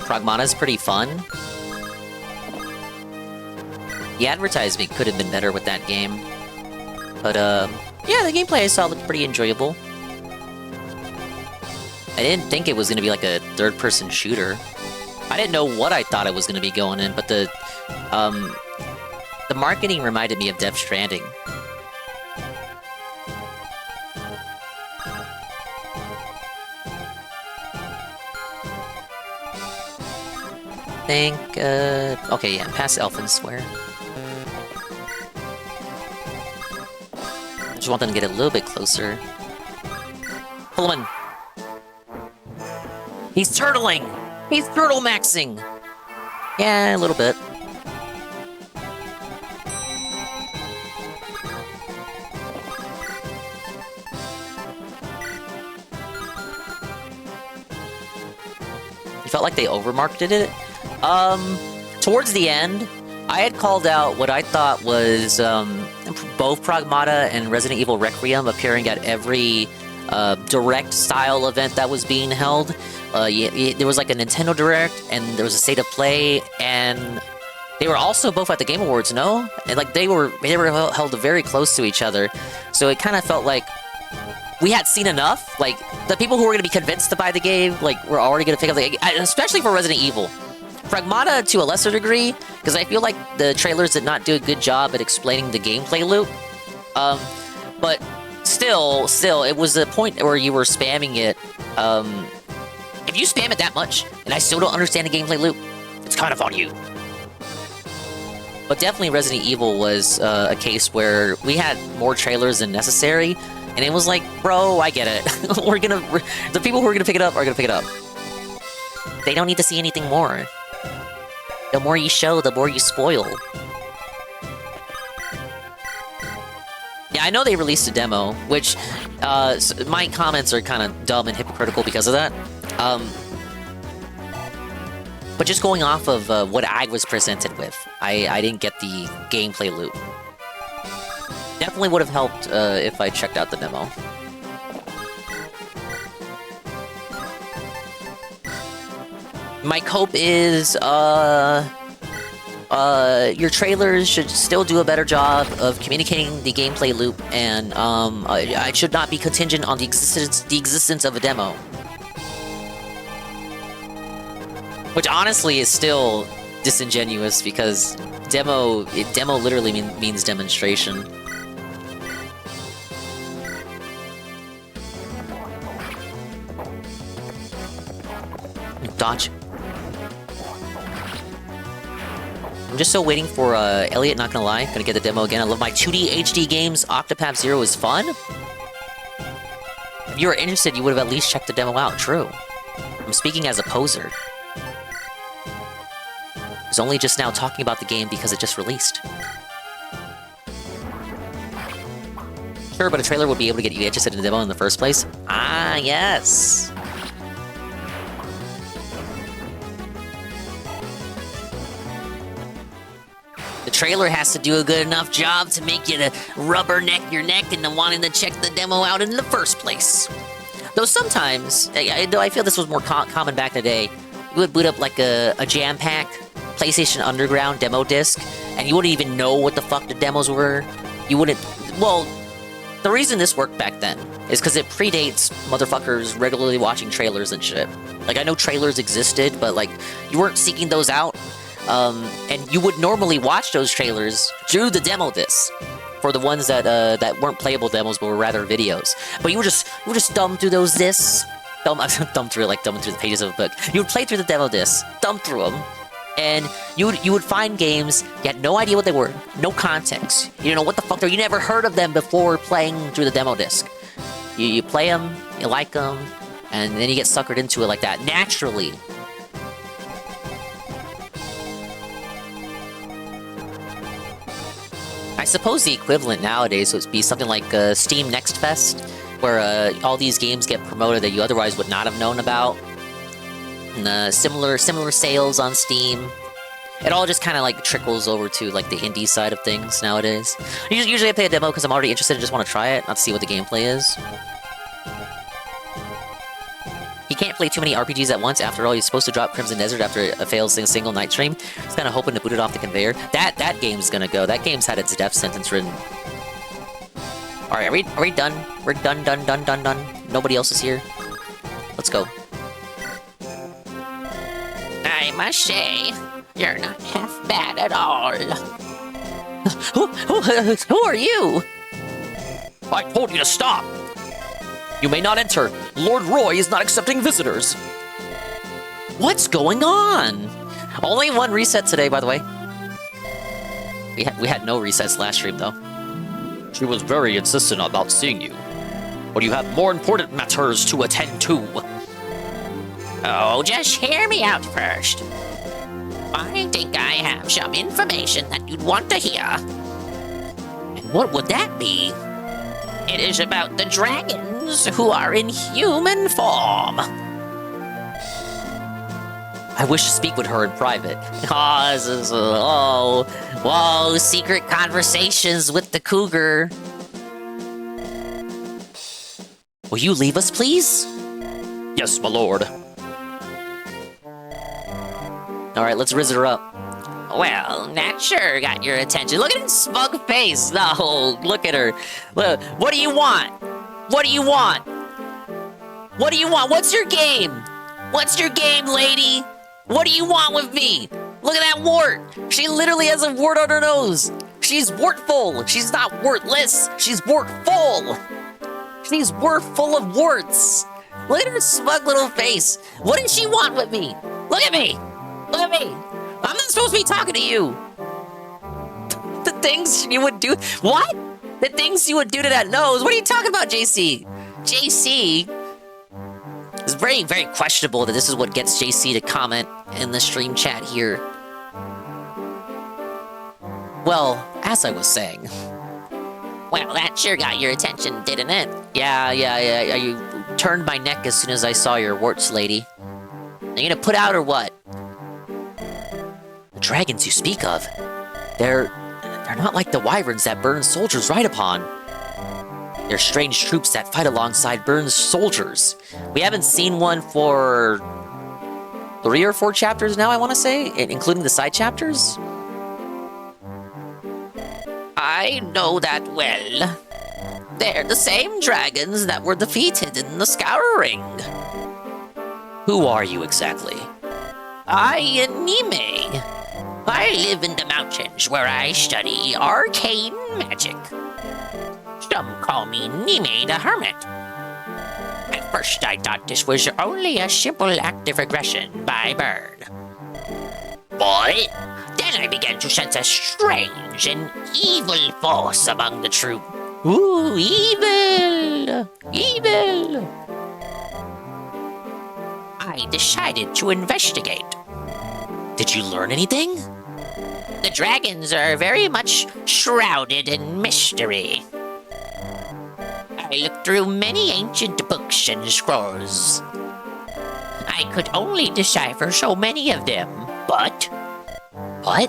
N: Pragmata is pretty fun. The advertisement could have been better with that game. But, yeah, the gameplay I saw looked pretty enjoyable. I didn't think it was going to be like a third-person shooter. I didn't know what I thought it was going to be going in, but the marketing reminded me of Death Stranding. Okay, yeah, past Elfin Square. I just want them to get a little bit closer. Pullman! He's turtling! He's turtle maxing! Yeah, a little bit. You felt like they over-marketed it? Towards the end, I had called out what I thought was both Pragmata and Resident Evil Requiem appearing at every direct style event that was being held. There was like a Nintendo Direct, and there was a State of Play, and they were also both at the Game Awards, no? And like they were held very close to each other, so it kind of felt like we had seen enough. Like the people who were going to be convinced to buy the game, like were already going to pick up the game, especially for Resident Evil. Pragmata to a lesser degree, because I feel like the trailers did not do a good job at explaining the gameplay loop. But still, it was a point where you were spamming it. If you spam it that much, and I still don't understand the gameplay loop, it's kind of on you. But definitely Resident Evil was a case where we had more trailers than necessary, and it was like, bro, I get it. The people who are gonna pick it up are gonna pick it up. They don't need to see anything more. The more you show, the more you spoil. Yeah, I know they released a demo, which my comments are kind of dumb and hypocritical because of that. But just going off of what I was presented with, I didn't get the gameplay loop. Definitely would have helped if I checked out the demo. My cope is, your trailers should still do a better job of communicating the gameplay loop, and I should not be contingent on the existence of a demo. Which honestly is still disingenuous, because demo literally means demonstration. Dodge. I'm just still waiting for Elliot, not gonna lie. Gonna get the demo again. I love my 2D HD games. Octopath Zero is fun. If you were interested, you would have at least checked the demo out. True. I'm speaking as a poser. I was only just now talking about the game because it just released. Sure, but a trailer would be able to get you interested in the demo in the first place. Ah, yes. The trailer has to do a good enough job to make you to rubberneck your neck into wanting to check the demo out in the first place. Though sometimes, though I feel this was more common back in the day, you would boot up like a jam-pack PlayStation Underground demo disc, and you wouldn't even know what the fuck the demos were. You wouldn't... Well, the reason this worked back then is because it predates motherfuckers regularly watching trailers and shit. Like, I know trailers existed, but, like, you weren't seeking those out. And you would normally watch those trailers through the demo disc for the ones that that weren't playable demos but were rather videos. But you would just thumb through those discs, thumb through the pages of a book. You would play through the demo discs, thumb through them, and you would find games you had no idea what they were, no context. You know what the fuck they're. You never heard of them before playing through the demo disc. You play them, you like them, and then you get suckered into it like that naturally. I suppose the equivalent nowadays would be something like Steam Next Fest, where all these games get promoted that you otherwise would not have known about. And similar sales on Steam. It all just kind of like trickles over to like the indie side of things nowadays. Usually I play a demo because I'm already interested and just want to try it, not to see what the gameplay is. You can't play too many RPGs at once. After all, you're supposed to drop Crimson Desert after a failed single night stream. Just kind of hoping to boot it off the conveyor. That game's gonna go. That game's had its death sentence written. All right, are we done? We're done. Nobody else is here. Let's go.
P: I must say, you're not half bad at all.
N: Who are you?
O: I told you to stop. You may not enter. Lord Roy is not accepting visitors.
N: What's going on? Only one reset today, by the way. We had no resets last stream, though.
O: She was very insistent about seeing you. But you have more important matters to attend to.
P: Oh, just hear me out first. I think I have some information that you'd want to hear.
N: And what would that be?
P: It is about the dragons who are in human form.
N: I wish to speak with her in private.
P: Oh, this is... whoa, secret conversations with the cougar.
N: Will you leave us, please?
O: Yes, my lord.
N: Alright, let's rizz her up.
P: Well, that sure got your attention. Look at his smug face.
N: No, look at her. Look, what do you want? What do you want? What do you want? What's your game? What's your game, lady? What do you want with me? Look at that wart. She literally has a wart on her nose. She's wartful. She's not wartless. She's wartful. She's wartful of warts. Look at her smug little face. What does she want with me? Look at me. Look at me. I'm not supposed to be talking to you. The things you would do... What? The things you would do to that nose? What are you talking about, JC? JC... It's very, very questionable that this is what gets JC to comment in the stream chat here. Well, as I was saying...
P: Well, that sure got your attention, didn't it?
N: Yeah. You turned my neck as soon as I saw your warts, lady. Are you gonna put out or what? The dragons you speak of, they're not like the wyverns that Burns' soldiers ride upon. They're strange troops that fight alongside Burns' soldiers. We haven't seen one for 3 or 4 chapters now, I want to say, including the side chapters.
P: I know that well. They're the same dragons that were defeated in the Scouring.
N: Who are you exactly?
P: I am Nime. I live in the mountains where I study arcane magic. Some call me Nime the Hermit. I've first I thought this was only a simple act of aggression by Bird. But then I began to sense a strange and evil force among the troop. Ooh, evil! Evil! I decided to investigate. Did you learn anything? The dragons are very much shrouded in mystery. I looked through many ancient books and scrolls. I could only decipher so many of them, but I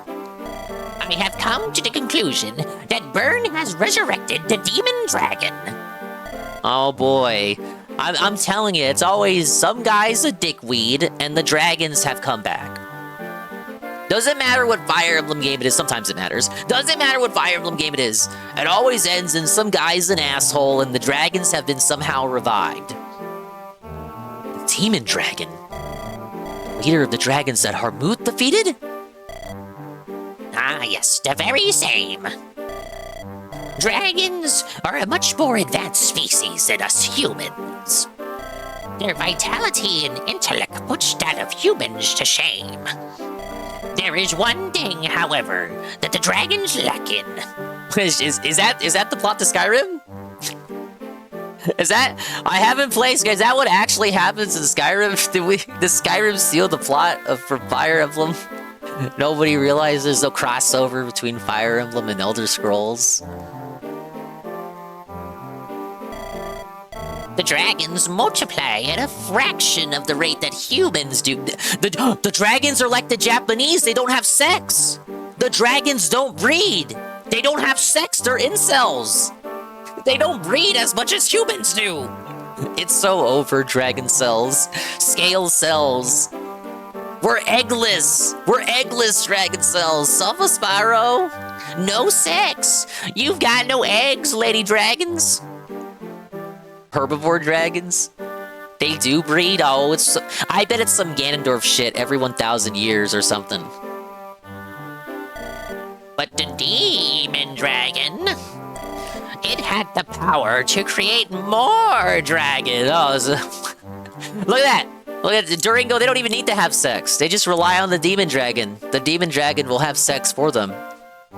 P: have come to the conclusion that Byrne has resurrected the demon dragon.
N: Oh boy. I'm telling you, it's always some guy's a dickweed, and the dragons have come back. Doesn't matter what Fire Emblem game it is, sometimes it matters. Doesn't matter what Fire Emblem game it is. It always ends in some guy's an asshole and the dragons have been somehow revived. The demon dragon? Leader of the dragons that Harmuth defeated?
P: Ah, yes, the very same. Dragons are a much more advanced species than us humans. Their vitality and intellect puts that of humans to shame. There is one thing, however, that the dragons lack in.
N: Is that the plot to Skyrim? Is that... I haven't played... Is that what actually happens in Skyrim? Does Skyrim steal the plot for Fire Emblem? Nobody realizes there's no crossover between Fire Emblem and Elder Scrolls.
P: The dragons multiply at a fraction of the rate that humans do.
N: The dragons are like the Japanese, they don't have sex! The dragons don't breed! They don't have sex, they're incels! They don't breed as much as humans do! It's so over, dragon cells. Scale cells. We're eggless! We're eggless dragon cells! Suffer, Spyro!
P: No sex! You've got no eggs, lady dragons!
N: Herbivore dragons? They do breed? Oh, I bet it's some Ganondorf shit every 1,000 years or something.
P: But the demon dragon, it had the power to create more dragons.
N: Oh, look at that! Look at Durango, they don't even need to have sex. They just rely on the demon dragon. The demon dragon will have sex for them.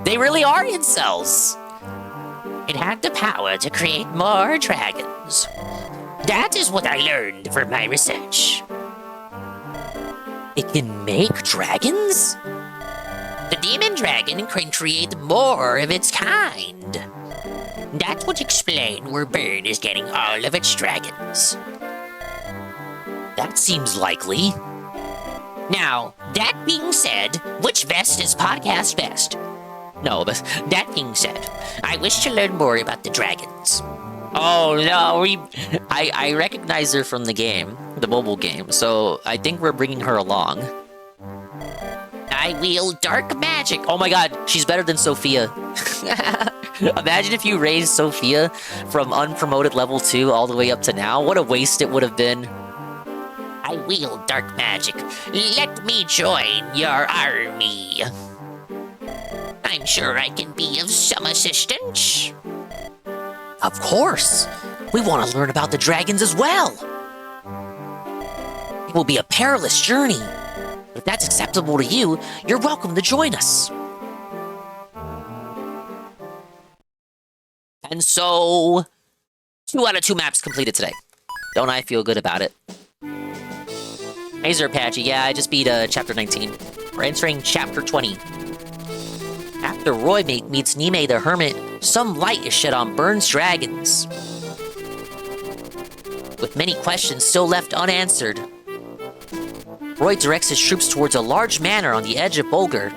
N: They really are incels!
P: It had the power to create more dragons. That is what I learned from my research.
N: It can make dragons?
P: The demon dragon can create more of its kind. That would explain where Bird is getting all of its dragons.
N: That seems likely.
P: Now, that being said, which vest is podcast best?
N: No, but
P: that being said, I wish to learn more about the dragons.
N: Oh no, I recognize her from the game, the mobile game, so I think we're bringing her along.
P: I wield dark magic.
N: Oh my god, she's better than Sophia. Imagine if you raised Sophia from unpromoted level 2 all the way up to now. What a waste it would have been.
P: I wield dark magic. Let me join your army. I'm sure I can be of some assistance.
N: Of course! We want to learn about the dragons as well! It will be a perilous journey. But if that's acceptable to you, you're welcome to join us. And so... 2 out of 2 maps completed today. Don't I feel good about it? Hey, Zerpatchy, yeah, I just beat Chapter 19. We're entering Chapter 20. After Roy meets Nime the Hermit, some light is shed on Byrne's dragons. With many questions still left unanswered, Roy directs his troops towards a large manor on the edge of Bulgur.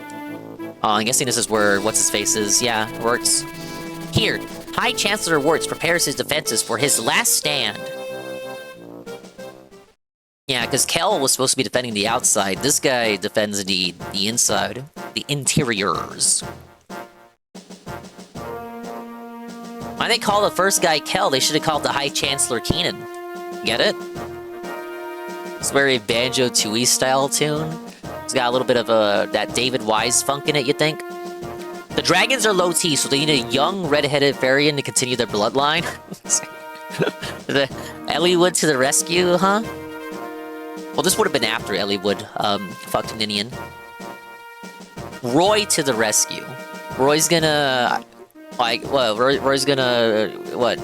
N: Oh, I'm guessing this is where What's-His-Face is. Yeah, Wirtz. Here, High Chancellor Wirtz prepares his defenses for his last stand. Yeah, because Kel was supposed to be defending the outside. This guy defends the inside. The interiors. Why they call the first guy Kel? They should have called the High Chancellor Keenan. Get it? It's very Banjo-Tooie style tune. It's got a little bit of that David Wise funk in it, you think? The dragons are low T, so they need a young red-headed Farian to continue their bloodline. The Elliewood to the rescue, huh? Well, this would have been after Elliewood fucked Ninian. Roy to the rescue. Roy's gonna... Like, what? Roy's gonna... What?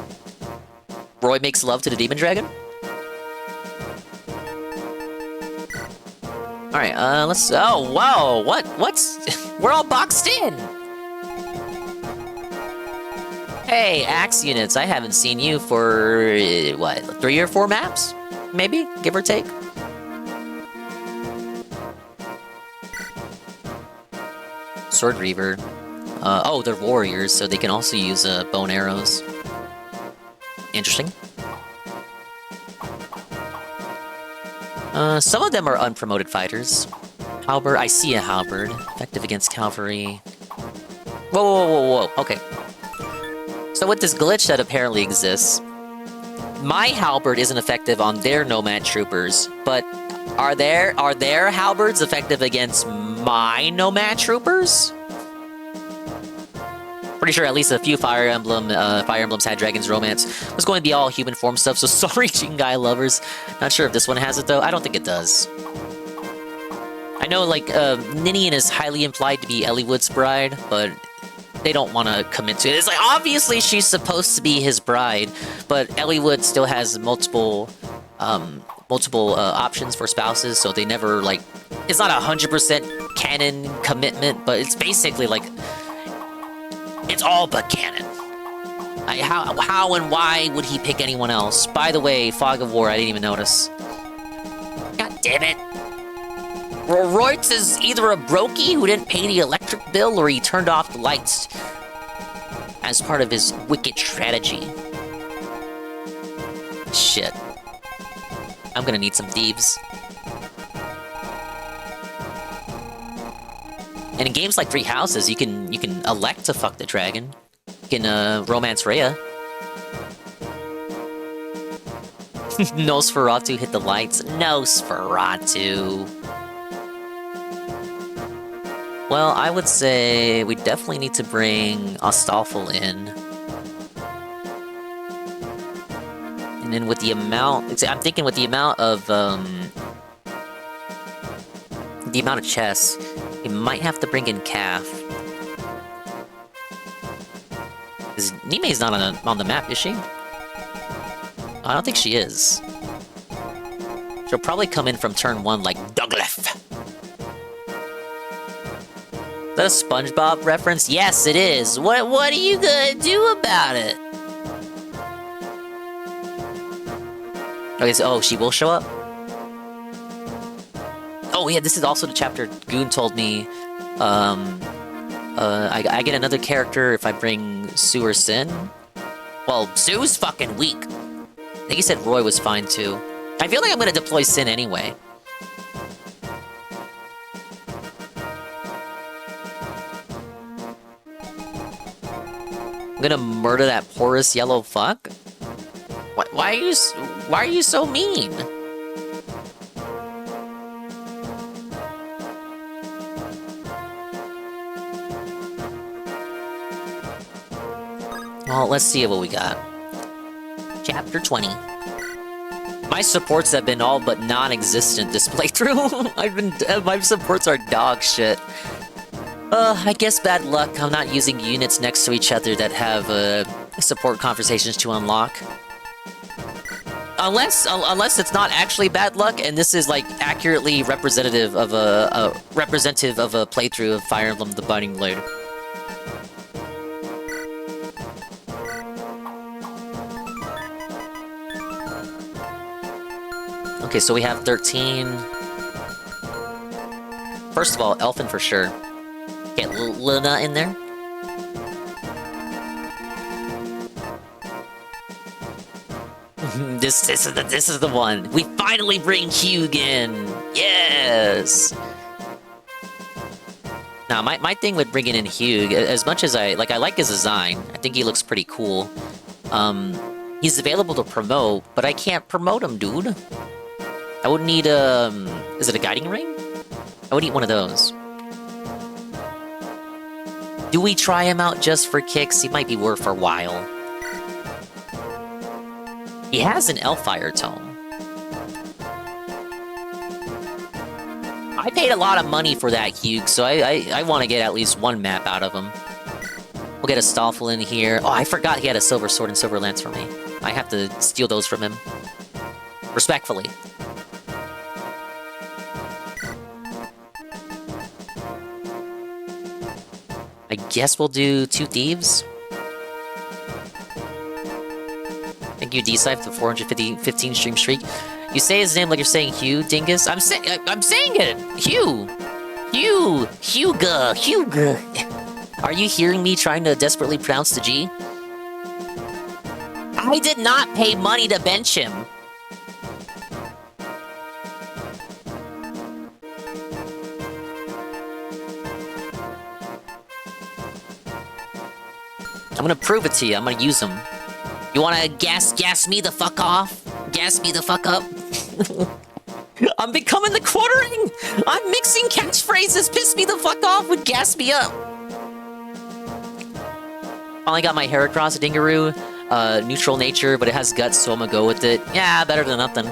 N: Roy makes love to the demon dragon? Alright, let's... Oh, wow! What's... We're all boxed in! Hey, Axe units, I haven't seen you for... what? 3 or 4 maps? Maybe? Give or take? Sword Reaver. Oh, they're warriors, so they can also use bow and arrows. Interesting. Some of them are unpromoted fighters. Halberd, I see a halberd. Effective against cavalry. Whoa, whoa, whoa, whoa, okay. So with this glitch that apparently exists, my halberd isn't effective on their nomad troopers, but are their halberds effective against my nomad troopers? Pretty sure at least a few Fire Emblems had Dragon's Romance. It was going to be all human form stuff, so sorry, Jingai lovers. Not sure if this one has it, though. I don't think it does. I know, like, Ninian is highly implied to be Elliewood's bride, but they don't want to commit to it. It's like, obviously she's supposed to be his bride, but Elliewood still has multiple options for spouses, so they never, like... It's not 100% canon commitment, but it's basically, like... It's all but canon. How and why would he pick anyone else? By the way, Fog of War, I didn't even notice. God damn it. Roytz is either a brokey who didn't pay the electric bill, or he turned off the lights as part of his wicked strategy. Shit. I'm gonna need some thieves. And in games like Three Houses, you can elect to fuck the dragon. You can romance Rhea. Nosferatu hit the lights. Nosferatu. Well, I would say we definitely need to bring Astolfo in. And then with the amount... I'm thinking with the amount of chests, we might have to bring in Calf. Because Nime's not on the map, is she? I don't think she is. She'll probably come in from turn 1 like Douglas. Is that a SpongeBob reference? Yes, it is. What are you gonna do about it? Okay, so, oh, she will show up? Oh yeah, this is also the chapter Goon told me, I get another character if I bring Sue or Sin. Well, Sue's fucking weak. I think he said Roy was fine too. I feel like I'm gonna deploy Sin anyway. I'm gonna murder that porous yellow fuck? Why are you so mean? Well, let's see what we got. Chapter 20. My supports have been all but non-existent this playthrough. My supports are dog shit. I guess bad luck. I'm not using units next to each other that have support conversations to unlock. Unless it's not actually bad luck, and this is like accurately representative of a playthrough of Fire Emblem: The Binding Blade. Okay, so we have 13. First of all, Elfin for sure. Get Luna in there. This is the one. We finally bring Hugh in. Yes. Now, my thing with bringing in Hugh, as much as I like his design. I think he looks pretty cool. He's available to promote, but I can't promote him, dude. I would need is it a guiding ring? I would need one of those. Do we try him out just for kicks? He might be worth for a while. He has an Elfire tome. I paid a lot of money for that Hugh, so I want to get at least one map out of him. We'll get a Stoffel in here. Oh, I forgot he had a silver sword and silver lance for me. I have to steal those from him. Respectfully. I guess we'll do 2 thieves. Thank you, D-Scythe, for 415 stream streak. You say his name like you're saying Hugh, Dingus. I'm saying it! Hugh! Hugo! Are you hearing me trying to desperately pronounce the G? I did not pay money to bench him. I'm gonna prove it to you. I'm gonna use him. You wanna gas me the fuck off? Gas me the fuck up? I'm becoming the quartering! I'm mixing catchphrases. Piss me the fuck off with gas me up. Finally got my Heracross Dingaroo. Neutral nature, but it has guts, so I'm gonna go with it. Yeah, better than nothing.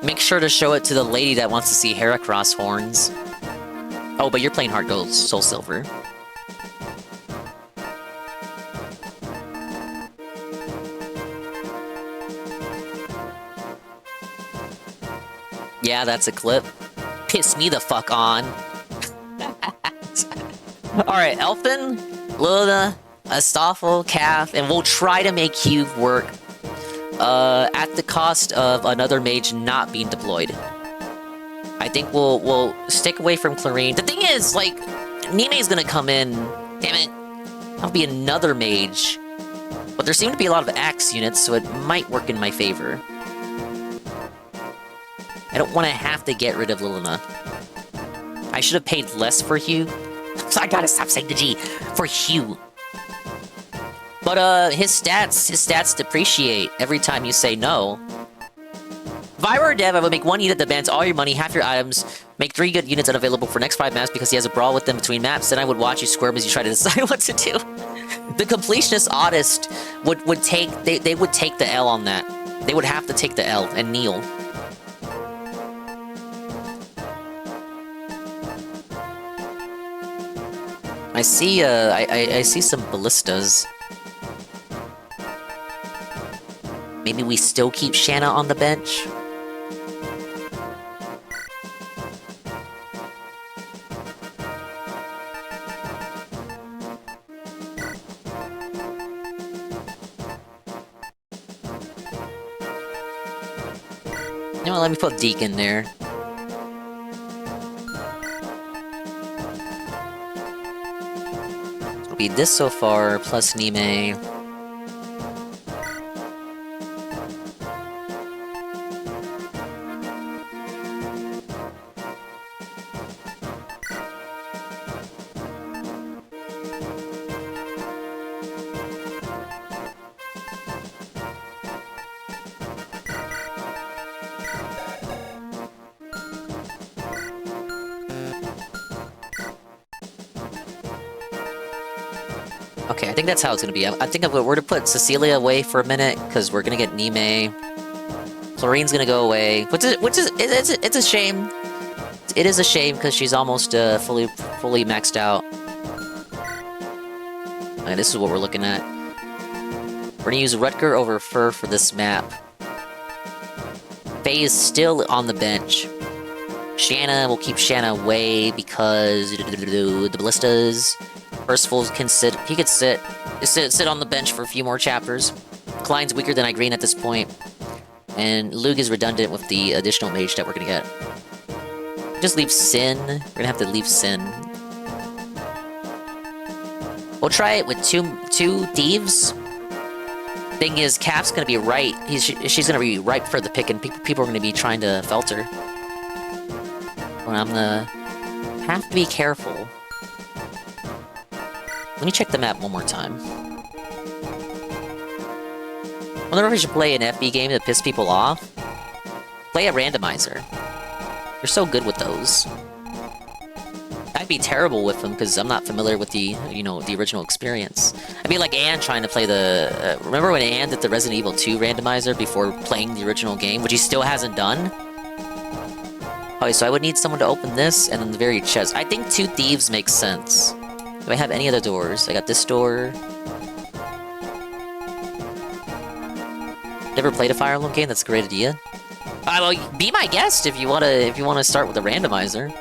N: Make sure to show it to the lady that wants to see Heracross horns. Oh, but you're playing Heart Gold Soul Silver. Yeah, that's a clip. Piss me the fuck on. Alright, Elfin, Luna, Astoffel, Calf, and we'll try to make Hugh work at the cost of another mage not being deployed. I think we'll stick away from Clarine. The thing is, like, Nime's gonna come in. Damn it. That'll be another mage. But there seem to be a lot of axe units, so it might work in my favor. I don't want to have to get rid of Lilina. I should have paid less for Hugh. So I gotta stop saying the G. For Hugh. But, his stats depreciate every time you say no. If I were a dev, I would make 1 unit that bans all your money, half your items, make 3 good units unavailable for next 5 maps because he has a brawl with them between maps, then I would watch you squirm as you try to decide what to do. The completionist oddist would take, they would take the L on that. They would have to take the L and kneel. I see, I see some ballistas. Maybe we still keep Shanna on the bench? You know what, let me put Deke in there. It'll be this so far, plus Nime. Okay, I think that's how it's gonna be. I think we're to put Cecilia away for a minute because we're gonna get Nime. Florine's gonna go away, which is it's a shame. It is a shame because she's almost fully maxed out. And this is what we're looking at. We're gonna use Rutger over Fur for this map. Faye is still on the bench. Shanna, we'll keep Shanna away because the ballistas. Percival can sit. He could sit on the bench for a few more chapters. Klein's weaker than Igreen at this point, and Lug is redundant with the additional mage that we're gonna get. Just leave Sin. We're gonna have to leave Sin. We'll try it with two thieves. Thing is, Cap's gonna be right. She's gonna be ripe for the pick, and people are gonna be trying to felt her. Well, I'm gonna have to be careful. Let me check the map one more time. I wonder if we should play an FB game to piss people off. Play a randomizer. You're so good with those. might be terrible with them because I'm not familiar with the, the original experience. I'd be like Anne trying to play the... remember when Anne did the Resident Evil 2 randomizer before playing the original game, which he still hasn't done? Okay, so I would need someone to open this and then the very chest. I think 2 thieves makes sense. Do I have any other doors? I got this door. Never played a Fire Emblem game? That's a great idea. Well, be my guest if you wanna start with a randomizer.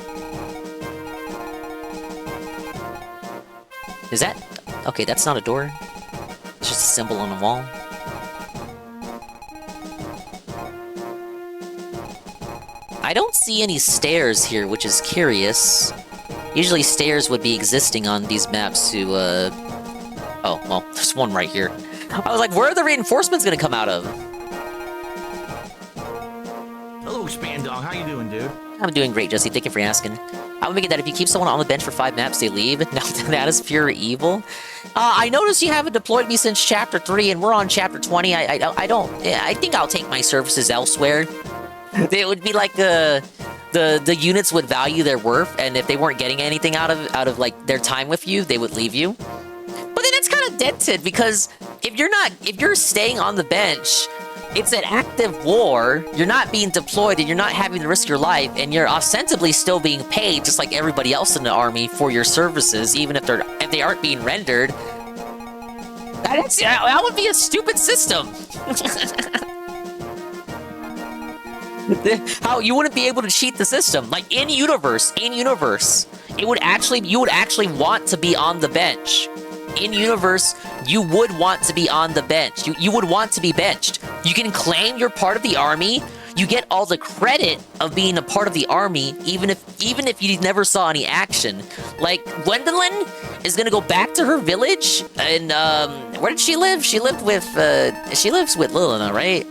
N: Is that... okay, that's not a door. It's just a symbol on the wall. I don't see any stairs here, which is curious. Usually stairs would be existing on these maps to, oh, well, there's one right here. I was like, where are the reinforcements gonna come out of?
A: Hello, Spandog. How you doing, dude?
N: I'm doing great, Jesse. Thank you for asking. I would make it that if you keep someone on the bench for 5 maps, they leave. Now that is pure evil. I noticed you haven't deployed me since Chapter 3, and we're on Chapter 20. I think I'll take my services elsewhere. It would be like the units would value their worth, and if they weren't getting anything out of like their time with you, they would leave you. But then it's kind of dented because if you're staying on the bench, it's an active war, you're not being deployed and you're not having to risk your life, and you're ostensibly still being paid just like everybody else in the army for your services, even if they aren't being rendered. That would be a stupid system. How you wouldn't be able to cheat the system. Like in universe, you would actually want to be on the bench. In universe, you would want to be on the bench. You would want to be benched. You can claim you're part of the army. You get all the credit of being a part of the army, even if you never saw any action. Like Gwendolyn is gonna go back to her village, and where did she live? She lives with Lilina, right?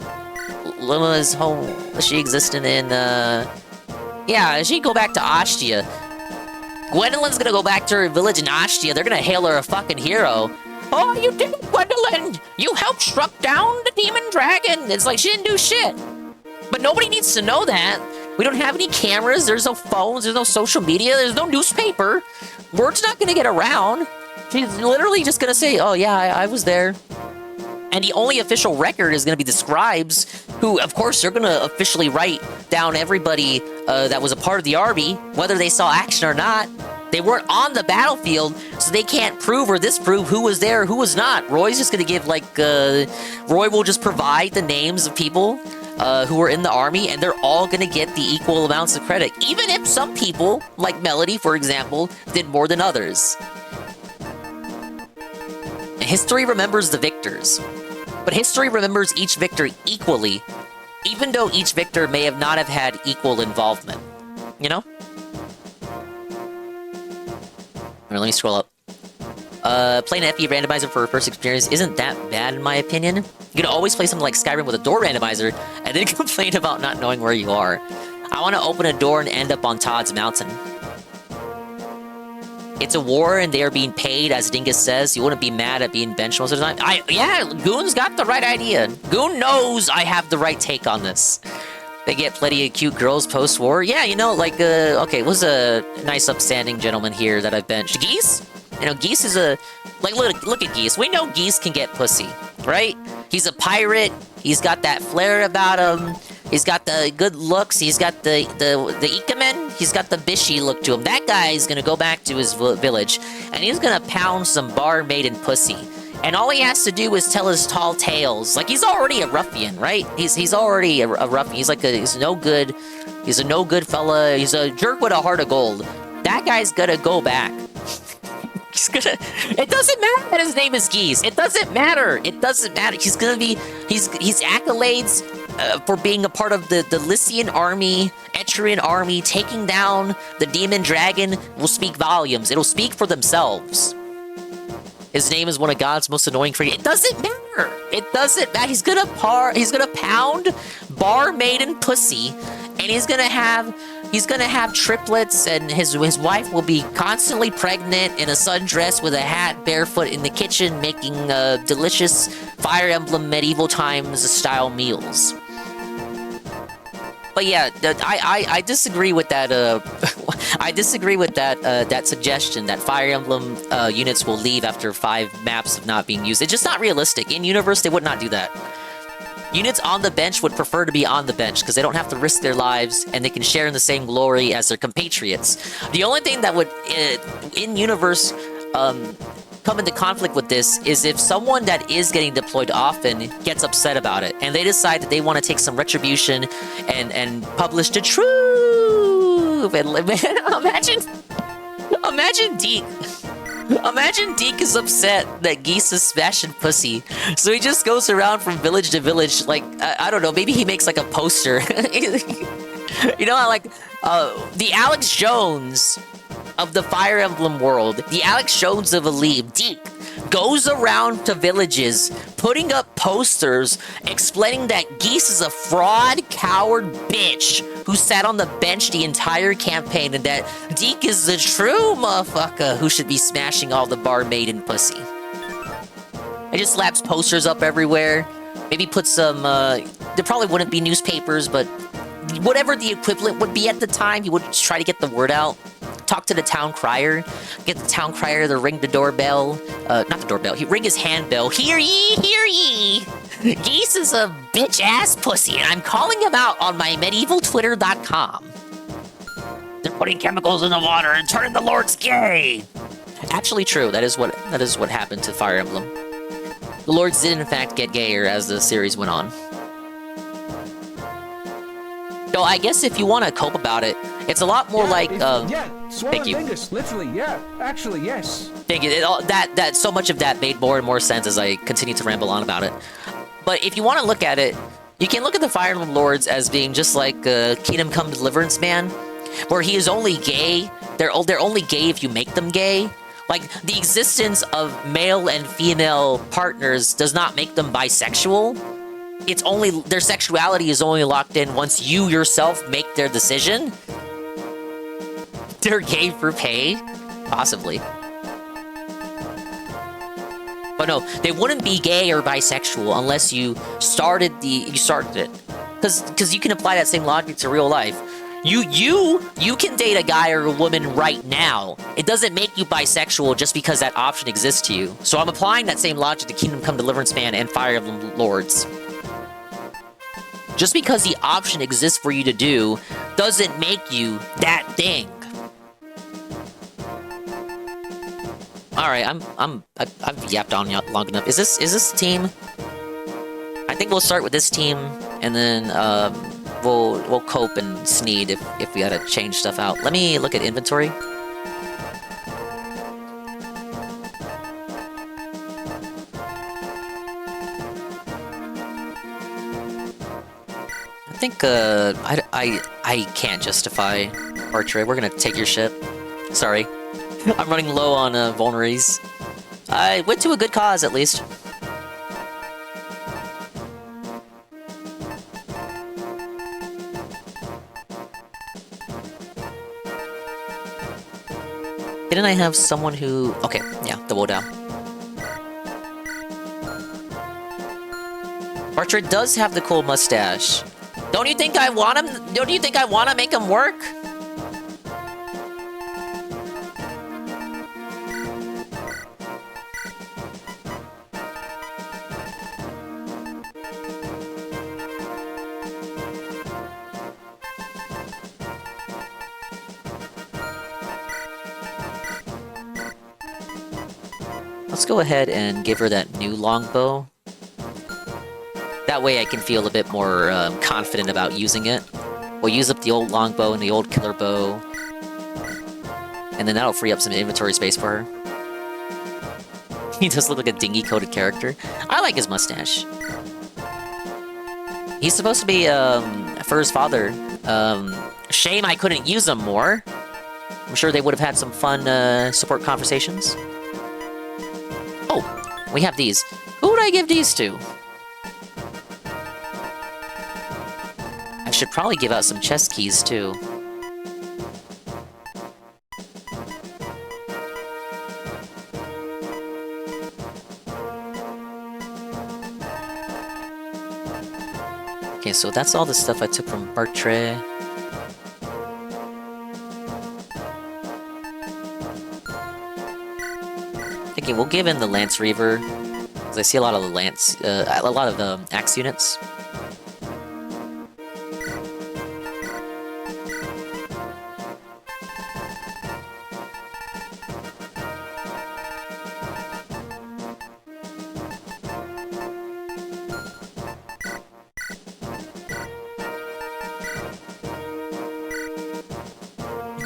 N: Lilina's home. She existed in yeah, she'd go back to Ostia. Gwendolyn's gonna go back to her village in Ostia. They're gonna hail her a fucking hero. Oh, you did it, Gwendolyn! You helped struck down the demon dragon! It's like she didn't do shit. But nobody needs to know that. We don't have any cameras, there's no phones, there's no social media, there's no newspaper. Word's not gonna get around. She's literally just gonna say, oh yeah, I was there. And the only official record is gonna be the scribes, who, of course, they're gonna officially write down everybody that was a part of the army, whether they saw action or not. They weren't on the battlefield, so they can't prove or disprove who was there, who was not. Roy's just gonna give, like, Roy will just provide the names of people who were in the army, and they're all gonna get the equal amounts of credit, even if some people, like Melody, for example, did more than others. History remembers the victors, but history remembers each victor equally, even though each victor may not have had equal involvement. You know? Alright, let me scroll up. Playing an FE randomizer for first experience isn't that bad in my opinion. You can always play something like Skyrim with a door randomizer, and then complain about not knowing where you are. I want to open a door and end up on Todd's Mountain. It's a war and they are being paid, as Dingus says. You wouldn't be mad at being benched most of the time. Yeah, Goon's got the right idea. Goon knows I have the right take on this. They get plenty of cute girls post-war. Yeah, you know, like, okay, was a nice upstanding gentleman here that I've benched. Geese? You know, Geese is a... like, look at Geese. We know Geese can get pussy, right? He's a pirate. He's got that flair about him. He's got the good looks. He's got the Ikemen. He's got the bishy look to him. That guy is gonna go back to his village, and he's gonna pound some barmaiden pussy. And all he has to do is tell his tall tales. Like, he's already a ruffian, right? He's already a ruffian. He's like he's no good. He's a no good fella. He's a jerk with a heart of gold. That guy's gonna go back. He's gonna... It doesn't matter that his name is Geese. It doesn't matter. It doesn't matter. He's gonna be... He's accolades for being a part of the Lycian army, Etrian army, taking down the demon dragon will speak volumes. It'll speak for themselves. His name is one of God's most annoying creatures. It doesn't matter. It doesn't matter. He's gonna pound barmaiden pussy, and he's gonna have triplets, and his wife will be constantly pregnant in a sundress with a hat, barefoot in the kitchen, making delicious Fire Emblem medieval times style meals. But yeah, I disagree with that. I disagree with that suggestion that Fire Emblem units will leave after 5 maps of not being used. It's just not realistic. In universe, they would not do that. Units on the bench would prefer to be on the bench because they don't have to risk their lives and they can share in the same glory as their compatriots. The only thing that would, in universe, come into conflict with this is if someone that is getting deployed often gets upset about it and they decide that they want to take some retribution and publish the truth. Imagine Deke. Imagine Deke is upset that Geese is smashing pussy. So he just goes around from village to village, like, I don't know, maybe he makes like a poster. You know, like, the Alex Jones of the Fire Emblem world, the Alex Jones of Aleeb, Deke, goes around to villages, putting up posters, explaining that Geese is a fraud, coward bitch who sat on the bench the entire campaign, and that Deke is the true motherfucker who should be smashing all the barmaid and pussy. He just slaps posters up everywhere. Maybe put some, there probably wouldn't be newspapers, but whatever the equivalent would be at the time, he would just try to get the word out. Talk to the town crier, get the town crier to ring the doorbell, not the doorbell, he ring his handbell. Hear ye, hear ye! Geese is a bitch-ass pussy, and I'm calling him out on my medievaltwitter.com. They're putting chemicals in the water and turning the lords gay! Actually true, that is what happened to Fire Emblem. The lords did in fact get gayer as the series went on. So I guess if you want to cope about it, it's a lot more like thank you.
I: Dingus, literally, yeah. Actually, yes.
N: Thank you. That so much of that made more and more sense as I continue to ramble on about it. But if you want to look at it, you can look at the Fire Emblem Lords as being just like Kingdom Come Deliverance Man, where he is only gay. They're only gay if you make them gay. Like, the existence of male and female partners does not make them bisexual. It's only, their sexuality is only locked in once you yourself make their decision. They're gay for pay? Possibly. But no, they wouldn't be gay or bisexual unless you started it. Because you can apply that same logic to real life. You can date a guy or a woman right now. It doesn't make you bisexual just because that option exists to you. So I'm applying that same logic to Kingdom Come Deliverance Man and Fire Emblem Lords. Just because the option exists for you to do doesn't make you that thing. All right, I've yapped on long enough. Is this team? I think we'll start with this team, and then we'll cope and sneed if we gotta change stuff out. Let me look at inventory. I think I can't justify archery. We're gonna take your ship. Sorry. I'm running low on vulneraries. I went to a good cause, at least. Didn't I have someone who... Okay, yeah, the Wodow. Archer does have the cool mustache. Don't you think I want him? Don't you think I want to make him work? Let's go ahead and give her that new longbow. That way I can feel a bit more confident about using it. We'll use up the old longbow and the old killer bow. And then that'll free up some inventory space for her. He does look like a dinghy-coated character. I like his mustache. He's supposed to be, for his father. Shame I couldn't use him more. I'm sure they would have had some fun support conversations. Oh, we have these. Who would I give these to? I should probably give out some chest keys, too. Okay, so that's all the stuff I took from Bartre. Okay, we'll give in the Lance Reaver, because I see a lot of the Axe units.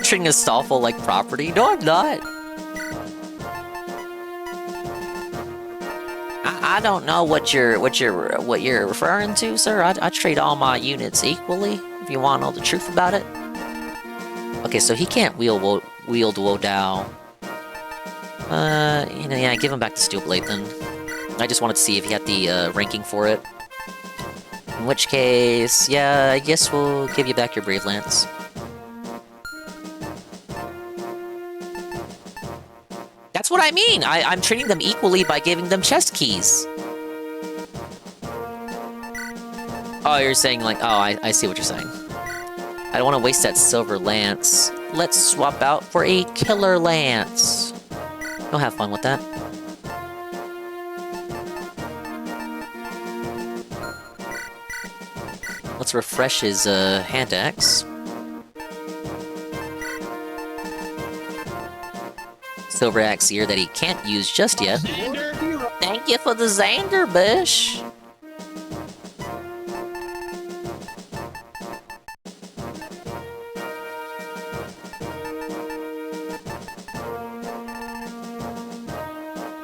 N: Treating a Stoffel like property? No, I'm not. I don't know what you're referring to, sir. I treat all my units equally. If you want to know the truth about it. Okay, so he can't wield Wodao. Yeah, give him back the Steel Blade then. I just wanted to see if he had the ranking for it. In which case, yeah, I guess we'll give you back your Brave Lance. That's what I mean! I'm treating them equally by giving them chest keys. Oh, you're saying like, oh, I see what you're saying. I don't want to waste that silver lance. Let's swap out for a killer lance. You'll have fun with that. Let's refresh his hand axe. Silver axe here that he can't use just yet. Thank you for the Xander, Bush.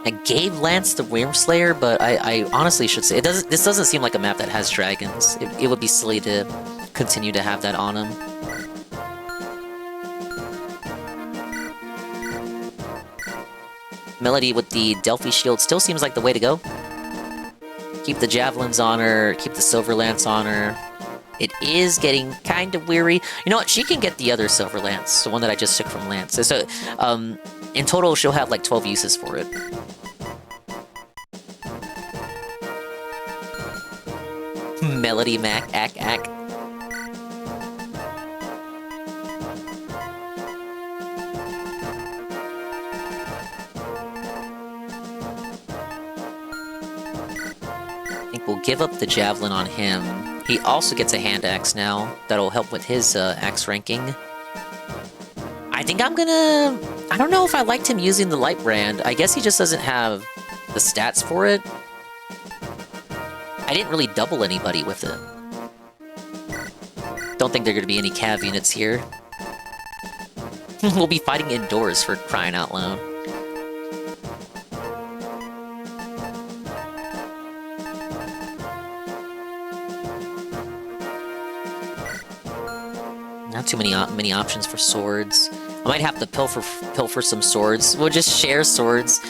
N: I gave Lance the Wyrmslayer, but I honestly should say this doesn't seem like a map that has dragons. It would be silly to continue to have that on him. Melody with the Delphi Shield still seems like the way to go. Keep the Javelins on her, keep the Silver Lance on her. It is getting kind of weary. You know what? She can get the other Silver Lance, the one that I just took from Lance. So, in total, she'll have like 12 uses for it. Melody Mac, ack. We'll give up the Javelin on him. He also gets a hand axe now. That'll help with his axe ranking. I think I'm gonna... I don't know if I liked him using the Light Brand. I guess he just doesn't have the stats for it. I didn't really double anybody with it. Don't think there are gonna be any Cav units here. We'll be fighting indoors for crying out loud. Not too many options for swords. I might have to pilfer some swords. We'll just share swords.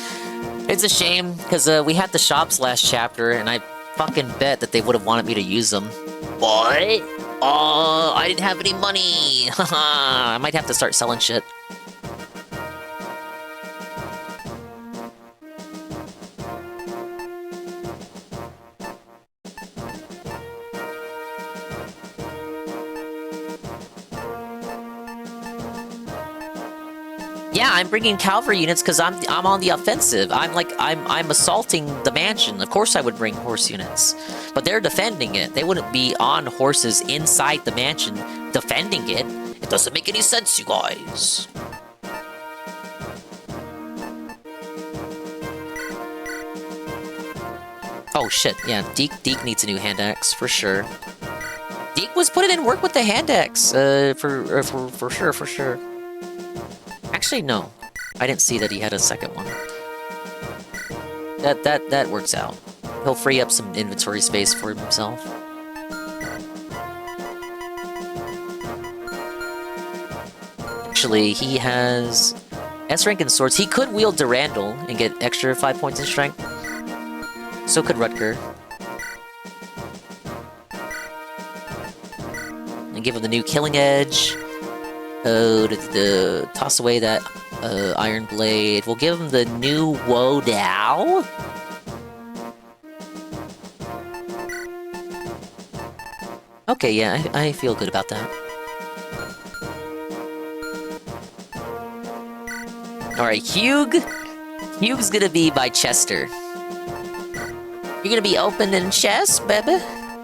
N: It's a shame, because we had the shops last chapter, and I fucking bet that they would have wanted me to use them. What? Oh, I didn't have any money! Haha, I might have to start selling shit. Yeah, I'm bringing cavalry units because I'm on the offensive. I'm assaulting the mansion. Of course I would bring horse units. But they're defending it. They wouldn't be on horses inside the mansion defending it. It doesn't make any sense, you guys. Oh shit, yeah, Deke needs a new hand axe, for sure. Deke was putting in work with the hand axe, for sure. Actually, no. I didn't see that he had a second one. That works out. He'll free up some inventory space for himself. Actually, he has S rank in swords. He could wield Durandal and get extra 5 points in strength. So could Rutger. And give him the new Killing Edge. To toss away that Iron Blade. We'll give him the new Wodao. Okay, yeah, I feel good about that. Alright, Hugh's gonna be by Chester. You're gonna be opening chests, baby?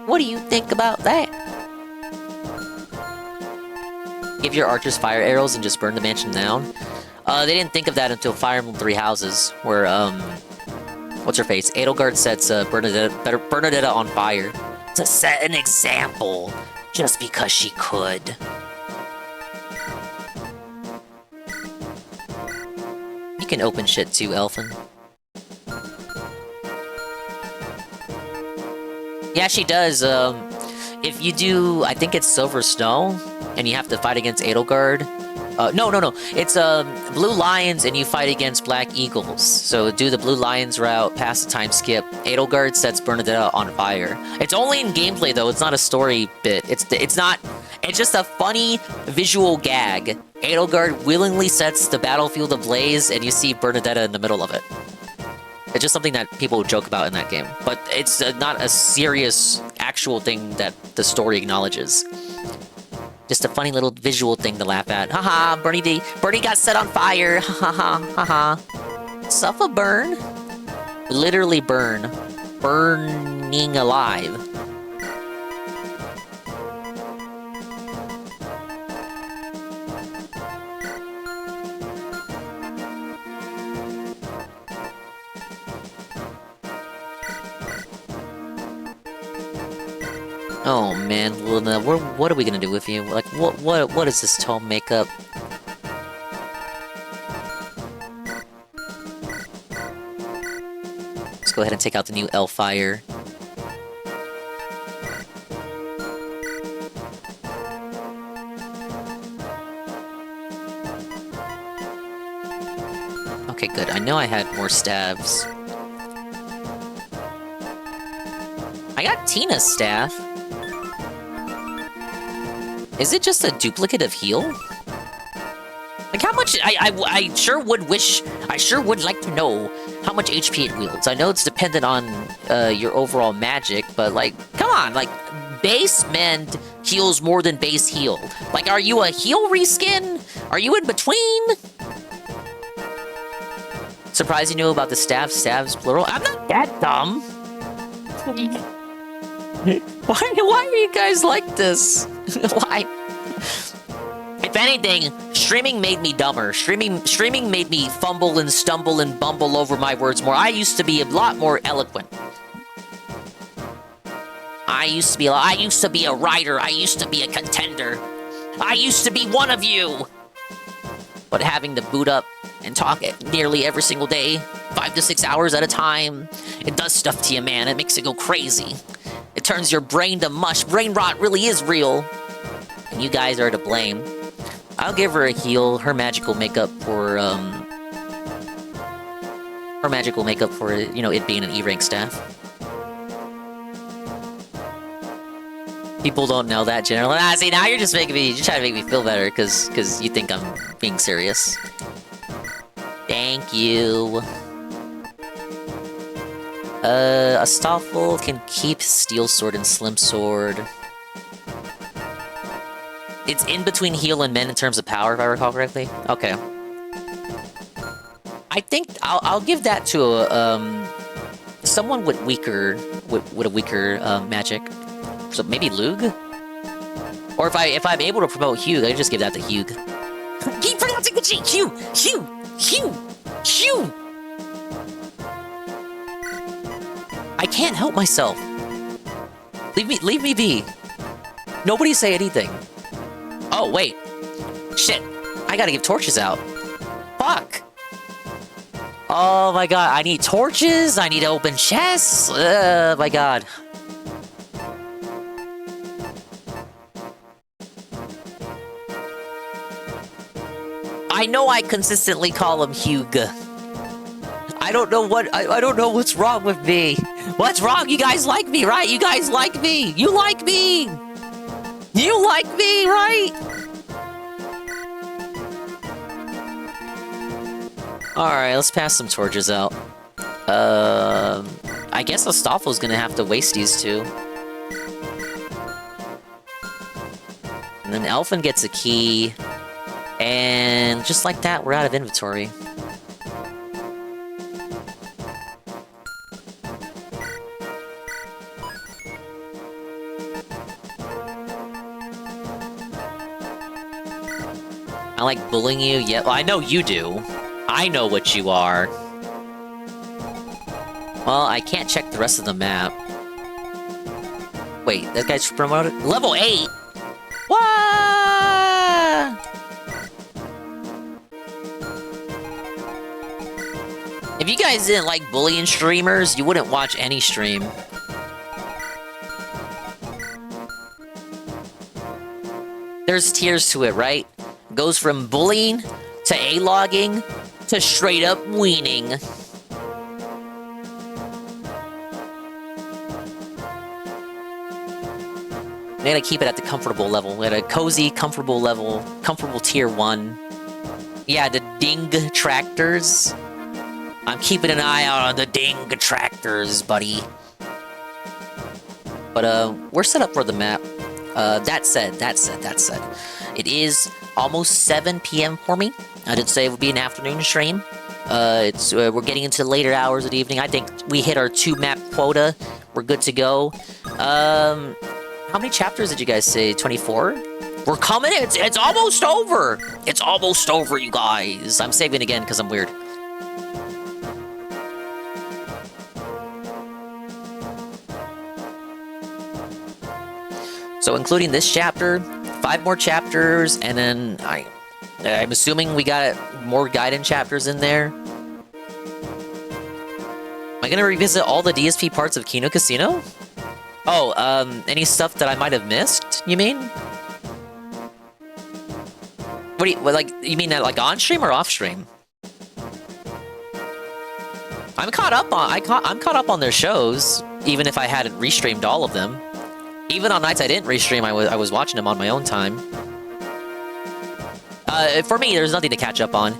N: What do you think about that? Give your archers fire arrows and just burn the mansion down. They didn't think of that until Fire Emblem Three Houses, where, what's her face? Edelgard sets Bernadetta on fire to set an example, just because she could. You can open shit too, Elfin. Yeah, she does. If you do, I think it's Silver Snow, and you have to fight against Edelgard. No. It's Blue Lions, and you fight against Black Eagles. So do the Blue Lions route, pass the time skip. Edelgard sets Bernadetta on fire. It's only in gameplay though. It's not a story bit. It's not. It's just a funny visual gag. Edelgard willingly sets the battlefield ablaze, and you see Bernadetta in the middle of it. It's just something that people joke about in that game, but it's not a serious, actual thing that the story acknowledges. Just a funny little visual thing to laugh at. Haha, Bernie got set on fire. Haha. Suffer burn. Literally burn. Burning alive. Oh man, Luna, what are we gonna do with you? Like, what is this tall makeup? Let's go ahead and take out the new Elfire. Okay, good. I know I had more staves. I got Tina's staff. Is it just a duplicate of heal? Like how much? I sure would wish. I sure would like to know how much HP it wields. I know it's dependent on your overall magic, but like, come on, like base mend heals more than base heal. Like, are you a heal reskin? Are you in between? Surprised you knew about the staves plural. I'm not that dumb. Why are you guys like this? Why? If anything, streaming made me dumber. Streaming made me fumble and stumble and bumble over my words more. I used to be a lot more eloquent. I used to be a writer. I used to be a contender. I used to be one of you. But having to boot up and talk nearly every single day, 5 to 6 hours at a time, it does stuff to you, man. It makes it go crazy. It turns your brain to mush. Brain rot really is real. And you guys are to blame. I'll give her a heal. Her magic will make up for, you know, it being an E-rank staff. People don't know that generally. Ah, see, now you're just trying to make me feel better, because you think I'm being serious. Thank you. Astolfo can keep Steel Sword and Slim Sword. It's in between heal and mend in terms of power, if I recall correctly. Okay. I think I'll give that to someone with weaker with a weaker magic. So maybe Lug? Or if I'm able to promote Hugh, I can just give that to Hugh. Keep pronouncing the G! Hugh! I can't help myself. Leave me be. Nobody say anything. Oh, wait. Shit. I gotta give torches out. Fuck. Oh my god, I need torches, I need to open chests. My god. I know I consistently call him Hugo. I don't know what's wrong with me. What's wrong? You guys like me, right? You guys like me. You like me. You like me, right? Alright, let's pass some torches out. I guess Astolfo's gonna have to waste these two. And then Elfin gets a key. And just like that, we're out of inventory. I like bullying you? Yeah, well, I know you do. I know what you are. Well, I can't check the rest of the map. Wait, that guy's promoted? Level 8? What? If you guys didn't like bullying streamers, you wouldn't watch any stream. There's tiers to it, right? Goes from bullying to A-logging to straight up weaning. I gotta keep it at the comfortable level. At a cozy, comfortable level. Comfortable tier 1. Yeah, the ding tractors. I'm keeping an eye out on the ding tractors, buddy. But, we're set up for the map. That said. It is almost 7 p.m. for me. I did say it would be an afternoon stream. We're getting into the later hours of the evening. I think we hit our 2-map quota. We're good to go. How many chapters did you guys say? 24? We're coming. It's almost over. It's almost over, you guys. I'm saving again because I'm weird. So including this chapter, 5 more chapters, and then I'm assuming we got more guidance chapters in there. Am I gonna revisit all the DSP parts of Kino Casino? Oh, any stuff that I might have missed, you mean? You mean that, like, on stream or off stream? I'm caught up on their shows, even if I hadn't restreamed all of them. Even on nights I didn't restream, I was watching them on my own time. For me, there's nothing to catch up on.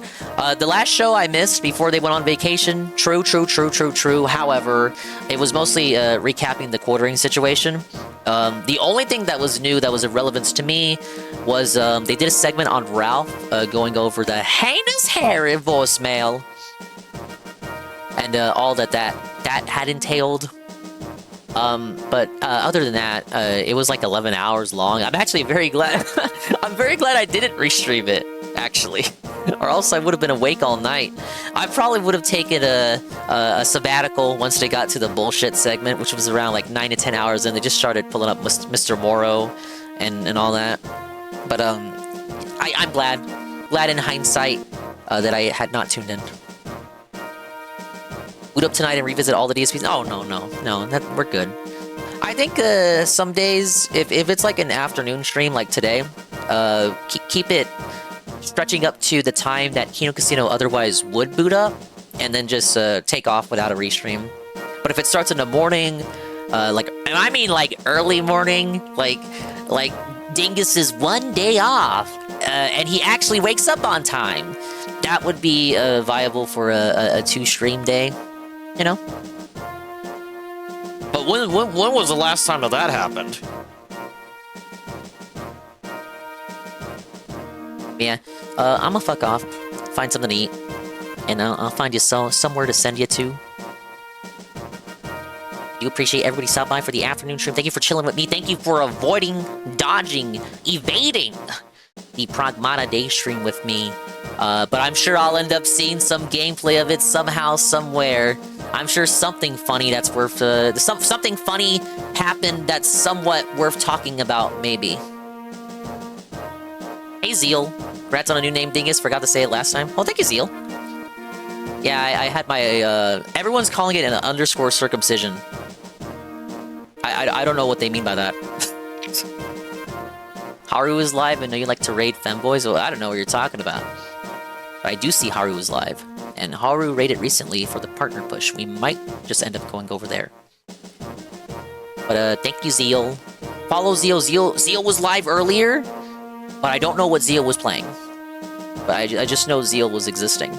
N: The last show I missed before they went on vacation, true. However, it was mostly recapping the quartering situation. The only thing that was new that was of relevance to me was they did a segment on Ralph going over the heinous hair voicemail. And all that had entailed. But other than that, it was like 11 hours long. I'm actually very glad. I'm very glad I didn't restream it, actually, or else I would have been awake all night. I probably would have taken a sabbatical once they got to the bullshit segment, which was around like 9 to 10 hours, and they just started pulling up Mr. Morrow and all that. But I'm glad in hindsight that I had not tuned in. Boot up tonight and revisit all the DSPs. Oh, no, we're good. I think some days, if it's like an afternoon stream like today, keep it stretching up to the time that Kino Casino otherwise would boot up, and then just take off without a restream. But if it starts in the morning, and I mean like early morning, like Dingus is one day off, and he actually wakes up on time, that would be viable for a 2-stream day. You know?
O: But when was the last time that happened?
N: Yeah, I'ma fuck off, find something to eat, and I'll find you somewhere to send you to. Do appreciate everybody stopping by for the afternoon stream. Thank you for chilling with me. Thank you for avoiding, dodging, evading the Pragmata Day stream with me. But I'm sure I'll end up seeing some gameplay of it somehow, somewhere. I'm sure something funny that's worth, something funny happened that's somewhat worth talking about, maybe. Hey, Zeal. Congrats on a new name, Dingus. Forgot to say it last time. Oh, thank you, Zeal. Yeah, I had my, everyone's calling it an underscore circumcision. I don't know what they mean by that. Haru is live. I know you like to raid femboys. Well, I don't know what you're talking about. But I do see Haru is live. And Haru raided recently for the partner push. We might just end up going over there. But thank you, Zeal. Follow Zeal. Zeal was live earlier, but I don't know what Zeal was playing. But I just know Zeal was existing.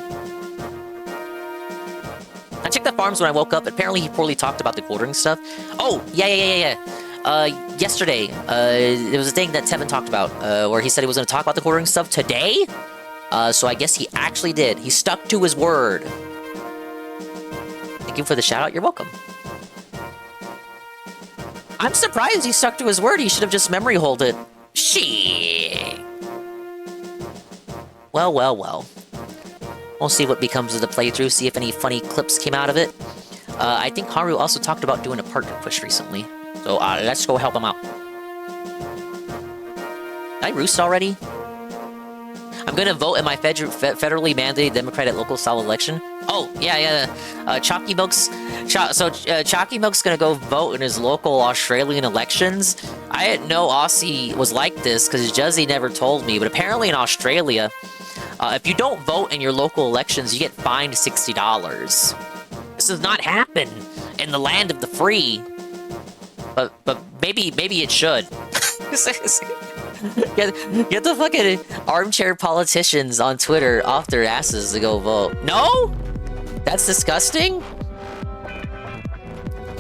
N: I checked the farms when I woke up. Apparently he poorly talked about the quartering stuff. Oh, yeah. yesterday, there was a thing that Tevin talked about, where he said he was going to talk about the quartering stuff today. So I guess he actually did. He stuck to his word. Thank you for the shout out. You're welcome. I'm surprised he stuck to his word. He should have just memory holed it. Shit. Well, well, well. We'll see what becomes of the playthrough, see if any funny clips came out of it. I think Haru also talked about doing a partner push recently. So let's go help him out. Did I roost already? I'm gonna vote in my federally mandated Democratic local style election. Oh, yeah. Chalky Milk's gonna go vote in his local Australian elections. I didn't know Aussie was like this because Juzzy never told me, but apparently in Australia, if you don't vote in your local elections, you get fined $60. This does not happen in the land of the free. But maybe it should. Get the fucking armchair politicians on Twitter off their asses to go vote. No? That's disgusting?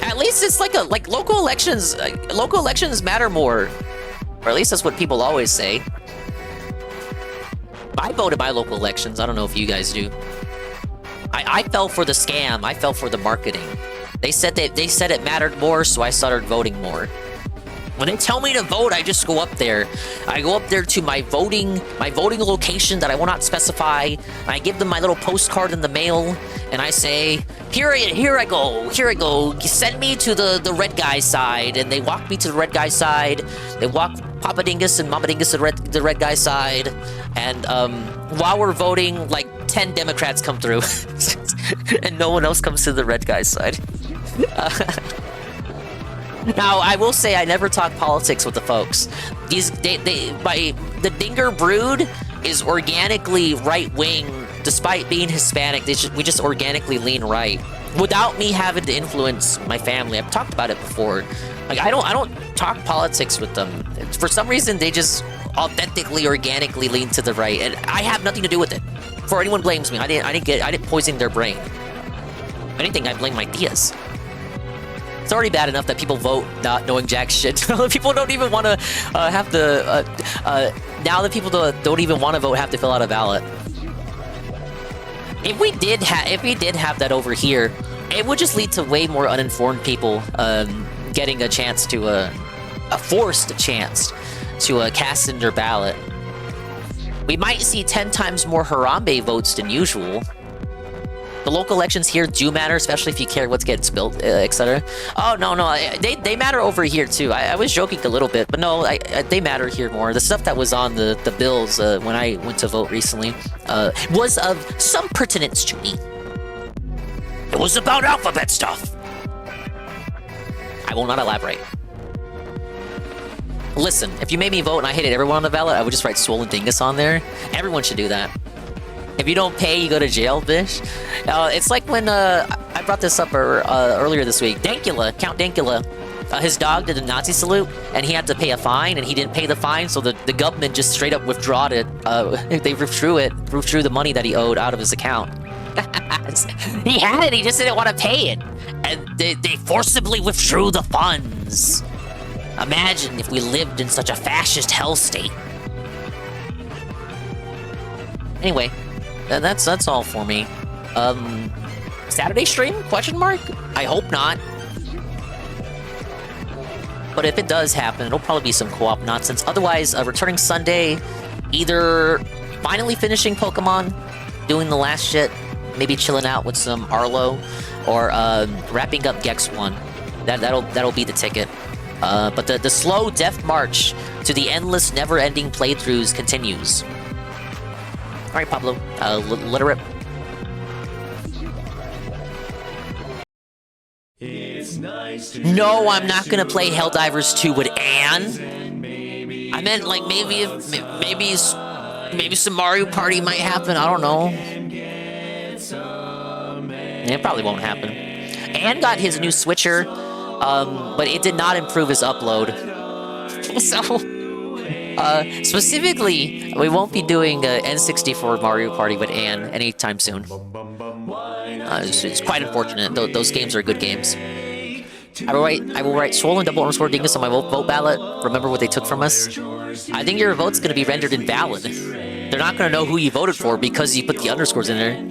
N: At least it's like local elections. Local elections matter more. Or at least that's what people always say. I voted my local elections. I don't know if you guys do. I fell for the scam. I fell for the marketing. They said it mattered more, so I started voting more. When they tell me to vote, I just go up there. I go up there to my voting location that I will not specify. And I give them my little postcard in the mail, and I say, here I go. Send me to the red guy's side. And they walk me to the red guy's side. They walk Papa Dingus and Mama Dingus to the red guy's side. And while we're voting, like 10 Democrats come through, and no one else comes to the red guy's side. Now, I will say I never talk politics with the folks. The Dinger brood is organically right-wing, despite being Hispanic. We just organically lean right, without me having to influence my family. I've talked about it before. Like I don't talk politics with them. For some reason, they just authentically, organically lean to the right, and I have nothing to do with it. Before anyone blames me, I didn't poison their brain. If anything, I blame my ideas. It's already bad enough that people vote not knowing jack shit. People don't even want to have to. Now that people don't even want to vote, have to fill out a ballot. If we did have that over here, it would just lead to way more uninformed people getting a chance to a forced chance to cast in their ballot. We might see 10 times more Harambe votes than usual. The local elections here do matter, especially if you care what gets built, etc. Oh, no, they matter over here, too. I was joking a little bit, but no, they matter here more. The stuff that was on the bills when I went to vote recently was of some pertinence to me. It was about alphabet stuff. I will not elaborate. Listen, if you made me vote and I hated everyone on the ballot, I would just write Swollen Dingus on there. Everyone should do that. If you don't pay, you go to jail, bitch. It's like when I brought this up earlier this week. Dankula, Count Dankula, his dog did a Nazi salute, and he had to pay a fine, and he didn't pay the fine, so the government just straight up withdrawed it. They withdrew the money that he owed out of his account. He had it, he just didn't want to pay it, and they forcibly withdrew the funds. Imagine if we lived in such a fascist hell state. Anyway. That's all for me. Saturday stream? Question mark? I hope not. But if it does happen, it'll probably be some co-op nonsense. Otherwise, returning Sunday, either finally finishing Pokemon, doing the last shit, maybe chilling out with some Arlo, or wrapping up Gex 1. That'll be the ticket. But the slow death march to the endless, never-ending playthroughs continues. All right, Pablo, let her rip. No, I'm not gonna play Helldivers 2 with Anne. I meant like maybe some Mario Party might happen. I don't know. It probably won't happen. Anne got his new switcher, but it did not improve his upload. So. Specifically, we won't be doing N64 Mario Party with Anne anytime soon. It's quite unfortunate. Those games are good games. I will write swollen double underscore dingus on my vote ballot. Remember what they took from us? I think your vote's gonna be rendered invalid. They're not gonna know who you voted for because you put the underscores in there.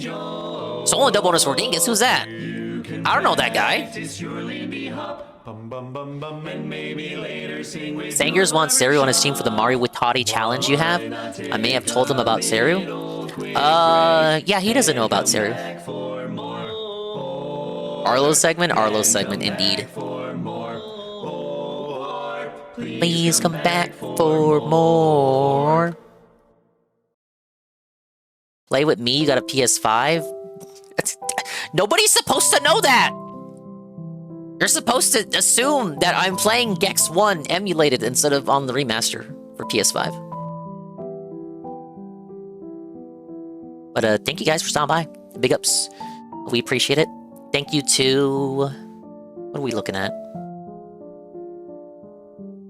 N: Swollen double underscore dingus, who's that? I don't know that guy. Sangers wants Seru on his team for the Mario with Toddy challenge you have. I may have told him about Seru. Yeah, he doesn't know about Seru. Arlo's segment, indeed. Please come back for more. Play with me, you got a PS5? Nobody's supposed to know that! You're supposed to assume that I'm playing Gex 1 emulated instead of on the remaster for PS5. But thank you guys for stopping by. Big ups. We appreciate it. Thank you to... What are we looking at?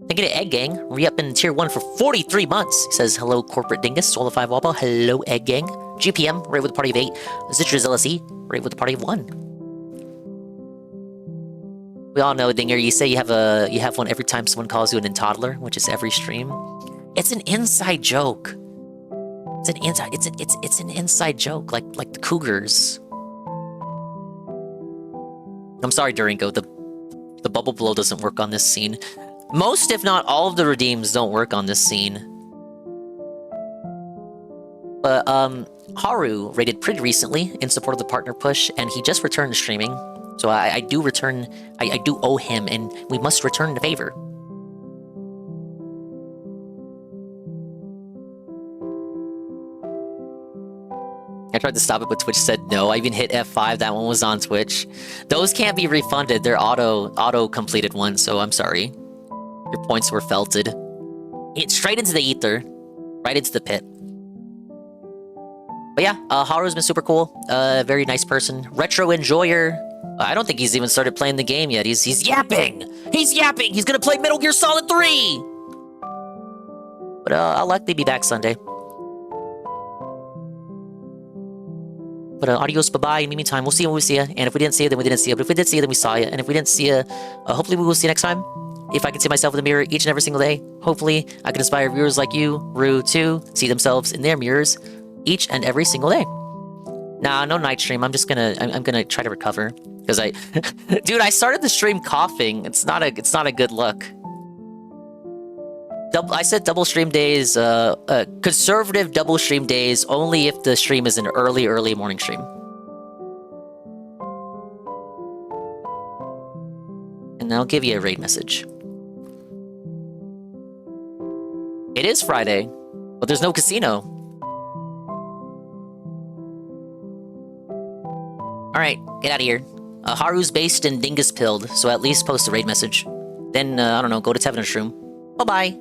N: Thank you to Egg Gang. Re-up in Tier 1 for 43 months. He says, hello, Corporate Dingus. Soul of 5 Wobble. Hello, Egg Gang. GPM, right with a party of 8. Zitrus LSE, right with a party of 1. We all know, Dinger, you say you have one every time someone calls you an toddler, which is every stream. It's an inside joke. It's an inside joke, like the Cougars. I'm sorry, Duringo, the bubble blow doesn't work on this scene. Most, if not all, of the redeems don't work on this scene. But, Haru raided pretty recently in support of the partner push, and he just returned to streaming. So I do owe him, and we must return the favor. I tried to stop it, but Twitch said no. I even hit F5, that one was on Twitch. Those can't be refunded, they're auto-completed ones, so I'm sorry. Your points were felted. Straight into the ether. Right into the pit. But yeah, Haru's been super cool. Very nice person. Retro enjoyer. I don't think he's even started playing the game yet. He's yapping! He's yapping! He's gonna play Metal Gear Solid 3! But I'll likely be back Sunday. But adios, bye-bye. In the meantime, we'll see you when we see you. And if we didn't see you, then we didn't see you. But if we did see you, then we saw you. And if we didn't see you, hopefully we will see you next time. If I can see myself in the mirror each and every single day, hopefully I can inspire viewers like you, Rue, to see themselves in their mirrors each and every single day. Nah, no night stream. I'm gonna try to recover. Because dude, I started the stream coughing. It's not a good look. I said double stream days, conservative double stream days only if the stream is an early morning stream. And I'll give you a raid message. It is Friday, but there's no casino. Alright, get out of here. Haru's based in Dingus Pilled, so at least post a raid message. Then, I don't know, go to Tevin's room. Bye-bye.